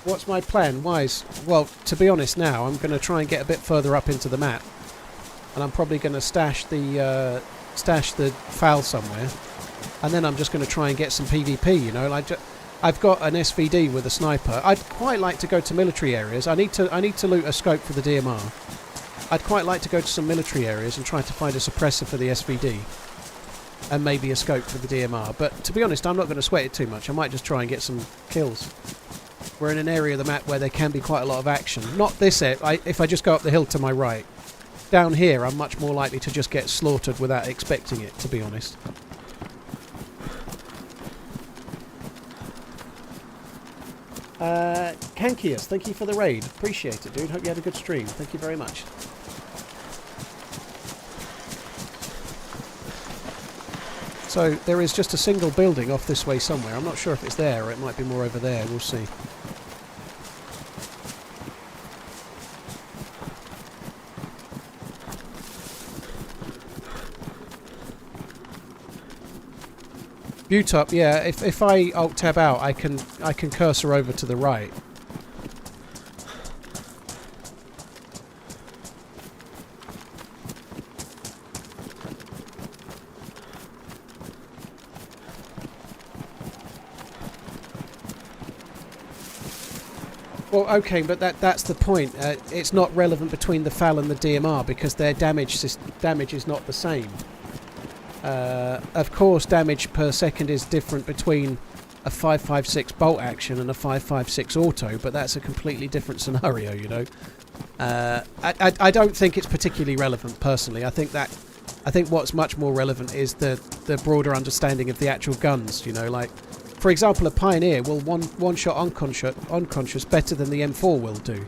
What's my plan? Wise? Well, to be honest now, I'm going to try and get a bit further up into the map. And I'm probably going to stash the foul somewhere. And then I'm just going to try and get some PvP, you know. Like, I've got an SVD with a sniper. I'd quite like to go to military areas. I need to loot a scope for the DMR. I'd quite like to go to some military areas and try to find a suppressor for the SVD. And maybe a scope for the DMR. But to be honest, I'm not going to sweat it too much. I might just try and get some kills. We're in an area of the map where there can be quite a lot of action. Not this area. If I just go up the hill to my right. Down here, I'm much more likely to just get slaughtered without expecting it, to be honest. Kankius, thank you for the raid. Appreciate it, dude. Hope you had a good stream. Thank you very much. So there is just a single building off this way somewhere. I'm not sure if it's there or it might be more over there. We'll see. Butop, yeah. If I alt tab out, I can cursor over to the right. Well, okay, but that's the point. It's not relevant between the FAL and the DMR because their damage is not the same. Of course, damage per second is different between a 5.56 bolt action and a 5.56 auto, but that's a completely different scenario, you know. I don't think it's particularly relevant personally. I think what's much more relevant is the broader understanding of the actual guns, you know, like. For example, a Pioneer will one shot unconscious better than the M4 will do.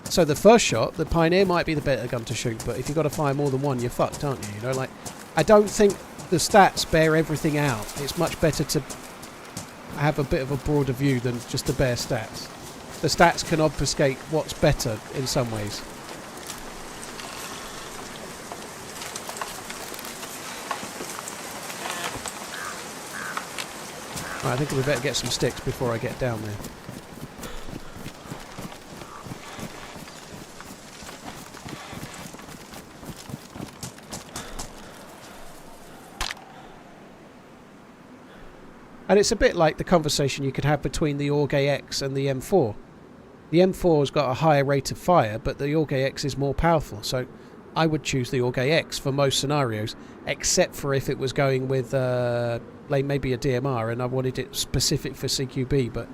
So the first shot, the Pioneer might be the better gun to shoot, but if you've got to fire more than one, you're fucked, aren't you? You know, like, I don't think the stats bear everything out. It's much better to have a bit of a broader view than just the bare stats. The stats can obfuscate what's better in some ways. Right, I think we better get some sticks before I get down there. And it's a bit like the conversation you could have between the Org AX and the M4. The M4's got a higher rate of fire, but the Org AX is more powerful, so I would choose the Org AX for most scenarios, except for if it was going with like maybe a DMR and I wanted it specific for CQB. But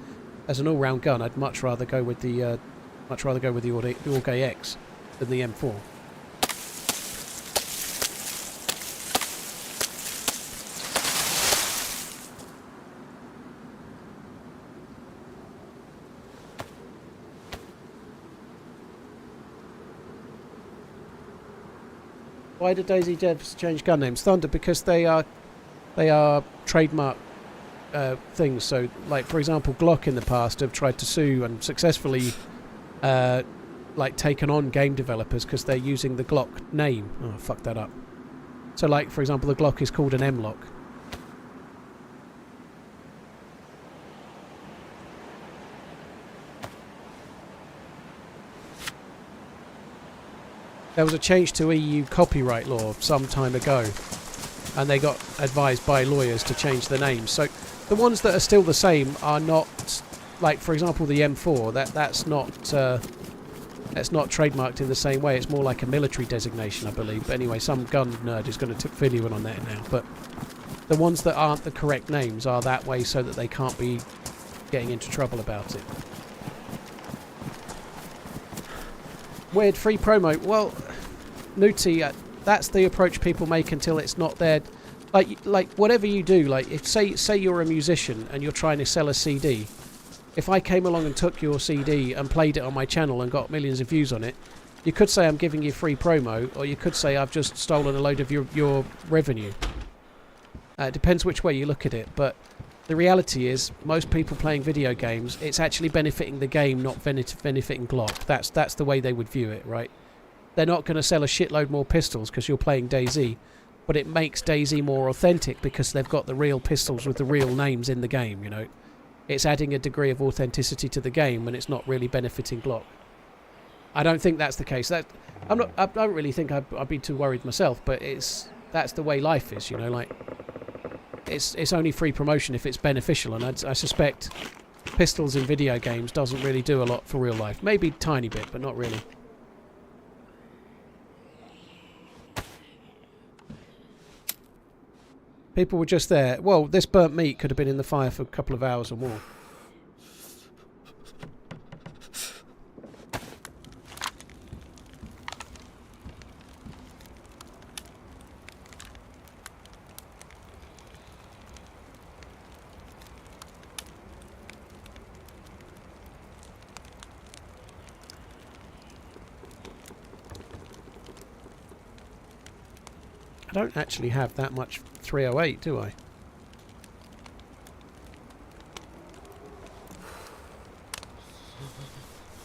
as an all-round gun, I'd much rather go with the Org AX than the M4. Why did DayZ devs change gun names? Thunder, because they are trademark things. So, like for example, Glock in the past have tried to sue and successfully, like taken on game developers because they're using the Glock name. Oh, fuck that up. So, like for example, the Glock is called an M-Lock. There was a change to EU copyright law some time ago, and they got advised by lawyers to change the names. So the ones that are still the same are not, like for example the M4. That's not trademarked in the same way. It's more like a military designation, I believe. But anyway, some gun nerd is going to fill you in on that now. But the ones that aren't the correct names are that way so that they can't be getting into trouble about it. Weird free promo. Well, Newty, that's the approach people make until it's not there. Like whatever you do, like if say you're a musician and you're trying to sell a CD, if I came along and took your CD and played it on my channel and got millions of views on it, you could say I'm giving you free promo, or you could say I've just stolen a load of your revenue. It depends which way you look at it, but the reality is, most people playing video games, it's actually benefiting the game, not benefiting Glock. That's the way they would view it, right? They're not going to sell a shitload more pistols because you're playing DayZ, but it makes DayZ more authentic because they've got the real pistols with the real names in the game, you know? It's adding a degree of authenticity to the game and it's not really benefiting Glock. I don't think that's the case. I don't really think I'd be too worried myself, but that's the way life is, you know, like... It's only free promotion if it's beneficial, and I suspect pistols in video games doesn't really do a lot for real life. Maybe a tiny bit, but not really. People were just there. Well, this burnt meat could have been in the fire for a couple of hours or more. I don't actually have that much 308, do I?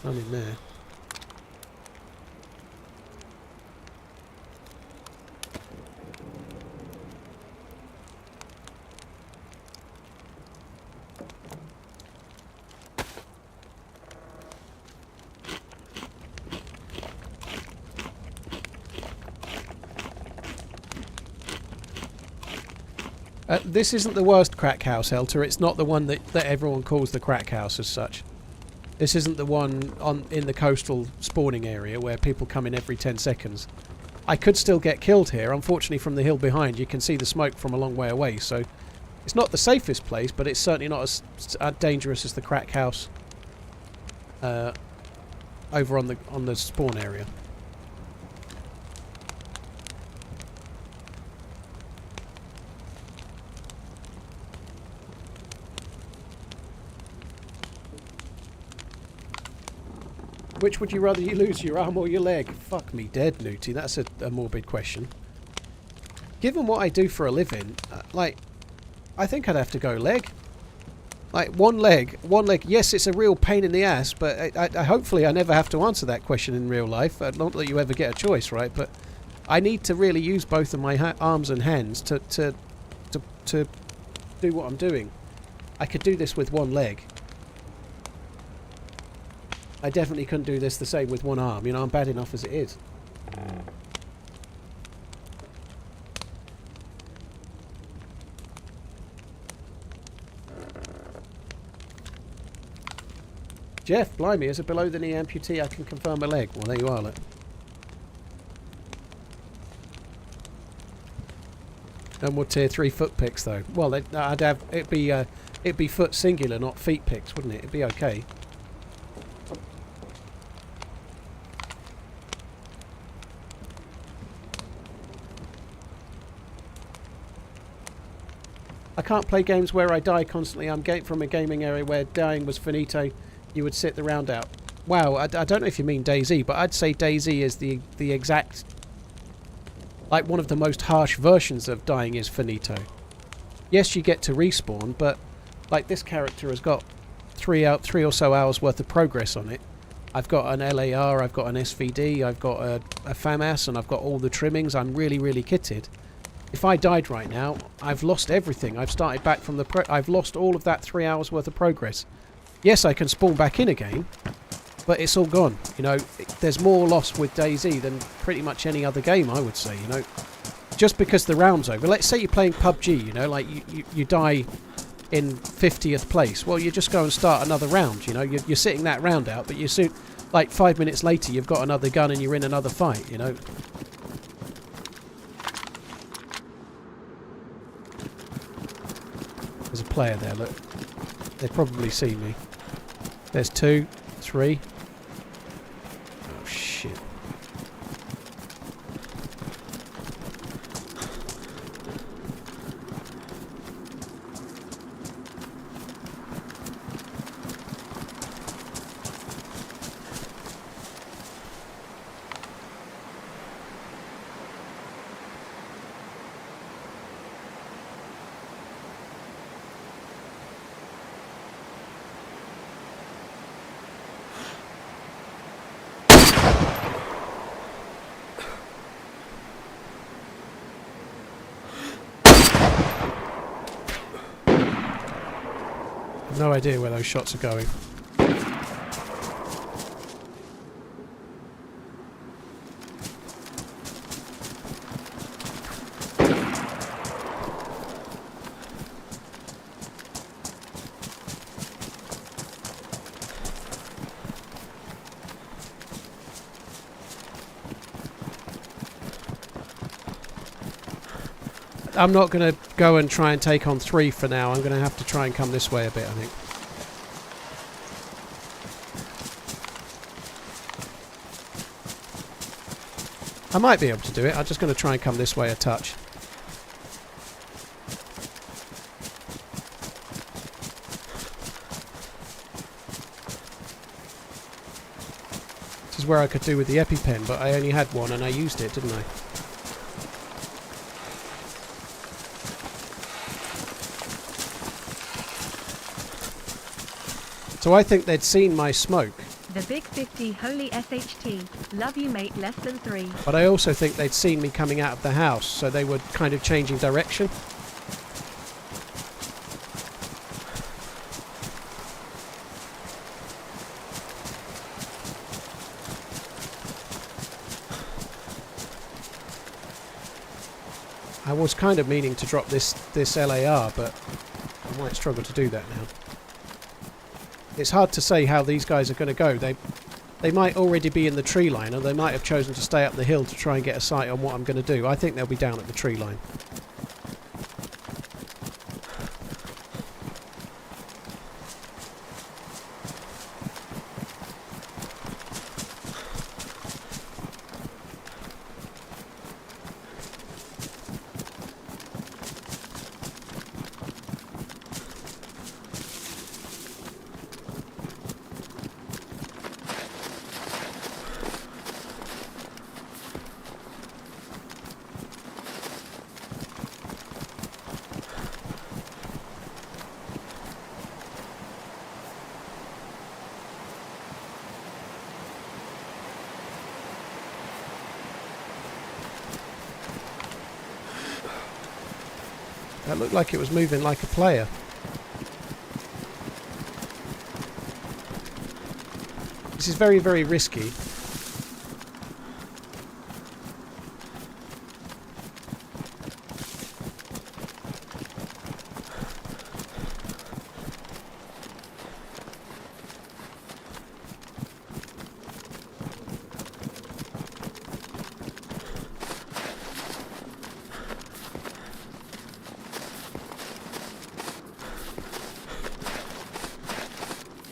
None in there. This isn't the worst crack house, Helter. It's not the one that everyone calls the crack house as such. This isn't the one in the coastal spawning area where people come in every 10 seconds. I could still get killed here. Unfortunately, from the hill behind, you can see the smoke from a long way away. So it's not the safest place, but it's certainly not as dangerous as the crack house over on the spawn area. Which would you rather you lose, your arm or your leg? Fuck me dead, Newty. That's a morbid question. Given what I do for a living, like, I think I'd have to go leg. Like, one leg. Yes, it's a real pain in the ass, but I hopefully I never have to answer that question in real life. Not that you ever get a choice, right? But I need to really use both of my arms and hands to do what I'm doing. I could do this with one leg. I definitely couldn't do this the same with one arm. You know, I'm bad enough as it is. Jeff, blimey, as a below-the-knee amputee, I can confirm a leg. Well, there you are, look. No more tier 3 foot picks, though. Well, it'd be foot singular, not feet picks, wouldn't it? It'd be okay. I can't play games where I die constantly. I'm from a gaming area where dying was finito. You would sit the round out. Wow, I don't know if you mean DayZ, but I'd say DayZ is the exact... Like, one of the most harsh versions of dying is finito. Yes, you get to respawn, but, like, this character has got three or so hours worth of progress on it. I've got an LAR, I've got an SVD, I've got a FAMAS, and I've got all the trimmings. I'm really, really kitted. If I died right now, I've lost everything. I've started back from the... I've lost all of that 3 hours worth of progress. Yes, I can spawn back in again, but it's all gone. You know, there's more lost with DayZ than pretty much any other game, I would say, you know. Just because the round's over. Let's say you're playing PUBG, you know, like you die in 50th place. Well, you just go and start another round, you know. You're sitting that round out, but you soon... Like, 5 minutes later, you've got another gun and you're in another fight, you know. There's a player there, look. They probably see me. There's 2, 3. Oh, shit. No idea where those shots are going. I'm not going to go and try and take on 3 for now. I'm going to have to try and come this way a bit, I think. I might be able to do it. I'm just going to try and come this way a touch. This is where I could do with the EpiPen, but I only had one and I used it, didn't I? So I think they'd seen my smoke. The Big 50 Holy SHT. Love you mate, less than 3. But I also think they'd seen me coming out of the house, so they were kind of changing direction. I was kind of meaning to drop this LAR, but I might struggle to do that now. It's hard to say how these guys are going to go. They might already be in the tree line, or they might have chosen to stay up the hill to try and get a sight on what I'm going to do. I think they'll be down at the tree line. That looked like it was moving like a player. This is very, very risky.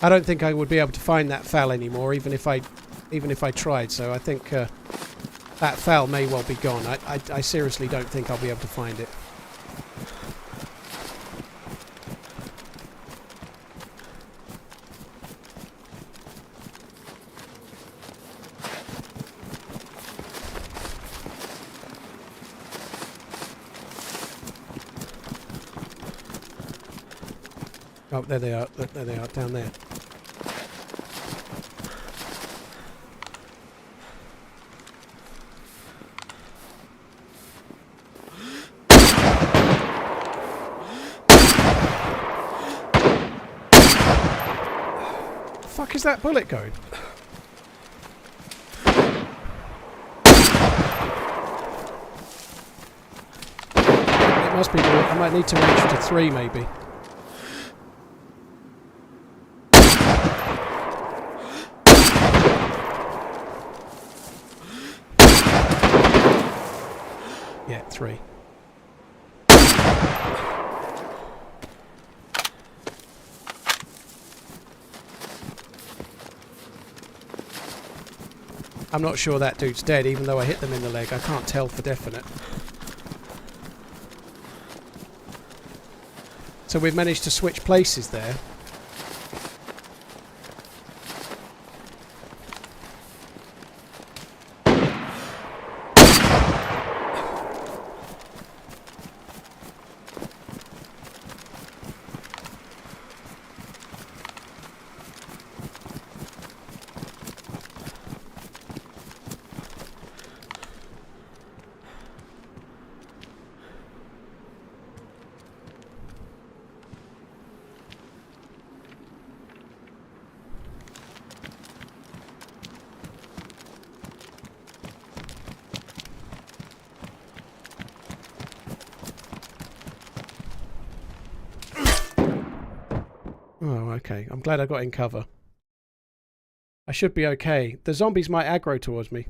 I don't think I would be able to find that fowl anymore, even if I tried. So I think that fowl may well be gone. I seriously don't think I'll be able to find it. Oh, there they are. There they are, down there. The fuck is that bullet going? It must be more. I might need to range to 3 maybe. Yeah, 3. I'm not sure that dude's dead, even though I hit them in the leg. I can't tell for definite. So we've managed to switch places there. Oh, okay. I'm glad I got in cover. I should be okay. The zombies might aggro towards me.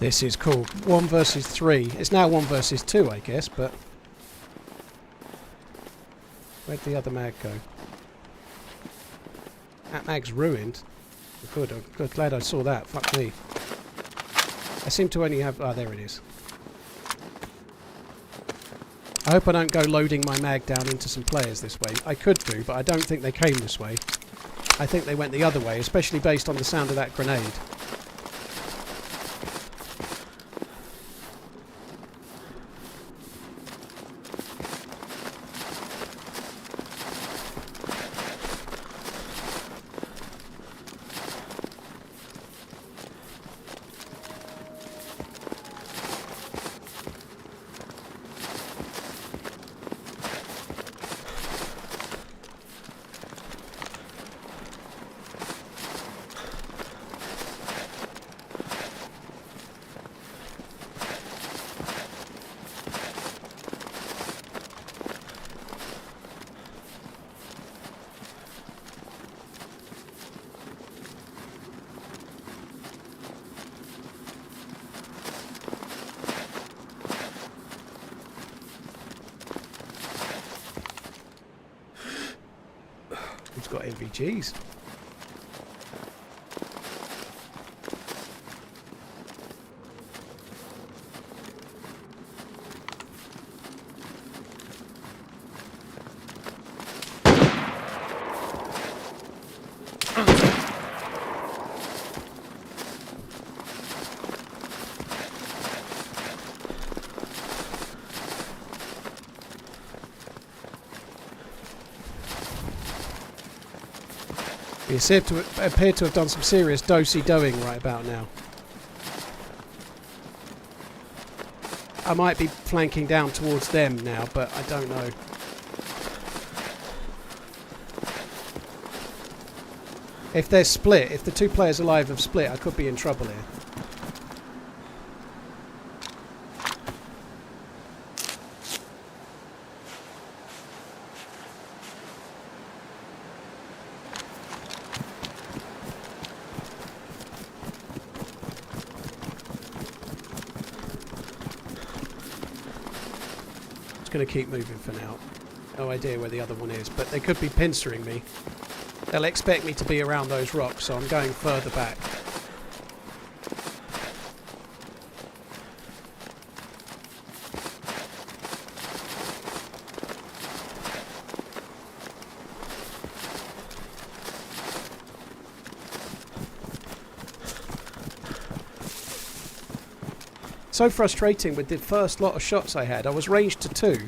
This is cool. 1 versus 3. It's now 1 versus 2, I guess, but... Where'd the other mag go? That mag's ruined. Good, I'm good. Glad I saw that. Fuck me. I seem to only have... Oh, there it is. I hope I don't go loading my mag down into some players this way. I could do, but I don't think they came this way. I think they went the other way, especially based on the sound of that grenade. Who's got MVGs? You appear to have done some serious do-si-doing right about now. I might be flanking down towards them now, but I don't know. If they're split, if the two players alive have split, I could be in trouble here. Going to keep moving for now. No idea where the other one is, but they could be pincering me. They'll expect me to be around those rocks, so I'm going further back. So frustrating with the first lot of shots I had. I was ranged to 2.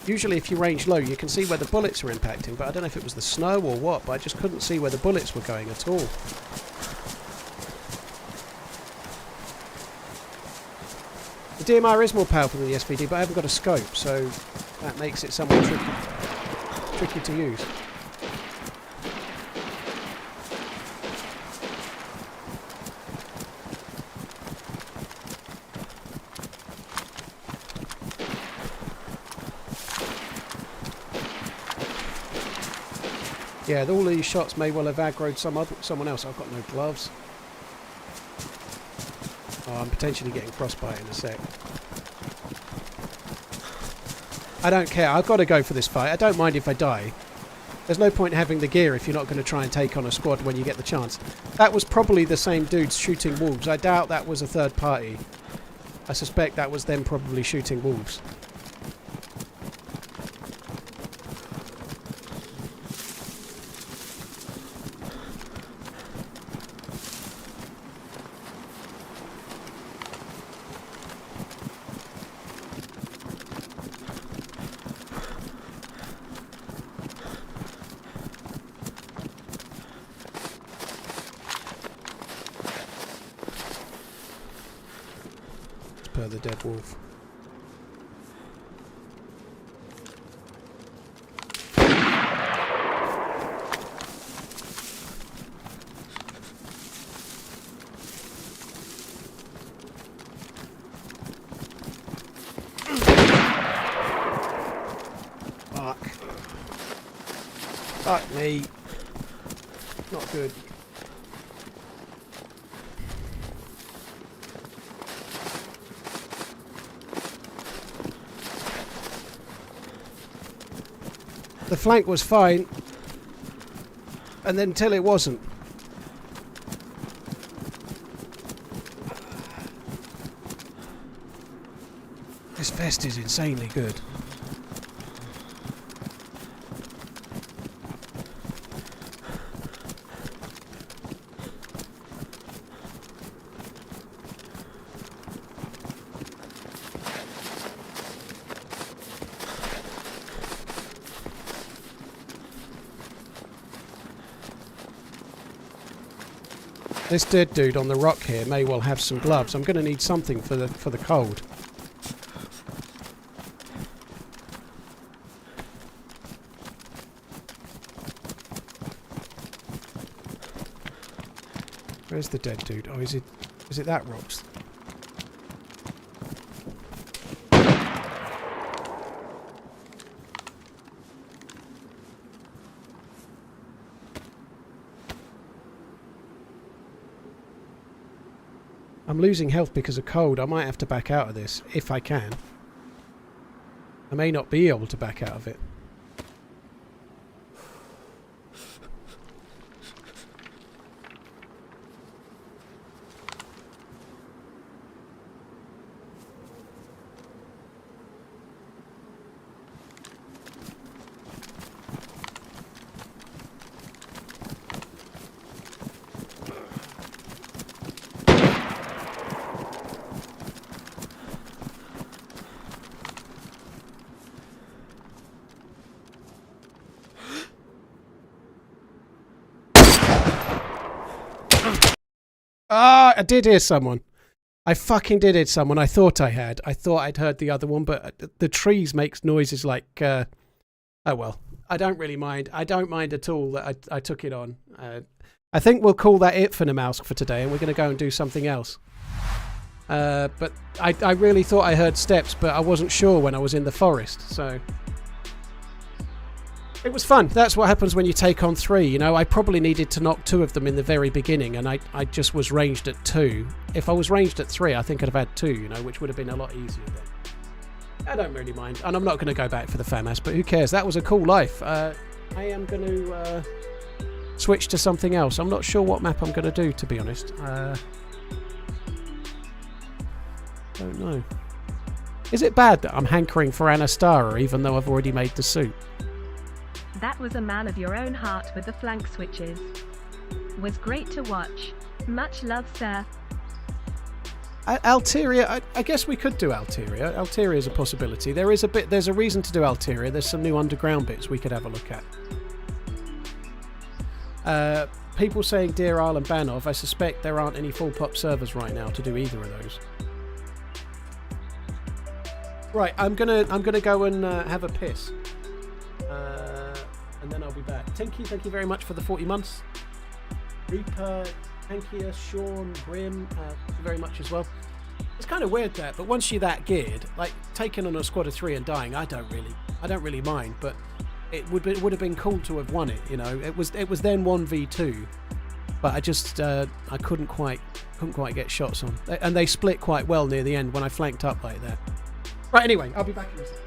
Usually if you range low you can see where the bullets are impacting, but I don't know if it was the snow or what, but I just couldn't see where the bullets were going at all. The DMR is more powerful than the SVD, but I haven't got a scope, so that makes it somewhat tricky to use. Yeah, all these shots may well have aggroed someone else. I've got no gloves. Oh, I'm potentially getting frostbite in a sec. I don't care. I've got to go for this fight. I don't mind if I die. There's no point having the gear if you're not going to try and take on a squad when you get the chance. That was probably the same dudes shooting wolves. I doubt that was a third party. I suspect that was them probably shooting wolves. Per the dead wolf. Fuck. Fuck me. Not good. The flank was fine. And then until it wasn't. This vest is insanely good. This dead dude on the rock here may well have some gloves. I'm going to need something for the cold. Where's the dead dude? Oh, is it that rocks? I'm losing health because of cold. I might have to back out of this, if I can. I may not be able to back out of it. Ah, I did hear someone. I fucking did hear someone. I thought I had. I thought I'd heard the other one, but the trees makes noises like... oh, well. I don't really mind. I don't mind at all that I took it on. I think we'll call that it for Namalsk for today, and we're going to go and do something else. But I really thought I heard steps, but I wasn't sure when I was in the forest, so... It was fun. That's what happens when you take on 3, you know. I probably needed to knock 2 of them in the very beginning, and I just was ranged at 2. If I was ranged at 3, I think I'd have had 2, you know, which would have been a lot easier then. I don't really mind, and I'm not going to go back for the FAMAS, but who cares? That was a cool life. I am going to switch to something else. I'm not sure what map I'm going to do, to be honest. Don't know. Is it bad that I'm hankering for Anastara, even though I've already made the suit? That was a man of your own heart with the flank switches. Was great to watch. Much love, sir. Alteria, I guess we could do Alteria. Alteria is a possibility. There's a reason to do Alteria. There's some new underground bits we could have a look at. People saying Deer Isle and Banov. I suspect there aren't any full pop servers right now to do either of those. Right, I'm gonna go and have a piss. And then I'll be back. Tinky, thank you very much for the 40 months. Reaper, Tankia, Sean, Grim, thank you very much as well. It's kind of weird that, but once you're that geared, like taking on a squad of 3 and dying, I don't really mind. But it would have been cool to have won it. You know, it was then 1v2, but I just I couldn't quite get shots on, and they split quite well near the end when I flanked up like that. Right, anyway, I'll be back in a second.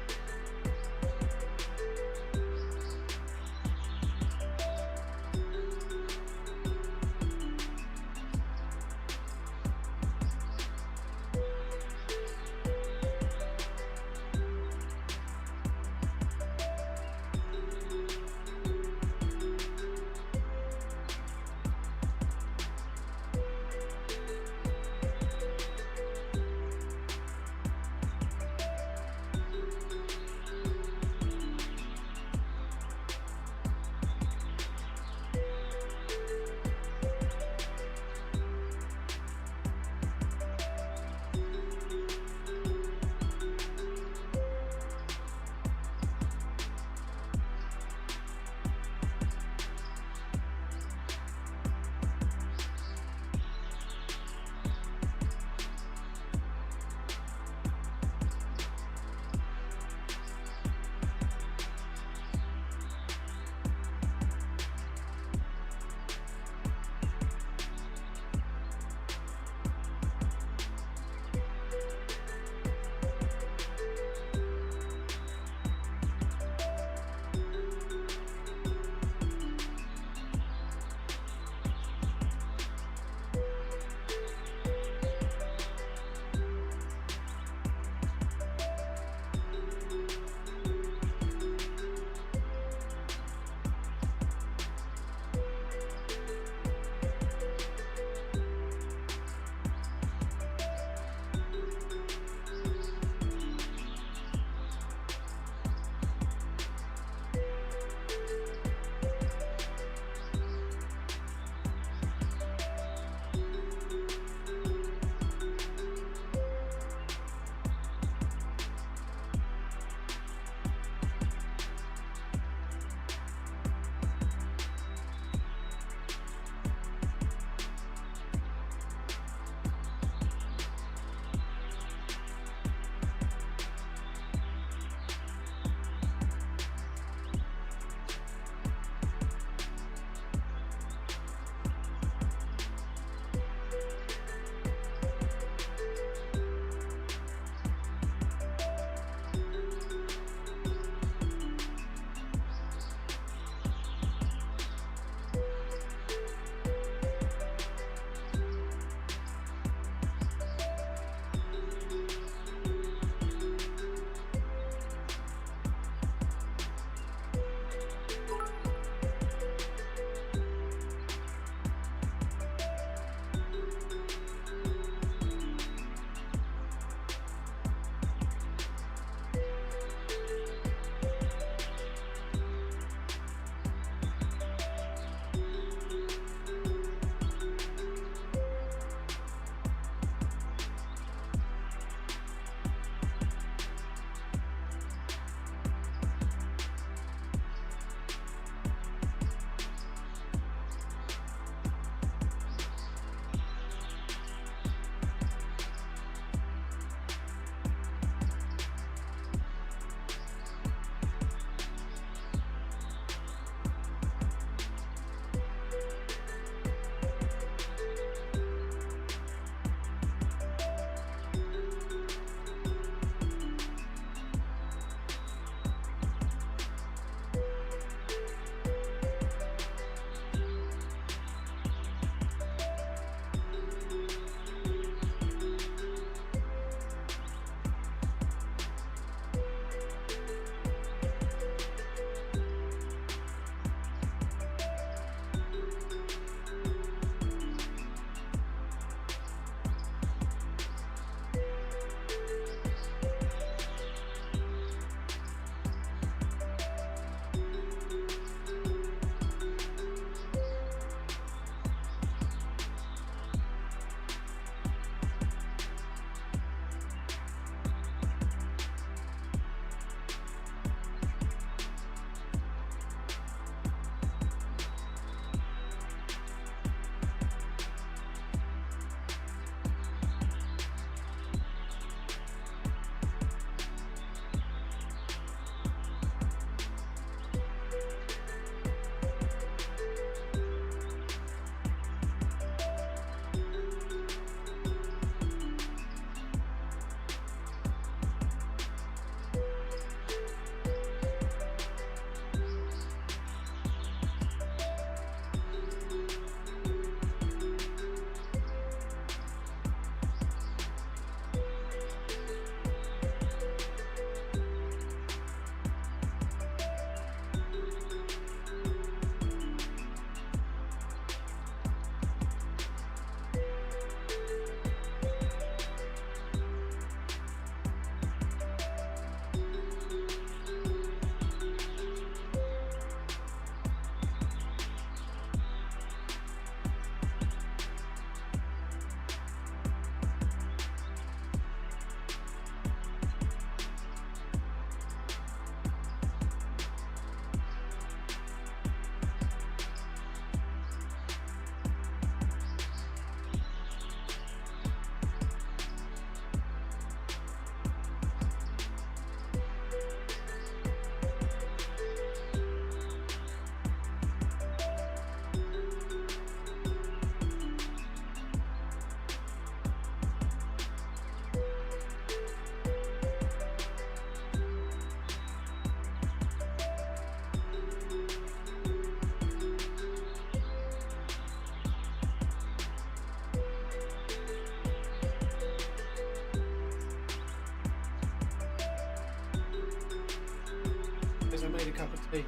made a cup of tea.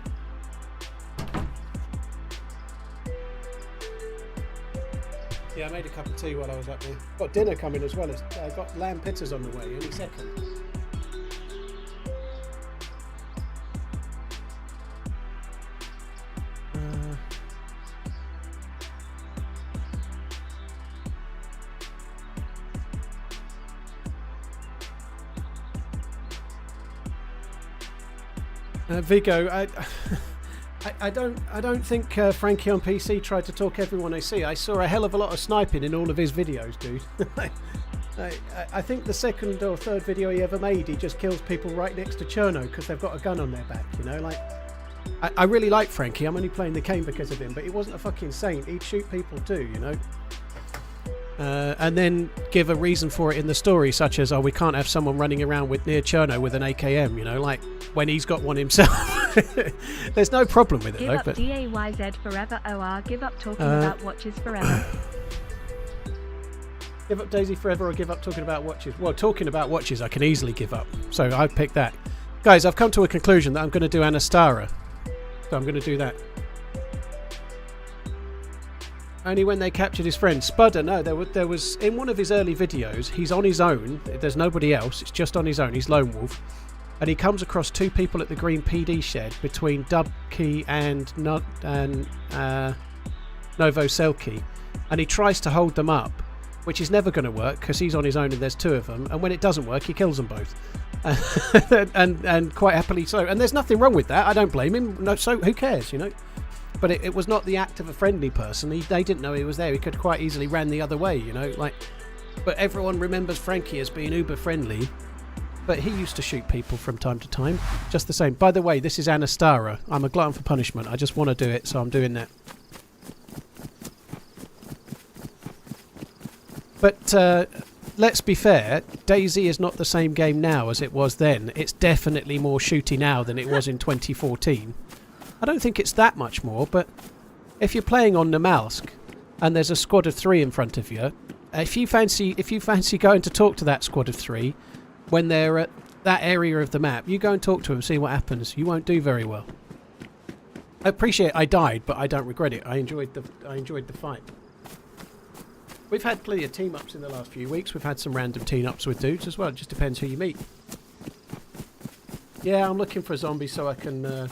Yeah, I made a cup of tea while I was up there. Got dinner coming as well. I got lamb pitters on the way any second. Vigo, I don't think Frankie on PC tried to talk everyone I see. I saw a hell of a lot of sniping in all of his videos, dude. I think the second or third video he ever made, he just kills people right next to Cherno because they've got a gun on their back, you know? Like, I really like Frankie. I'm only playing the game because of him, but he wasn't a fucking saint. He'd shoot people too, you know? And then give a reason for it in the story, such as, oh, we can't have someone running around with near Cherno with an AKM, you know, like when he's got one himself. There's no problem with it, give though. Up But DayZ forever, OR, give up talking about watches forever. Give up DayZ forever or give up talking about watches? Well, talking about watches I can easily give up, so I picked that. Guys, I've come to a conclusion that I'm going to do Anastara, so I'm going to do that. Only when they captured his friend. Spudder, no, there was in one of his early videos, he's on his own, there's nobody else, it's just on his own, he's lone wolf, and he comes across two people at the green PD shed between Dubkey and Novoselki, and he tries to hold them up, which is never going to work because he's on his own and there's two of them, and when it doesn't work he kills them both. and quite happily so, and there's nothing wrong with that. I don't blame him. No, so who cares, you know? But it was not the act of a friendly person. They didn't know he was there. He could quite easily ran the other way, you know. Like, but everyone remembers Frankie as being uber friendly. But he used to shoot people from time to time, just the same. By the way, this is Anastara. I'm a glutton for punishment. I just want to do it, so I'm doing that. But let's be fair. DayZ is not the same game now as it was then. It's definitely more shooty now than it was in 2014. I don't think it's that much more, but if you're playing on Namalsk and there's a squad of 3 in front of you, if you fancy going to talk to that squad of 3 when they're at that area of the map, you go and talk to them, see what happens. You won't do very well. I appreciate I died, but I don't regret it. I enjoyed the fight. We've had plenty of team ups in the last few weeks. We've had some random team ups with dudes as well. It just depends who you meet. Yeah, I'm looking for a zombie so I can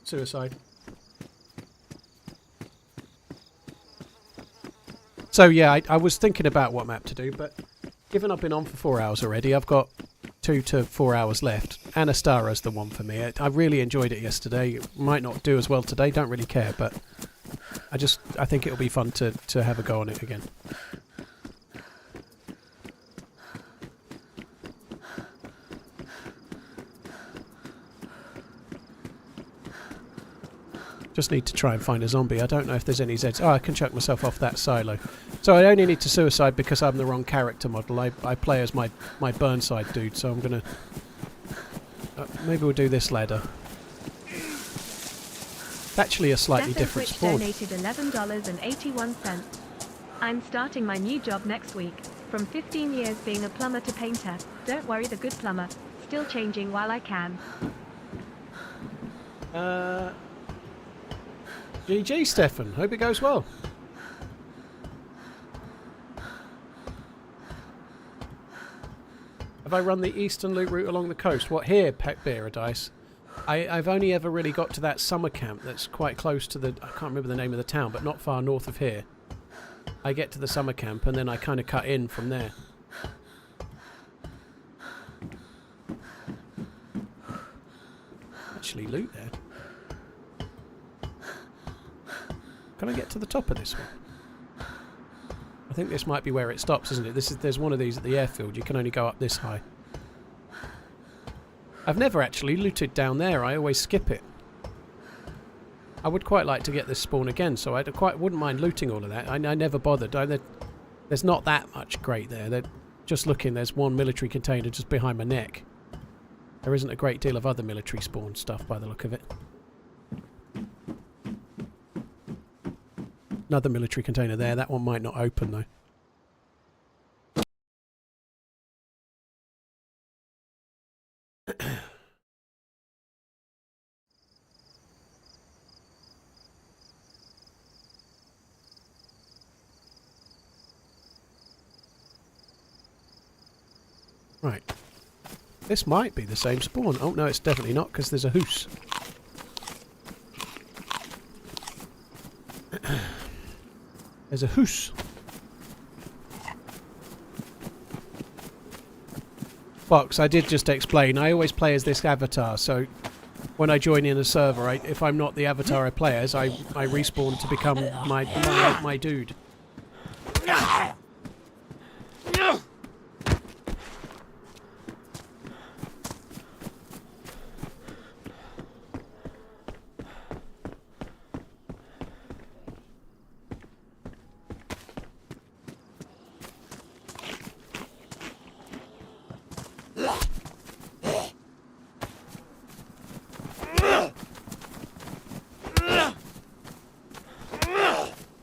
suicide. So yeah, I was thinking about what map to do, but given I've been on for 4 hours already, I've got 2 to 4 hours left. Anastara's the one for me. I really enjoyed it yesterday. It might not do as well today, don't really care, but I think it'll be fun to have a go on it again. Just need to try and find a zombie. I don't know if there's any Zeds. Oh, I can chuck myself off that silo. So I only need to suicide because I'm the wrong character model. I play as my Burnside dude, so I'm going to... maybe we'll do this ladder. It's actually a slightly different spawn. Donated $11.81. I'm starting my new job next week. From 15 years being a plumber to painter. Don't worry, the good plumber. Still changing while I can. GG, Stefan. Hope it goes well. Have I run the eastern loop route along the coast? What, here, Pet Paradise? I've only ever really got to that summer camp that's quite close to the... I can't remember the name of the town, but not far north of here. I get to the summer camp and then I kind of cut in from there. Actually loot there. Can I get to the top of this one? I think this might be where it stops, isn't it? There's one of these at the airfield. You can only go up this high. I've never actually looted down there. I always skip it. I would quite like to get this spawn again, so I wouldn't mind looting all of that. I never bothered. There's not that much great there. Just looking, there's one military container just behind my neck. There isn't a great deal of other military spawn stuff by the look of it. Another military container there. That one might not open though. Right. This might be the same spawn. Oh no, it's definitely not, because there's a hoose. There's a hoose. Fox, I did just explain. I always play as this avatar, so when I join in a server, if I'm not the avatar I play as, I respawn to become my dude.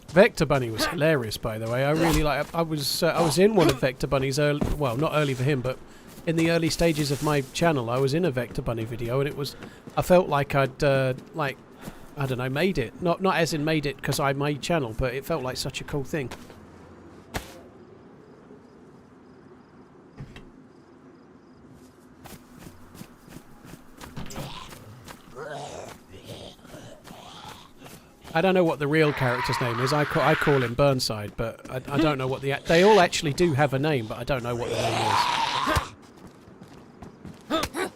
Vector Bunny was hilarious, by the way. I really like. I was in one of Vector Bunny's early, well, not early for him, but in the early stages of my channel, I was in a Vector Bunny video, and it was. I felt like I'd like, I don't know, made it. Not as in made it because I made channel, but it felt like such a cool thing. I don't know what the real character's name is. I call him Burnside, but I don't know what the... They all actually do have a name, but I don't know what the name is.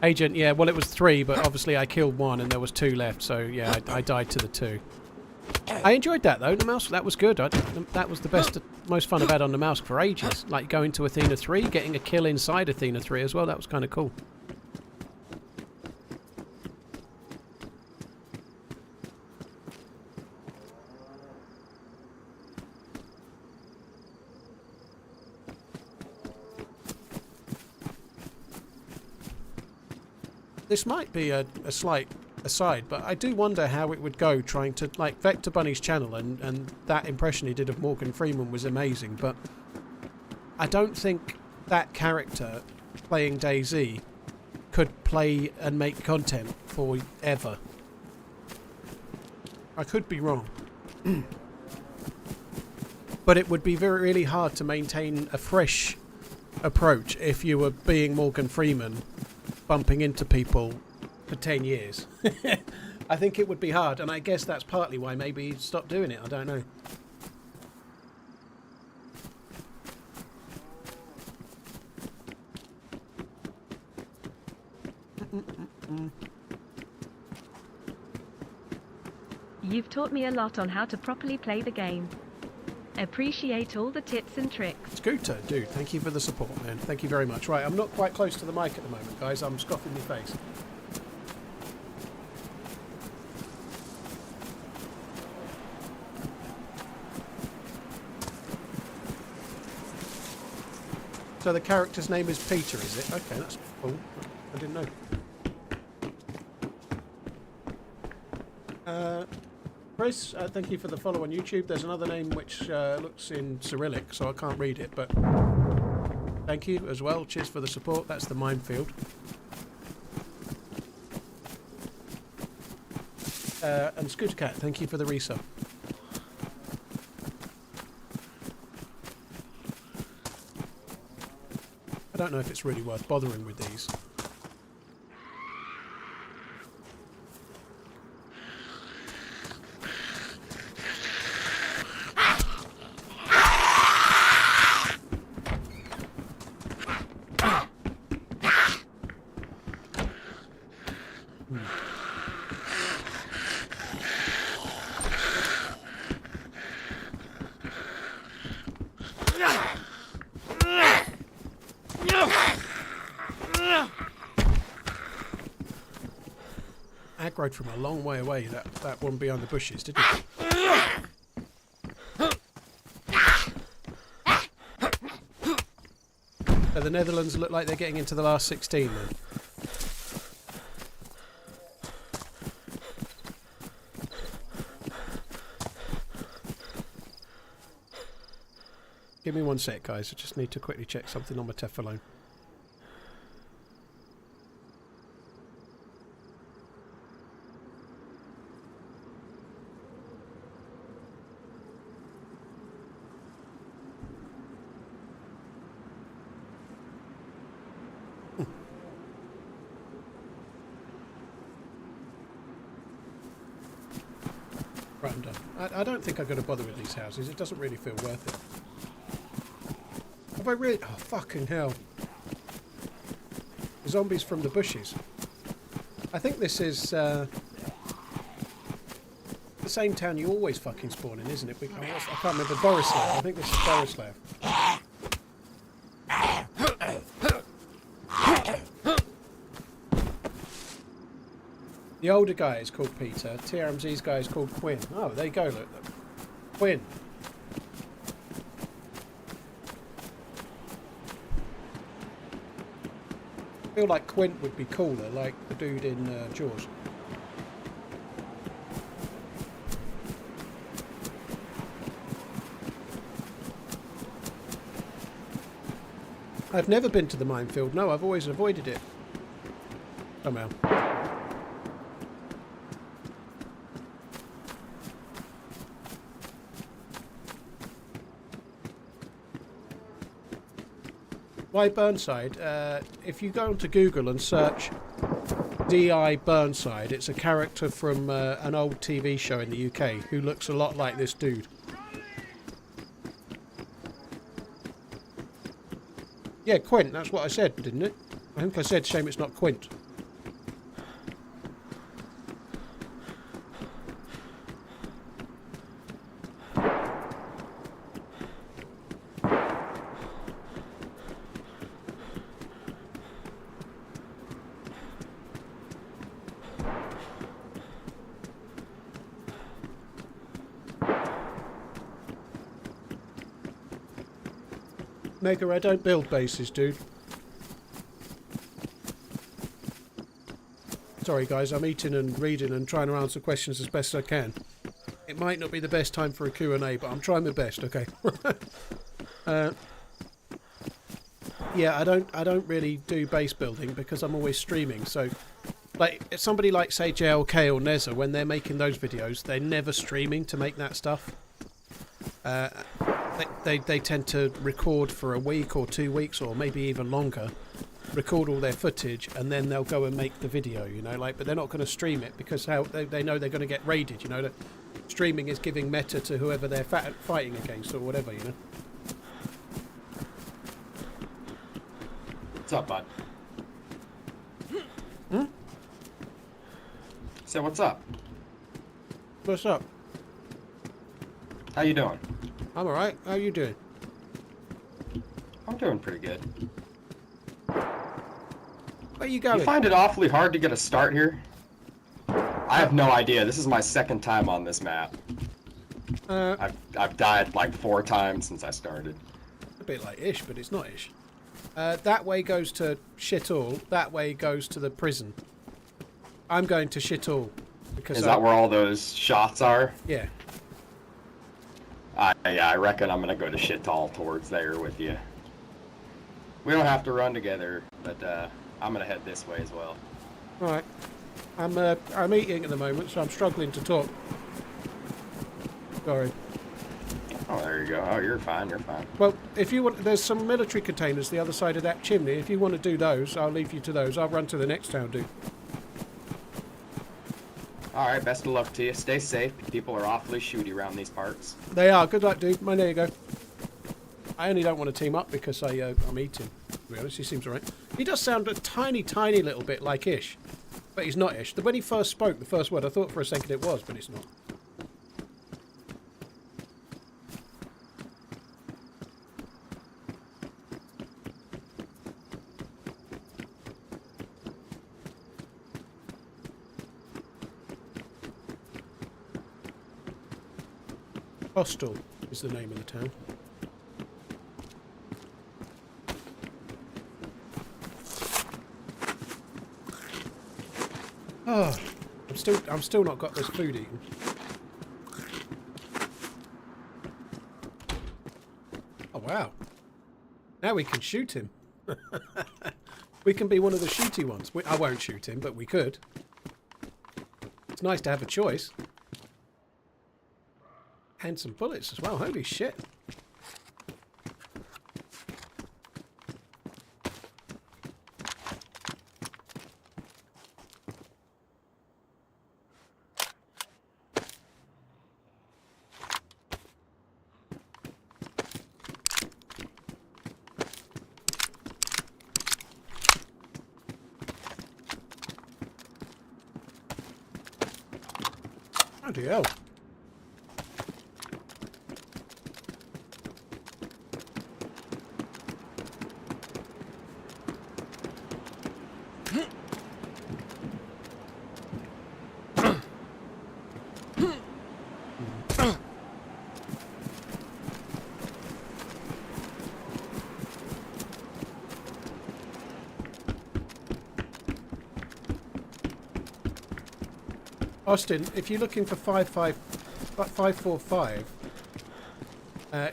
Agent, yeah, well it was 3, but obviously I killed 1 and there was 2 left, so yeah, I died to the 2. I enjoyed that though, Namalsk, that was good. That was the best, most fun I've had on Namalsk for ages. Like going to Athena 3, getting a kill inside Athena 3 as well, that was kind of cool. This might be a slight aside, but I do wonder how it would go trying to, like, Vector Bunny's channel and that impression he did of Morgan Freeman was amazing, but I don't think that character playing DayZ could play and make content forever. I could be wrong. But it would be really hard to maintain a fresh approach if you were being Morgan Freeman bumping into people for 10 years. I think it would be hard, and I guess that's partly why maybe he stopped doing it. I don't know. You've taught me a lot on how to properly play the game. Appreciate all the tips and tricks. Scooter, dude, thank you for the support, man. Thank you very much. Right, I'm not quite close to the mic at the moment, guys. I'm scoffing my face. So the character's name is Peter, is it? Okay, that's cool. I didn't know. Chris, thank you for the follow on YouTube. There's another name which looks in Cyrillic, so I can't read it, but thank you as well. Cheers for the support. That's the minefield. And Scooter Cat, thank you for the resub. I don't know if it's really worth bothering with these. Aggroed from a long way away, that one behind the bushes, didn't it? So the Netherlands look like they're getting into the last 16 then. Give me 1 sec, guys. I just need to quickly check something on my Teflon. Right, I'm done. I don't think I'm going to bother with these houses. It doesn't really feel worth it. Have I really... Oh, fucking hell. The zombies from the bushes. I think this is the same town you always fucking spawn in, isn't it? I can't remember. Borislav. I think this is Borislav. The older guy is called Peter. TRMZ's guy is called Quinn. Oh, there you go, look. Quinn. I feel like Quint would be cooler, like the dude in Jaws. I've never been to the minefield. No, I've always avoided it. Somehow. Why Burnside? If you go onto Google and search D.I. Burnside, it's a character from an old TV show in the UK who looks a lot like this dude. Yeah, Quint, that's what I said, didn't it? I think I said, shame it's not Quint. Mega, I don't build bases, dude. Sorry guys, I'm eating and reading and trying to answer questions as best I can. It might not be the best time for a Q&A, but I'm trying my best, okay? Yeah, I don't really do base building because I'm always streaming, so like somebody like say JLK or Neza, when they're making those videos, they're never streaming to make that stuff. They tend to record for a week or 2 weeks or maybe even longer, record all their footage, and then they'll go and make the video, you know, like, but they're not going to stream it because how they know they're going to get raided, you know, that streaming is giving meta to whoever they're fighting against or whatever, you know. What's up, bud? Hmm? So what's up? What's up? How you doing? I'm alright. How you doing? I'm doing pretty good. Where you going? You find it awfully hard to get a start here? I have no idea. This is my second time on this map. I've died like 4 times since I started. A bit like Ish, but it's not Ish. That way goes to shit all. That way goes to the prison. I'm going to shit all. Because Is that where all those shots are? Yeah. Yeah, I reckon I'm gonna go to shit all towards there with you. We don't have to run together, but I'm gonna head this way as well. Alright. I'm eating at the moment, so I'm struggling to talk. Sorry. Oh, there you go. Oh, you're fine. You're fine. Well, if you want, there's some military containers the other side of that chimney. If you want to do those, I'll leave you to those. I'll run to the next town, dude. Alright, best of luck to you. Stay safe. People are awfully shooty around these parts. They are. Good luck, dude. There you go. I only don't want to team up because I'm eating. To be honest, he seems alright. He does sound a tiny, tiny little bit like Ish. But he's not Ish. When he first spoke, the first word, I thought for a second it was, but it's not. Hostel is the name of the town. Oh, I'm still not got this food eaten. Oh wow! Now we can shoot him. We can be one of the shooty ones. I won't shoot him, but we could. It's nice to have a choice. And some bullets as well. Holy shit. Bloody hell. Austin, if you're looking for 545,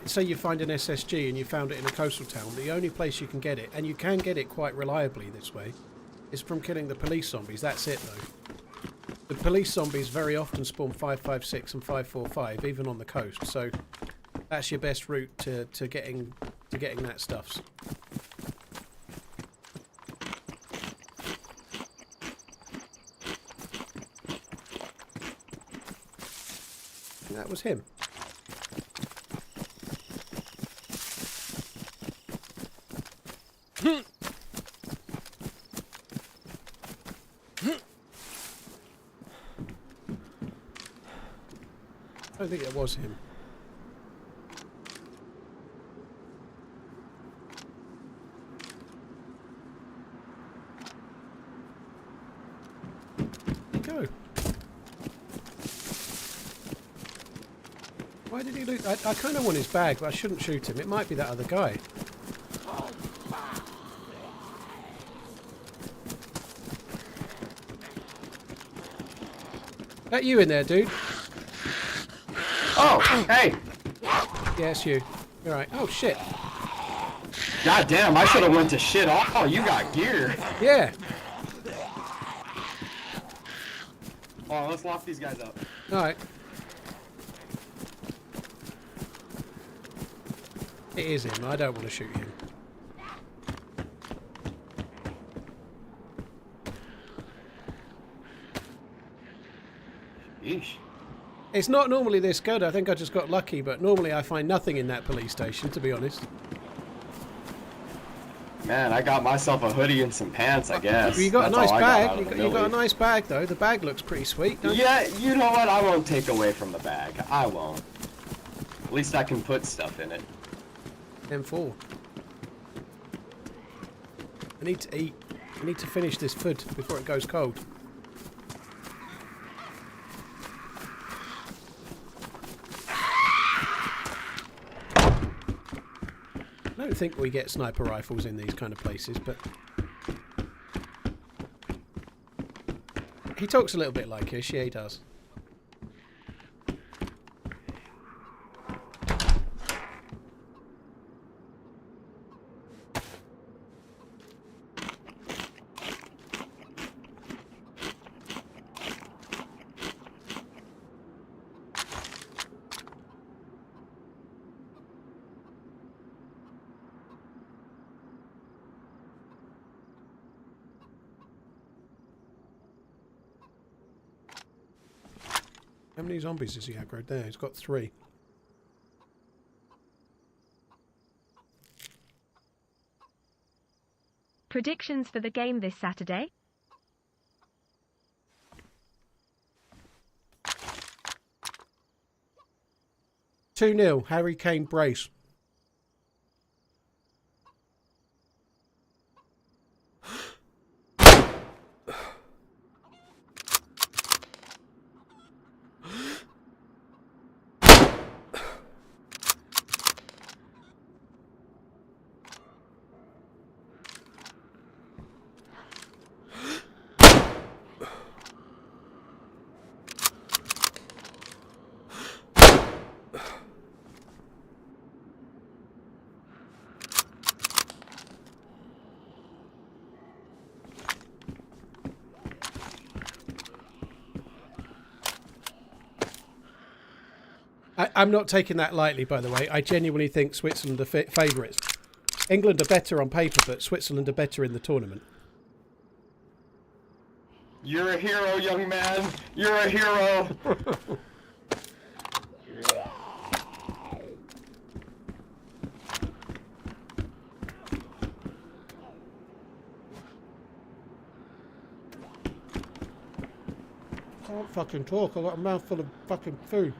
say you find an SSG and you found it in a coastal town, the only place you can get it, and you can get it quite reliably this way, is from killing the police zombies. That's it, though. The police zombies very often spawn 556 and 545, even on the coast, so that's your best route to getting that stuff. That was him. I don't think it was him. Go. Why did he loot? I kind of want his bag, but I shouldn't shoot him. It might be that other guy. That you in there, dude? Oh, hey! Yes, you. All right. Oh shit. God damn, I should have went to shit. Oh, you got gear. Yeah. Oh, let's lock these guys up. All right. It is him. I don't want to shoot him. Yeesh. It's not normally this good. I think I just got lucky, but normally I find nothing in that police station, to be honest. Man, I got myself a hoodie and some pants, I guess. You got a That's nice all I got bag. out of the You got a millie. nice bag, though. The bag looks pretty sweet, don't Yeah, you know what? I won't take away from the bag. I won't. At least I can put stuff in it. you? M4. I need to eat. I need to finish this food before it goes cold. I don't think we get sniper rifles in these kind of places, but he talks a little bit like us. Yeah, he does. How many zombies has he aggroed there? He's got 3. Predictions for the game this Saturday? 2-0, Harry Kane brace. I'm not taking that lightly, by the way. I genuinely think Switzerland are favourites. England are better on paper, but Switzerland are better in the tournament. You're a hero, young man. You're a hero. can't fucking talk. I've got a mouthful of fucking food.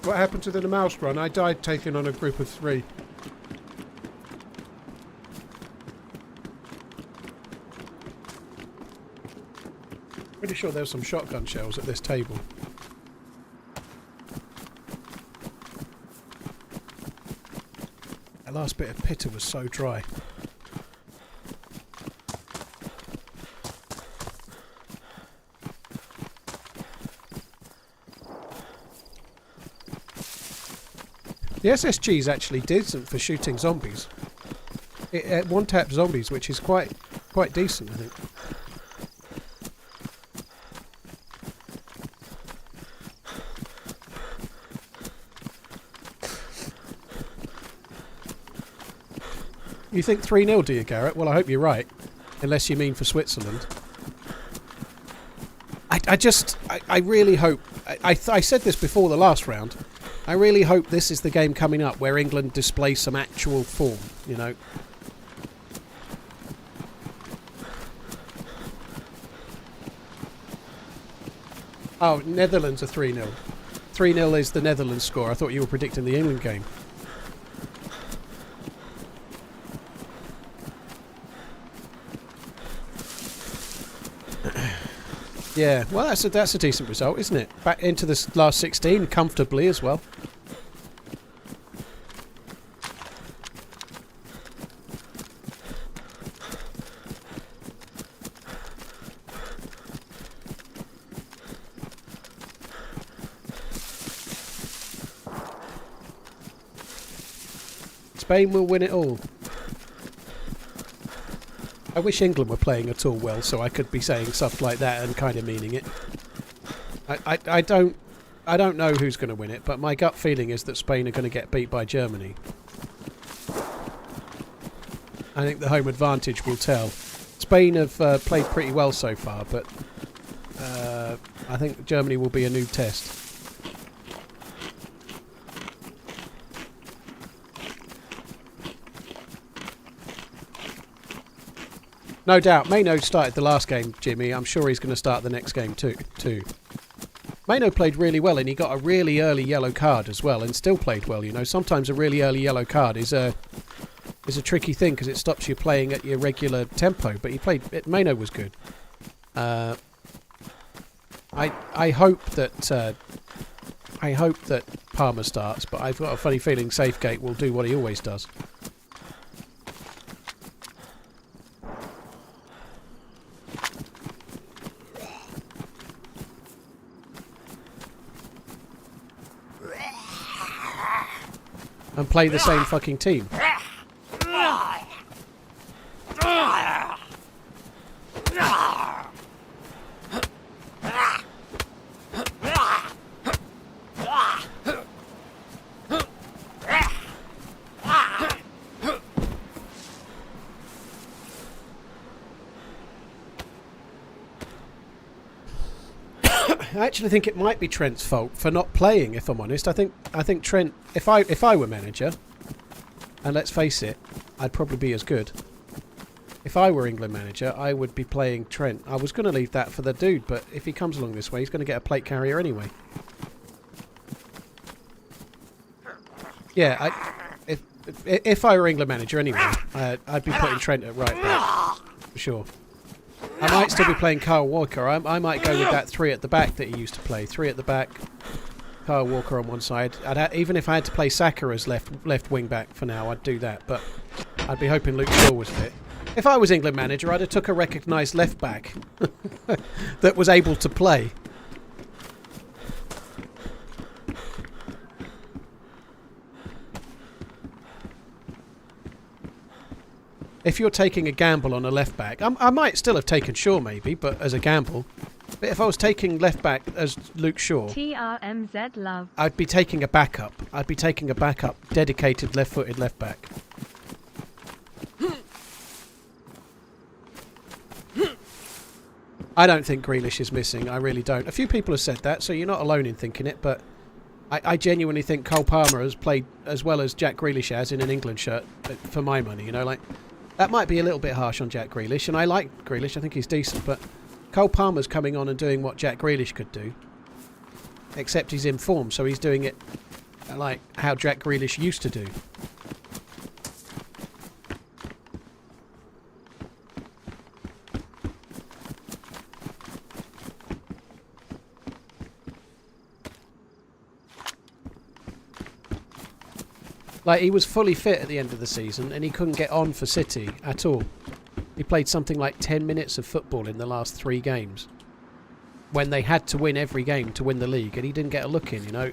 What happened to the Namalsk run? I died taking on a group of 3. Pretty sure there's some shotgun shells at this table. That last bit of pitta was so dry. The SSG is actually decent for shooting zombies. It one-tap zombies, which is quite decent, I think. You think 3-0, do you, Garrett? Well, I hope you're right. Unless you mean for Switzerland. I really hope... I said this before the last round. I really hope this is the game coming up where England display some actual form, you know. Oh, Netherlands are 3-0. 3-0 is the Netherlands score. I thought you were predicting the England game. Yeah, well, that's a decent result, isn't it? Back into this last 16 comfortably as well. Spain will win it all. I wish England were playing at all well, so I could be saying stuff like that and kind of meaning it. I don't know who's going to win it, but my gut feeling is that Spain are going to get beat by Germany. I think the home advantage will tell. Spain have played pretty well so far, but I think Germany will be a new test. No doubt. Maino started the last game, Jimmy. I'm sure he's going to start the next game too. Maino played really well, and he got a really early yellow card as well, and still played well. You know, sometimes a really early yellow card is a tricky thing because it stops you playing at your regular tempo. But he played. Maino was good. I hope that Palmer starts, but I've got a funny feeling Safegate will do what he always does. And play the same fucking team. I actually think it might be Trent's fault for not playing, if I'm honest. I think Trent, if I were manager, and let's face it, I'd probably be as good. If I were England manager, I would be playing Trent. I was going to leave that for the dude, but if he comes along this way, he's going to get a plate carrier anyway. Yeah, if I were England manager anyway, I'd be putting Trent at right back, for sure. I might still be playing Kyle Walker. I might go with that 3 at the back that he used to play. 3 at the back, Kyle Walker on one side. Even if I had to play Saka as left wing back for now, I'd do that. But I'd be hoping Luke Shaw was fit. If I was England manager, I'd have took a recognised left back that was able to play. If you're taking a gamble on a left back, I might still have taken Shaw maybe, but as a gamble. But if I was taking left back as Luke Shaw, TRMZ love. I'd be taking a backup. I'd be taking a backup, dedicated left-footed left back. I don't think Grealish is missing. I really don't. A few people have said that, so you're not alone in thinking it. But I genuinely think Cole Palmer has played as well as Jack Grealish has in an England shirt, for my money, you know, like, that might be a little bit harsh on Jack Grealish, and I like Grealish, I think he's decent, but Cole Palmer's coming on and doing what Jack Grealish could do, except he's in form, so he's doing it like how Jack Grealish used to do. Like, he was fully fit at the end of the season and he couldn't get on for City at all. He played something like 10 minutes of football in the last 3 games when they had to win every game to win the league, and he didn't get a look in, you know.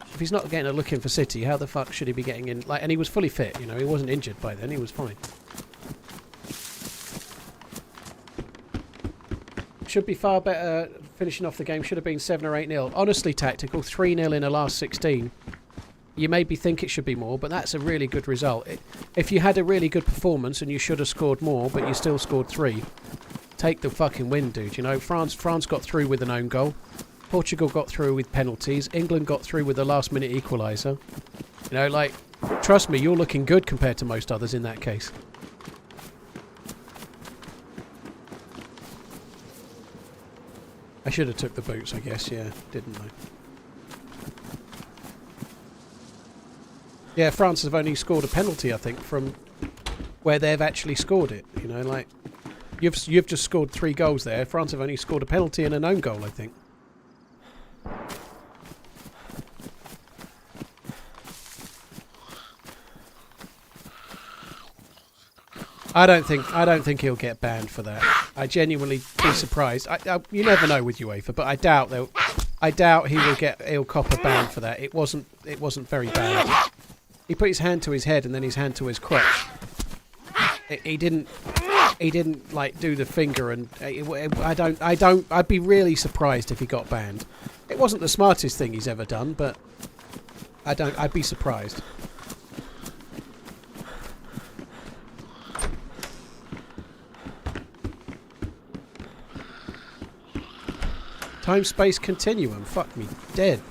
If he's not getting a look in for City, how the fuck should he be getting in? Like, and he was fully fit, you know, he wasn't injured by then, he was fine. Should be far better finishing off the game, should have been 7 or 8-0. Honestly, Tactical, 3-0 in the last 16. You maybe think it should be more, but that's a really good result. If you had a really good performance and you should have scored more, but you still scored 3, take the fucking win, dude. You know, France got through with an own goal. Portugal got through with penalties. England got through with a last-minute equaliser. You know, like, trust me, you're looking good compared to most others in that case. I should have took the boots, I guess, yeah, didn't I? Yeah, France have only scored a penalty, I think, from where they've actually scored it. You know, like, you've just scored 3 goals there. France have only scored a penalty and an own goal, I think. I don't think he'll get banned for that. I genuinely be surprised. You never know with UEFA, but I doubt he'll cop a ban for that. It wasn't very bad. He put his hand to his head and then his hand to his crotch. He didn't like do the finger, and I'd be really surprised if he got banned. It wasn't the smartest thing he's ever done, but I'd be surprised. Time space continuum. Fuck me dead.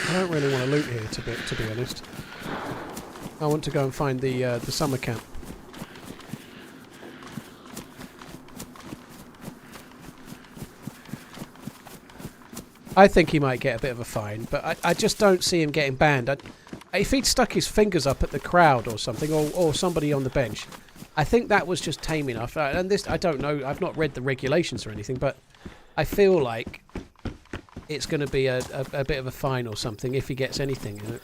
I don't really want to loot here, to be honest. I want to go and find the summer camp. I think he might get a bit of a fine, but I just don't see him getting banned. If he'd stuck his fingers up at the crowd or something, or somebody on the bench, I think that was just tame enough. And this, I don't know, I've not read the regulations or anything, but I feel like it's going to be a bit of a fine or something if he gets anything, you know?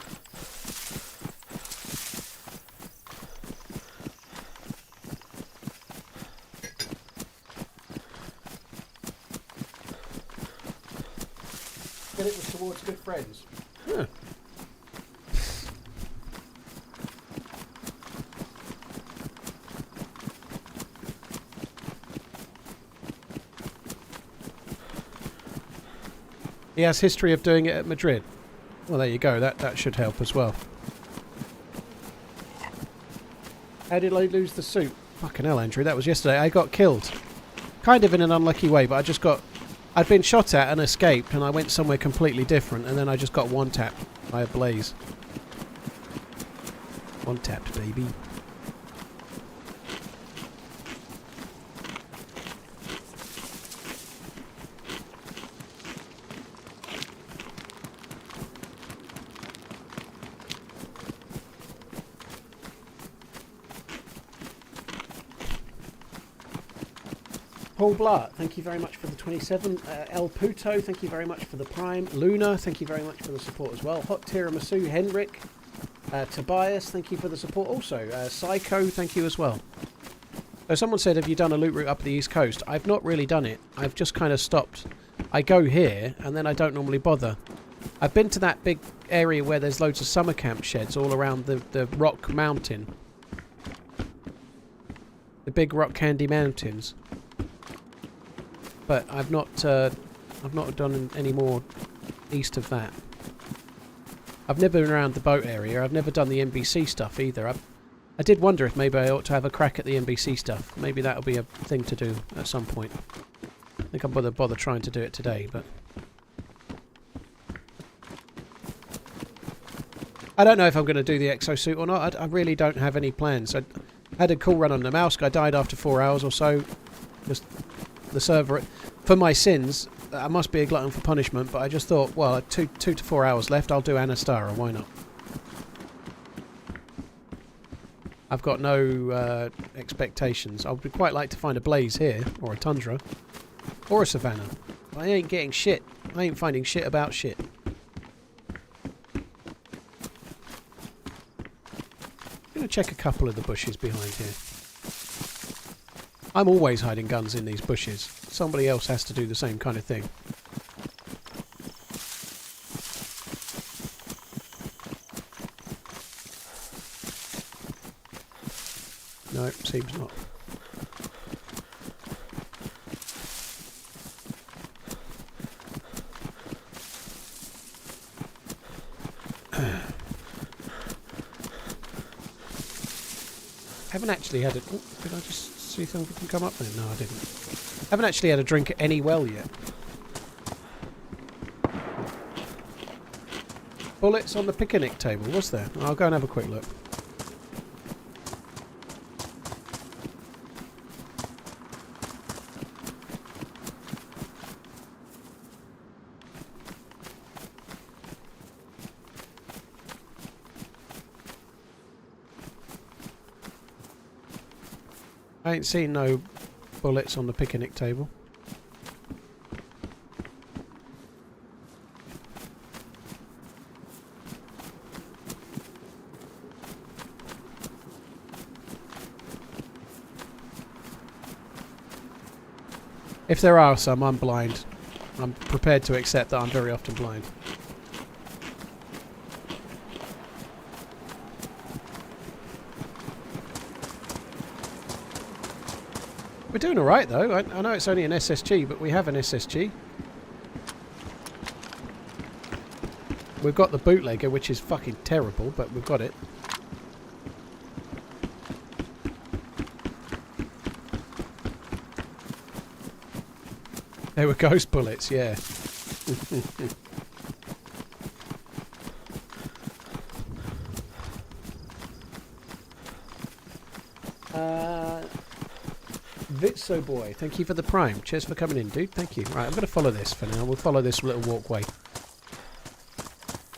It was towards good friends. Huh. He has history of doing it at Madrid. Well, there you go. That should help as well. How did I lose the suit? Fucking hell, Andrew. That was yesterday. I got killed. Kind of in an unlucky way, but I'd been shot at and escaped, and I went somewhere completely different, and then I just got one-tapped by a blaze. One-tapped, baby. Paul Blart, thank you very much for the 27. El Puto, thank you very much for the Prime. Luna, thank you very much for the support as well. Hot Tiramisu, Henrik. Tobias, thank you for the support also. Psycho, thank you as well. So someone said, have you done a loot route up the East Coast? I've not really done it. I've just kind of stopped. I go here, and then I don't normally bother. I've been to that big area where there's loads of summer camp sheds all around the Rock Mountain. The big Rock Candy Mountains. But I've not I've not done any more east of that. I've never been around the boat area. I've never done the NBC stuff either. I did wonder if maybe I ought to have a crack at the NBC stuff. Maybe that'll be a thing to do at some point. I think I'll bother trying to do it today, but... I don't know if I'm going to do the exosuit or not. I really don't have any plans. I had a cool run on Namalsk. I died after 4 hours or so. Just the server... For my sins, I must be a glutton for punishment, but I just thought, well, 2 to 4 hours left, I'll do Anastara. Why not? I've got no expectations. I would quite like to find a blaze here, or a tundra, or a savannah. But I ain't getting shit. I ain't finding shit about shit. I'm going to check a couple of the bushes behind here. I'm always hiding guns in these bushes. Somebody else has to do the same kind of thing. No, seems not. Haven't actually had a... Oh, did I just see if something can come up there? No, I didn't. Haven't actually had a drink at any well yet. Bullets on the picnic table, was there? I'll go and have a quick look. I ain't seen no bullets on the picnic table. If there are some, I'm blind. I'm prepared to accept that I'm very often blind. We're doing alright though. I know it's only an SSG, but we have an SSG. We've got the bootlegger, which is fucking terrible, but we've got it. They were ghost bullets, yeah. Vitso boy, thank you for the prime. Cheers for coming in, dude. Thank you. Right, I'm going to follow this for now. We'll follow this little walkway.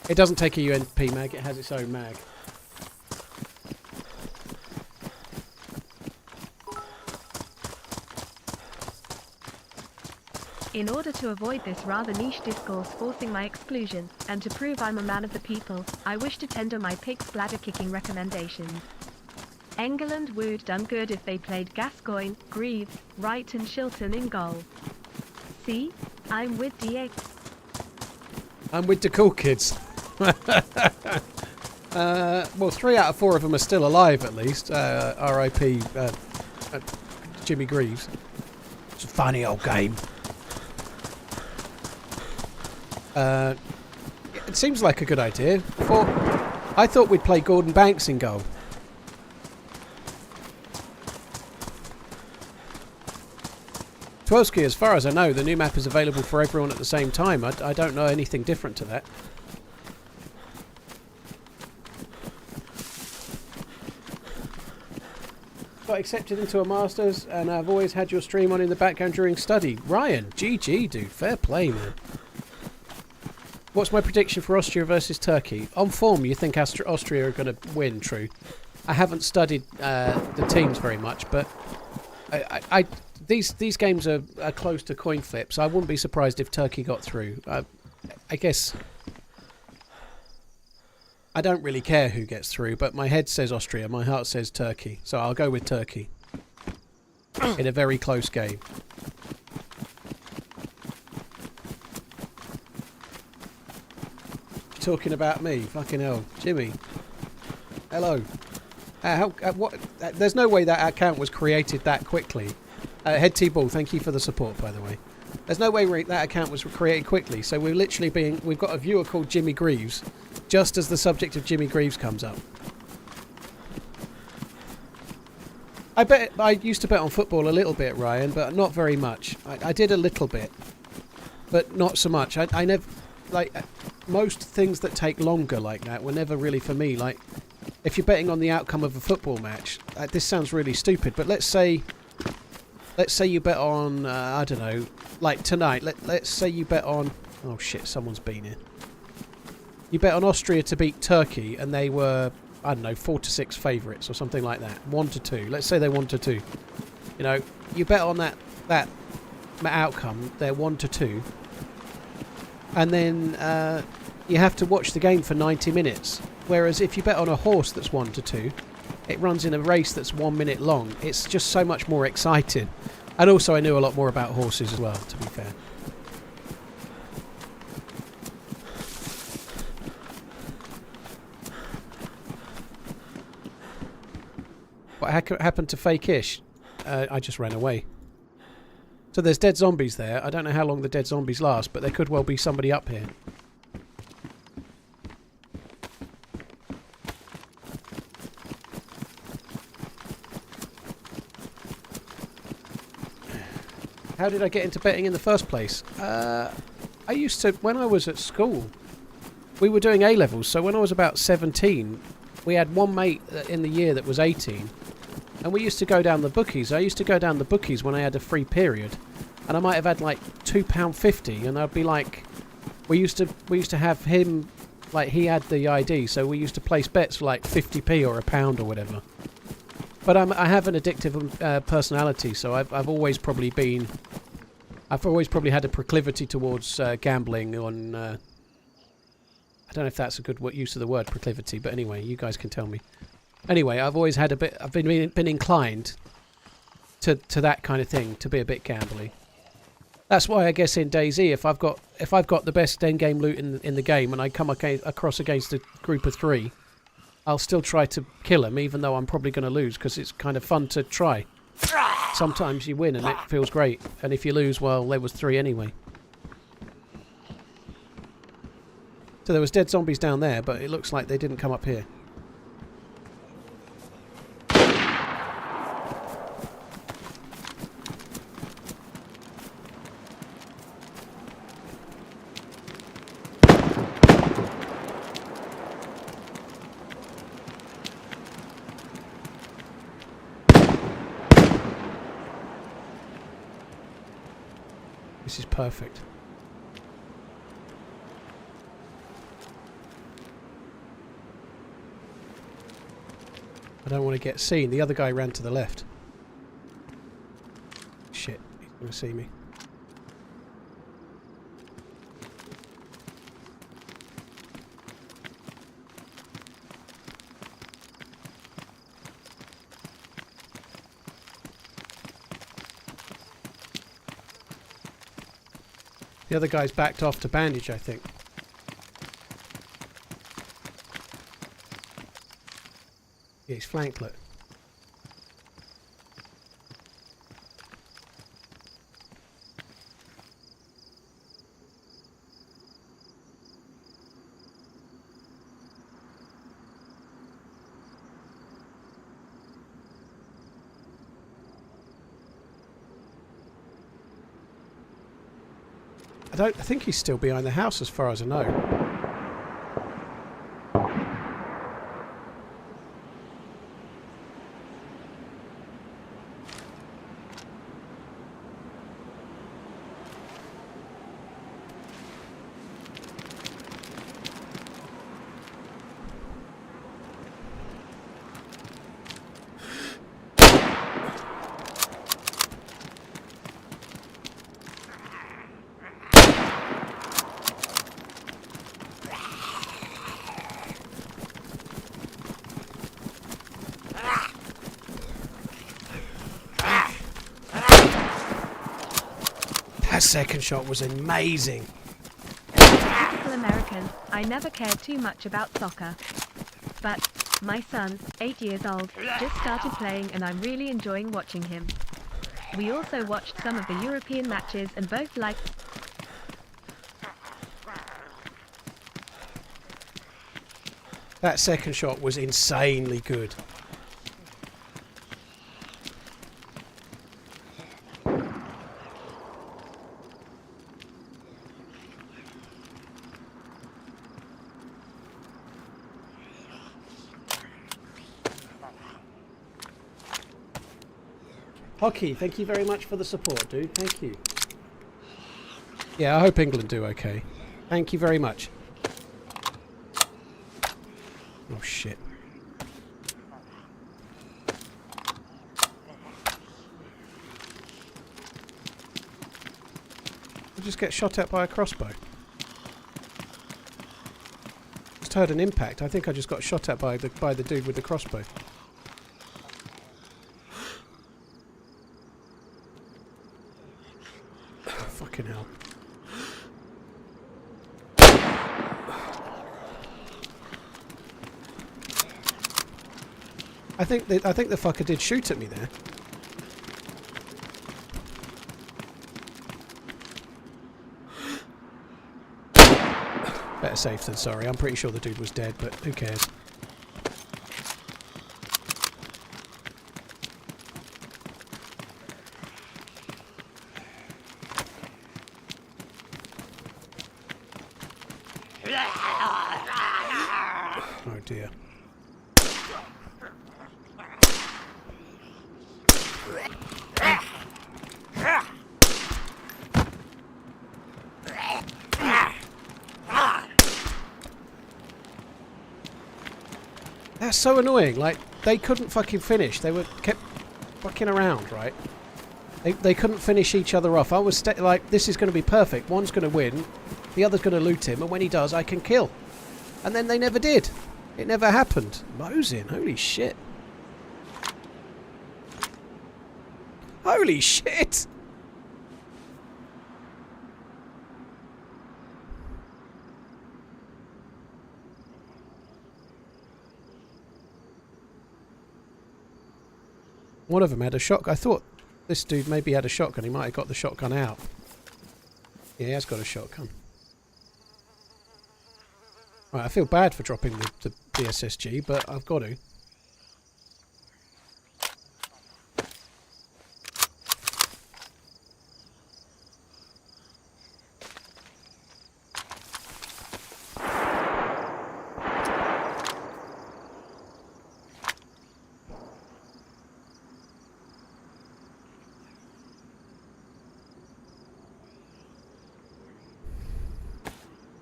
It doesn't take a UNP mag, it has its own mag. In order to avoid this rather niche discourse forcing my exclusion, and to prove I'm a man of the people, I wish to tender my pig's bladder kicking recommendations. England would done good if they played Gascoigne, Greaves, Wright and Shilton in goal. See? I'm with DX. I'm with the cool kids. Well, 3 out of 4 of them are still alive at least. R.I.P. Jimmy Greaves. It's a funny old game. It seems like a good idea. I thought we'd play Gordon Banks in goal. Twelski, as far as I know, the new map is available for everyone at the same time. I don't know anything different to that. Got accepted into a Masters, and I've always had your stream on in the background during study. Ryan, GG, dude. Fair play, man. What's my prediction for Austria versus Turkey? On form, you think Austria are going to win, true. I haven't studied the teams very much, but these games are close to coin flips. I wouldn't be surprised if Turkey got through. I guess I don't really care who gets through, but my head says Austria, my heart says Turkey. So I'll go with Turkey in a very close game. Talking about me, fucking hell, Jimmy. Hello. What? There's no way that account was created that quickly. Head T-Ball, thank you for the support, by the way. There's no way that account was created quickly, so we've got a viewer called Jimmy Greaves, just as the subject of Jimmy Greaves comes up. I used to bet on football a little bit, Ryan, but not very much. I did a little bit, but not so much. I never, like, most things that take longer like that were never really for me. Like, if you're betting on the outcome of a football match, this sounds really stupid, but let's say you bet on, I don't know, like tonight, let's say you bet on, oh shit, someone's been here. You bet on Austria to beat Turkey, and they were, I don't know, 4-6 favourites or something like that. 1-2. Let's say they're 1-2. You know, you bet on that outcome, they're 1-2. And then you have to watch the game for 90 minutes. Whereas if you bet on a horse that's 1-2, it runs in a race that's 1 minute long. It's just so much more exciting. And also I knew a lot more about horses as well, to be fair. What happened to Fake Ish? I just ran away. So there's dead zombies there. I don't know how long the dead zombies last, but there could well be somebody up here. How did I get into betting in the first place? I used to, when I was at school, we were doing A-levels, so when I was about 17, we had one mate in the year that was 18, and we used to go down the bookies. I used to go down the bookies when I had a free period, and I might have had like £2.50, and I'd be like, we used to have him, like, he had the ID, so we used to place bets for like 50p or £1 or whatever. But I have an addictive personality, so I've always probably had a proclivity towards gambling on. I don't know if that's a good use of the word proclivity, but anyway, you guys can tell me. Anyway, I've always had I've been inclined to that kind of thing, to be a bit gambly. That's why I guess in DayZ, if I've got the best end game loot in the game, and I come across against a group of 3. I'll still try to kill him, even though I'm probably going to lose, because it's kind of fun to try. Sometimes you win and it feels great, and if you lose, well, there was 3 anyway. So there was dead zombies down there, but it looks like they didn't come up here. This is perfect. I don't want to get seen. The other guy ran to the left. Shit, he's going to see me. The other guy's backed off to bandage, I think. Yeah, he's flanked, look. I think he's still behind the house as far as I know. That second shot was amazing. Typical American, I never cared too much about soccer. But my son, 8 years old, just started playing and I'm really enjoying watching him. We also watched some of the European matches and both liked. That second shot was insanely good. Hockey, thank you very much for the support, dude. Thank you. Yeah, I hope England do okay. Thank you very much. Oh, shit. I just get shot at by a crossbow. Just heard an impact. I think I just got shot at by the dude with the crossbow. Fucking hell. I think the fucker did shoot at me there. Better safe than sorry. I'm pretty sure the dude was dead, but who cares? Oh dear. That's so annoying. Like, they couldn't fucking finish. They kept fucking around, right? They couldn't finish each other off. I was like, this is going to be perfect. One's going to win, the other's going to loot him, and when he does, I can kill. And then they never did. It never happened. Mosin, holy shit. Holy shit! One of them had a shotgun. I thought this dude maybe had a shotgun. He might have got the shotgun out. Yeah, he has got a shotgun. Right, I feel bad for dropping the SSG, but I've got to.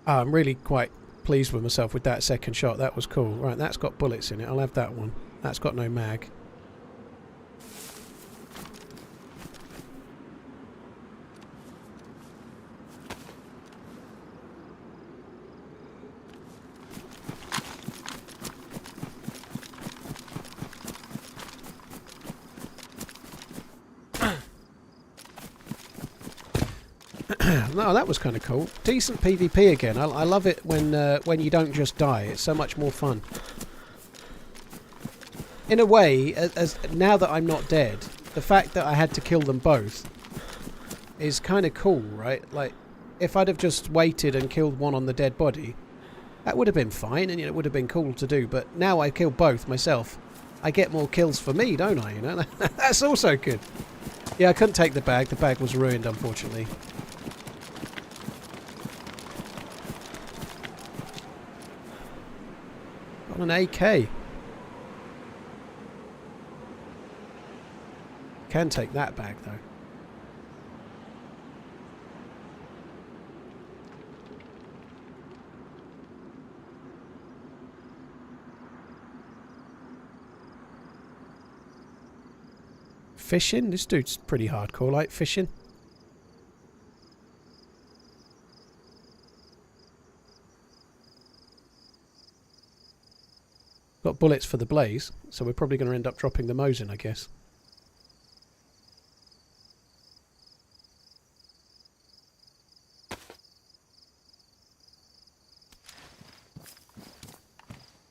I'm really quite pleased with myself with that second shot. That was cool. Right, that's got bullets in it. I'll have that one. That's got no mag. No, that was kind of cool. Decent PvP again. I love it when you don't just die. It's so much more fun. In a way, as now that I'm not dead, the fact that I had to kill them both is kind of cool, right? Like, if I'd have just waited and killed one on the dead body, that would have been fine, and it would have been cool to do. But now I kill both myself. I get more kills for me, don't I? You know, that's also good. Yeah, I couldn't take the bag. The bag was ruined, unfortunately. Got an AK. Can take that bag though. Fishing? This dude's pretty hardcore, like fishing. Got bullets for the blaze, so we're probably going to end up dropping the Mosin, I guess.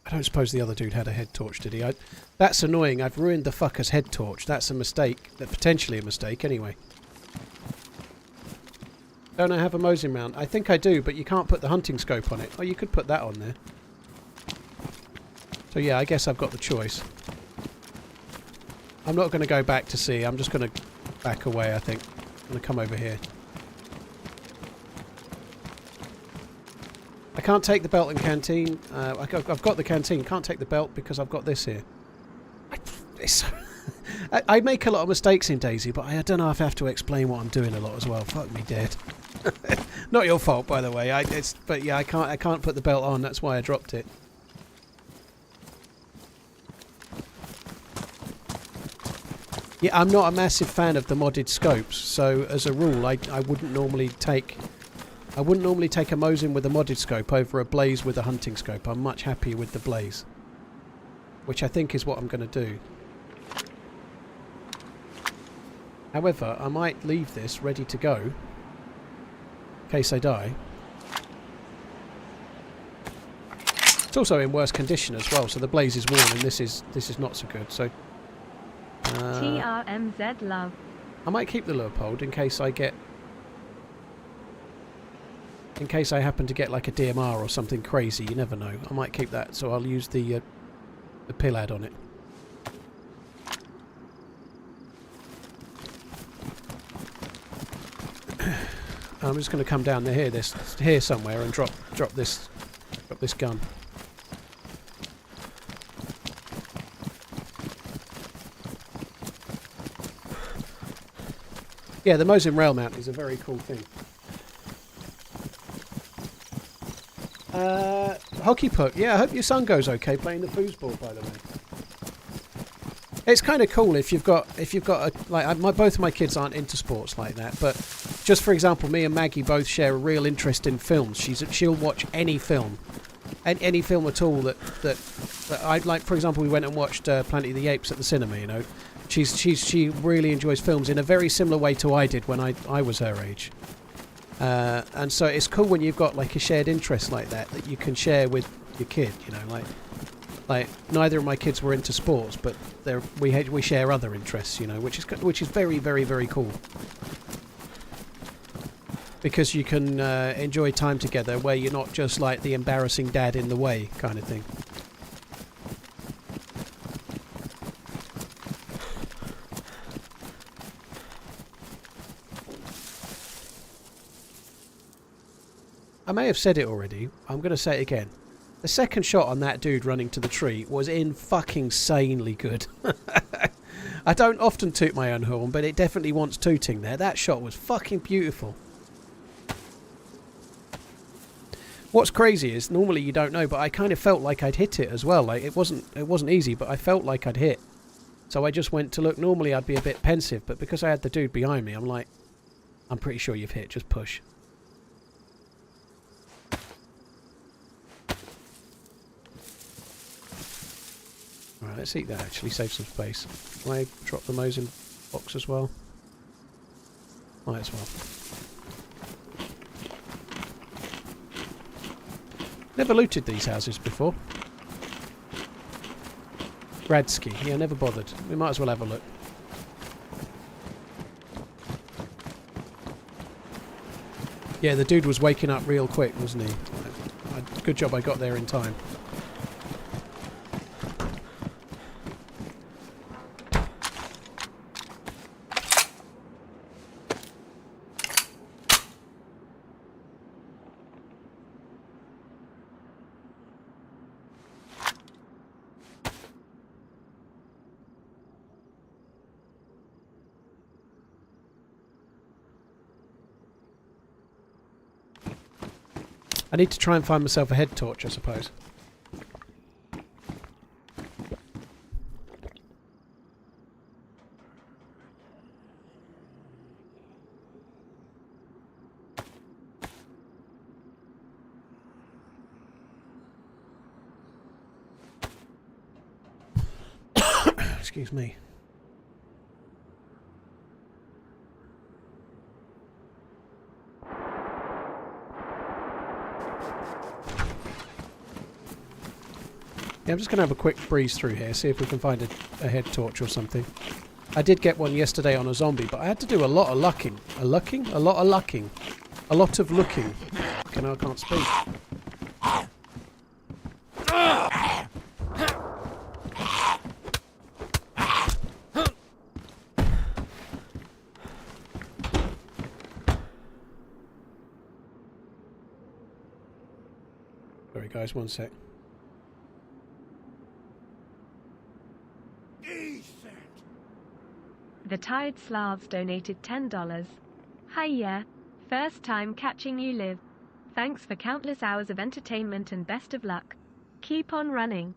I don't suppose the other dude had a head torch, did he? That's annoying. I've ruined the fucker's head torch. That's a mistake. Potentially a mistake, anyway. Don't I have a Mosin mount? I think I do, but you can't put the hunting scope on it. Oh, you could put that on there. So yeah, I guess I've got the choice. I'm not going to go back to sea. I'm just going to back away, I think. I'm going to come over here. I can't take the belt and canteen. I've got the canteen. Can't take the belt because I've got this here. I make a lot of mistakes in DayZ, but I don't know if I have to explain what I'm doing a lot as well. Fuck me dead. Not your fault, by the way. But yeah, I can't put the belt on. That's why I dropped it. Yeah, I'm not a massive fan of the modded scopes, so as a rule, I wouldn't normally take a Mosin with a modded scope over a Blaze with a hunting scope. I'm much happier with the Blaze, which I think is what I'm going to do. However, I might leave this ready to go in case I die. It's also in worse condition as well, so the Blaze is worn and this is not so good. So TRMZ love. I might keep the Leupold in case I get... In case I happen to get like a DMR or something crazy, you never know. I might keep that, so I'll use the Pillad on it. I'm just going to come down to here somewhere and drop this gun. Yeah, the Mosin rail mount is a very cool thing. Hockey puck. Yeah, I hope your son goes okay playing the foosball, by the way. It's kind of cool if you've got a, like both of my kids aren't into sports like that, but just for example, me and Maggie both share a real interest in films. She'll watch any film, any film at all that I'd like. For example, we went and watched Planet of the Apes at the cinema. You know, she really enjoys films in a very similar way to I did when I was her age. And so it's cool when you've got like a shared interest like that you can share with your kid. You know, like neither of my kids were into sports, but we share other interests. You know, which is very, very, very cool. Because you can enjoy time together where you're not just like the embarrassing dad in the way kind of thing. I may have said it already. I'm going to say it again. The second shot on that dude running to the tree was fucking insanely good. I don't often toot my own horn, but it definitely wants tooting there. That shot was fucking beautiful. What's crazy is normally you don't know, but I kind of felt like I'd hit it as well. Like it wasn't easy, but I felt like I'd hit. So I just went to look. Normally I'd be a bit pensive, but because I had the dude behind me, I'm like, I'm pretty sure you've hit. Just push. Alright, let's eat that actually, save some space. Can I drop the Mosin box as well? Might as well. Never looted these houses before. Radsky, yeah, never bothered. We might as well have a look. Yeah, the dude was waking up real quick, wasn't he? Good job I got there in time. I need to try and find myself a head torch, I suppose. Excuse me. Yeah, I'm just going to have a quick breeze through here, see if we can find a head torch or something. I did get one yesterday on a zombie, but I had to do a lot of lucking. A lot of lucking. A lot of looking. Okay, now I can't speak. Sorry guys, one sec. The Tired Slavs donated $10. Hi, yeah. First time catching you live. Thanks for countless hours of entertainment and best of luck. Keep on running.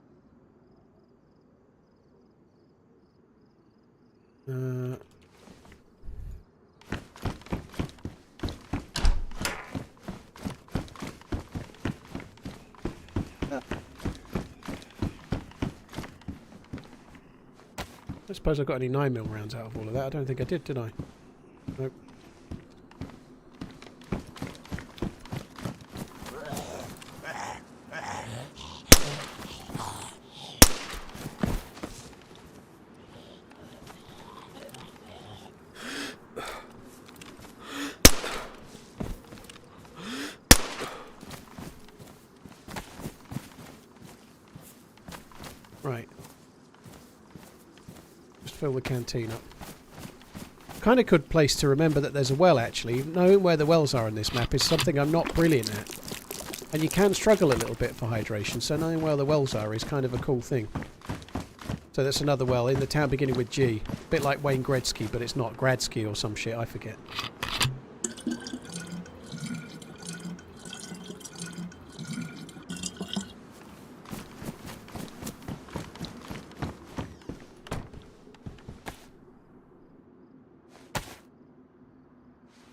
I suppose I got any 9mm rounds out of all of that. I don't think I did I? Nope. Right. Just fill the canteen up. Kind of good place to remember that there's a well, actually. Knowing where the wells are in this map is something I'm not brilliant at. And you can struggle a little bit for hydration, so knowing where the wells are is kind of a cool thing. So that's another well in the town beginning with G. A bit like Wayne Gretzky, but it's not Gradsky or some shit, I forget.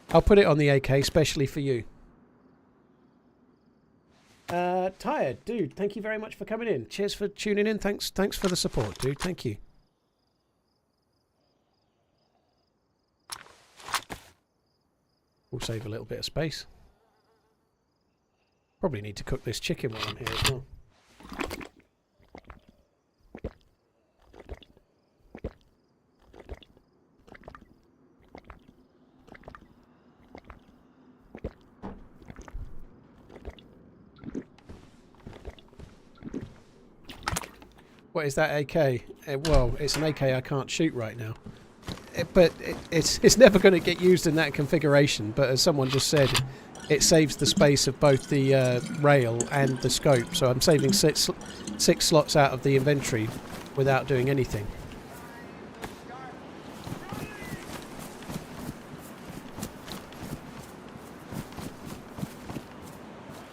I'll put it on the AK, especially for you. Tired, dude, thank you very much for coming in. Cheers for tuning in. Thanks for the support, dude. Thank you. We'll save a little bit of space. Probably need to cook this chicken while I'm here as well. What is that AK? Well, it's an AK I can't shoot right now. But it's never going to get used in that configuration. But as someone just said, it saves the space of both the rail and the scope. So I'm saving six slots out of the inventory without doing anything.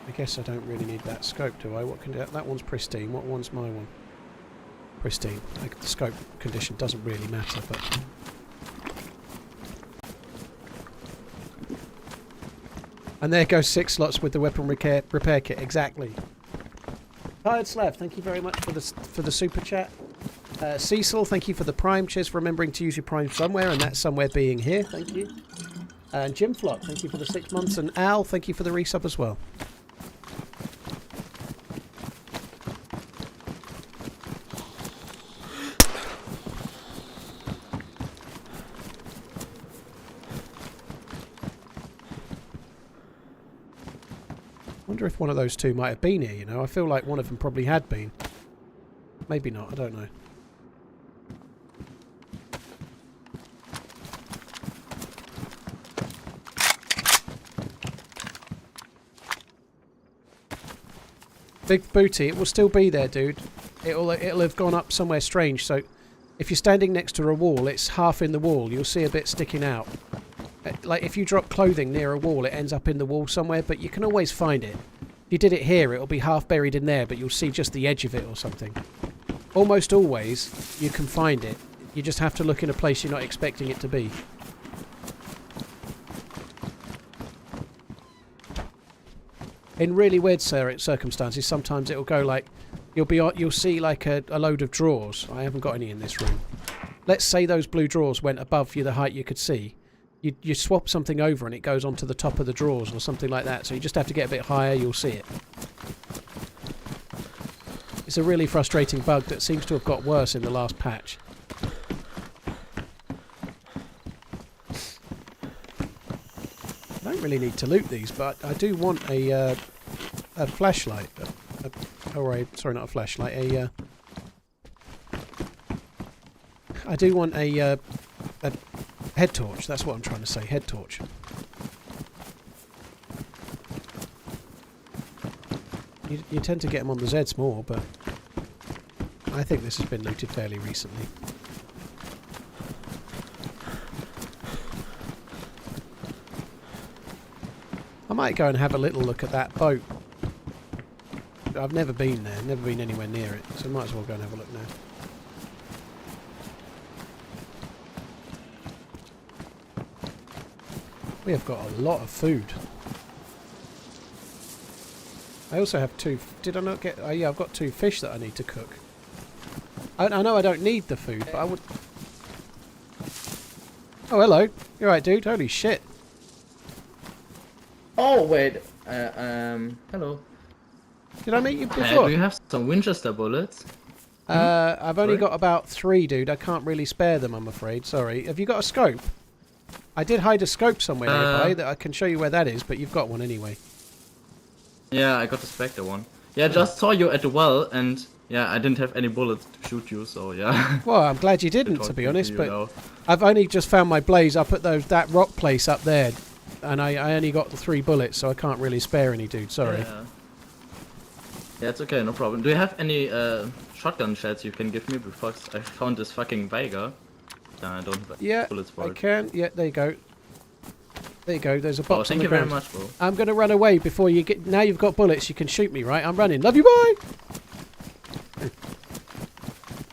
I guess I don't really need that scope, do I? What can that one's pristine. What one's my one? Pristine. The scope condition doesn't really matter, but and there goes 6 slots with the weapon repair kit. Exactly. Tired Slav, thank you very much for the super chat. Cecil, thank you for the prime. Cheers for remembering to use your prime somewhere, and that somewhere being here. Thank you. And Jim Flock, thank you for the 6 months, and Al, thank you for the resub as well. I wonder if one of those two might have been here, you know. I feel like one of them probably had been. Maybe not, I don't know. Big booty, it will still be there, dude. It'll have gone up somewhere strange, so if you're standing next to a wall, it's half in the wall, you'll see a bit sticking out. Like, if you drop clothing near a wall, it ends up in the wall somewhere, but you can always find it. If you did it here, it'll be half buried in there, but you'll see just the edge of it or something. Almost always, you can find it. You just have to look in a place you're not expecting it to be. In really weird circumstances, sometimes it'll go like, you'll see like a load of drawers. I haven't got any in this room. Let's say those blue drawers went above you, the height you could see. You swap something over and it goes onto the top of the drawers or something like that. So you just have to get a bit higher, you'll see it. It's a really frustrating bug that seems to have got worse in the last patch. I don't really need to loot these, but I do want a flashlight. Sorry, not a flashlight. I do want a head torch. That's what I'm trying to say. Head torch. You tend to get them on the Zeds more, but I think this has been looted fairly recently. I might go and have a little look at that boat. I've never been there, never been anywhere near it, so might as well go and have a look now. We have got a lot of food. I also have 2... Did I not get... Oh yeah, I've got 2 fish that I need to cook. I know I don't need the food, but I would... Oh, hello. You alright, dude? Holy shit. Oh, wait. Hello. Did I meet you before? Do you have some Winchester bullets? I've only Sorry? got about 3, dude. I can't really spare them, I'm afraid. Sorry. Have you got a scope? I did hide a scope somewhere nearby that I can show you where that is, but you've got one anyway. Yeah, I got the Spectre one. Yeah, I just saw you at the well, and yeah, I didn't have any bullets to shoot you, so yeah. Well, I'm glad you didn't, to be honest, but I've only just found my blaze up at that rock place up there, and I only got the 3 bullets, so I can't really spare any, dude. Sorry. Yeah, it's okay, no problem. Do you have any shotgun shells you can give me? Because I found this fucking Vega. I don't have bullets for it. I can. Yeah, there you go. There you go. There's a box on the ground. ground. Thank you very much, bro. I'm going to run away before you get... Now you've got bullets, you can shoot me, right? I'm running. Love you, bye!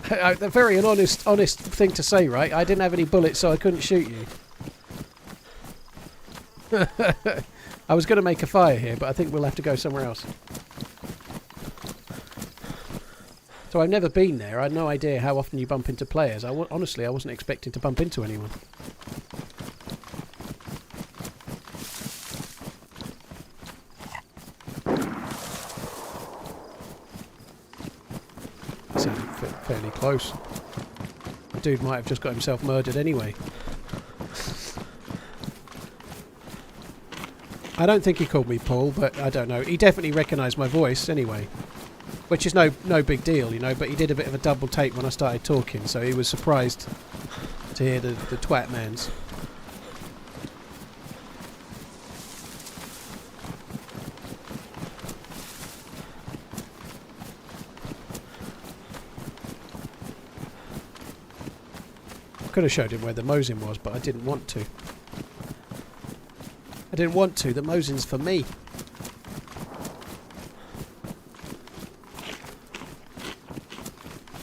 A very honest thing to say, right? I didn't have any bullets, so I couldn't shoot you. I was going to make a fire here, but I think we'll have to go somewhere else. So I've never been there. I had no idea how often you bump into players. Honestly, I wasn't expecting to bump into anyone. That sounded fairly close. The dude might have just got himself murdered anyway. I don't think he called me Paul, but I don't know. He definitely recognised my voice anyway. Which is no big deal, you know, but he did a bit of a double take when I started talking, so he was surprised to hear the twat mans. I could have showed him where the Mosin was, but I didn't want to. I didn't want to. The Mosin's for me.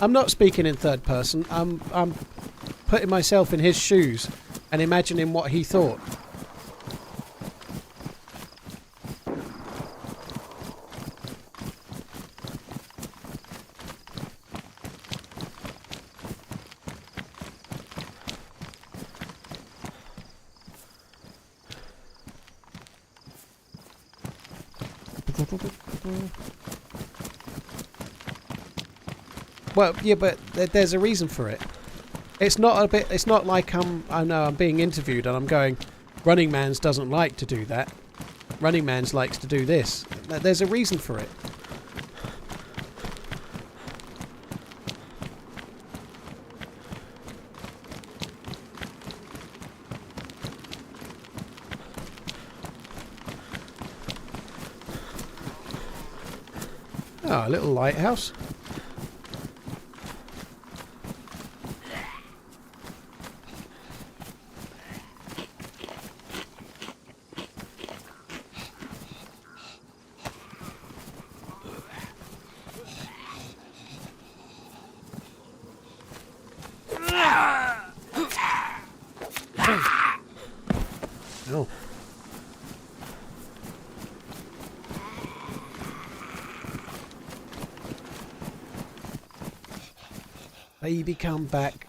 I'm not speaking in third person. I'm putting myself in his shoes and imagining what he thought. Well, yeah, but there's a reason for it. It's not like I'm being interviewed and I'm going, RunningManZ doesn't like to do that. RunningManZ likes to do this. There's a reason for it. Oh, a little lighthouse. Oh. Baby, come back.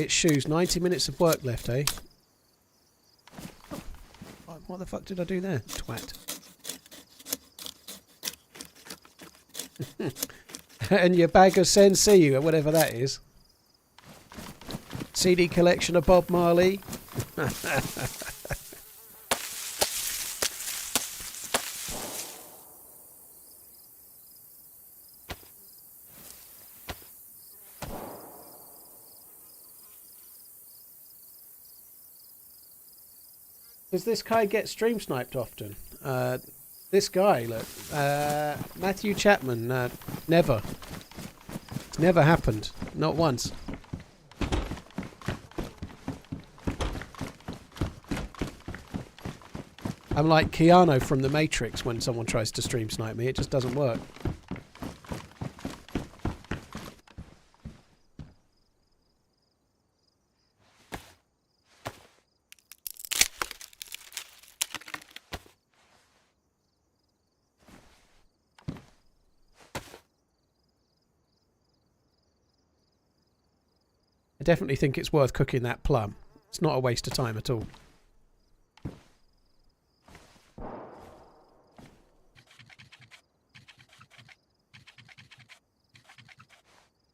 It's shoes. 90 minutes of work left, eh? Oh, what the fuck did I do there? Twat. And your bag of Sensi, or whatever that is. CD collection of Bob Marley. Does this guy get stream sniped often? This guy, look, Matthew Chapman, never. Never happened. Not once. I'm like Keanu from The Matrix when someone tries to stream snipe me. It just doesn't work. I definitely think it's worth cooking that plum. It's not a waste of time at all.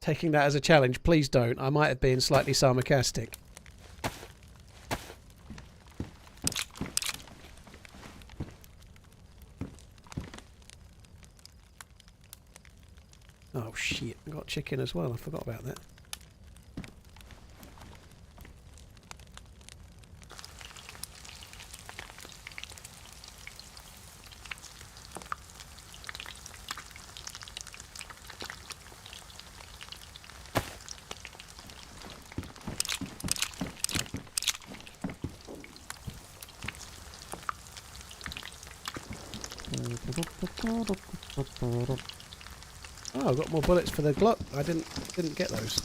Taking that as a challenge, please don't. I might have been slightly sarcastic. Oh shit, I got chicken as well. I forgot about that. Oh, I've got more bullets for the Glock. I didn't get those.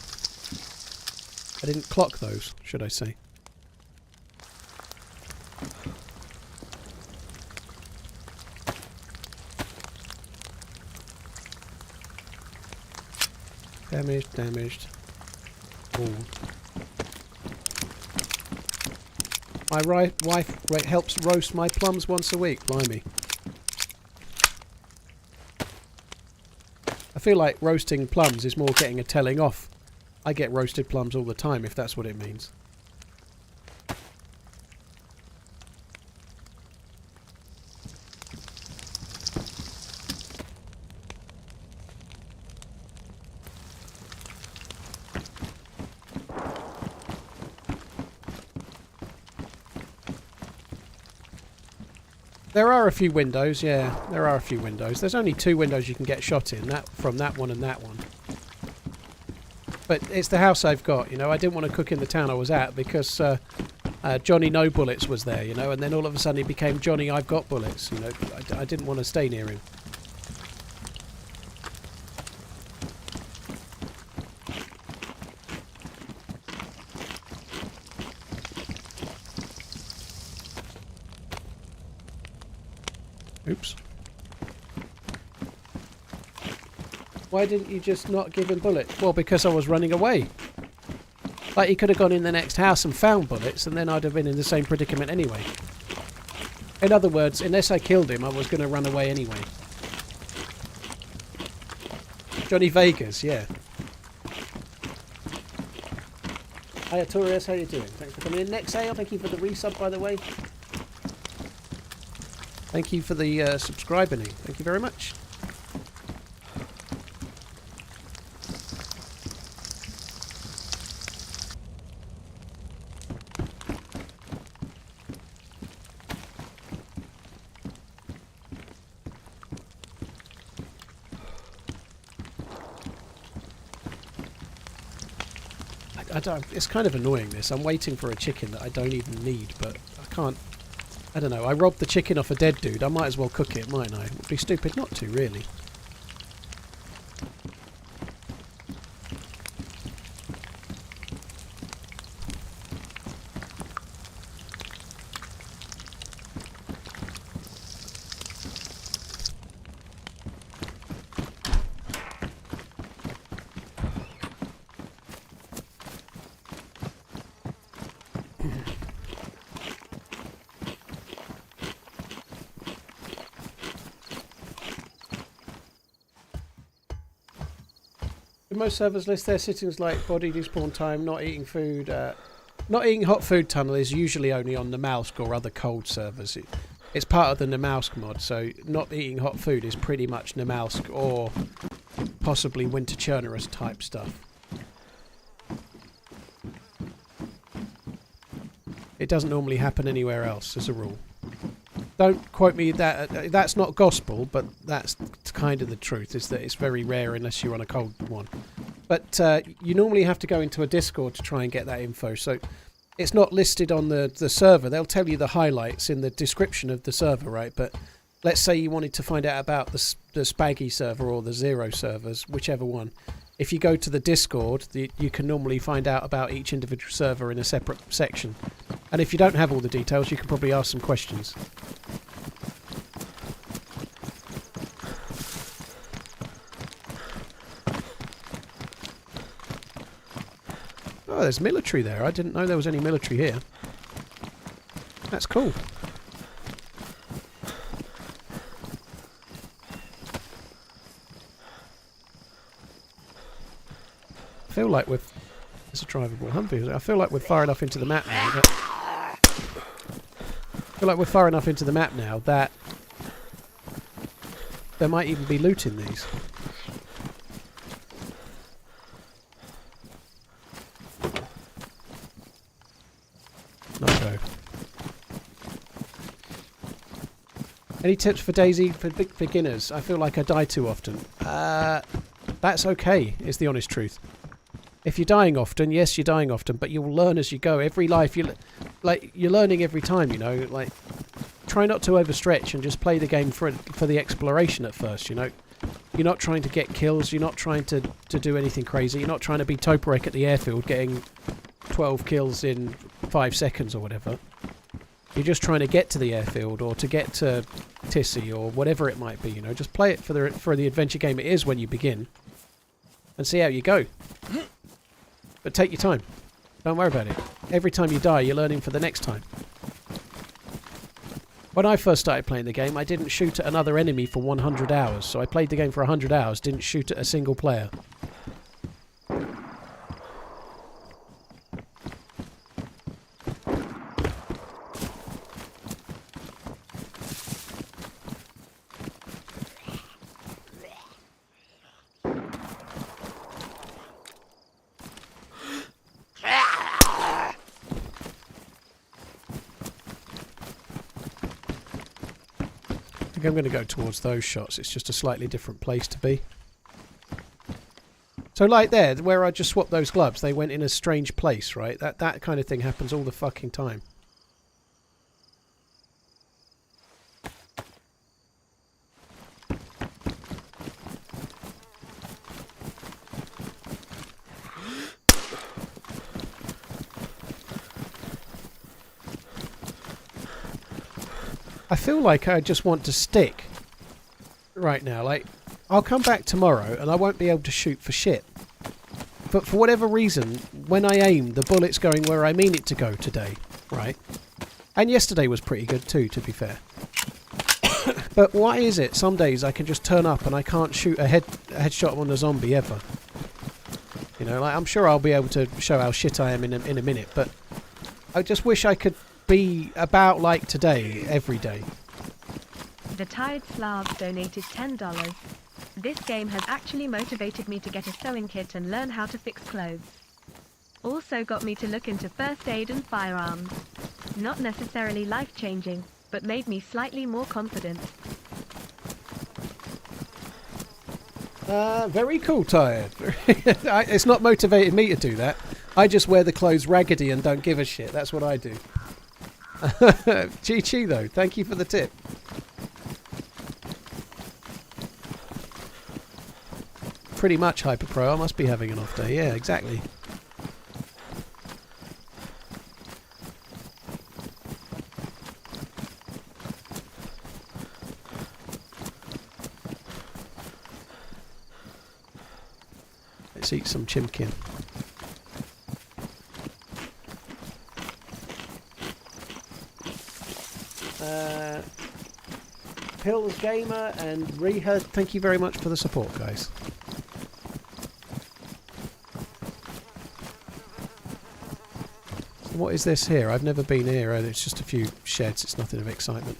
I didn't clock those, should I say. Damaged. Ooh. My wife helps roast my plums once a week. Blimey. I feel like roasting plums is more getting a telling off. I get roasted plums all the time, if that's what it means. There are a few windows, yeah. There are a few windows. There's only 2 windows you can get shot in, that from that one and that one. But it's the house I've got, you know. I didn't want to cook in the town I was at because Johnny No Bullets was there, you know. And then all of a sudden he became Johnny I've Got Bullets, you know. I didn't want to stay near him. Oops. Why didn't you just not give him bullets? Well, because I was running away. Like, he could have gone in the next house and found bullets, and then I'd have been in the same predicament anyway. In other words, unless I killed him, I was going to run away anyway. Johnny Vegas, yeah. Hiya, Torres, how you doing? Thanks for coming in. Next sale, thank you for the resub, by the way. Thank you for the subscribing. Thank you very much. I don't. It's kind of annoying, this. I'm waiting for a chicken that I don't even need, but I can't. I don't know, I robbed the chicken off a dead dude. I might as well cook it, mightn't I? It would be stupid not to, really. In most servers list their settings like body despawn time, not eating food. Not eating hot food tunnel is usually only on Namalsk or other cold servers. It's part of the Namalsk mod, so not eating hot food is pretty much Namalsk or possibly Winter Churnerous type stuff. It doesn't normally happen anywhere else, as a rule. Don't quote me that. That's not gospel, but that's kind of the truth, is that it's very rare unless you're on a cold one. But you normally have to go into a Discord to try and get that info, so it's not listed on the server. They'll tell you the highlights in the description of the server, right? But let's say you wanted to find out about the Spaggy server or the Zero servers, whichever one. If you go to the Discord, you can normally find out about each individual server in a separate section. And if you don't have all the details, you can probably ask some questions. Oh, there's military there. I didn't know there was any military here. That's cool. I feel like it's a drivable Humvee. I feel like we're far enough into the map now. That there might even be loot in these. No. Any tips for DayZ for beginners? I feel like I die too often. That's okay, is the honest truth. If you're dying often, yes, you're dying often, but you'll learn as you go. Every life, you're learning every time, you know. Like, try not to overstretch and just play the game for the exploration at first, you know. You're not trying to get kills. You're not trying to do anything crazy. You're not trying to be Toporek at the airfield getting 12 kills in 5 seconds or whatever. You're just trying to get to the airfield or to get to Tissy or whatever it might be, you know. Just play it for the adventure game it is when you begin and see how you go. But take your time. Don't worry about it. Every time you die, you're learning for the next time. When I first started playing the game, I didn't shoot at another enemy for 100 hours. So I played the game for 100 hours, didn't shoot at a single player. I'm going to go towards those shots. It's just a slightly different place to be. So like there, where I just swapped those gloves, they went in a strange place, right? That kind of thing happens all the fucking time. I feel like I just want to stick right now. Like, I'll come back tomorrow and I won't be able to shoot for shit. But for whatever reason, when I aim, the bullet's going where I mean it to go today, right? And yesterday was pretty good too, to be fair. But why is it some days I can just turn up and I can't shoot a headshot on a zombie ever? You know, like, I'm sure I'll be able to show how shit I am in a minute, but I just wish I could be about like today every day. The Tired Slav donated $10. This game has actually motivated me to get a sewing kit and learn how to fix clothes. Also got me to look into first aid and firearms. Not necessarily life-changing, but made me slightly more confident. Very cool, Tired. It's not motivated me to do that. I just wear the clothes raggedy and don't give a shit. That's what I do. Chi though, thank you for the tip. Pretty much, Hyper Pro. I must be having an off day. Yeah, exactly. Let's eat some chimkin. Pills Gamer and Reha, thank you very much for the support, guys. What is this here? I've never been here. It's just a few sheds. It's nothing of excitement.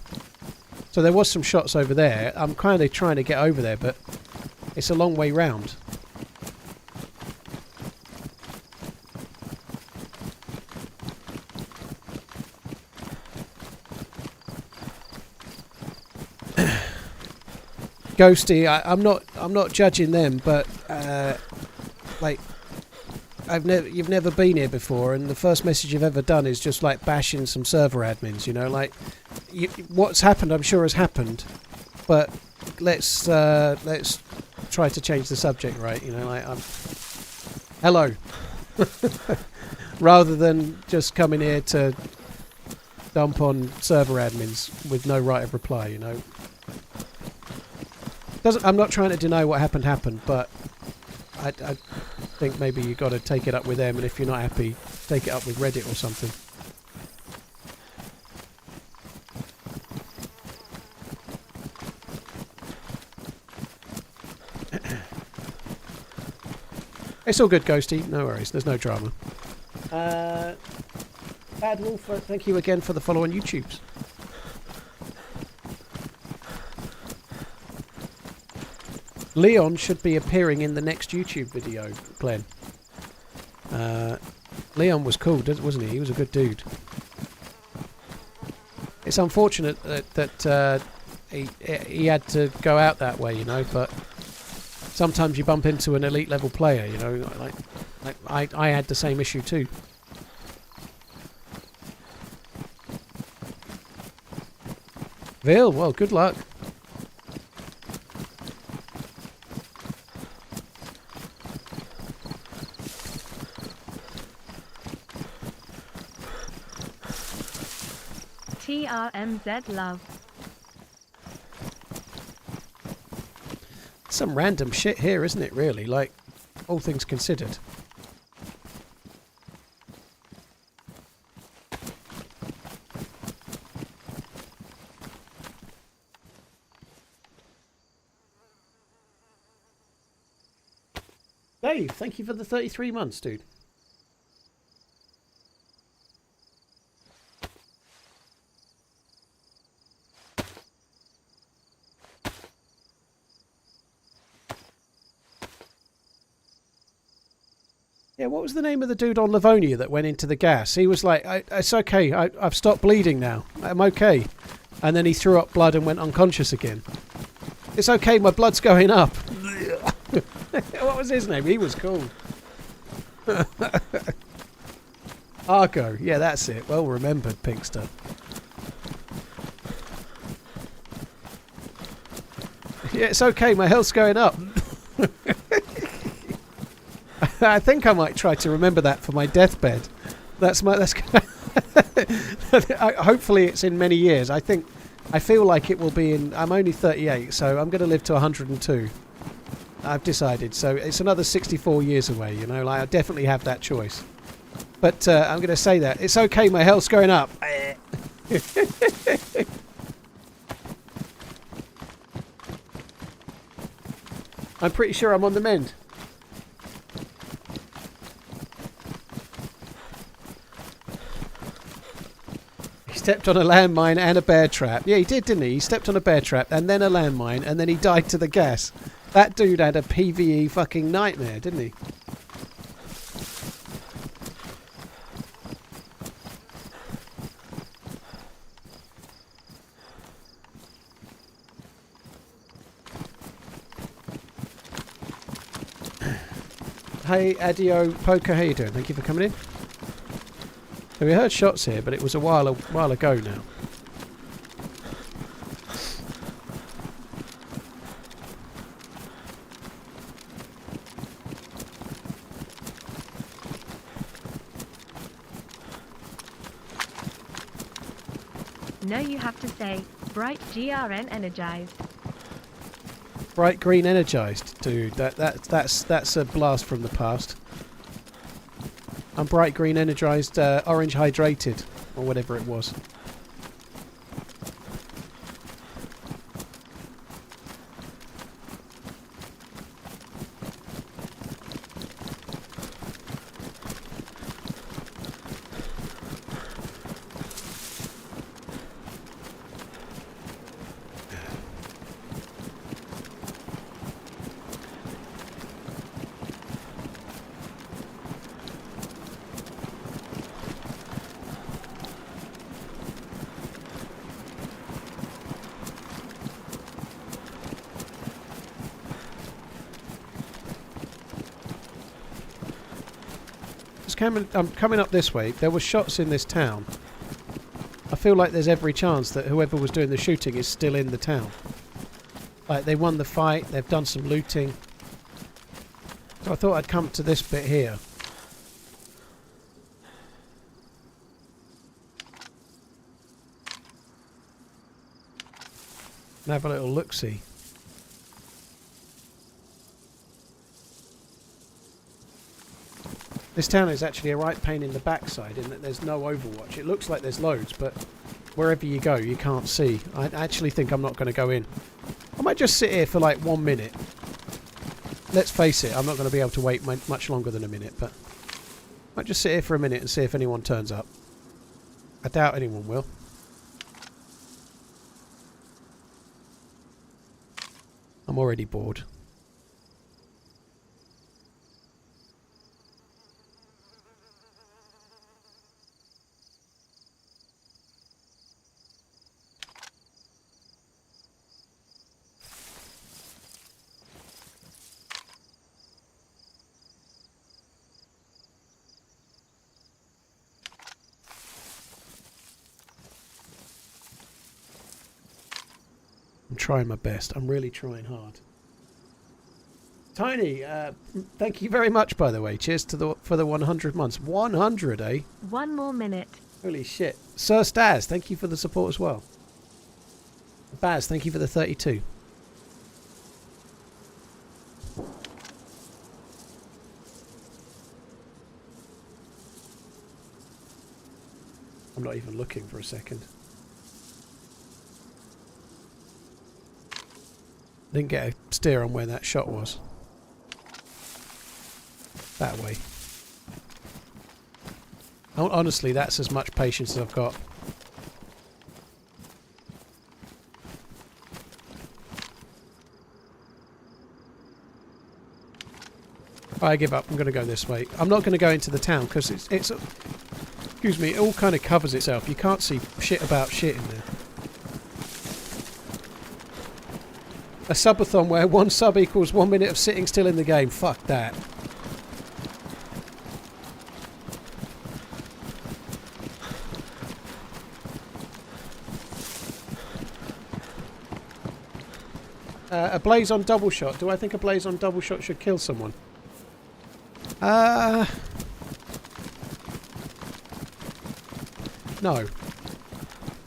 So there was some shots over there. I'm kind of trying to get over there, but it's a long way round. Ghosty, I'm not judging them, but like you've never been here before, and the first message you've ever done is just like bashing some server admins. You know, like what's happened, I'm sure has happened, but let's try to change the subject, right? You know, like hello, rather than just coming here to dump on server admins with no right of reply. You know. I'm not trying to deny what happened, but I think maybe you got to take it up with them, and if you're not happy, take it up with Reddit or something. It's all good, Ghosty. No worries. There's no drama. Bad Wolf, thank you again for the follow on YouTube. Leon should be appearing in the next YouTube video, Glenn. Leon was cool, wasn't he? He was a good dude. It's unfortunate that he had to go out that way, you know, but sometimes you bump into an elite level player, you know, like I had the same issue too. Vil, well, good luck. TRMZ love. Some random shit here, isn't it, really? Like, all things considered. Dave, thank you for the 33 months, dude. Yeah, what was the name of the dude on Livonia that went into the gas? He was like, it's okay, I've stopped bleeding now. I'm okay. And then he threw up blood and went unconscious again. It's okay, my blood's going up. What was his name? He was cool. Argo. Yeah, that's it. Well remembered, Pinkster. Yeah, it's okay, my health's going up. I think I might try to remember that for my deathbed. That's hopefully it's in many years. I feel like it will be in. I'm only 38, so I'm going to live to 102. I've decided. So it's another 64 years away. You know, like I definitely have that choice. But I'm going to say that it's okay. My health's going up. I'm pretty sure I'm on the mend. Stepped on a landmine and a bear trap. Yeah, he did, didn't he? He stepped on a bear trap and then a landmine and then he died to the gas. That dude had a PvE fucking nightmare, didn't he? Hey, Adio Poker, how you doing? Thank you for coming in. So we heard shots here, but it was a while ago now. No, you have to say, bright GRN energized. Bright green energized, dude. That's a blast from the past. I'm bright green energized, orange hydrated, or whatever it was. I'm coming up this way. There were shots in this town. I feel like there's every chance that whoever was doing the shooting is still in the town. Like, they won the fight, they've done some looting. So I thought I'd come to this bit here. And have a little look-see. This town is actually a right pain in the backside in that there's no overwatch. It looks like there's loads, but wherever you go, you can't see. I actually think I'm not going to go in. I might just sit here for like 1 minute. Let's face it, I'm not going to be able to wait much longer than a minute, but I might just sit here for a minute and see if anyone turns up. I doubt anyone will. I'm already bored. I'm trying my best. I'm really trying hard. Tiny, thank you very much, by the way. Cheers to for the 100 months. 100, eh? 1 more minute. Holy shit. Sir Staz, thank you for the support as well. Baz, thank you for the 32. I'm not even looking for a second. Didn't get a steer on where that shot was. That way. Honestly, that's as much patience as I've got. I give up. I'm going to go this way. I'm not going to go into the town because it's excuse me, it all kind of covers itself. You can't see shit about shit in there. A subathon where 1 sub equals 1 minute of sitting still in the game. Fuck that. A blaze on double shot. Do I think a blaze on double shot should kill someone? No.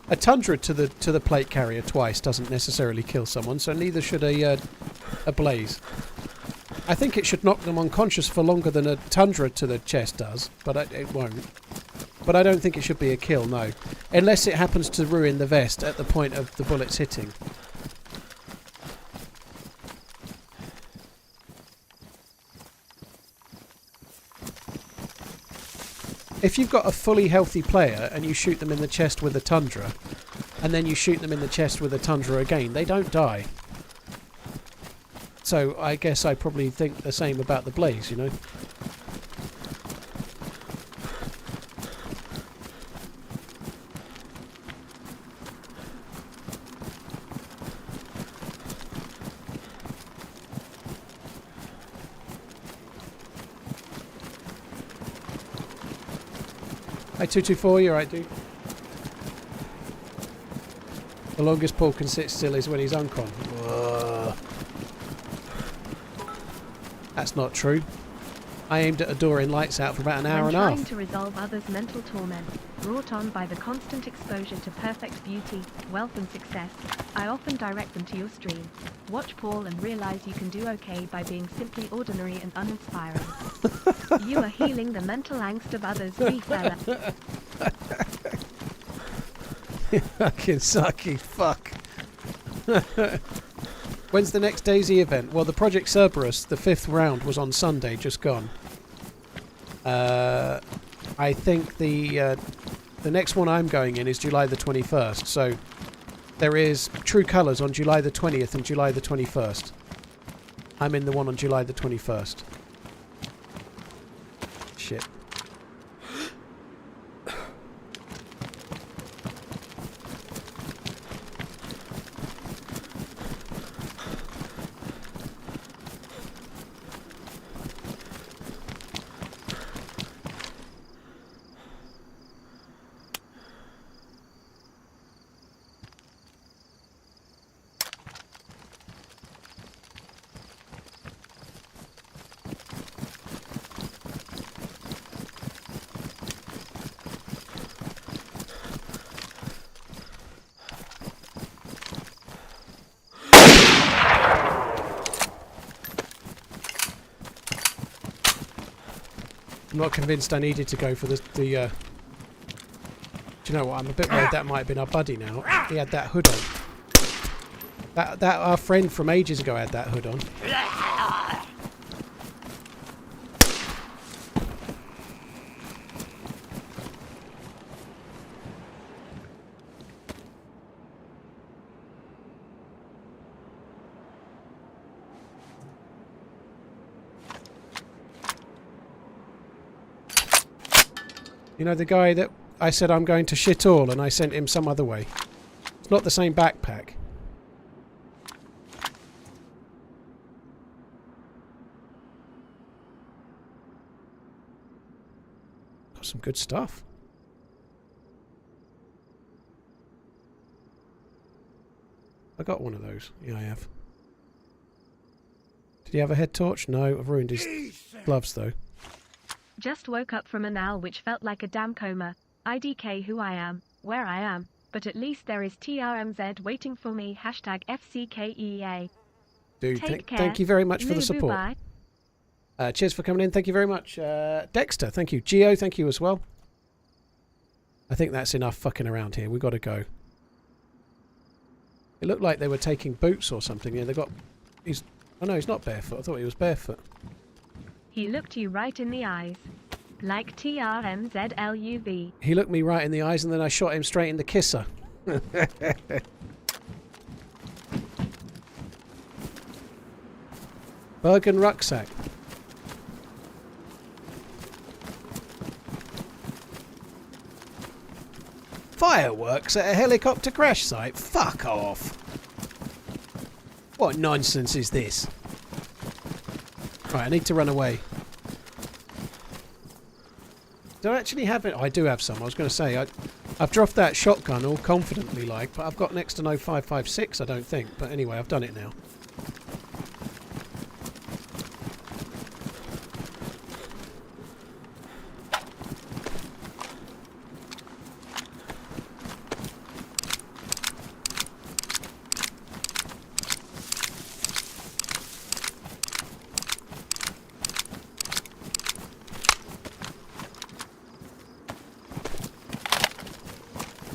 A tundra to the plate carrier twice doesn't necessarily kill someone, so neither should a blaze. I think it should knock them unconscious for longer than a tundra to the chest does, but it won't. But I don't think it should be a kill, no. Unless it happens to ruin the vest at the point of the bullets hitting. If you've got a fully healthy player and you shoot them in the chest with a tundra, and then you shoot them in the chest with a tundra again, they don't die. So I guess I probably think the same about the blaze, you know? Hi 224, you're right, dude. The longest Paul can sit still is when he's uncon. That's not true. I aimed at a door in lights out for about an hour and a half. When trying to resolve others' mental torment, brought on by the constant exposure to perfect beauty, wealth and success, I often direct them to your stream. Watch Paul and realize you can do okay by being simply ordinary and uninspiring. You are healing the mental angst of others, wee fella. Fucking sucky fuck. When's the next DayZ event? Well, the Project Cerberus, the 5th round, was on Sunday, just gone. I think the next one I'm going in is July the 21st, so there is True Colours on July the 20th and July the 21st. I'm in the one on July the 21st. Shit. I'm not convinced I needed to go for the do you know what? I'm a bit worried that might have been our buddy now. He had that hood on. That our friend from ages ago had that hood on. You know the guy that I said I'm going to shit all and I sent him some other way? It's not the same backpack. Got some good stuff. I got one of those. Yeah, I have. Did he have a head torch? No, I've ruined his gloves though. Just woke up from an owl which felt like a damn coma. IDK who I am, where I am, but at least there is TRMZ waiting for me. Hashtag FCKEA. Dude, thank you very much for the support. Cheers for coming in. Thank you very much. Dexter, thank you. Geo, thank you as well. I think that's enough fucking around here. We've got to go. It looked like they were taking boots or something. Yeah, they got... Oh no, he's not barefoot. I thought he was barefoot. He looked you right in the eyes. Like TRMZLUV. He looked me right in the eyes and then I shot him straight in the kisser. Bergen rucksack. Fireworks at a helicopter crash site? Fuck off. What nonsense is this? Right, I need to run away. Do I actually have it? Oh, I do have some. I was going to say, I've dropped that shotgun all confidently like, but I've got next to no 5.56, I don't think. But anyway, I've done it now.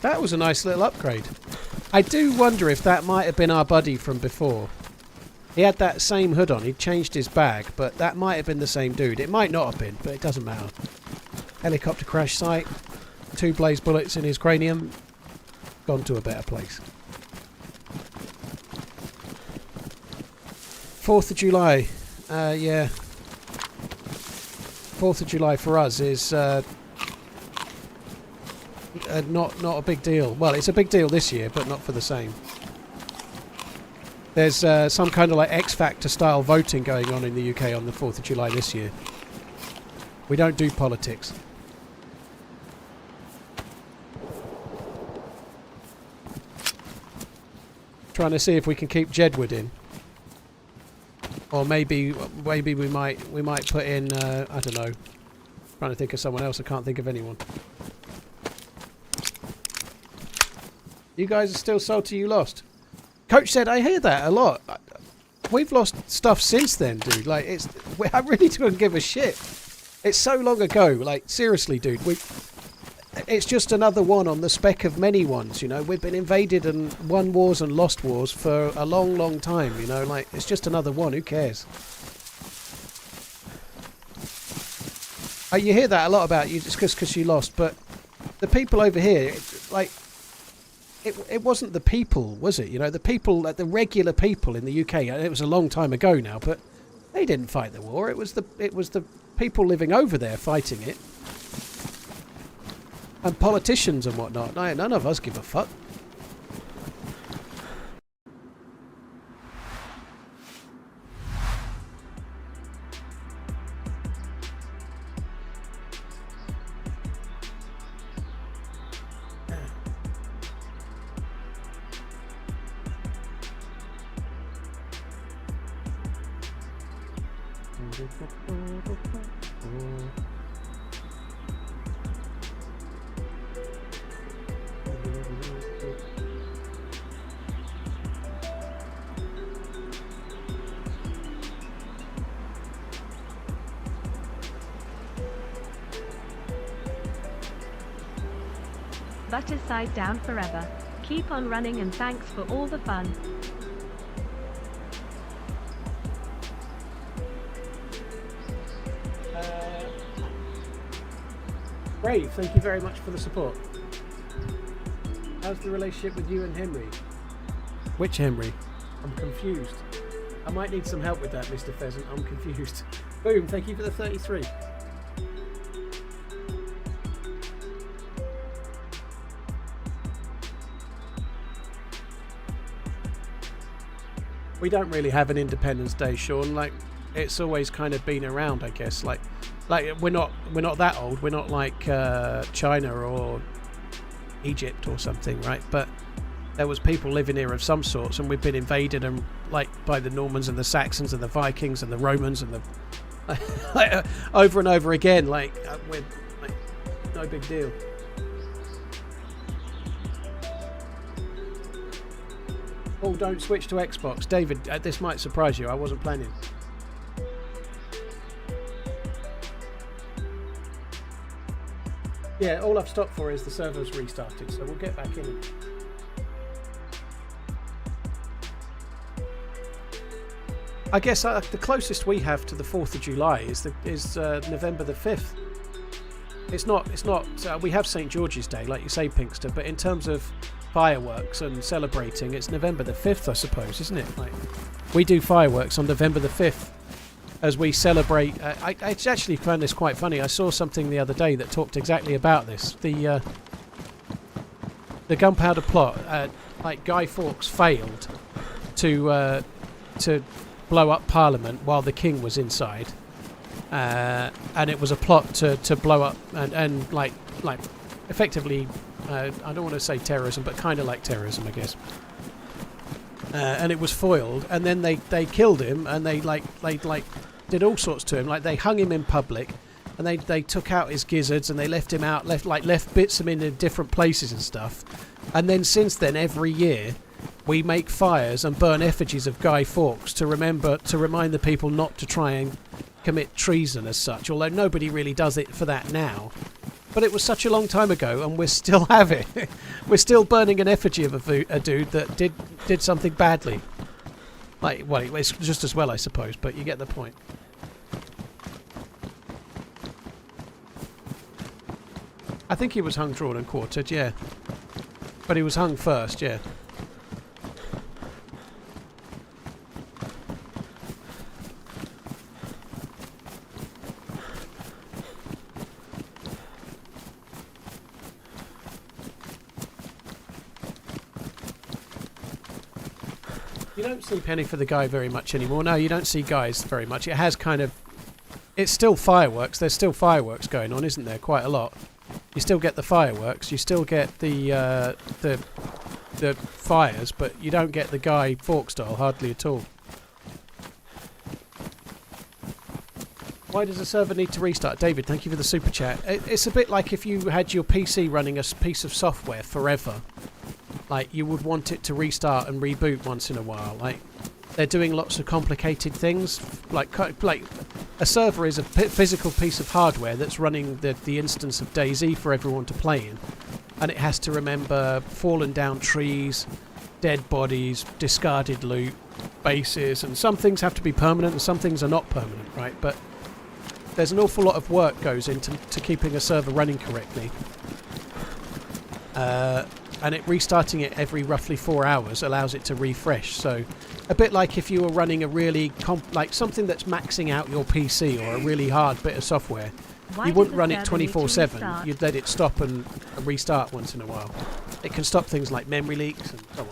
That was a nice little upgrade. I do wonder if that might have been our buddy from before. He had that same hood on. He'd changed his bag, but that might have been the same dude. It might not have been, but it doesn't matter. Helicopter crash site. 2 blaze bullets in his cranium. Gone to a better place. 4th of July. Yeah. 4th of July for us is... not a big deal. Well, it's a big deal this year, but not for the same. There's some kind of like X Factor style voting going on in the UK on the 4th of July this year. We don't do politics. Trying to see if we can keep Jedward in, or maybe we might put in I don't know. Trying to think of someone else. I can't think of anyone. You guys are still salty you lost. Coach said, I hear that a lot. We've lost stuff since then, dude. Like, I really don't give a shit. It's so long ago. Like, seriously, dude. It's just another one on the spec of many ones, you know. We've been invaded and won wars and lost wars for a long, long time, you know. Like, it's just another one. Who cares? You hear that a lot about you just because you lost, but the people over here, like... It wasn't the people, was it? You know, the people, like the regular people in the UK. It was a long time ago now, but they didn't fight the war. It was the people living over there fighting it, and politicians and whatnot. No, none of us give a fuck. butter side down forever. Keep on running and thanks for all the fun. Brave, thank you very much for the support. How's the relationship with you and Henry? Which Henry? I'm confused. I might need some help with that, Mr. Pheasant. I'm confused. Boom, thank you for the 33. We don't really have an Independence Day, Sean. Like, it's always kind of been around, I guess. Like we're not that old. We're not like China or Egypt or something, right? But there was people living here of some sorts, and we've been invaded and like by the Normans and the Saxons and the Vikings and the Romans and the over and over again. Like we're like no big deal. Oh, don't switch to Xbox. David, this might surprise you. I wasn't planning. Yeah, all I've stopped for is the server's restarted, so we'll get back in. I guess the closest we have to the 4th of July is November the 5th. It's not. We have St. George's Day, like you say, Pinkster, but in terms of fireworks and celebrating, it's November the 5th, I suppose, isn't it? Like, we do fireworks on November the 5th as we celebrate. I actually found this quite funny. I saw something the other day that talked exactly about this. The gunpowder plot. Like Guy Fawkes failed to blow up Parliament while the King was inside, and it was a plot to blow up and like effectively. I don't want to say terrorism, but kind of like terrorism, I guess. And it was foiled, and then they killed him, and they did all sorts to him. Like they hung him in public, and they took out his gizzards, and they left him out, left bits of him in different places and stuff. And then since then, every year, we make fires and burn effigies of Guy Fawkes to remind the people not to try and commit treason as such. Although nobody really does it for that now. But it was such a long time ago, and we still have it. We're still burning an effigy of a dude that did something badly. Like, well, it's just as well, I suppose, but you get the point. I think he was hung, drawn, and quartered, yeah. But he was hung first, yeah. You don't see Penny for the Guy very much anymore. No, you don't see guys very much. It has kind of... It's still fireworks. There's still fireworks going on, isn't there? Quite a lot. You still get the fireworks. You still get the fires, but you don't get the Guy Fawkes style hardly at all. Why does a server need to restart? David, thank you for the super chat. It's a bit like if you had your PC running a piece of software forever. Like, you would want it to restart and reboot once in a while. Like, they're doing lots of complicated things. Like a server is a physical piece of hardware that's running the instance of DayZ for everyone to play in. And it has to remember fallen down trees, dead bodies, discarded loot, bases, and some things have to be permanent and some things are not permanent, right? But there's an awful lot of work goes into keeping a server running correctly. And restarting it every roughly 4 hours allows it to refresh. So a bit like if you were running a really like something that's maxing out your PC or a really hard bit of software, you wouldn't run it 24/7. You'd let it stop and restart once in a while. It can stop things like memory leaks and so on.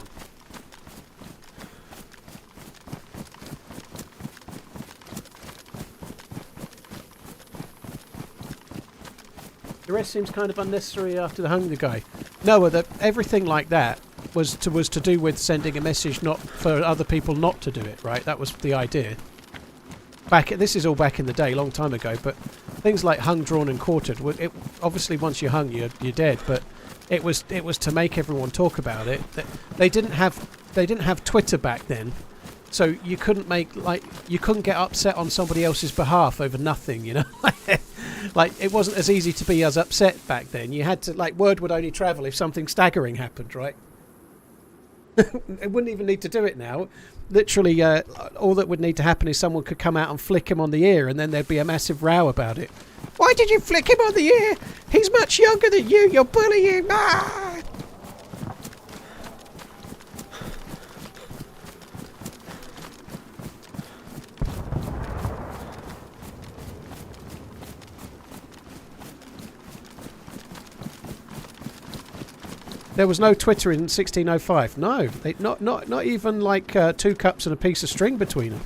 The rest seems kind of unnecessary after the Hunger Guy. No, everything like that was to do with sending a message not for other people not to do it, right? That was the idea. This is all back in the day, long time ago, but things like hung, drawn and quartered, obviously once you're hung, you're dead, but it was to make everyone talk about it. They didn't have Twitter back then, so you couldn't get upset on somebody else's behalf over nothing, you know? Like, it wasn't as easy to be as upset back then. You had to, like, word would only travel if something staggering happened, right? It wouldn't even need to do it now. Literally, all that would need to happen is someone could come out and flick him on the ear, and then there'd be a massive row about it. Why did you flick him on the ear? He's much younger than you. You're bullying. Ah! There was no Twitter in 1605. No, not even like 2 cups and a piece of string between them.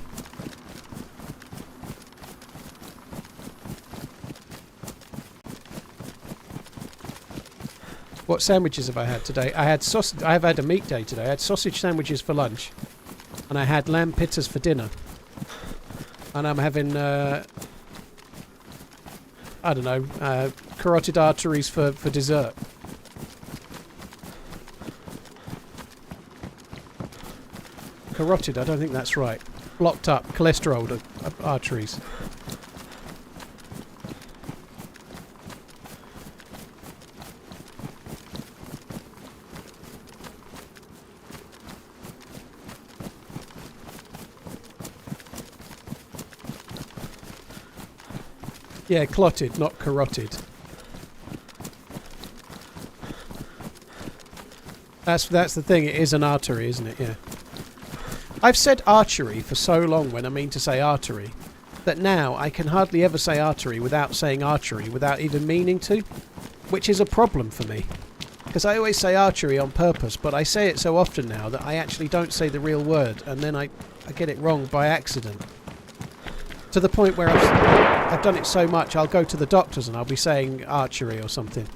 What sandwiches have I had today? I had sausage. I have had a meat day today. I had sausage sandwiches for lunch, and I had lamb pittas for dinner. And I'm having I don't know, carotid arteries for dessert. Carotid, I don't think that's right. Blocked up, cholesterol arteries. Yeah, clotted, not carotid. That's the thing, it is an artery, isn't it? Yeah. I've said archery for so long when I mean to say artery, that now I can hardly ever say artery without saying archery, without even meaning to, which is a problem for me. Because I always say archery on purpose, but I say it so often now that I actually don't say the real word, and then I get it wrong by accident. To the point where I've done it so much, I'll go to the doctors and I'll be saying archery or something.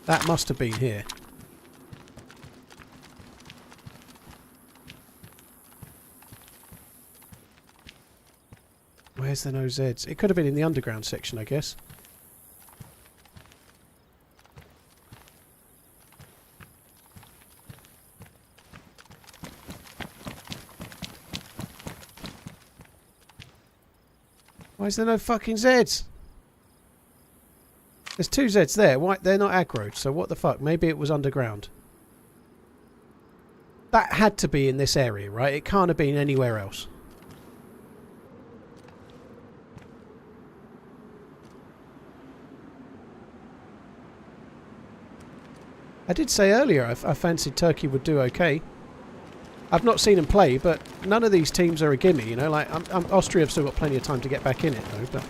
That must have been here. Where's the no Zs? It could have been in the underground section, I guess. Why is there no fucking Zs? There's 2 Zs there. Why? They're not aggroed, so what the fuck? Maybe it was underground. That had to be in this area, right? It can't have been anywhere else. I did say earlier I fancied Turkey would do okay. I've not seen them play, but none of these teams are a gimme, you know. Like, Austria have still got plenty of time to get back in it, though. But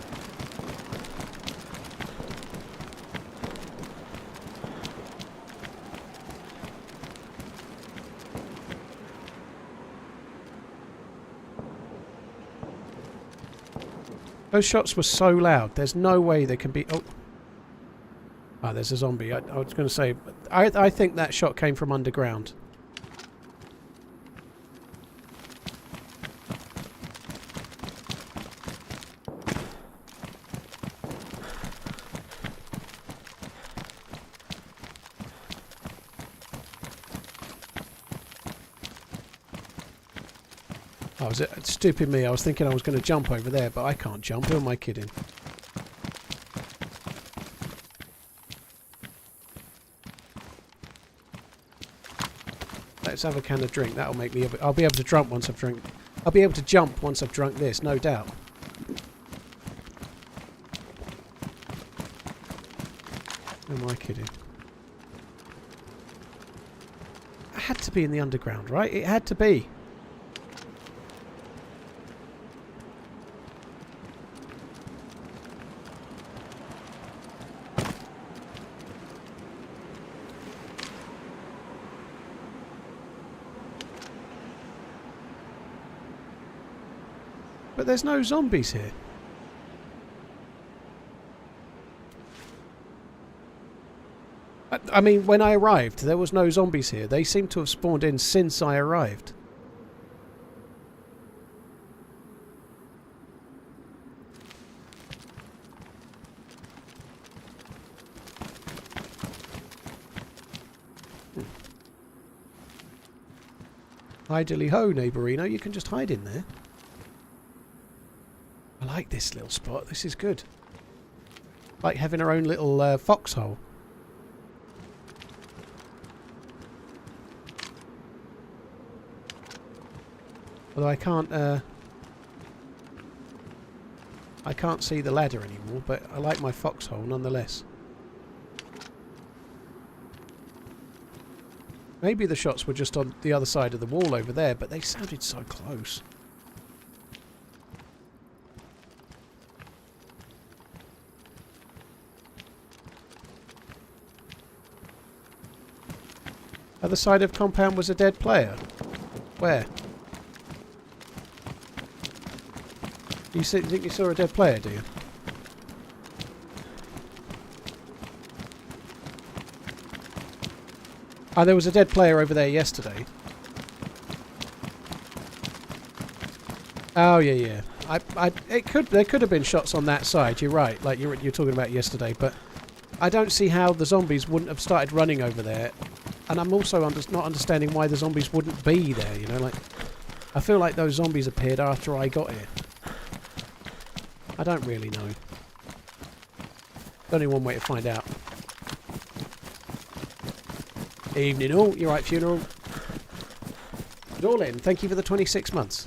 those shots were so loud. There's no way they can be. Oh. Ah, there's a zombie. I was going to say, I think that shot came from underground. Oh, was it stupid me? I was thinking I was going to jump over there, but I can't jump. Who am I kidding? Let's have a can of drink. That'll make me. I'll be able to jump once I've drunk. I'll be able to jump once I've drunk this, no doubt. Who am I kidding? It had to be in the underground, right? It had to be. But there's no zombies here. I mean, when I arrived, there was no zombies here. They seem to have spawned in since I arrived. Hide dilly ho, neighbourino. You can just hide in there. I like this little spot. This is good. Like having our own little foxhole. Although I can't see the ladder anymore, but I like my foxhole nonetheless. Maybe the shots were just on the other side of the wall over there, but they sounded so close. Other side of compound was a dead player. Where? You think you saw a dead player, do you? Oh, there was a dead player over there yesterday. Oh yeah. There could have been shots on that side. You're right. Like you're talking about yesterday, but I don't see how the zombies wouldn't have started running over there. And I'm also not understanding why the zombies wouldn't be there. You know, like I feel like those zombies appeared after I got here. I don't really know. Only one way to find out. Evening all. You're right, funeral. Dorlin, thank you for the 26 months.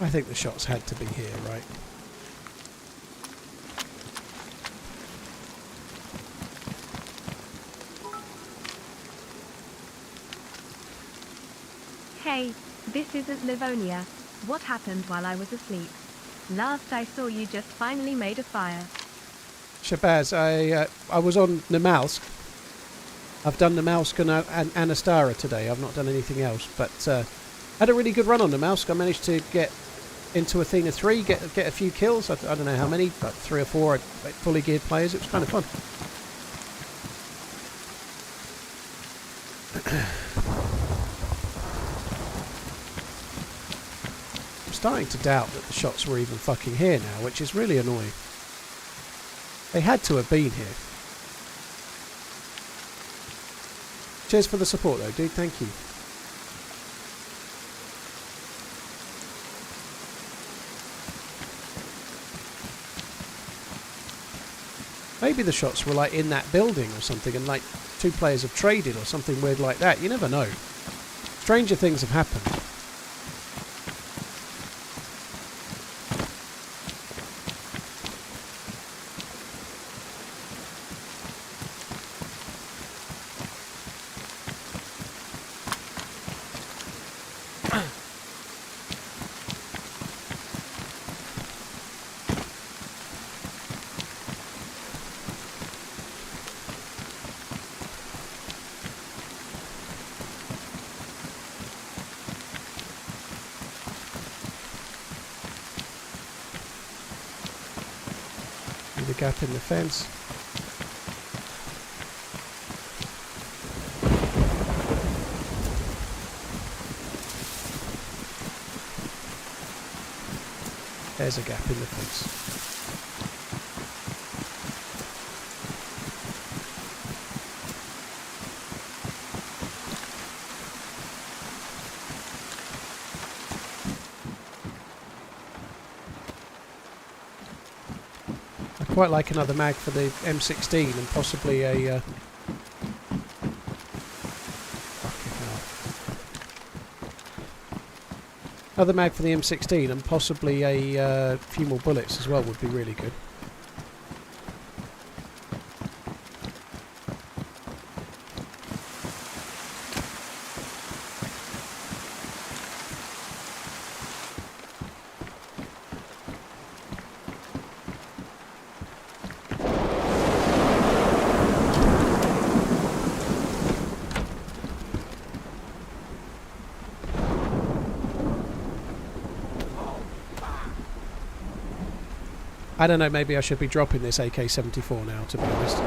I think the shots had to be here, right? Hey, this isn't Livonia. What happened while I was asleep? Last I saw you just finally made a fire. Shabazz, I was on Namalsk. I've done Namalsk and Anastara today. I've not done anything else, but had a really good run on Namalsk. I managed to get into Athena 3, get a few kills. I don't know how many, but 3 or 4 fully geared players. It was kind of fun. I'm starting to doubt that the shots were even fucking here now, which is really annoying. They had to have been here. Cheers for the support though, dude. Thank you. Maybe the shots were like in that building or something and like 2 players have traded or something weird like that. You never know. Stranger things have happened. The gap in the fence. There's a gap in the fence. Quite like another mag for the M16 and possibly a another mag for the M16 and possibly a few more bullets as well would be really good. I don't know, maybe I should be dropping this AK-74 now, to be honest.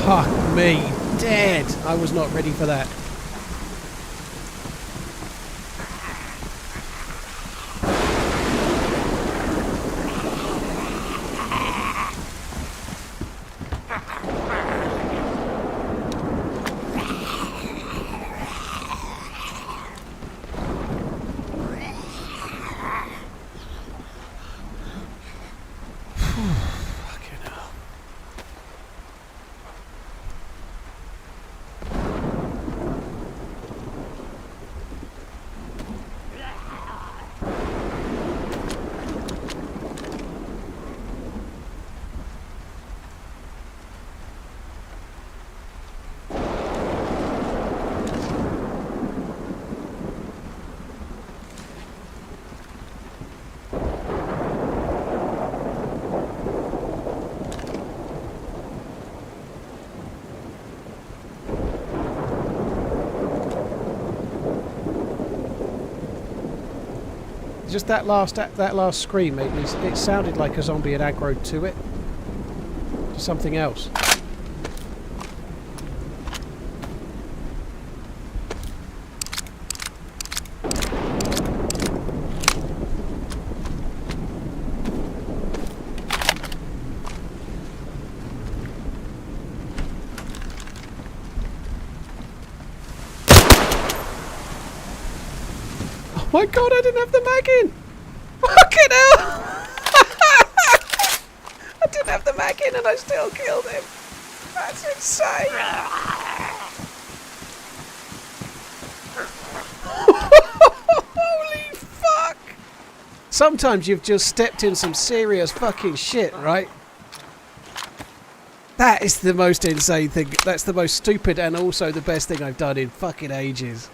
Fuck me, dead! I was not ready for that. Just that last scream, it sounded like a zombie had aggroed to it. To something else. Oh my god, I didn't have the mag in! Fucking hell! I didn't have the mag in and I still killed him. That's insane! Holy fuck! Sometimes you've just stepped in some serious fucking shit, right? That is the most insane thing. That's the most stupid and also the best thing I've done in fucking ages.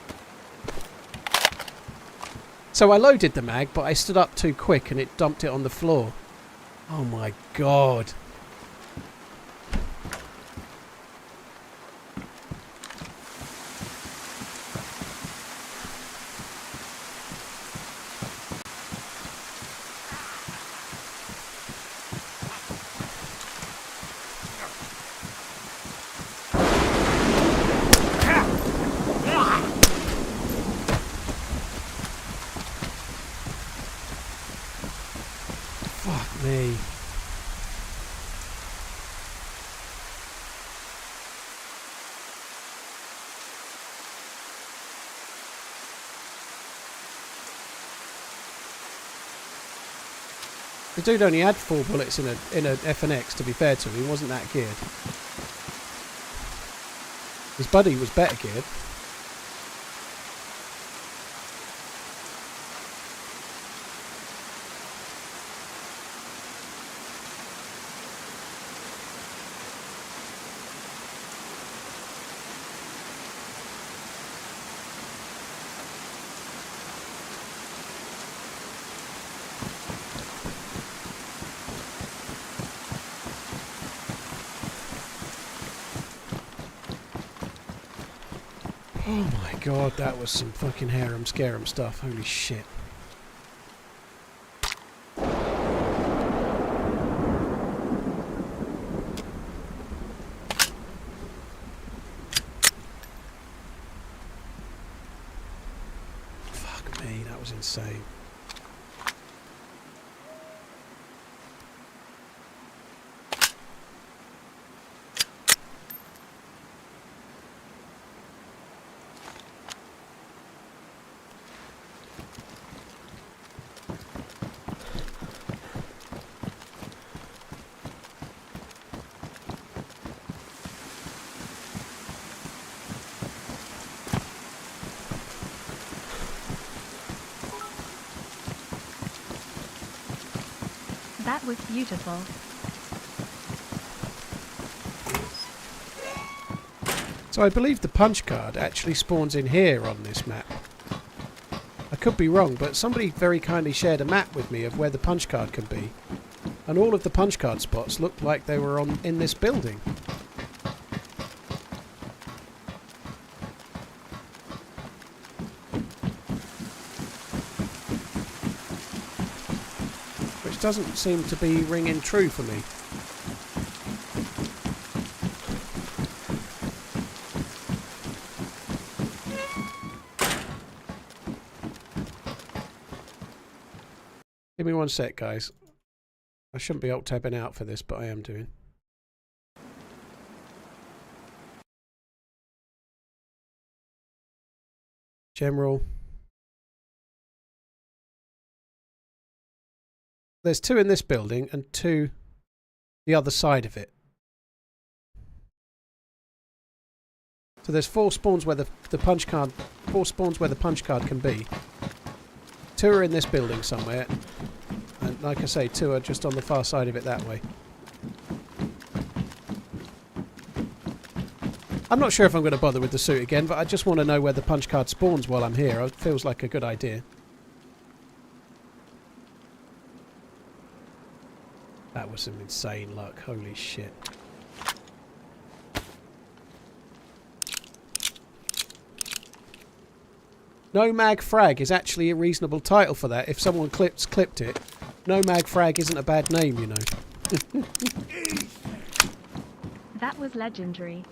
So I loaded the mag, but I stood up too quick and it dumped it on the floor. Oh my god. Fuck me. The dude only had 4 bullets in a FNX, to be fair to him. He wasn't that geared. His buddy was better geared. Oh my god, that was some fucking harem scarum stuff. Holy shit. Fuck me, that was insane. That was beautiful. So I believe the punch card actually spawns in here on this map. I could be wrong, but somebody very kindly shared a map with me of where the punch card can be. And all of the punch card spots looked like they were in this building. Which doesn't seem to be ringing true for me. Give me 1 sec, guys. I shouldn't be alt-tabbing out for this, but I am doing. General. There's 2 in this building and 2 the other side of it. So there's 4 spawns where the punch card, 4 spawns where the punch card can be. 2 are in this building somewhere, and like I say, 2 are just on the far side of it that way. I'm not sure if I'm going to bother with the suit again, but I just want to know where the punch card spawns while I'm here. It feels like a good idea. That was some insane luck, holy shit. No Mag Frag is actually a reasonable title for that. If someone clipped it, No Mag Frag isn't a bad name, you know. That was legendary.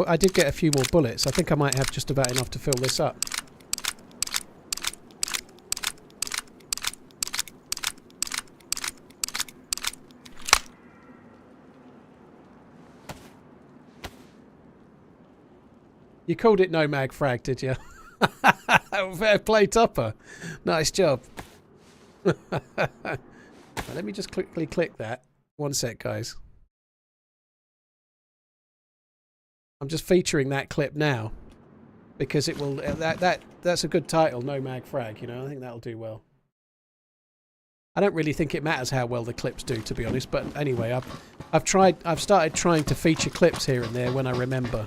I did get a few more bullets. I think I might have just about enough to fill this up. You called it No Mag Frag, did you? Fair play, Topper. Nice job. Let me just quickly click that. 1 sec, guys. I'm just featuring that clip now because it will. That's a good title, No Mag Frag. You know, I think that'll do well. I don't really think it matters how well the clips do, to be honest. But anyway, I've started trying to feature clips here and there when I remember.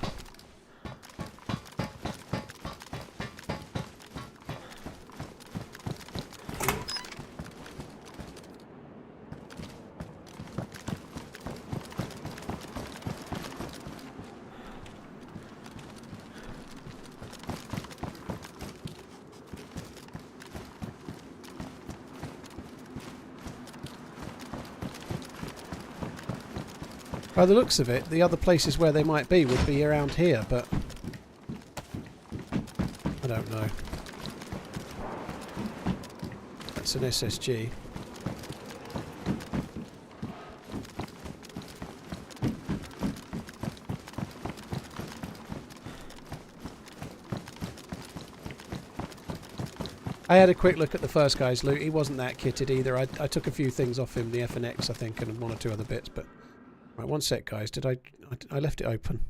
By the looks of it, the other places where they might be would be around here, but I don't know. That's an SSG. I had a quick look at the first guy's loot. He wasn't that kitted either. I took a few things off him, the FNX I think, and 1 or 2 other bits, but... Right, 1 sec, guys. Did I left it open.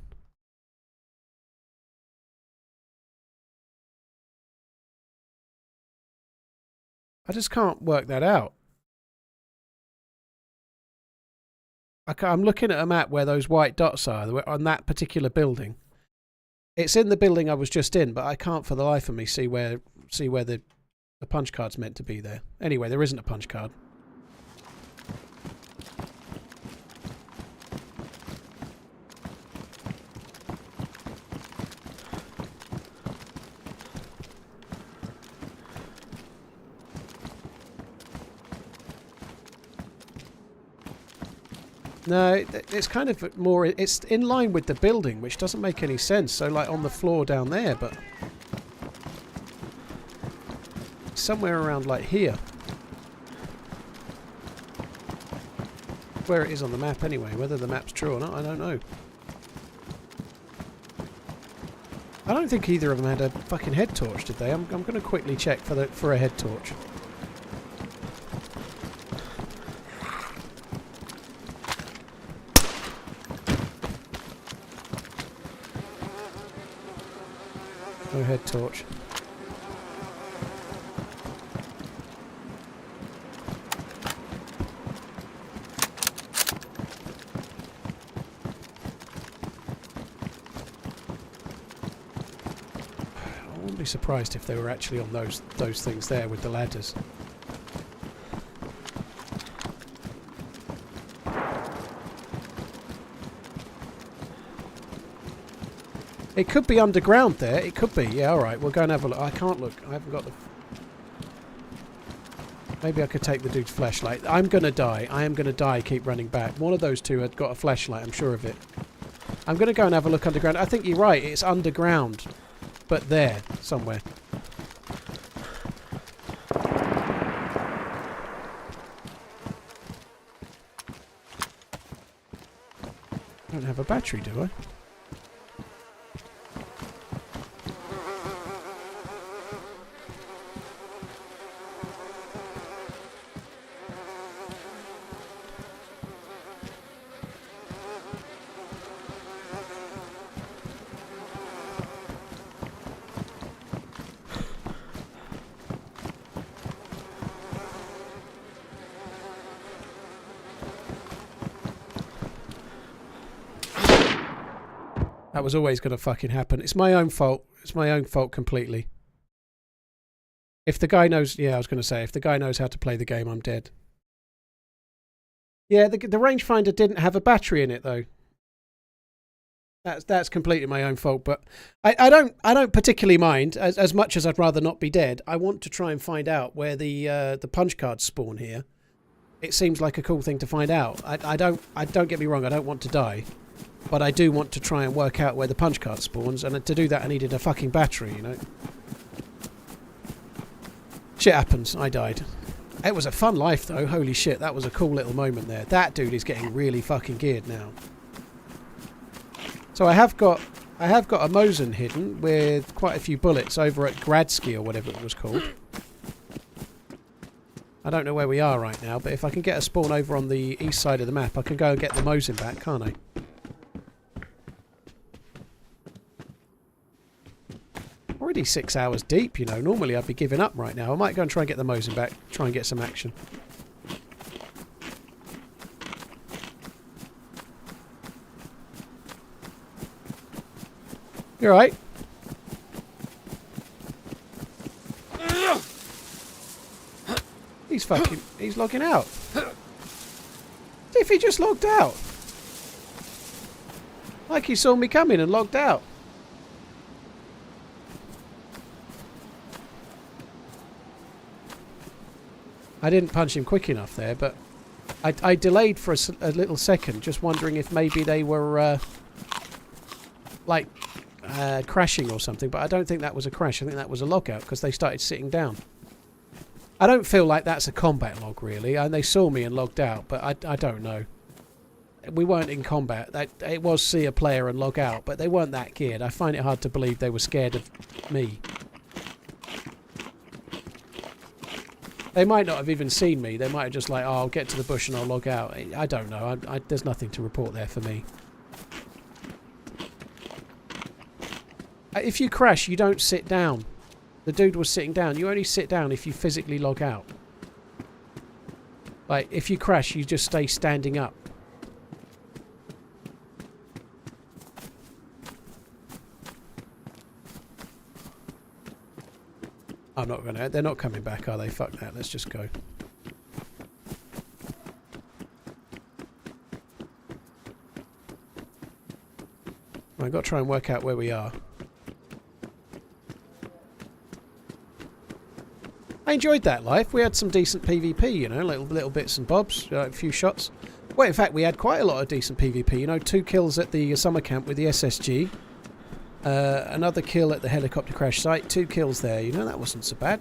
I just can't work that out. I'm looking at a map where those white dots are on that particular building. It's in the building I was just in, but I can't for the life of me see where the punch card's meant to be there. Anyway, there isn't a punch card. No, it's kind of more... It's in line with the building, which doesn't make any sense. So, like, on the floor down there, but... somewhere around, like, here. Where it is on the map, anyway. Whether the map's true or not, I don't know. I don't think either of them had a fucking head torch, did they? I'm going to quickly check for a head torch. No head torch. I wouldn't be surprised if they were actually on those things there with the ladders. It could be underground there. It could be. Yeah, alright. We'll go and have a look. I can't look. I haven't got the... Maybe I could take the dude's flashlight. I'm going to die. I am going to die. Keep running back. One of those two had got a flashlight. I'm sure of it. I'm going to go and have a look underground. I think you're right. It's underground. But there. Somewhere. I don't have a battery, do I? That was always going to fucking happen. It's my own fault. It's my own fault completely. If the guy knows... Yeah, I was going to say, if the guy knows how to play the game, I'm dead. Yeah, the rangefinder didn't have a battery in it, though. That's completely my own fault, but I don't particularly mind. As much as I'd rather not be dead, I want to try and find out where the punch cards spawn here. It seems like a cool thing to find out. I don't get me wrong, I don't want to die. But I do want to try and work out where the punch card spawns, and to do that I needed a fucking battery, you know. Shit happens, I died. It was a fun life though, holy shit, that was a cool little moment there. That dude is getting really fucking geared now. So I have got a Mosin hidden with quite a few bullets over at Gradsky or whatever it was called. I don't know where we are right now, but if I can get a spawn over on the east side of the map, I can go and get the Mosin back, can't I? Already 6 hours deep, you know. Normally I'd be giving up right now. I might go and try and get the Mosin back, try and get some action. You alright? He's logging out. See if he just logged out. Like he saw me coming and logged out. I didn't punch him quick enough there, but I delayed for a little second, just wondering if maybe they were crashing or something, but I don't think that was a crash. I think that was a logout because they started sitting down. I don't feel like that's a combat log, really, and they saw me and logged out, but I don't know. We weren't in combat. It was see a player and log out, but they weren't that geared. I find it hard to believe they were scared of me. They might not have even seen me. They might have just like, oh, I'll get to the bush and I'll log out. I don't know. There's nothing to report there for me. If you crash, you don't sit down. The dude was sitting down. You only sit down if you physically log out. Like, if you crash, you just stay standing up. I'm not gonna... They're not coming back, are they? Fuck that. Let's just go. I've got to try and work out where we are. I enjoyed that life. We had some decent PvP, you know, little bits and bobs, a few shots. Well, in fact, we had quite a lot of decent PvP, you know, 2 kills at the summer camp with the SSG. Another kill at the helicopter crash site, 2 kills there, you know, that wasn't so bad.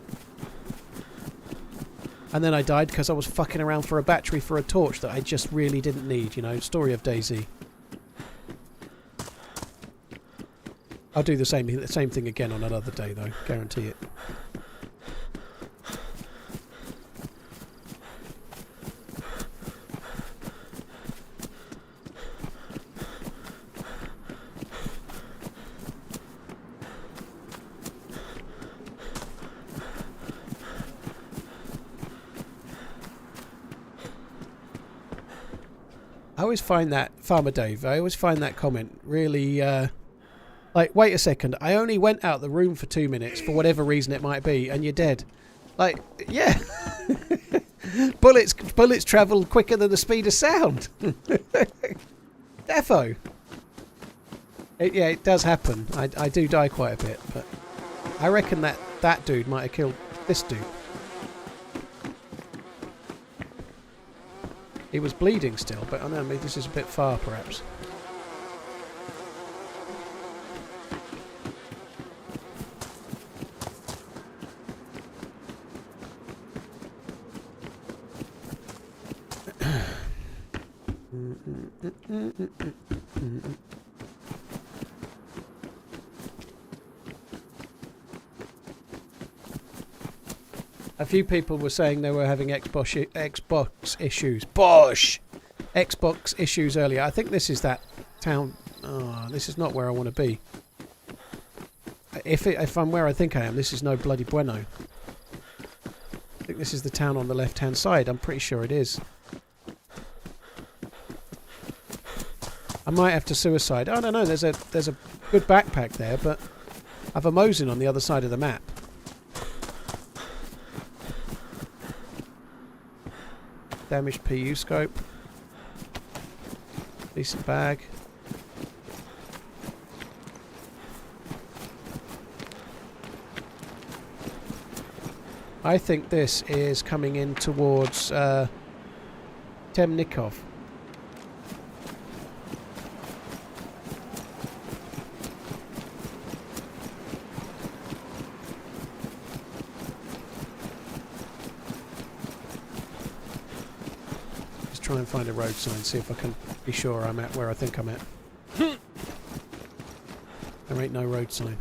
And then I died because I was fucking around for a battery for a torch that I just really didn't need, you know, story of DayZ. I'll do the same thing again on another day, though. Guarantee it. I always find that, Farmer Dave, I always find that comment really, like, wait a second, I only went out the room for 2 minutes, for whatever reason it might be, and you're dead. Like, yeah. bullets travel quicker than the speed of sound. Defo. Yeah, it does happen. I do die quite a bit, but I reckon that dude might have killed this dude. He was bleeding still, but I don't know, maybe this is a bit far, perhaps. A few people were saying they were having Xbox issues. Bosh! Xbox issues earlier. I think this is that town. Oh, this is not where I want to be. If I'm where I think I am, this is no bloody bueno. I think this is the town on the left-hand side. I'm pretty sure it is. I might have to suicide. I don't know. There's a good backpack there, but I've a Mosin on the other side of the map. Damaged PU scope. Decent bag. I think this is coming in towards Temnikov. Try and find a road sign, see if I can be sure I'm at where I think I'm at. There ain't no road sign.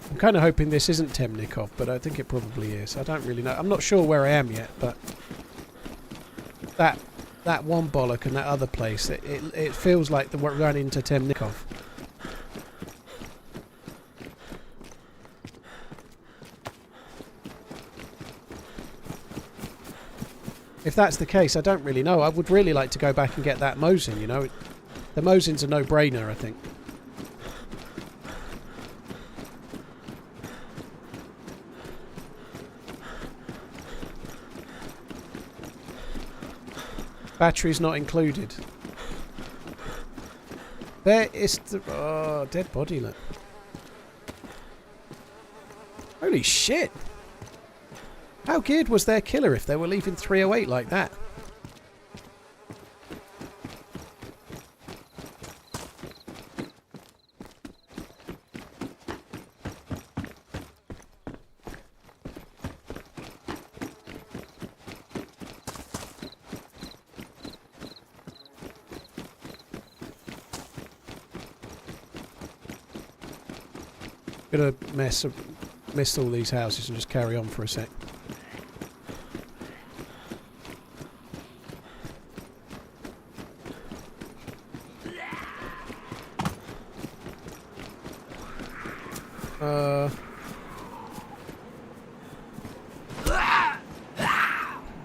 I'm kind of hoping this isn't Temnikov, but I think it probably is. I don't really know. I'm not sure where I am yet, but that one bollock and that other place, it feels like the run into Temnikov. If that's the case, I don't really know. I would really like to go back and get that Mosin, you know. The Mosin's a no-brainer, I think. Battery's not included. There is the... Oh, dead body, look. Holy shit! How geared was their killer if they were leaving 308 like that? Gonna miss all these houses and just carry on for a sec.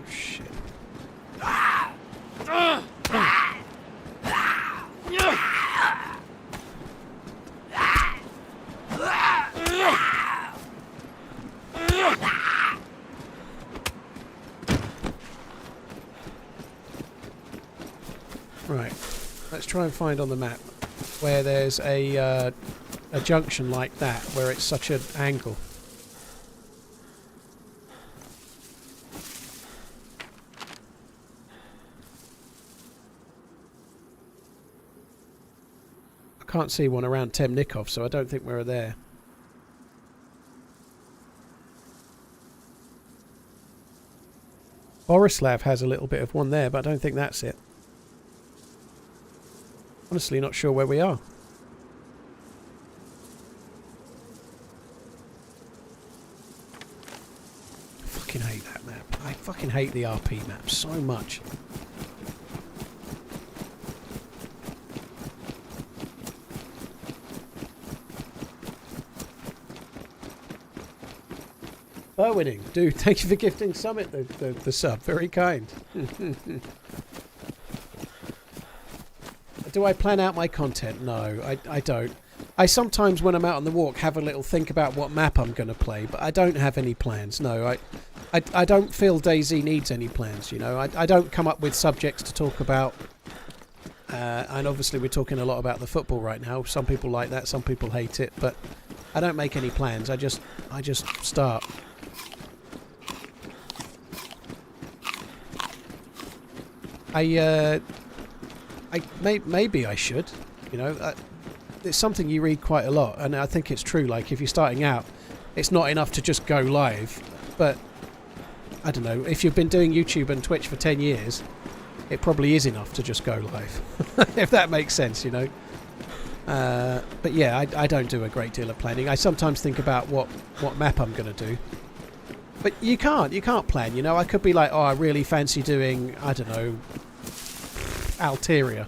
Shit. Right. Let's try and find on the map where there's a junction like that, where it's such an angle. I can't see one around Temnikov, so I don't think we're there. Borislav has a little bit of one there, but I don't think that's it. Honestly, not sure where we are. I fucking hate that map. I fucking hate the RP map so much. Winning, dude, thank you for gifting Summit the sub. Very kind. Do I plan out my content? No, I don't. I sometimes, when I'm out on the walk, have a little think about what map I'm going to play, but I don't have any plans. No, I don't feel DayZ needs any plans, you know. I don't come up with subjects to talk about. And obviously we're talking a lot about the football right now. Some people like that, some people hate it, but I don't make any plans. I just start. Maybe I should, you know. It's something you read quite a lot, and I think it's true. Like, if you're starting out, it's not enough to just go live. But I don't know, if you've been doing YouTube and Twitch for 10 years, it probably is enough to just go live, if that makes sense, you know. But yeah, I don't do a great deal of planning. I sometimes think about what map I'm going to do. But you can't plan, you know. I could be like, oh, I really fancy doing, I don't know, Alteria.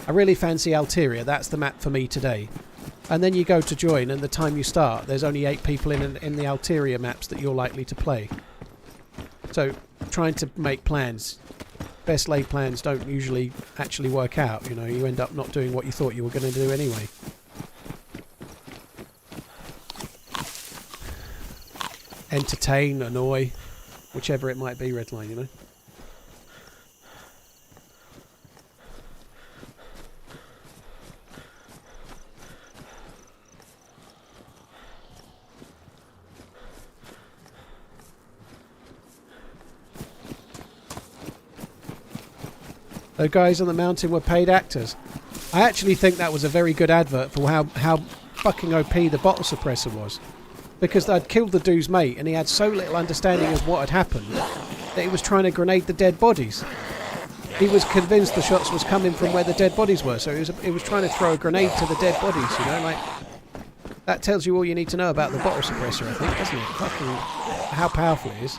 I really fancy Alteria, that's the map for me today. And then you go to join, and the time you start, there's only 8 people in the Alteria maps that you're likely to play. So, trying to make plans, best laid plans don't usually actually work out, you know. You end up not doing what you thought you were going to do anyway. Entertain, annoy, whichever it might be, Redline, you know. Those guys on the mountain were paid actors. I actually think that was a very good advert for how fucking OP the bottle suppressor was. Because they'd killed the dude's mate and he had so little understanding of what had happened that he was trying to grenade the dead bodies. He was convinced the shots was coming from where the dead bodies were, so he was trying to throw a grenade to the dead bodies, you know, like... That tells you all you need to know about the bottle suppressor, I think, doesn't it? Fucking... how powerful it is.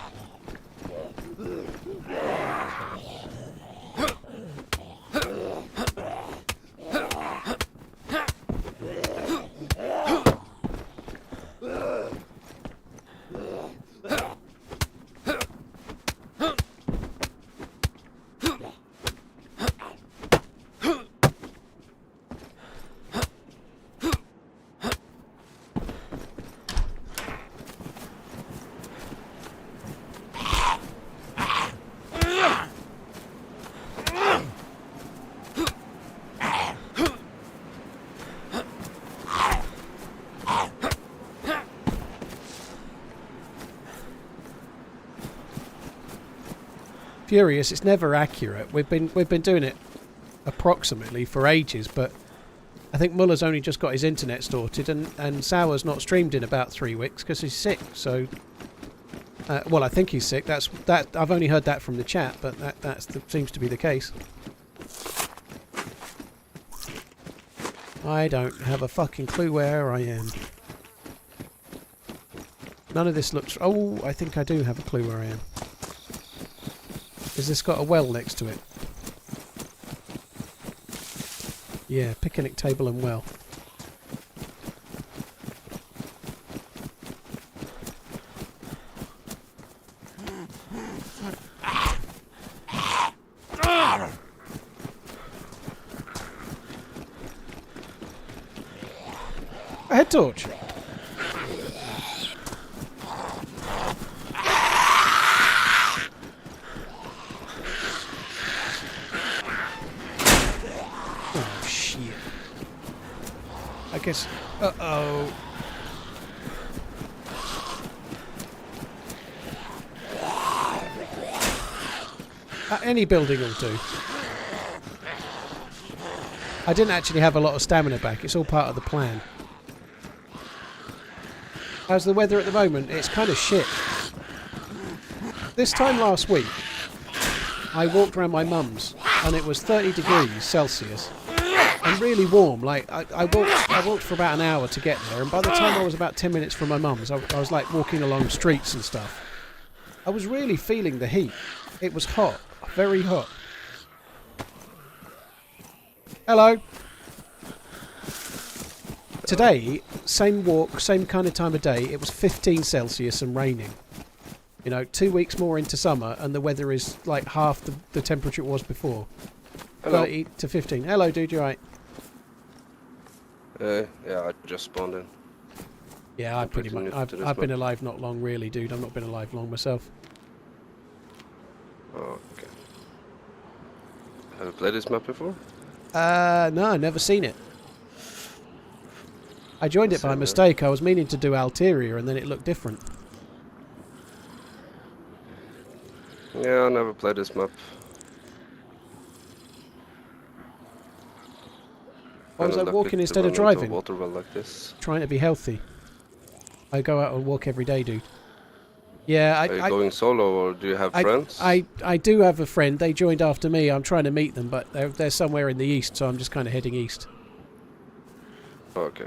Furious, it's never accurate. We've been doing it approximately for ages, but I think Muller's only just got his internet sorted, and Sauer's not streamed in about 3 weeks because he's sick. So, well, I think he's sick. That I've only heard that from the chat, but that seems to be the case. I don't have a fucking clue where I am. None of this looks... Oh, I think I do have a clue where I am. Has this got a well next to it? Yeah, picnic table and well. A head torch. I guess... Uh-oh. Any building will do. I didn't actually have a lot of stamina back. It's all part of the plan. How's the weather at the moment? It's kind of shit. This time last week, I walked around my mum's and it was 30 degrees Celsius and really warm. Like I walked for about an hour to get there, and by the time I was about 10 minutes from my mum's, I was like walking along streets and stuff. I was really feeling the heat. It was hot, very hot. Hello. Today, same walk, same kind of time of day, it was 15 Celsius and raining. You know, 2 weeks more into summer and the weather is like half the temperature it was before. Hello. 30 to 15. Hello, dude, you right? Yeah, I just spawned in. Yeah, I've been alive not long really, dude. I've not been alive long myself. Oh, okay. Have you played this map before? No, never seen it. I joined it by mistake. I was meaning to do Alteria and then it looked different. Yeah, I never played this map. Why was I walking instead of driving? Water well like this. Trying to be healthy. I go out and walk every day, dude. Yeah, Are you going solo or do you have friends? I do have a friend. They joined after me. I'm trying to meet them, but they're somewhere in the east, so I'm just kind of heading east. Okay.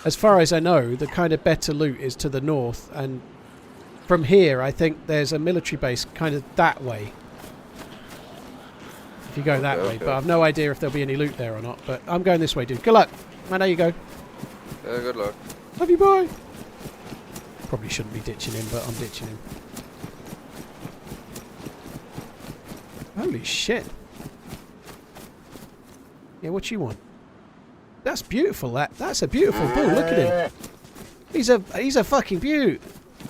As far as I know, the kind of better loot is to the north, and from here, I think there's a military base kind of that way. If you go that way, but I've no idea if there'll be any loot there or not. But I'm going this way, dude. Good luck. Man, how you go? Yeah, good luck. Love you, bye. Probably shouldn't be ditching him, but I'm ditching him. Holy shit. Yeah, what you want? That's beautiful. That's a beautiful bull. Look at him. He's a fucking beaut.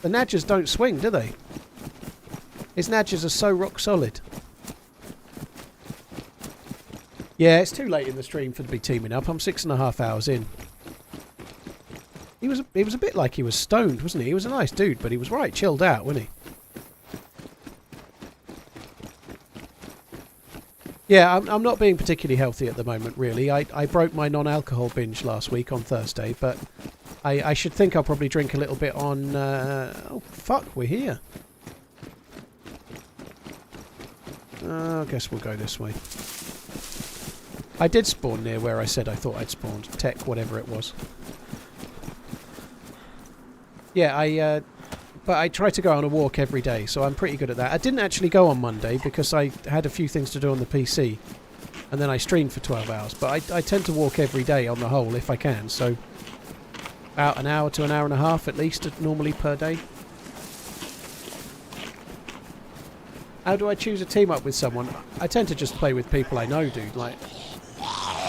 The Nadgers don't swing, do they? His Nadgers are so rock solid. Yeah, it's too late in the stream for to be teaming up. I'm 6.5 hours in. He was a bit like he was stoned, wasn't he? He was a nice dude, but he was right chilled out, wasn't he? Yeah, I'm not being particularly healthy at the moment, really. I broke my non-alcohol binge last week on Thursday, but I should think I'll probably drink a little bit on... oh, fuck, we're here. I guess we'll go this way. I did spawn near where I said I thought I'd spawned. Tech, whatever it was. Yeah, but I try to go on a walk every day, so I'm pretty good at that. I didn't actually go on Monday because I had a few things to do on the PC, and then I streamed for 12 hours. But I tend to walk every day on the whole if I can, so about an hour to an hour and a half at least normally per day. How do I choose a team up with someone? I tend to just play with people I know, dude. Like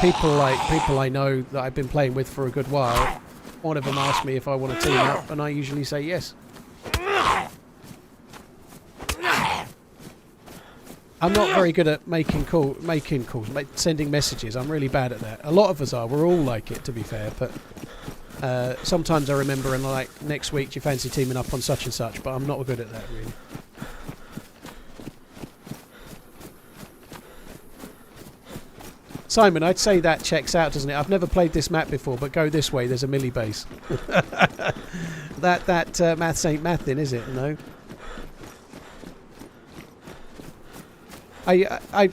people I know that I've been playing with for a good while. One of them asked me if I want to team up, and I usually say yes. I'm not very good at making calls, sending messages. I'm really bad at that. A lot of us are. We're all like it, to be fair. But sometimes I remember and like, next week, do you fancy teaming up on such and such? But I'm not good at that, really. Simon, I'd say that checks out, doesn't it? I've never played this map before, but go this way. There's a milli base. that maths ain't mathing, is it? No.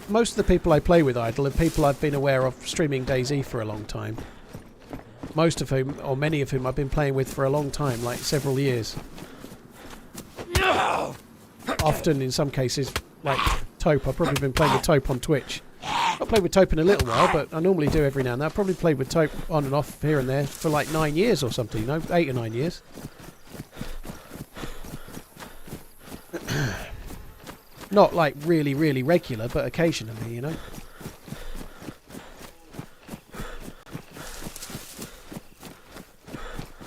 Most of the people I play with Idle are people I've been aware of streaming DayZ for a long time. Most of whom, or many of whom, I've been playing with for a long time, like several years. Often, in some cases, like Taupe. I've probably been playing with Taupe on Twitch. I've played with Taupe in a little while, but I normally do every now and then. I've probably played with Taupe on and off here and there for like 9 years or something, you know, 8 or 9 years. Not like really, really regular, but occasionally, you know.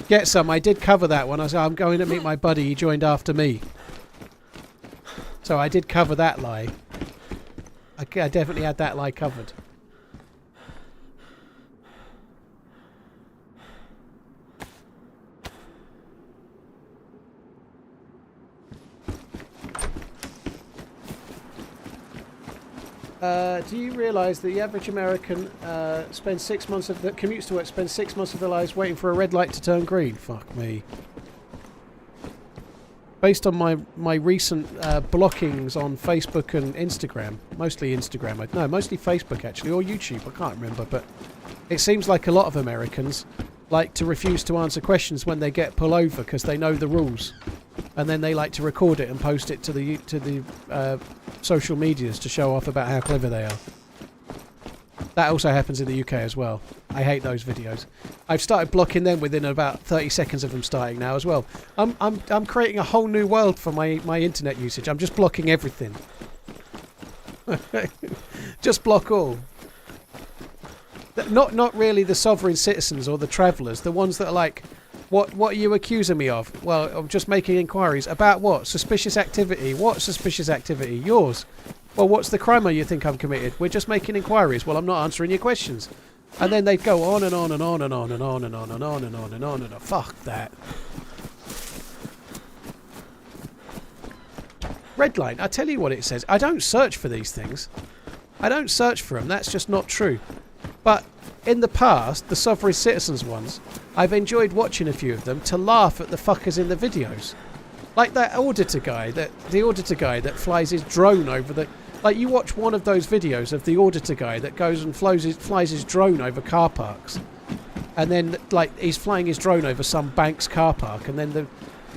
Get some. I did cover that one. I said, I'm going to meet my buddy. He joined after me. So I did cover that lie. I definitely had that lie covered. Do you realise the average American spends 6 months of that commutes to work spends 6 months of their lives waiting for a red light to turn green? Fuck me. Based on my recent blockings on Facebook and Instagram, mostly Instagram, no, mostly Facebook actually, or YouTube, I can't remember, but it seems like a lot of Americans like to refuse to answer questions when they get pulled over because they know the rules, and then they like to record it and post it to the social medias to show off about how clever they are. That also happens in the UK as well. I hate those videos. I've started blocking them within about 30 seconds of them starting now as well. I'm creating a whole new world for my internet usage. I'm just blocking everything. Just block all. Not really the sovereign citizens or the travellers. The ones that are like, what are you accusing me of? Well, I'm just making inquiries. About what? Suspicious activity. What suspicious activity? Yours. Well, what's the crime you think I'm committed? We're just making inquiries. Well, I'm not answering your questions. And then they'd go on and on and on and on and on and on and on and on and on and on. Fuck that. Redline, I tell you what it says. I don't search for these things. I don't search for them. That's just not true. But in the past, the sovereign citizens ones, I've enjoyed watching a few of them to laugh at the fuckers in the videos. Like that auditor guy, the auditor guy that flies his drone over the... Like, you watch one of those videos of the auditor guy that goes and flies his drone over car parks. And then, like, he's flying his drone over some bank's car park. And then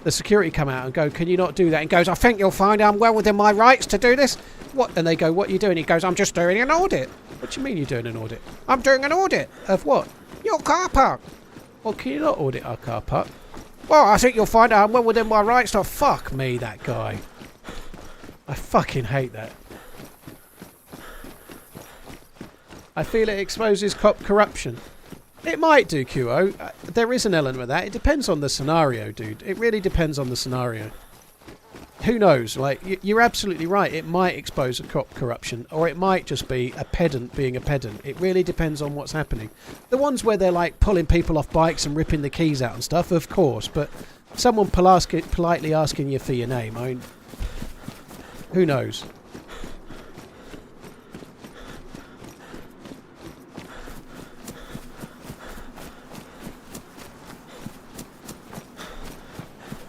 the security come out and go, can you not do that? And goes, I think you'll find I'm well within my rights to do this. What? And they go, what are you doing? He goes, I'm just doing an audit. What do you mean you're doing an audit? I'm doing an audit. Of what? Your car park. Well, can you not audit our car park? Well, I think you'll find out I'm well within my rights to... Fuck me, that guy. I fucking hate that. I feel it exposes cop corruption. It might do, QO. There is an element of that. It depends on the scenario, dude. It really depends on the scenario. Who knows? Like, you're absolutely right. It might expose a cop corruption, or it might just be a pedant being a pedant. It really depends on what's happening. The ones where they're like pulling people off bikes and ripping the keys out and stuff, of course. But someone politely asking you for your name, I mean, who knows?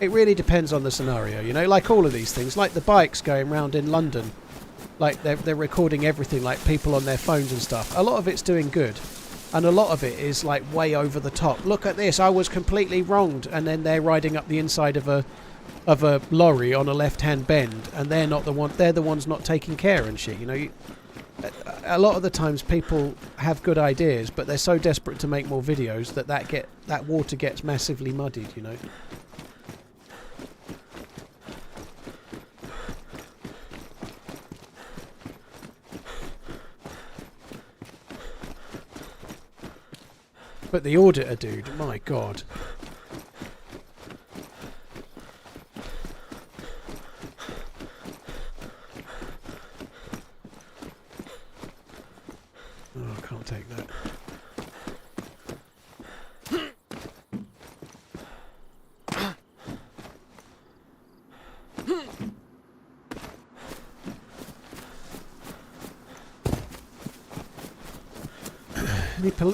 It really depends on the scenario, you know, like all of these things, like the bikes going round in London, like they're recording everything, like people on their phones and stuff. A lot of it's doing good, and a lot of it is like way over the top. Look at this, I was completely wronged, and then they're riding up the inside of a lorry on a left-hand bend, and they're the ones not taking care and shit, you know. A lot of the times people have good ideas, but they're so desperate to make more videos that water gets massively muddied, you know. But the auditor dude, my god. Oh, I can't take that.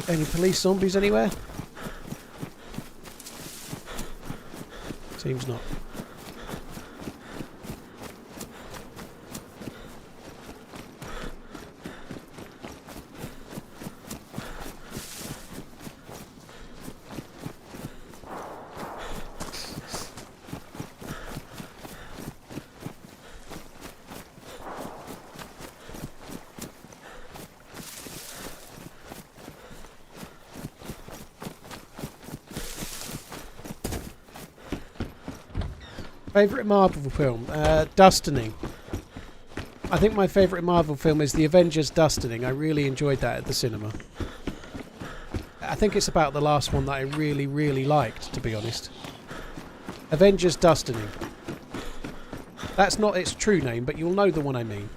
Any police zombies anywhere? Seems not. Favourite Marvel film? Destining. I think my favourite Marvel film is The Avengers Destining. I really enjoyed that at the cinema. I think it's about the last one that I really, really liked, to be honest. Avengers Destining. That's not its true name, but you'll know the one I mean.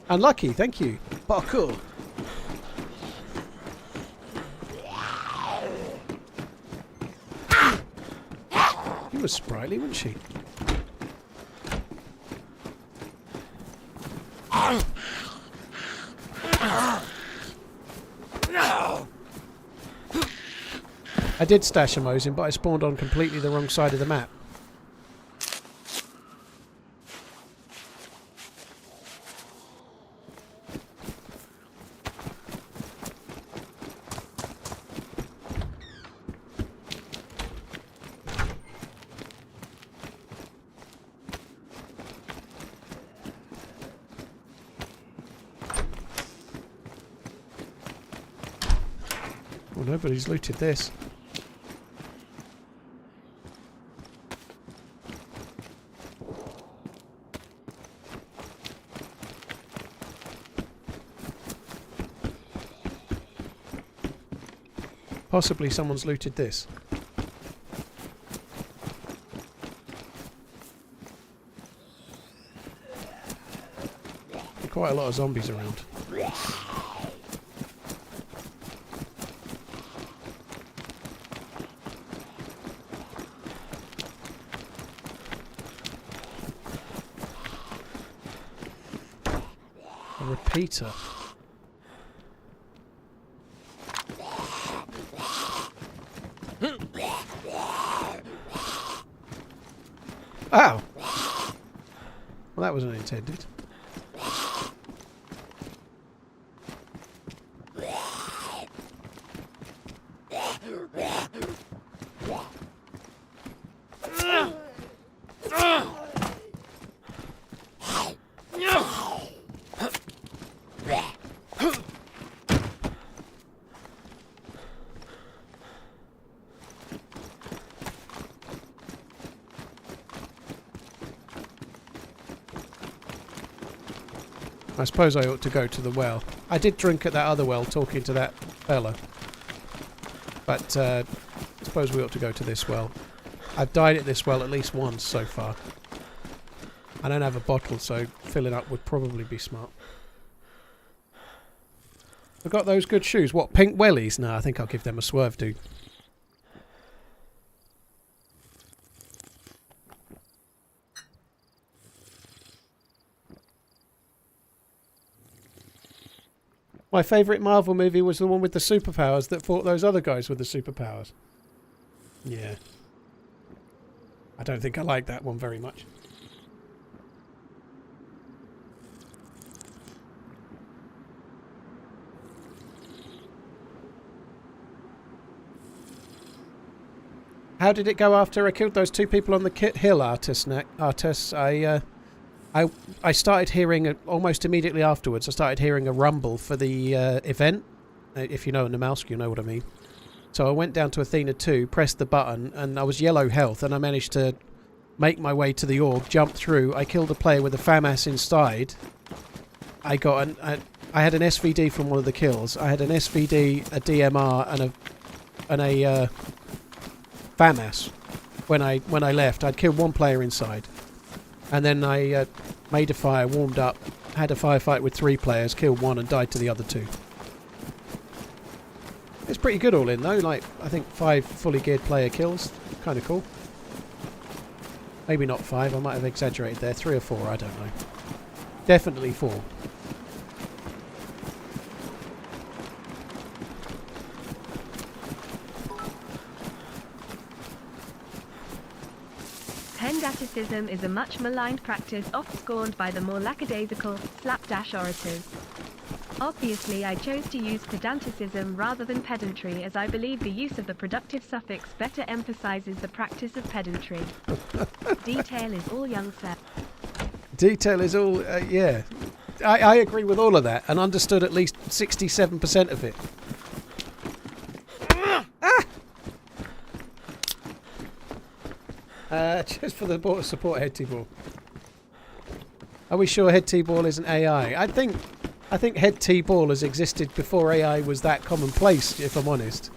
Unlucky, thank you. Parkour. She was sprightly, wasn't she? I did stash a Mosin, but I spawned on completely the wrong side of the map. Well, nobody's looted this. Possibly someone's looted this. Quite a lot of zombies around. A repeater. Ow! Well, that wasn't intended. I suppose I ought to go to the well. I did drink at that other well talking to that fella. But I suppose we ought to go to this well. I've died at this well at least once so far. I don't have a bottle, so filling up would probably be smart. I've got those good shoes. What, pink wellies? No, I think I'll give them a swerve, dude. My favourite Marvel movie was the one with the superpowers that fought those other guys with the superpowers. Yeah. I don't think I like that one very much. How did it go after I killed those two people on the hill, Artus? I started hearing, almost immediately afterwards, I started hearing a rumble for the event. If you know Namalsk, you know what I mean. So I went down to Athena 2, pressed the button, and I was yellow health, and I managed to make my way to the orb, jump through. I killed a player with a FAMAS inside. I got I had an SVD from one of the kills. I had an SVD, a DMR, and a FAMAS. When I left, I'd killed one player inside. And then I made a fire, warmed up, had a firefight with 3 players, killed 1 and died to the other 2. It's pretty good all in though, like I think 5 fully geared player kills. Kind of cool. Maybe not 5, I might have exaggerated there. 3 or 4, I don't know. Definitely 4. Pendaticism is a much maligned practice oft scorned by the more lackadaisical, slapdash orators. Obviously I chose to use pedanticism rather than pedantry as I believe the use of the productive suffix better emphasizes the practice of pedantry. Detail is all, young sir. Detail is all, yeah. I agree with all of that and understood at least 67% of it. Just for the support Head T-Ball. Are we sure Head T-Ball isn't AI? I think Head T-Ball has existed before AI was that commonplace, if I'm honest.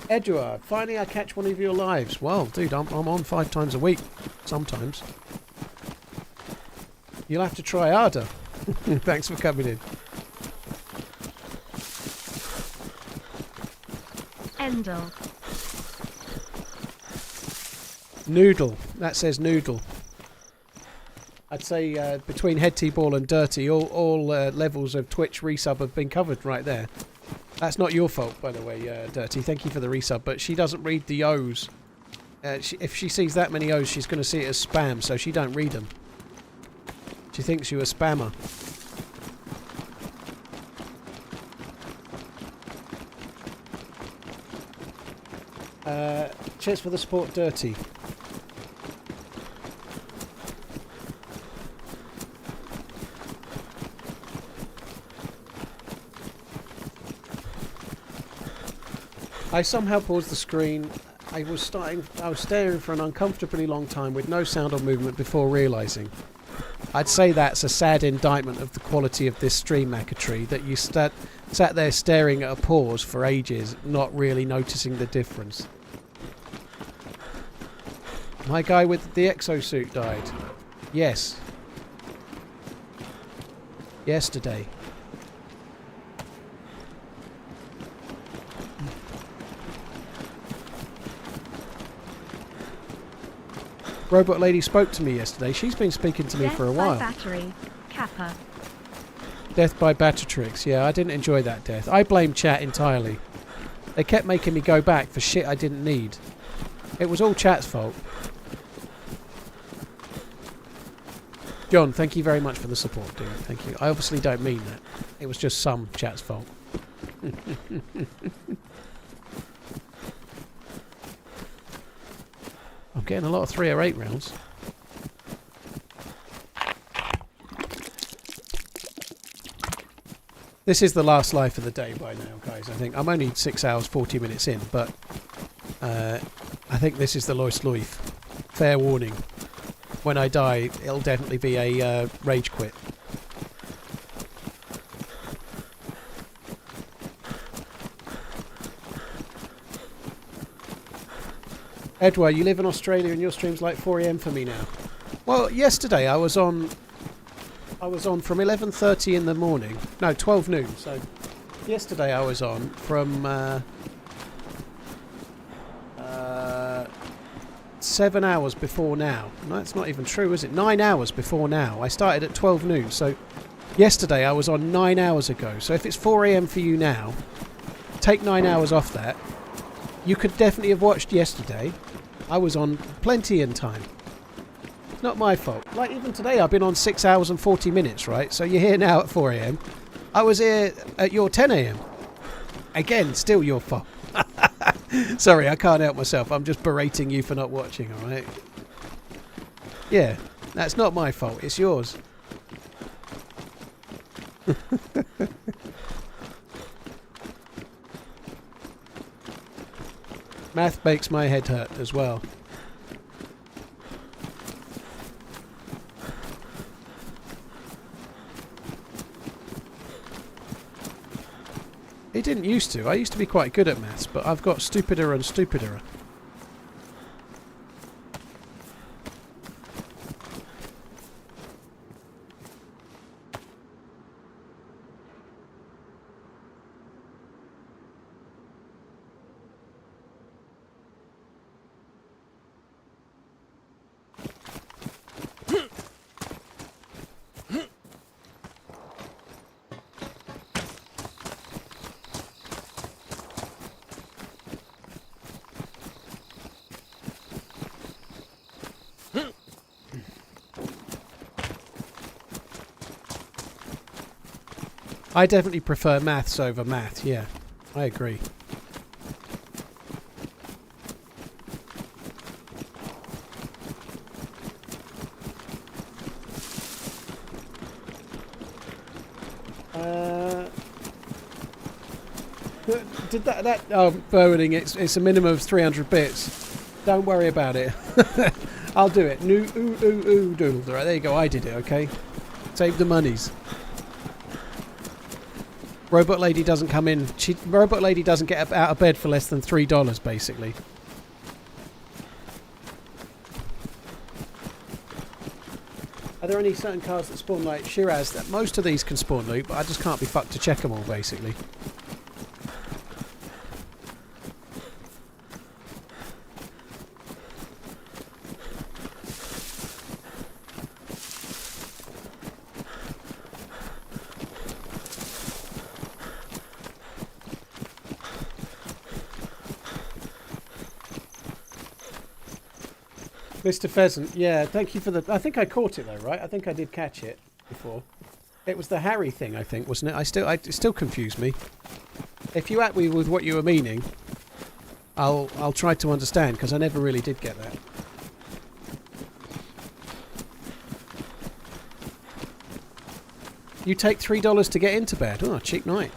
Edward, finally I catch one of your lives. Well, dude, I'm on 5 times a week. Sometimes. You'll have to try harder. Thanks for coming in. Endel. Noodle. That says noodle. I'd say between Head T-Ball and Dirty, all levels of Twitch resub have been covered right there. That's not your fault, by the way, Dirty. Thank you for the resub, but she doesn't read the O's. If she sees that many O's, she's going to see it as spam, so she don't read them. She thinks you're a spammer. Cheers for the support, Dirty. I somehow paused the screen. I was staring for an uncomfortably long time with no sound or movement before realising. I'd say that's a sad indictment of the quality of this stream, Macatree, that you sat there staring at a pause for ages, not really noticing the difference. My guy with the exosuit died. Yes. Yesterday. Robot Lady spoke to me yesterday. She's been speaking to me for a while. Death by battery. Kappa. Death by Battatrix. Yeah, I didn't enjoy that death. I blame chat entirely. They kept making me go back for shit I didn't need. It was all chat's fault. John, thank you very much for the support, dude. Thank you. I obviously don't mean that. It was just some chat's fault. I'm getting a lot of 308 rounds. This is the last life of the day by now, guys. I think I'm only 6 hours 40 minutes in, but I think this is the last life. Fair warning. When I die, it'll definitely be a rage quit. Edward, you live in Australia and your stream's like 4 AM for me now. Well, yesterday I was on from 11:30 in the morning. No, 12 noon. So yesterday I was on from 7 hours before now. No, that's not even true, is it? 9 hours before now. I started at 12 noon. So yesterday I was on 9 hours ago. So if it's 4 AM for you now, take 9 hours off that. You could definitely have watched yesterday. I was on plenty in time. It's not my fault. Like even today I've been on 6 hours and 40 minutes, right? So you're here now at 4 AM. I was here at your 10 AM. Again, still your fault. Sorry, I can't help myself. I'm just berating you for not watching, alright? Yeah, that's not my fault. It's yours. Math makes my head hurt as well. It didn't used to. I used to be quite good at maths, but I've got stupider and stupider. I definitely prefer maths over math, yeah. I agree. Did that forwarding, it's a minimum of 300 bits. Don't worry about it. I'll do it. Doodle. Right, there you go, I did it, okay? Save the monies. Robot Lady doesn't come in. Robot Lady doesn't get out of bed for less than $3, basically. Are there any certain cars that spawn like Shiraz? That most of these can spawn loot, but I just can't be fucked to check them all, basically. Mr. Pheasant, yeah, thank you for the... I think I caught it though, right? I think I did catch it before. It was the Harry thing, I think, wasn't it? It still confused me. If you at me with what you were meaning, I'll try to understand, because I never really did get that. You take $3 to get into bed. Oh, cheap night.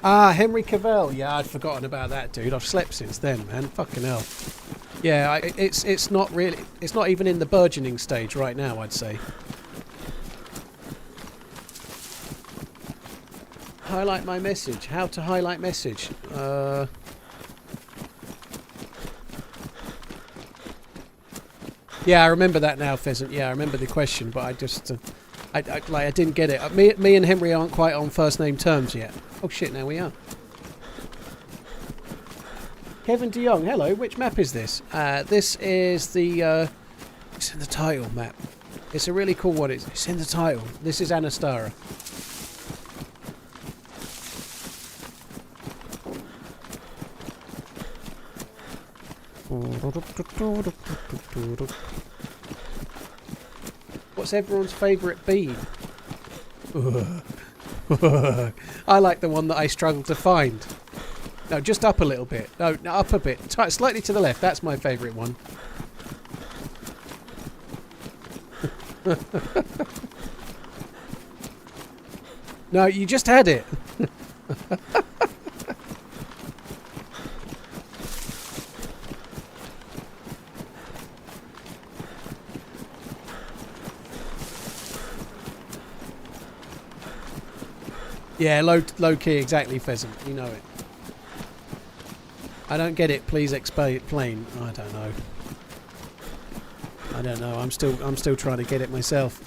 Ah, Henry Cavill. Yeah, I'd forgotten about that, dude. I've slept since then, man. Fucking hell. Yeah, it's not really... It's not even in the burgeoning stage right now, I'd say. Highlight my message. How to highlight message? Yeah, I remember that now, Pheasant. Yeah, I remember the question, but I just... I didn't get it. Me and Henry aren't quite on first name terms yet. Oh shit, now we are. Kevin de Jong, hello. Which map is this? This is the... it's in the title map. It's a really cool one. It's in the title. This is Anastara. What's everyone's favourite bean? I like the one that I struggle to find. No, just up a little bit. No, up a bit. Slightly to the left. That's my favourite one. No, you just had it. Yeah, low key, exactly, Pheasant. You know it. I don't get it. Please explain. I don't know. I don't know. I'm still trying to get it myself.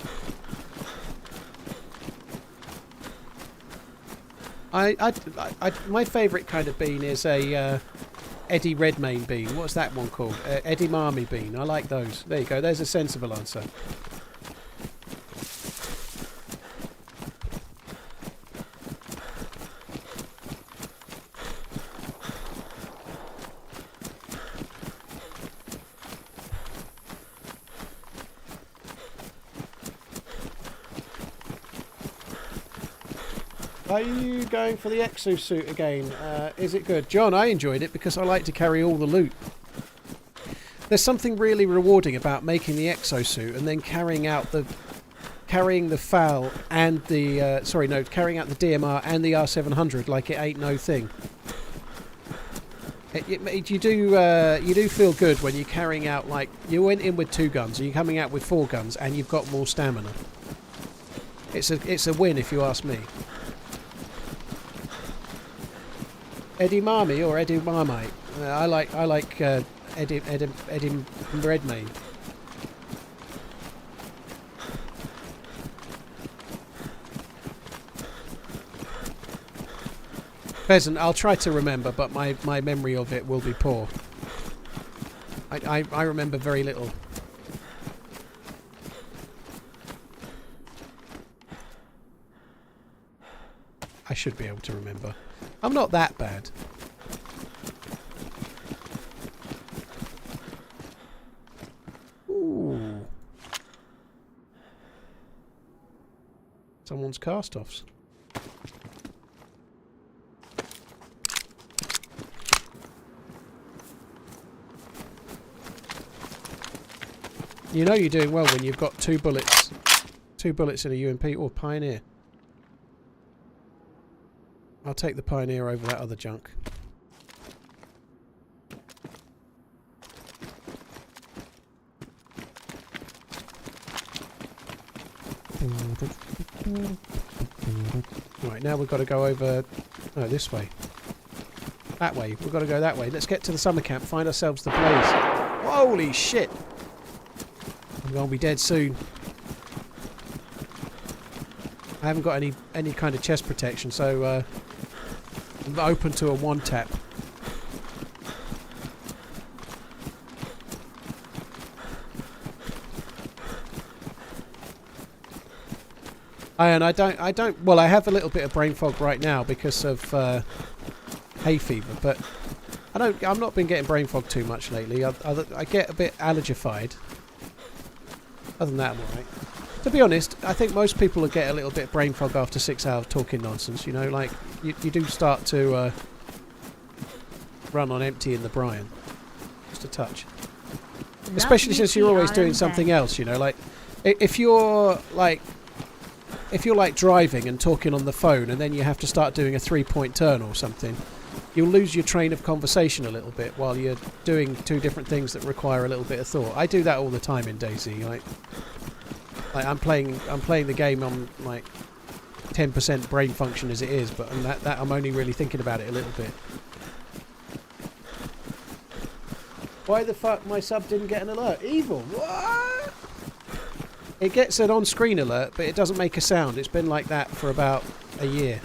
My favourite kind of bean is a Eddie Redmayne bean. What's that one called? Eddie Marmy bean. I like those. There you go. There's a sensible answer. Are you going for the exosuit again? Is it good? John, I enjoyed it because I like to carry all the loot. There's something really rewarding about making the exosuit and then carrying out the FAL and the carrying out the DMR and the R700 like it ain't no thing. You do feel good when you're carrying out, like, you went in with 2 guns and you're coming out with 4 guns and you've got more stamina. It's a win if you ask me. Eddie Marmy or Eddie Marmite? I like Eddie Redmayne. Pheasant, I'll try to remember, but my memory of it will be poor. I remember very little. I should be able to remember. I'm not that bad. Ooh. Someone's cast-offs. You know you're doing well when you've got 2 bullets. 2 bullets in a UMP or Pioneer. I'll take the Pioneer over that other junk. Right, now we've got to go over... No, this way. That way. We've got to go that way. Let's get to the summer camp, find ourselves the blaze. Holy shit! I'm going to be dead soon. I haven't got any kind of chest protection, so I'm open to a 1-tap. I don't. Well, I have a little bit of brain fog right now because of hay fever, but I'm not been getting brain fog too much lately. I get a bit allergified. Other than that, I'm alright. To be honest, I think most people will get a little bit of brain fog after 6 hours talking nonsense. You know, like you do start to run on empty in the brine, just a touch. Especially since you're always doing something else. You know, like if you're like driving and talking on the phone, and then you have to start doing a 3-point turn or something, you'll lose your train of conversation a little bit while you're doing two different things that require a little bit of thought. I do that all the time in DayZ. Like I'm playing the game on like 10% brain function as it is, but that I'm only really thinking about it a little bit. Why the fuck my sub didn't get an alert? Evil. What? It gets an on-screen alert, but it doesn't make a sound. It's been like that for about a year.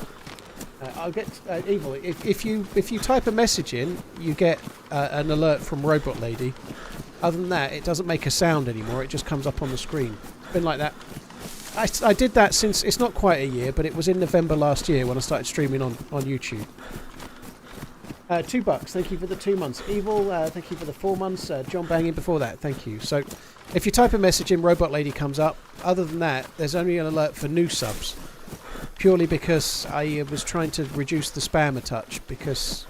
I'll get Evil. If you type a message in, you get an alert from Robot Lady. Other than that, it doesn't make a sound anymore. It just comes up on the screen. It's been like that. I did that since it's not quite a year, but it was in November last year when I started streaming on YouTube. $2. Thank you for the 2 months. Evil. Thank you for the 4 months. John Banging before that. Thank you. So, if you type a message in, Robot Lady comes up. Other than that, there's only an alert for new subs. Purely because I was trying to reduce the spam a touch, because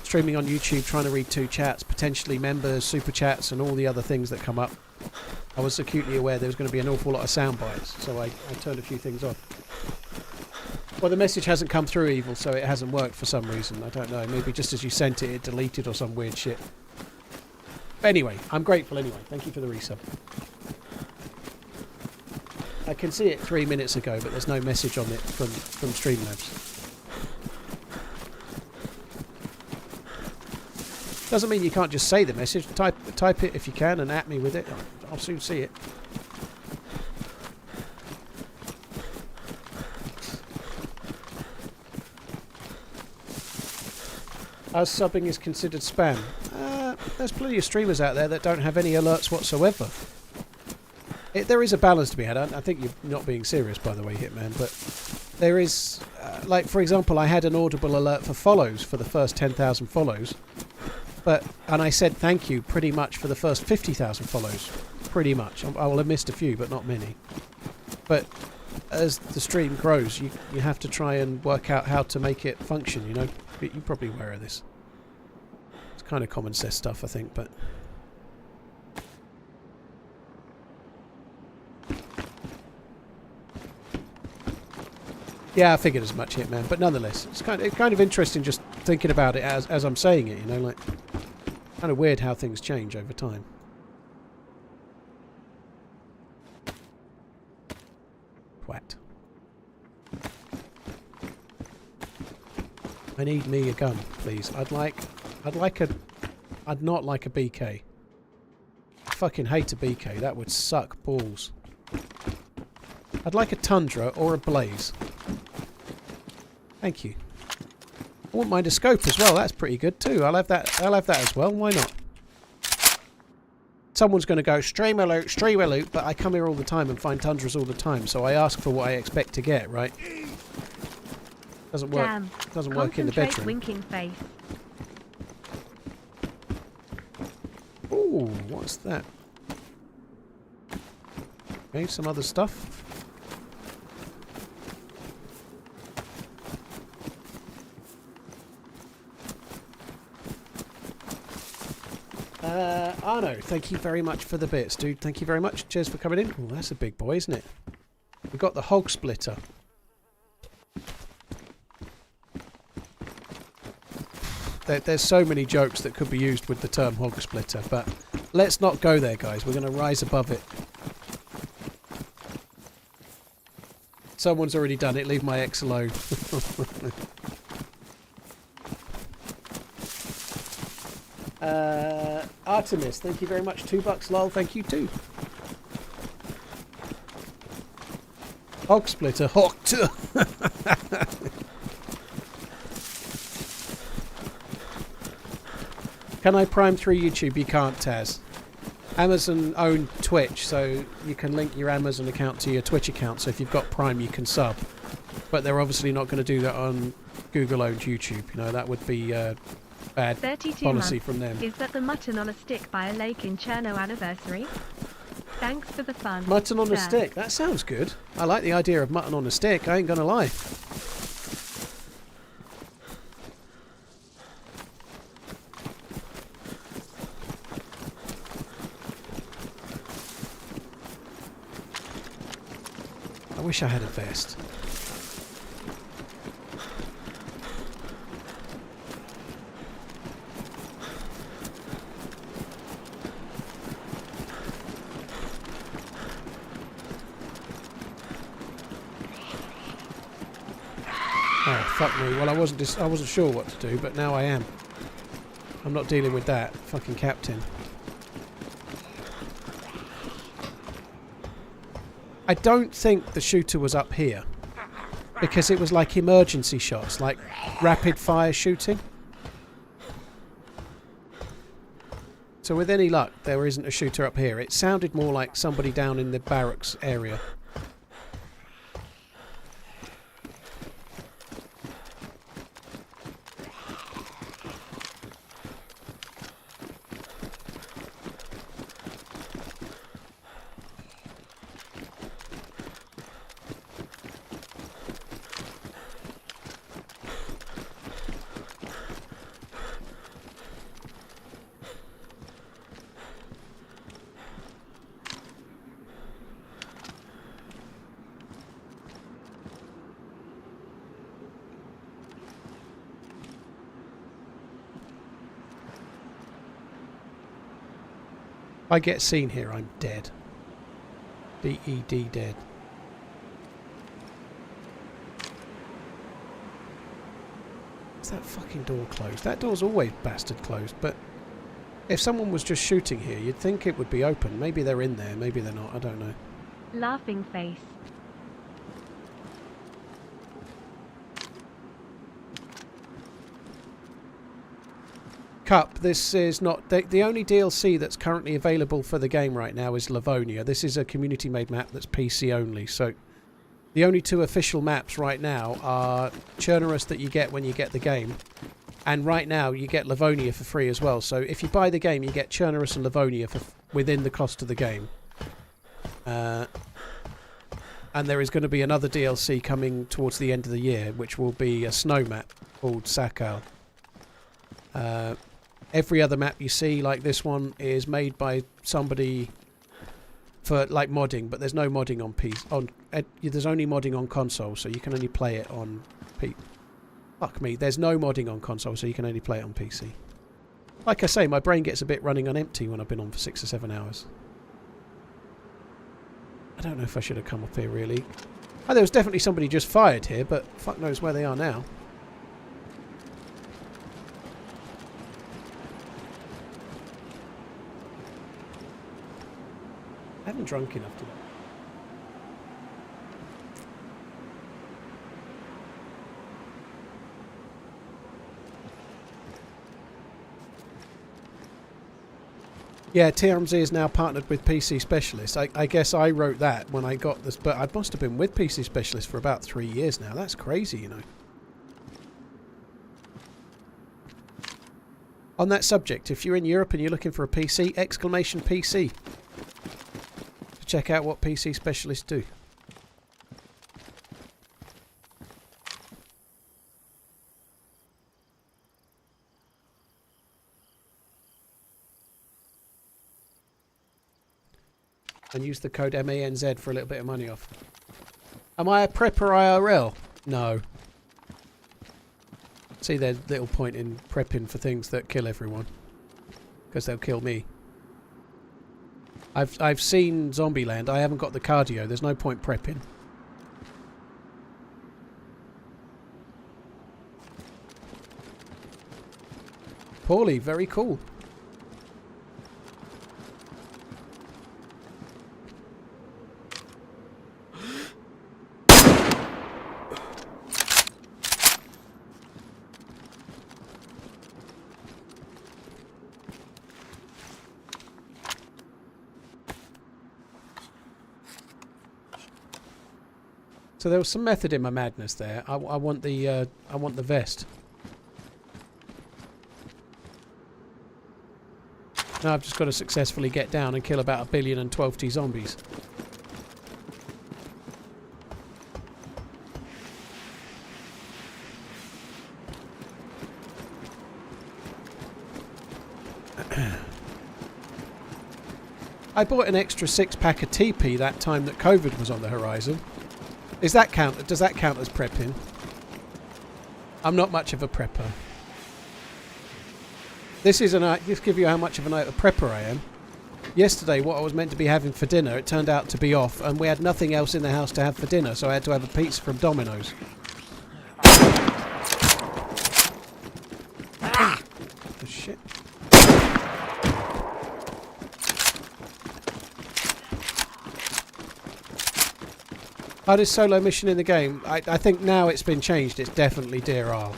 streaming on YouTube, trying to read 2 chats, potentially members, super chats, and all the other things that come up, I was acutely aware there was going to be an awful lot of sound bites, so I turned a few things off. Well, the message hasn't come through, Evil, so it hasn't worked for some reason. I don't know. Maybe just as you sent it, it deleted or some weird shit. But anyway, I'm grateful anyway. Thank you for the resub. I can see it 3 minutes ago, but there's no message on it from Streamlabs. Doesn't mean you can't just say the message. Type it if you can and at me with it. I'll soon see it. As subbing is considered spam. There's plenty of streamers out there that don't have any alerts whatsoever. There is a balance to be had. I think you're not being serious, by the way, Hitman, but there is, like, for example, I had an audible alert for follows for the first 10,000 follows, and I said thank you pretty much for the first 50,000 follows. Pretty much. I will have missed a few, but not many. But as the stream grows, you have to try and work out how to make it function, you know. You're probably aware of this. It's kind of common sense stuff, I think, but... Yeah, I figured as much, Hitman, but nonetheless, it's kind of interesting just thinking about it as I'm saying it, you know, like, kind of weird how things change over time. Twat. I need me a gun, please. I'd not like a BK. I fucking hate a BK. That would suck balls. I'd like a Tundra or a Blaze. Thank you. I wouldn't mind a scope as well. That's pretty good too. I'll have that as well. Why not? Someone's going to go streamer loot, but I come here all the time and find Tundras all the time, so I ask for what I expect to get, right? Doesn't work. Damn. Doesn't work in the bedroom. Winking face. Ooh, what's that? Okay, some other stuff. Arno, thank you very much for the bits, dude. Thank you very much. Cheers for coming in. Oh, that's a big boy, isn't it? We've got the hog splitter. There's so many jokes that could be used with the term hog splitter, but let's not go there, guys. We're going to rise above it. Someone's already done it. Leave my X alone. Artemis, thank you very much. $2, lol. Thank you too. Hog splitter. Hog. Can I prime through YouTube? You can't, Taz. Amazon own Twitch, so you can link your Amazon account to your Twitch account. So if you've got Prime, you can sub. But they're obviously not going to do that on Google-owned YouTube. You know, that would be bad 32 policy months. from them. Is that the mutton on a stick by a lake in Cherno anniversary? Thanks for the fun. Mutton on a Sir. stick. That sounds good. I like the idea of mutton on a stick. I ain't going to lie. I wish I had a vest. Oh, fuck me. Well, I wasn't sure what to do, but now I am. I'm not dealing with that. Fucking captain. I don't think the shooter was up here. Because it was like emergency shots, like rapid fire shooting. So with any luck, there isn't a shooter up here. It sounded more like somebody down in the barracks area. If I get seen here, I'm dead. D-E-D dead. Is that fucking door closed? That door's always bastard closed, but if someone was just shooting here, you'd think it would be open. Maybe they're in there, maybe they're not, I don't know. Laughing face. Cup, this is not... The only DLC that's currently available for the game right now is Livonia. This is a community-made map that's PC only, so... The only two official maps right now are Chernerus that you get when you get the game. And right now, you get Livonia for free as well. So if you buy the game, you get Chernerus and Livonia for within the cost of the game. And there is going to be another DLC coming towards the end of the year, which will be a snow map called Sakal. Every other map you see, like this one, is made by somebody for like modding, but there's no modding on PC. There's only modding on console, so you can only play it on PC. Fuck me, there's no modding on console, so you can only play it on PC. Like I say, my brain gets a bit running on empty when I've been on for 6 or 7 hours. I don't know if I should have come up here, really. Oh, there was definitely somebody just fired here, but fuck knows where they are now. I haven't drunk enough today. Yeah, TRMZ is now partnered with PC Specialist. I guess I wrote that when I got this, but I must have been with PC Specialist for about 3 years now. That's crazy, you know. On that subject, if you're in Europe and you're looking for a PC, exclamation PC. Check out what PC Specialists do. And use the code MANZ for a little bit of money off. Am I a prepper IRL? No. See, there's little point in prepping for things that kill everyone. Because they'll kill me. I've seen Zombieland. I haven't got the cardio. There's no point prepping. Paulie, very cool. So there was some method in my madness there. I want the vest. Now I've just got to successfully get down and kill about 1,012,000 zombies. I bought an extra 6-pack of TP that time that COVID was on the horizon. Does that count as prepping? I'm not much of a prepper. This give you how much of a prepper I am. Yesterday, what I was meant to be having for dinner, it turned out to be off, and we had nothing else in the house to have for dinner, so I had to have a pizza from Domino's. Oh, shit. Hardest solo mission in the game. I think now it's been changed. It's definitely Dear Isle.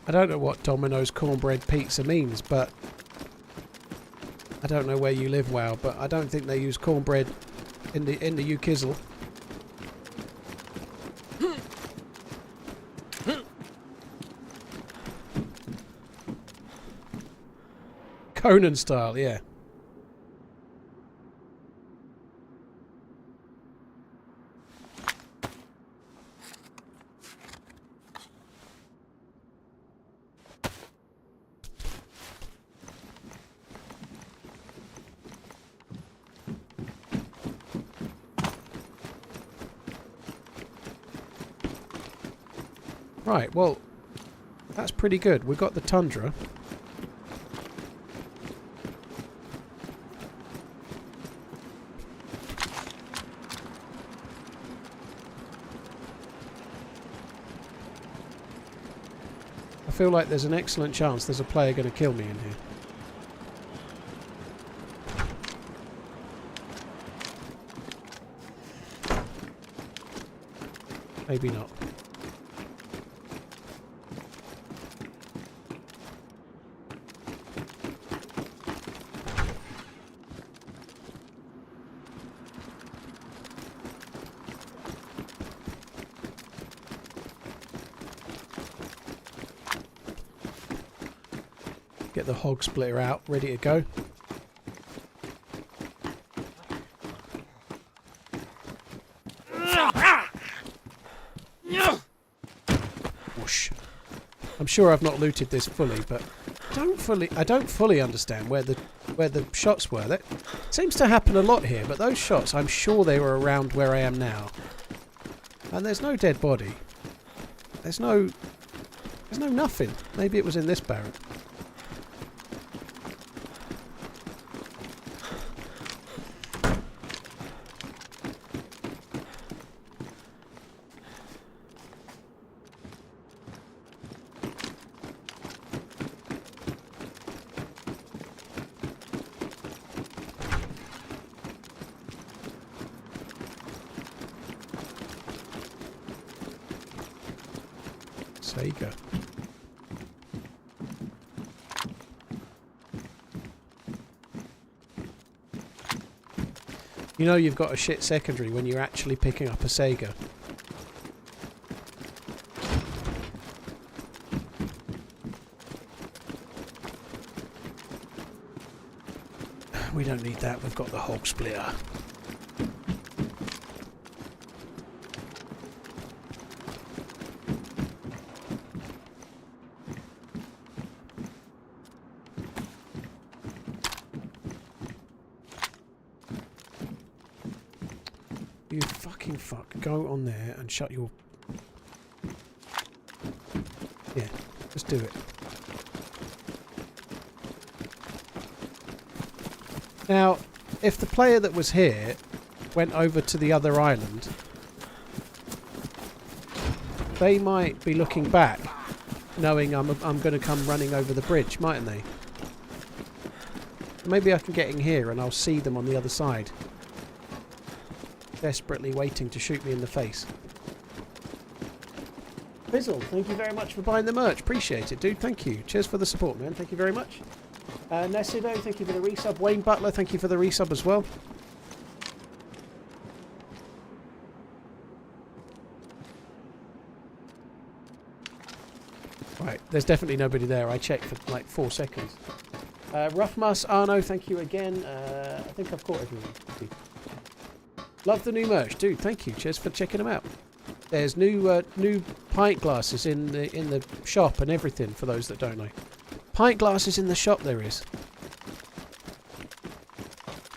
I don't know what Domino's cornbread pizza means, but I don't know where you live, WoW, but I don't think they use cornbread in the Ukizzle. Conan style, yeah. Right, well, that's pretty good. We've got the tundra. I feel like there's an excellent chance there's a player going to kill me in here. Maybe not. Get the hog splitter out, ready to go. Whoosh. I'm sure I've not looted this fully, but I don't fully understand where the shots were. That seems to happen a lot here, but those shots, I'm sure they were around where I am now. And there's no dead body. There's no nothing. Maybe it was in this barrack. Sega. You know you've got a shit secondary when you're actually picking up a Sega. we don't need that. We've got the hog splitter. You fucking fuck. Go on there and shut your... Yeah, just do it. Now, if the player that was here went over to the other island, they might be looking back, knowing I'm going to come running over the bridge, mightn't they? Maybe I can get in here and I'll see them on the other side, desperately waiting to shoot me in the face. Fizzle, thank you very much for buying the merch. Appreciate it, dude. Thank you. Cheers for the support, man. Thank you very much. Nesido, thank you for the resub. Wayne Butler, thank you for the resub as well. Right, there's definitely nobody there. I checked for like 4 seconds. Rough Mus, Arno, thank you again. I think I've caught everyone. Love the new merch, dude. Thank you. Cheers for checking them out. There's new pint glasses in the shop and everything for those that don't know. Pint glasses in the shop there is.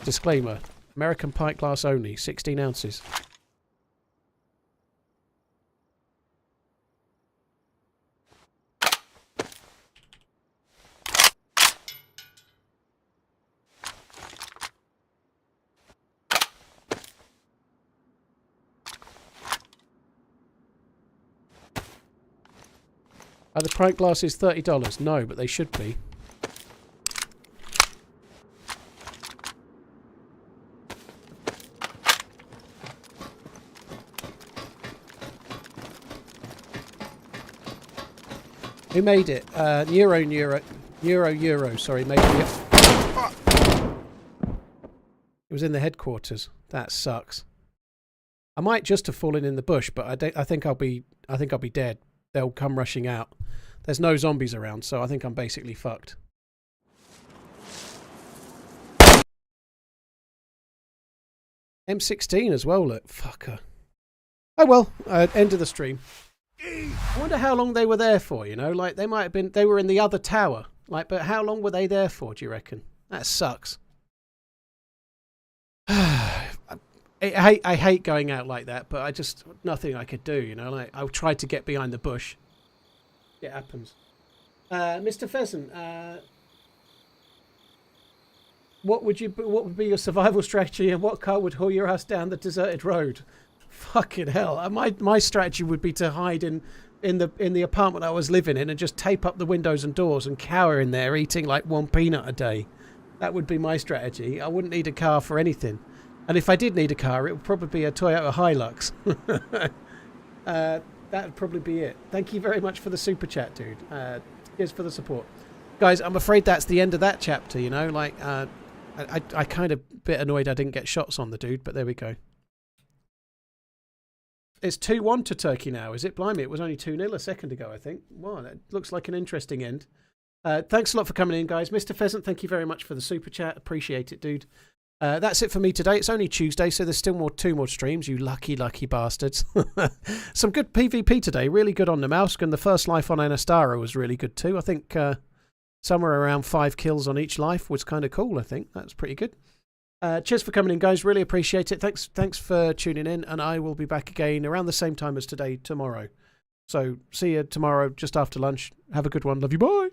Disclaimer. American pint glass only. 16 ounces. Are the pint glasses $30? No, but they should be. Who made it? Euro, sorry, made it. It was in the headquarters. That sucks. I might just have fallen in the bush, but I think I'll be dead. They'll come rushing out. There's no zombies around, so I think I'm basically fucked. M16 as well, look. Fucker. Oh well, end of the stream. I wonder how long they were there for, you know? Like, they might have been... They were in the other tower. Like, but how long were they there for, do you reckon? That sucks. I hate going out like that, but I just... Nothing I could do, you know? Like, I tried to get behind the bush. It happens. Mr. Pheasant, what would be your survival strategy, and what car would haul your ass down the deserted road? Fucking hell! My strategy would be to hide in the apartment I was living in and just tape up the windows and doors and cower in there, eating like 1 peanut a day. That would be my strategy. I wouldn't need a car for anything, and if I did need a car, it would probably be a Toyota Hilux. That would probably be it. Thank you very much for the super chat, dude. Cheers for the support. Guys, I'm afraid that's the end of that chapter, you know? Like, I kind of bit annoyed I didn't get shots on the dude, but there we go. It's 2-1 to Turkey now, is it? Blimey, it was only 2-0 a second ago, I think. Wow, that looks like an interesting end. Thanks a lot for coming in, guys. Mr. Pheasant, thank you very much for the super chat. Appreciate it, dude. That's it for me today. It's only Tuesday, so there's still two more streams, you lucky bastards. Some good PvP today. Really good on Namalsk, and the first life on Anastara was really good too. I think somewhere around 5 kills on each life was kind of cool, I think. That's pretty good. Cheers for coming in, guys. Really appreciate it. Thanks for tuning in, and I will be back again around the same time as today tomorrow. So see you tomorrow just after lunch. Have a good one. Love you. Bye.